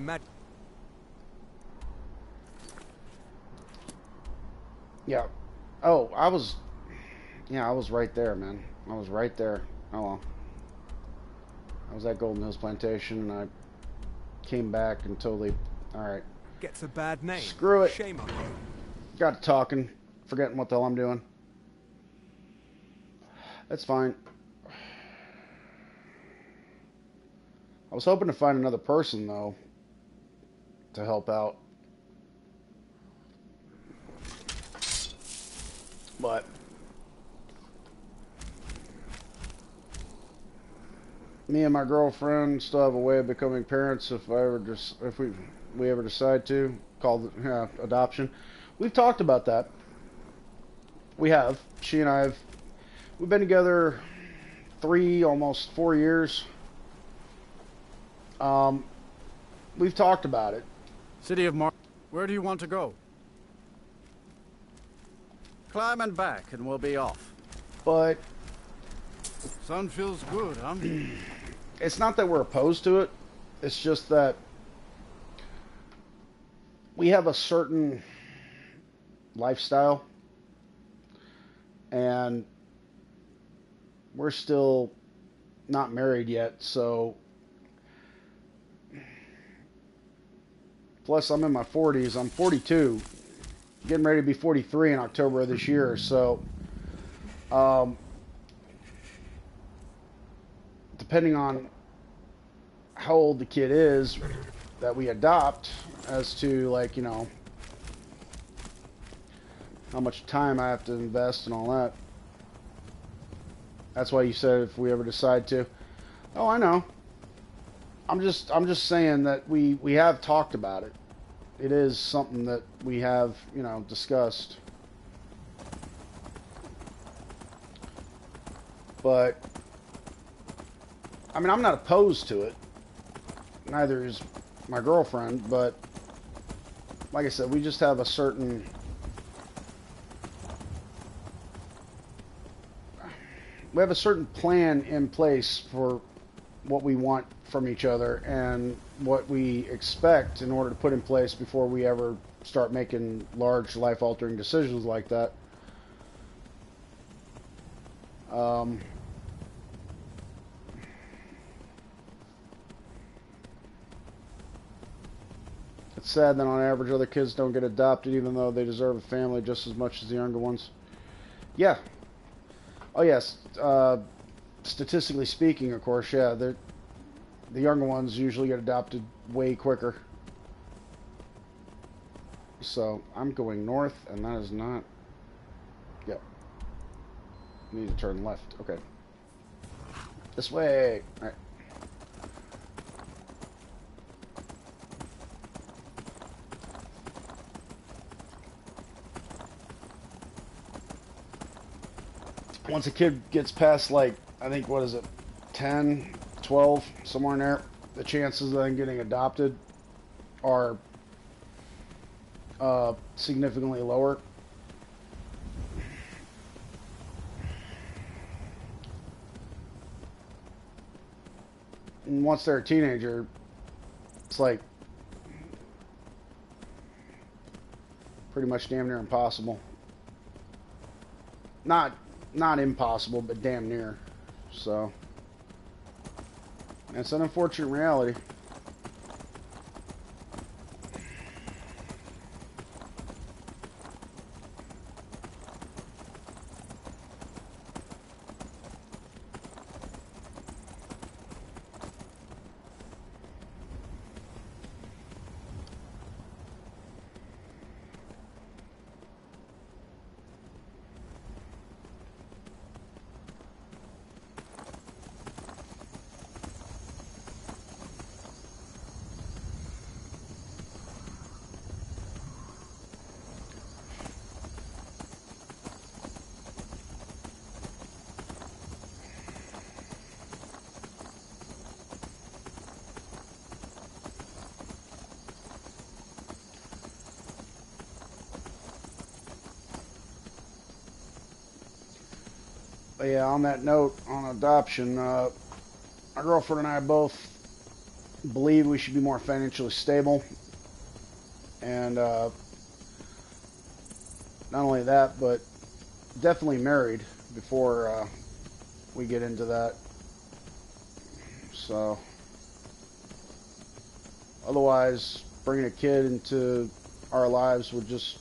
Yeah. Oh, I was... Yeah, I was right there, man. I was right there. Oh, well. I was at Golden Hills Plantation, and I came back and totally... Alright. Gets a bad name. Screw it. Shame on you. Got to talking, forgetting what the hell I'm doing. That's fine. I was hoping to find another person, though, to help out. But me and my girlfriend still have a way of becoming parents if we ever decide to, called adoption. We've talked about that. We have. She and I have. We've been together 3, almost 4 years. We've talked about it. City of Mar... Where do you want to go? Climb and back, and we'll be off. But... Sun feels good, huh? It's not that we're opposed to it. It's just that we have a certain lifestyle, and we're still not married yet, so plus I'm in my 40s. I'm 42, getting ready to be 43 in October of this year, so depending on how old the kid is that we adopt, as to, like, you know, how much time I have to invest and all that. That's why you said if we ever decide to. Oh, I know. I'm just saying that we have talked about it. It is something that we have, you know, discussed. But I mean, I'm not opposed to it. Neither is my girlfriend, but like I said, we just have a certain... We have a certain plan in place for what we want from each other and what we expect in order to put in place before we ever start making large life-altering decisions like that. It's sad that on average other kids don't get adopted even though they deserve a family just as much as the younger ones. Yeah. Oh yes, statistically speaking, of course, yeah, the younger ones usually get adopted way quicker. So, I'm going north, and that is not... Yep. Need to turn left. Okay. This way! Alright. Once a kid gets past, like, I think, what is it, 10, 12, somewhere in there, the chances of them getting adopted are significantly lower. And once they're a teenager, it's like pretty much damn near impossible. Not impossible, but damn near. So that's an unfortunate reality. But yeah, on that note, on adoption, my girlfriend and I both believe we should be more financially stable. And not only that, but definitely married before we get into that. So, otherwise, bringing a kid into our lives would just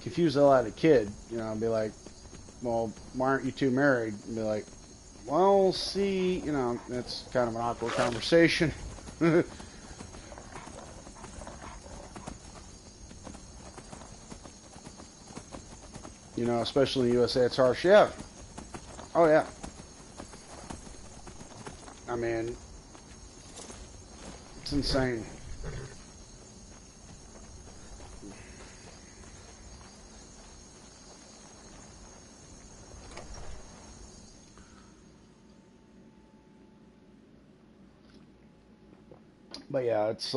confuse the hell out of the kid. You know, and be like, well, why aren't you two married? And be like, well, see, you know, that's kind of an awkward conversation. You know, especially in the USA, it's harsh. Yeah. Oh, yeah. I mean, it's insane. But yeah, it's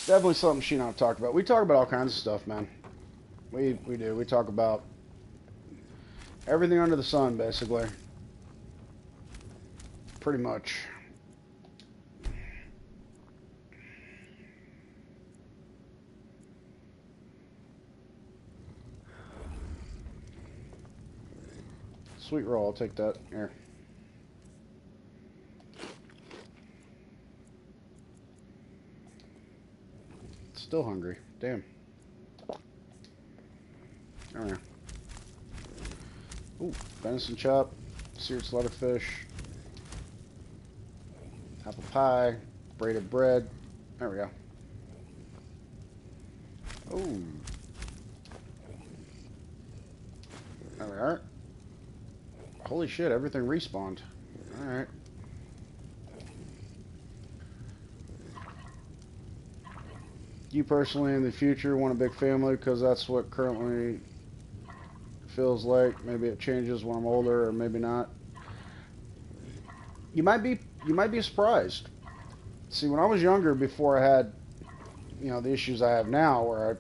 definitely something she and I talk about. We talk about all kinds of stuff, man. We do. We talk about everything under the sun, basically. Pretty much. Sweet roll, I'll take that. Here. Still hungry. Damn. Alright. Ooh, venison chop, seared slaughterfish, apple pie, braided bread. There we go. Ooh. There we are. Holy shit, everything respawned. Alright. You personally in the future want a big family because that's what currently feels like. Maybe it changes when I'm older, or maybe not. You might be surprised. See, when I was younger, before I had, you know, the issues I have now, where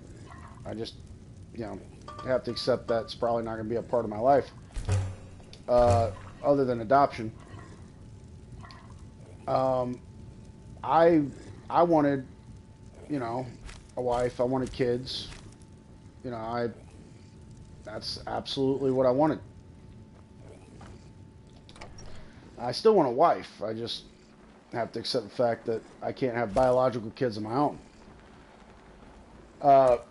I just, you know, have to accept that it's probably not going to be a part of my life, other than adoption. I wanted, you know, a wife. I wanted kids. You know, that's absolutely what I wanted. I still want a wife. I just have to accept the fact that I can't have biological kids of my own. But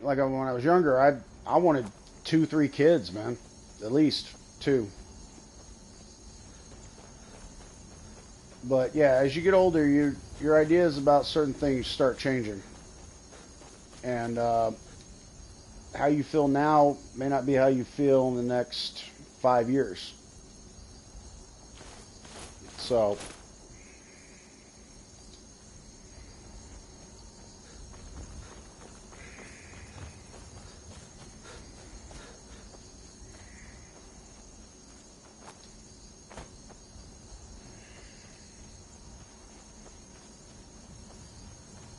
like when I was younger, I wanted 2-3 kids, man, at least 2. But yeah, as you get older, your ideas about certain things start changing, and how you feel now may not be how you feel in the next 5 years. So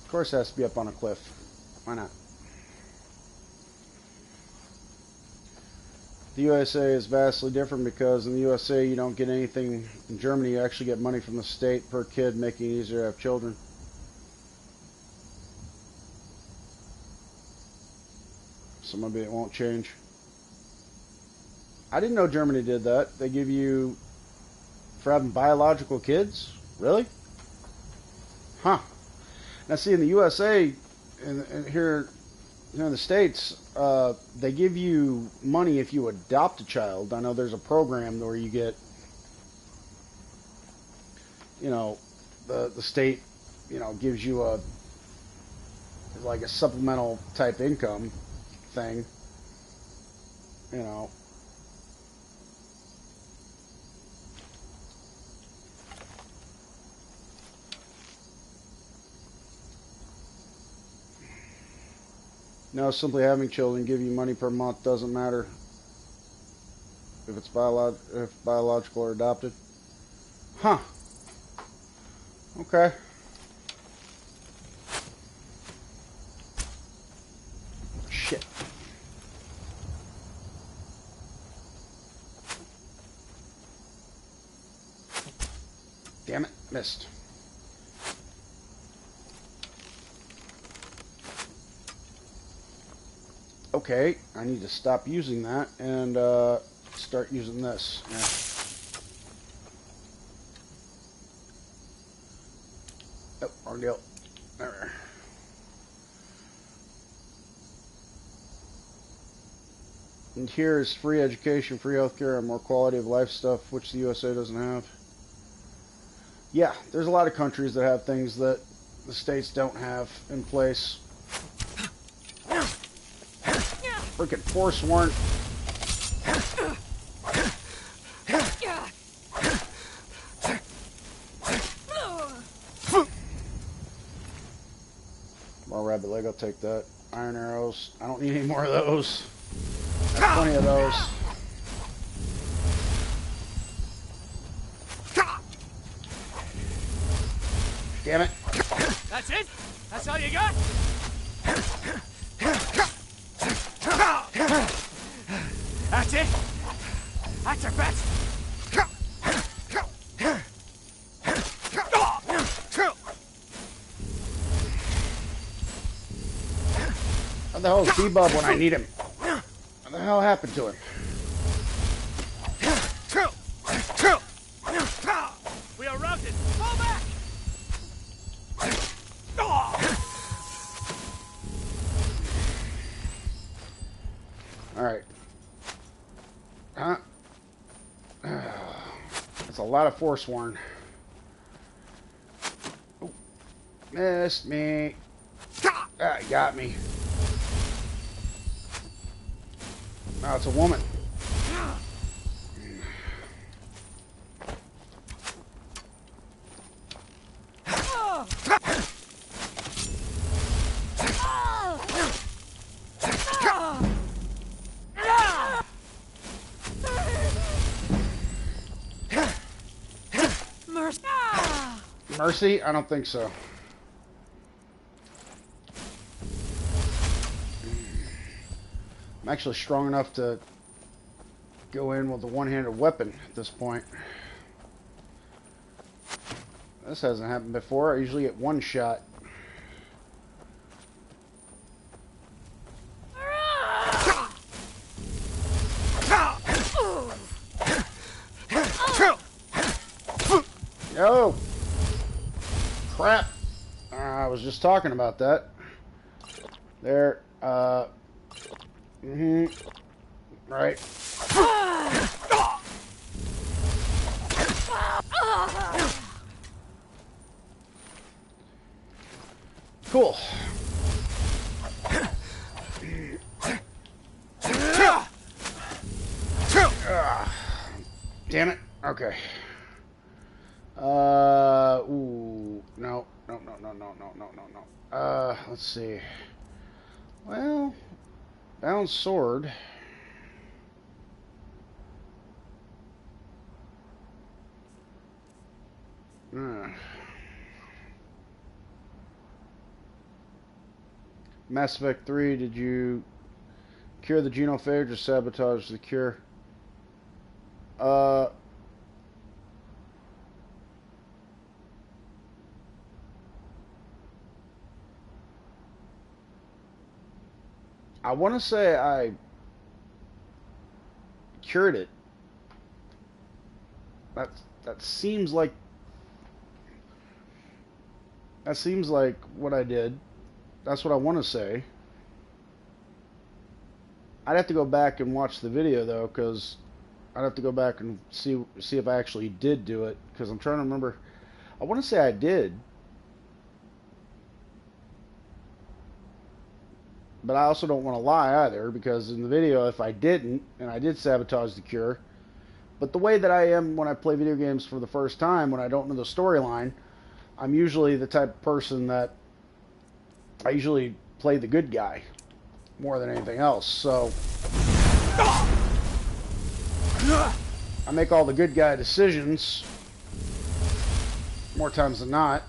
Of course it has to be up on a cliff. Why not? The USA is vastly different because in the USA you don't get anything. In Germany you actually get money from the state per kid, making it easier to have children. So maybe it won't change. I didn't know Germany did that. They give you for having biological kids? Really? Huh. Now see, in the USA, and here in the States, they give you money if you adopt a child. I know there's a program where you get, you know, the state, you know, gives you like a supplemental type income thing, you know. No, simply having children give you money per month doesn't matter if it's biological or adopted. Huh. Okay. Shit. Damn it, missed. Okay, I need to stop using that and start using this. Yeah. Oh, wrong deal. There. And here is free education, free healthcare, and more quality of life stuff, which the USA doesn't have. Yeah, there's a lot of countries that have things that the states don't have in place. Freaking Forsworn. More rabbit leg, I'll take that. Iron arrows. I don't need any more of those. There's plenty of those. Damn it. That's it? That's all you got? That's it? That's your best? How the hell is Bebop when I need him? What the hell happened to him? We are routed! Fall back! Alright. Huh? That's a lot of Forsworn. Oh, missed me. Ah, he got me. Oh, it's a woman. Mercy? I don't think so. I'm actually strong enough to go in with a one-handed weapon at this point. This hasn't happened before. I usually get one shot. Oh! Crap. I was just talking about that. There. Right. Cool. Damn it. Okay. Ooh. No. Let's see. Well, bound sword. Mass Effect 3, did you cure the genophage or sabotage the cure? I want to say I cured it. That seems like what I did. That's what I want to say. I'd have to go back and watch the video though, because I'd have to go back and see if I actually did do it, because I'm trying to remember. I want to say I did. But I also don't want to lie either, because in the video, if I didn't, and I did sabotage the cure, but the way that I am when I play video games for the first time, when I don't know the storyline, I'm usually the type of person that I usually play the good guy more than anything else. So I make all the good guy decisions more times than not.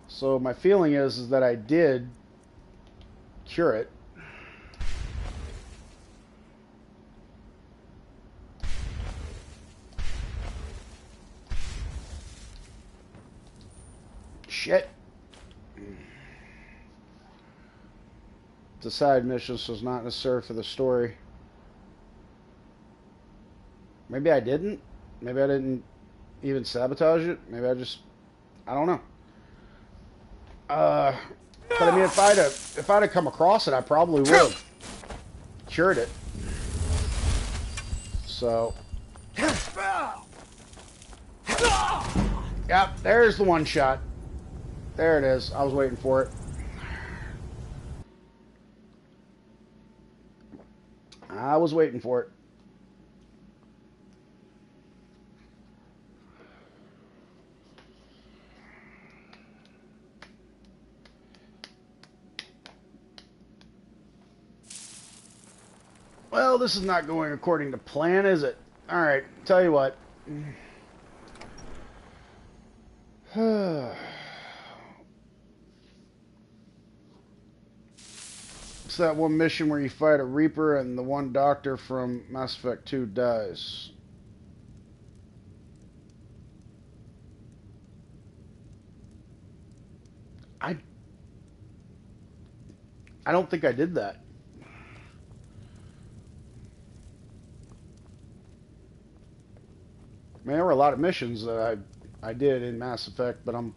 So my feeling is that I did cure it. Shit. It's a side mission, so it's not necessary for the story. Maybe I didn't. Maybe I didn't even sabotage it. Maybe I don't know. But I mean, if I'd have come across it, I probably would have cured it. So, yep, there's the one shot. There it is. I was waiting for it. I was waiting for it. Well, this is not going according to plan, is it? Alright, tell you what. It's that one mission where you fight a Reaper and the one doctor from Mass Effect 2 dies. I don't think I did that. I mean, there were a lot of missions that I did in Mass Effect, but I'm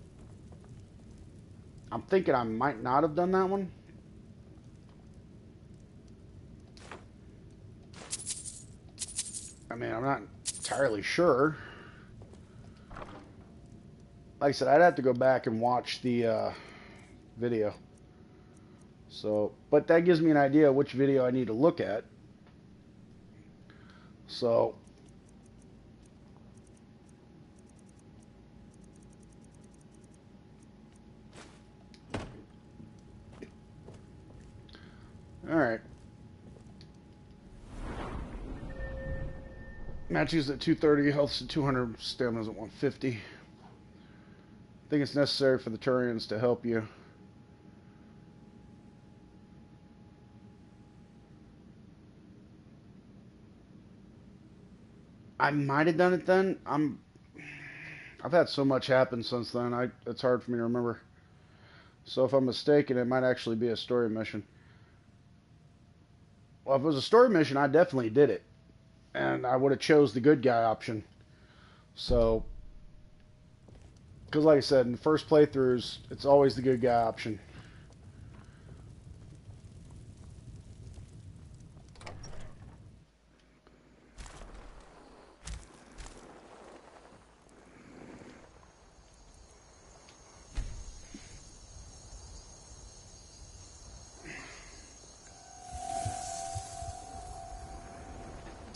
thinking I might not have done that one. I mean, I'm not entirely sure. Like I said, I'd have to go back and watch the video. So, but that gives me an idea of which video I need to look at. So, all right. Matches at 230, health's at 200, stamina's at 150. I think it's necessary for the Turians to help you. I might have done it then. I've had so much happen since then. It's hard for me to remember. So if I'm mistaken, it might actually be a story mission. Well, if it was a story mission, I definitely did it. And I would have chose the good guy option. So, because like I said, in the first playthroughs, it's always the good guy option.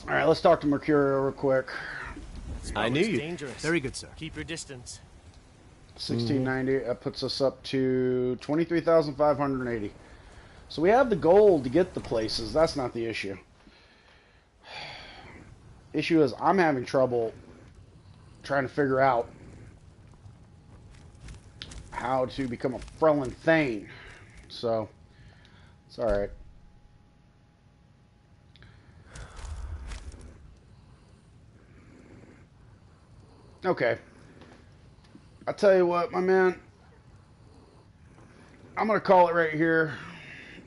All right, let's talk to Mercurio real quick. I knew you. Dangerous. Very good, sir. Keep your distance. 1690. That puts us up to 23,580. So we have the gold to get the places. That's not the issue. Issue is I'm having trouble trying to figure out how to become a Frelin Thane. So, it's alright. Okay. I'll tell you what, my man. I'm going to call it right here.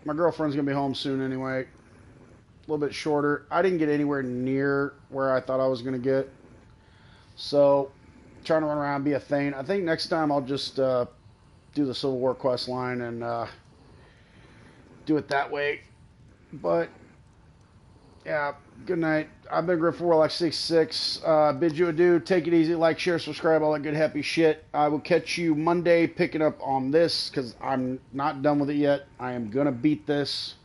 My girlfriend's going to be home soon anyway. A little bit shorter. I didn't get anywhere near where I thought I was going to get. So, trying to run around and be a Thane. I think next time I'll just do the Civil War quest line and do it that way. But, yeah, good night. I've been Griff Warlock 66. Bid you adieu. Take it easy. Like, share, subscribe, all that good happy shit. I will catch you Monday picking up on this because I'm not done with it yet. I am going to beat this.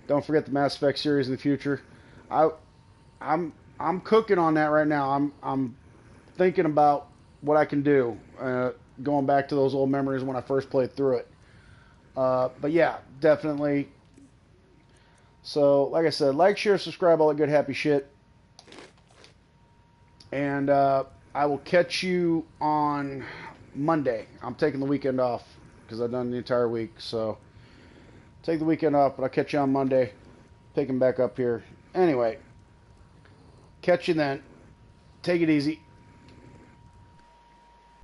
Don't forget the Mass Effect series in the future. I'm cooking on that right now. I'm thinking about what I can do. Going back to those old memories when I first played through it. But yeah, definitely. So, like I said, like, share, subscribe, all that good happy shit. And I will catch you on Monday. I'm taking the weekend off because I've done the entire week. So, take the weekend off, but I'll catch you on Monday. Picking back up here. Anyway, catch you then. Take it easy.